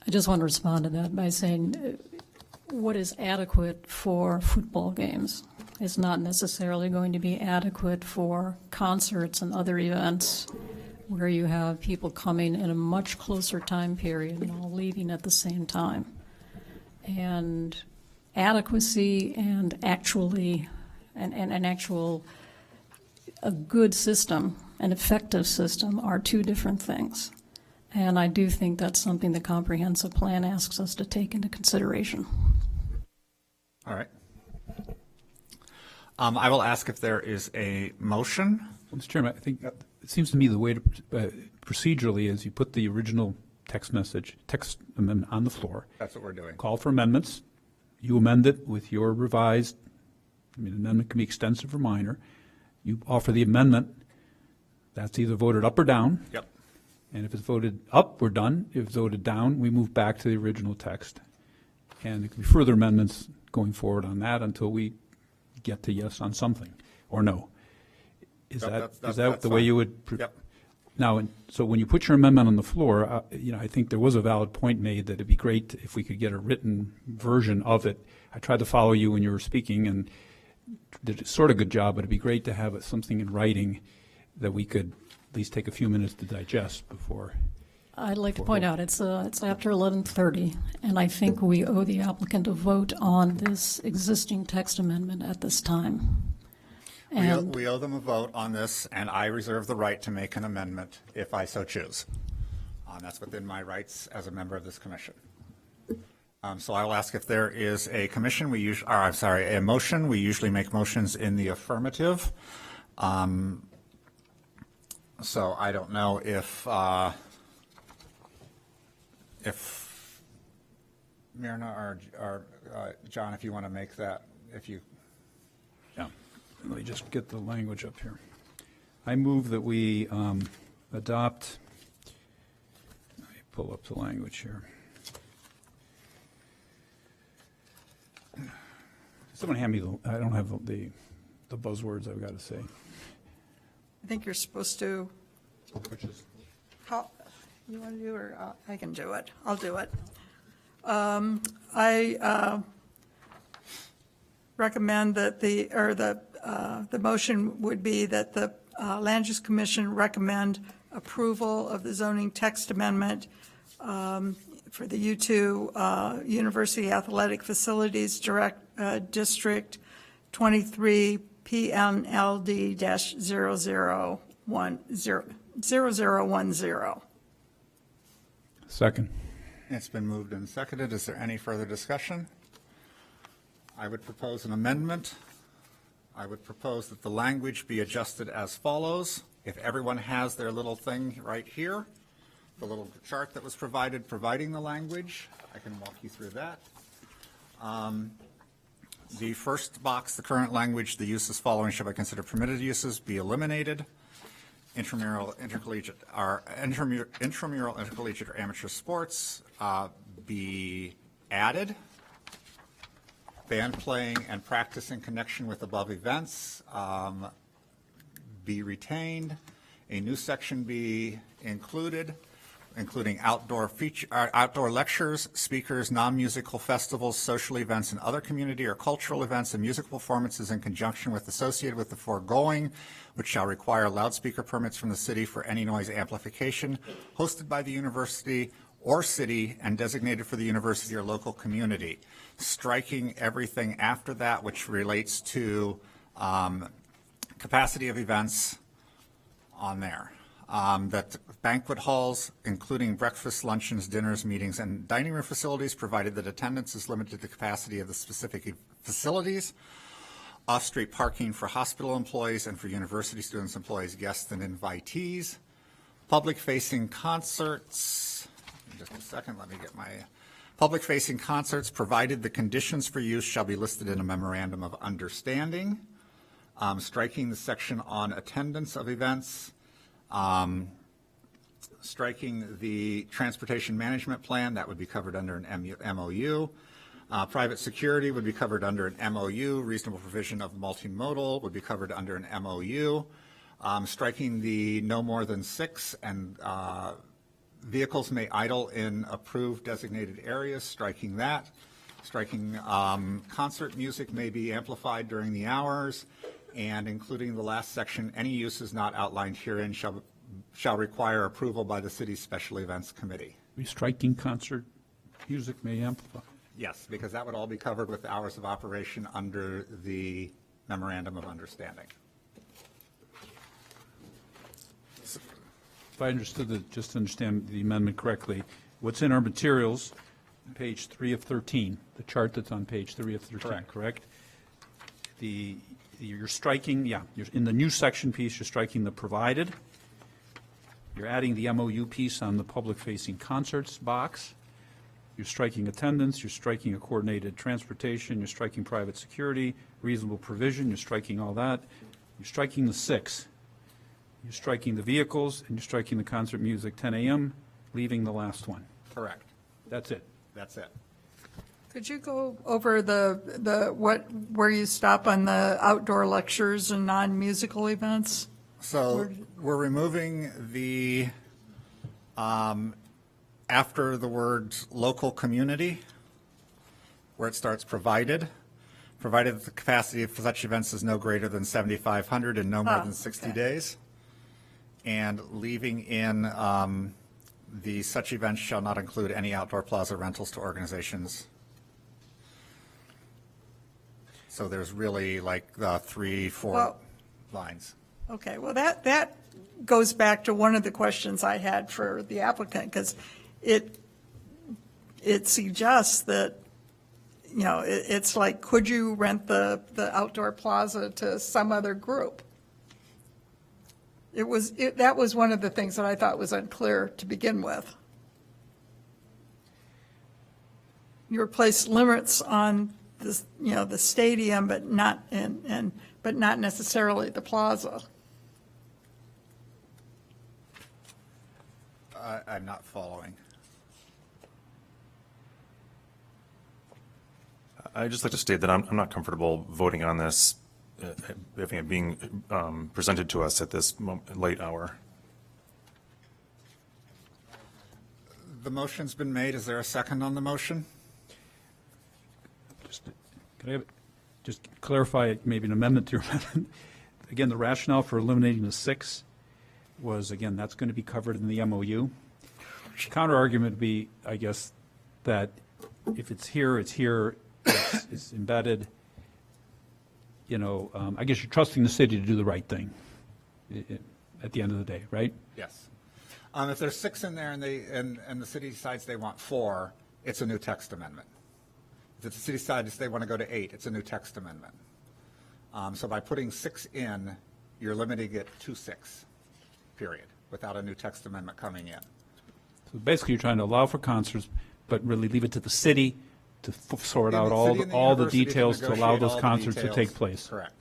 I just want to respond to that by saying what is adequate for football games is not necessarily going to be adequate for concerts and other events where you have people coming in a much closer time period and all leaving at the same time. And adequacy and actually a good system, an effective system, are two different things. And I do think that's something the comprehensive plan asks us to take into consideration. All right. I will ask if there is a motion. Well, Mr. Chairman, I think it seems to me the way to procedurally is you put the original text amendment on the floor. That's what we're doing. Call for amendments. You amend it with your revised, amendment can be extensive or minor. You offer the amendment. That's either voted up or down. Yep. And if it's voted up, we're done. If it's voted down, we move back to the original text. And there can be further amendments going forward on that until we get to yes on something or no. Is that the way you would? Yep. Now, so when you put your amendment on the floor, I think there was a valid point made that it'd be great if we could get a written version of it. I tried to follow you when you were speaking and did a sort of good job, but it'd be great to have something in writing that we could at least take a few minutes to digest before. I'd like to point out it's after 11:30, and I think we owe the applicant a vote on this existing text amendment at this time. And We owe them a vote on this, and I reserve the right to make an amendment if I so choose. That's within my rights as a member of this commission. So I will ask if there is a motion. We usually make motions in the affirmative. So I don't know if Myrna or John, if you want to make that, Yeah. Let me just get the language up here. I move that we adopt, let me pull up the language here. Someone hand me I don't have the the buzzwords I've got to say. I think you're supposed to, Which is, how, you want to do, or I can do it. I'll do it. I recommend that the motion would be that the Land Use Commission recommend approval of the zoning text amendment for the U2 University Athletic Facilities District 23 PNLD-0010. second. It's been moved and seconded. Is there any further discussion? I would propose an amendment. I would propose that the language be adjusted as follows. If everyone has their little thing right here, the little chart that was provided providing the language, I can walk you through that. The first box, the current language, the uses following shall be considered permitted uses, be eliminated. Intramural, intercollegiate, or amateur sports be added. Band playing and practice in connection with above events be retained. A new section be included, including outdoor lectures, speakers, non-musical festivals, social events, and other community or cultural events and music performances in conjunction with associated with the foregoing, which shall require loudspeaker permits from the city for any noise amplification, hosted by the university or city and designated for the university or local community. Striking everything after that which relates to capacity of events on there. That banquet halls, including breakfast, luncheons, dinners, meetings, and dining room facilities, provided that attendance is limited to the capacity of the specific facilities. Off-street parking for hospital employees and for university students, employees, guests, and invitees. Public-facing concerts. Just a second, let me get my public-facing concerts, provided the conditions for use shall be listed in a memorandum of understanding. Striking the section on attendance of events. Striking the transportation management plan, that would be covered under an MOU. Private security would be covered under an MOU. Reasonable provision of multimodal would be covered under an MOU. Striking the no more than 6 and vehicles may idle in approved designated areas, striking that. Striking concert music may be amplified during the hours, and including the last section, any uses not outlined herein shall require approval by the city's special events committee. Striking concert music may amplify. Yes, because that would all be covered with hours of operation under the memorandum of understanding. If I understood just to understand the amendment correctly, what's in our materials, page 3 of 13, the chart that's on page 3 of 13, correct? You're striking, you're in the new section piece, you're striking the provided. You're adding the MOU piece on the public-facing concerts box. You're striking attendance, you're striking a coordinated transportation, you're striking private security, reasonable provision, you're striking all that. You're striking the 6. You're striking the vehicles, and you're striking the concert music 10 a.m., leaving the last one. Correct. That's it. That's it. Could you go over where you stop on the outdoor lectures and non-musical events? So we're removing the, after the words local community, where it starts provided that the capacity for such events is no greater than 7,500 and no more than 60 days. And leaving in the such events shall not include any outdoor plaza rentals to organizations. So there's really like 3, 4 lines. Okay, well, that goes back to one of the questions I had for the applicant, because it suggests that, you know, it's like, could you rent the outdoor plaza to some other group? That was one of the things that I thought was unclear to begin with. You place limits on this, you know, the stadium, but not but not necessarily the plaza. I'm not following. I'd just like to state that I'm not comfortable voting on this having it being presented to us at this late hour. The motion's been made. Is there a second on the motion? Can I just clarify, maybe an amendment to your amendment? Again, the rationale for eliminating the 6 was, again, that's going to be covered in the MOU. Counter argument would be, I guess, that if it's here, it's embedded. You know, I guess you're trusting the city to do the right thing at the end of the day, right? Yes. If there's 6 in there and the city decides they want 4, it's a new text amendment. If the city decides they want to go to 8, it's a new text amendment. So by putting 6 in, you're limiting it to 6, period, without a new text amendment coming in. So basically, you're trying to allow for concerts, but really leave it to the city to sort out all the details to allow those concerts to take place. Correct.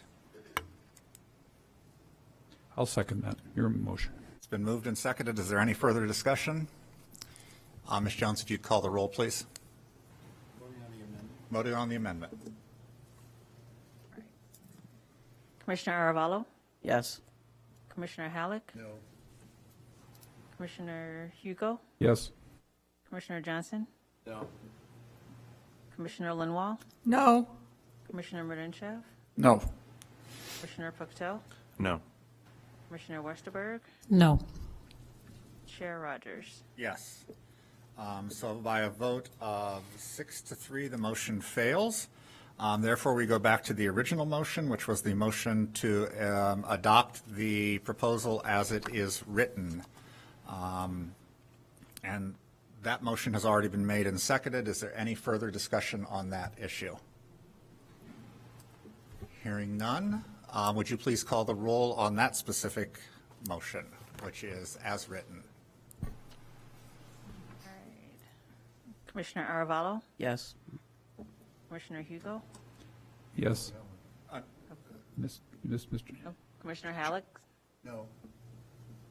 I'll second that, your motion. It's been moved and seconded. Is there any further discussion? Ms. Jones, if you'd call the roll, please. Voting on the amendment. Commissioner Aravallo? Yes. Commissioner Halleck? No. Commissioner Hugo? Yes. Commissioner Johnson? No. Commissioner Linwall? No. Commissioner Merinchev? No. Commissioner Pucktell? No. Commissioner Westerberg? No. Chair Rogers? Yes. So by a vote of 6-3, the motion fails. Therefore, we go back to the original motion, which was the motion to adopt the proposal as it is written. And that motion has already been made and seconded. Is there any further discussion on that issue? Hearing none, would you please call the roll on that specific motion, which is as written? Commissioner Aravallo? Yes. Commissioner Hugo? Yes. Mr. No. Commissioner Halleck? No.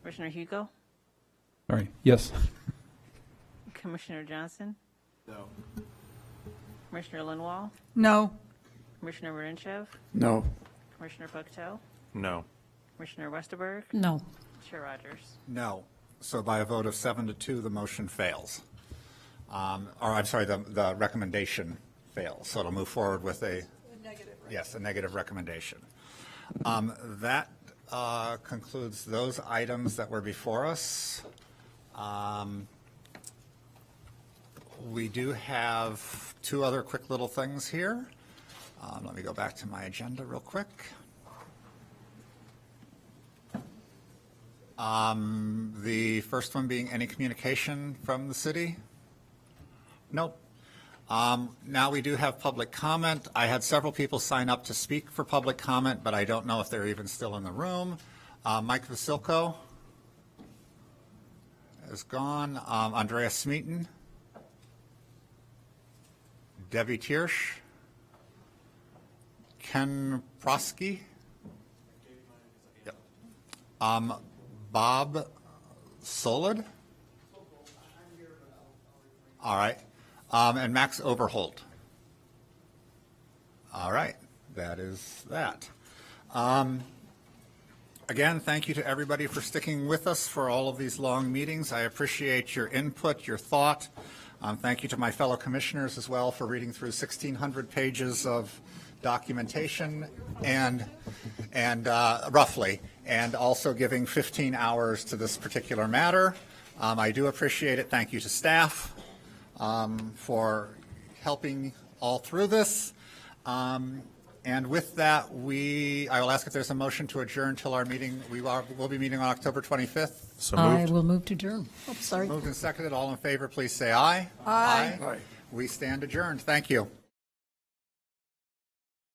Commissioner Hugo? Sorry, yes. Commissioner Johnson? No. Commissioner Linwall? No. Commissioner Merinchev? No. Commissioner Pucktell? No. Commissioner Westerberg? No. Chair Rogers? No. So by a vote of 7-2, the motion fails. Or I'm sorry, the recommendation fails. So it'll move forward with a negative recommendation. That concludes those items that were before us. We do have 2 other quick little things here. Let me go back to my agenda real quick. The first one being any communication from the city? Nope. Now we do have public comment. I had several people sign up to speak for public comment, but I don't know if they're even still in the room. Mike Vasilko is gone. Andrea Smeaton. Debbie Tiersch. Ken Prosky. Yep. Bob Solid. All right. And Max Overholt. All right. That is that. Again, thank you to everybody for sticking with us for all of these long meetings. I appreciate your input, your thought. Thank you to my fellow commissioners as well for reading through 1,600 pages of documentation and roughly, and also giving 15 hours to this particular matter. I do appreciate it. Thank you to staff for helping all through this. And with that, I will ask if there's a motion to adjourn till our meeting. We'll be meeting on October 25th. So I moved. will move to adjourn. Oh, sorry. Moved and seconded. All in favor, please say aye. Aye. We stand adjourned. Thank you.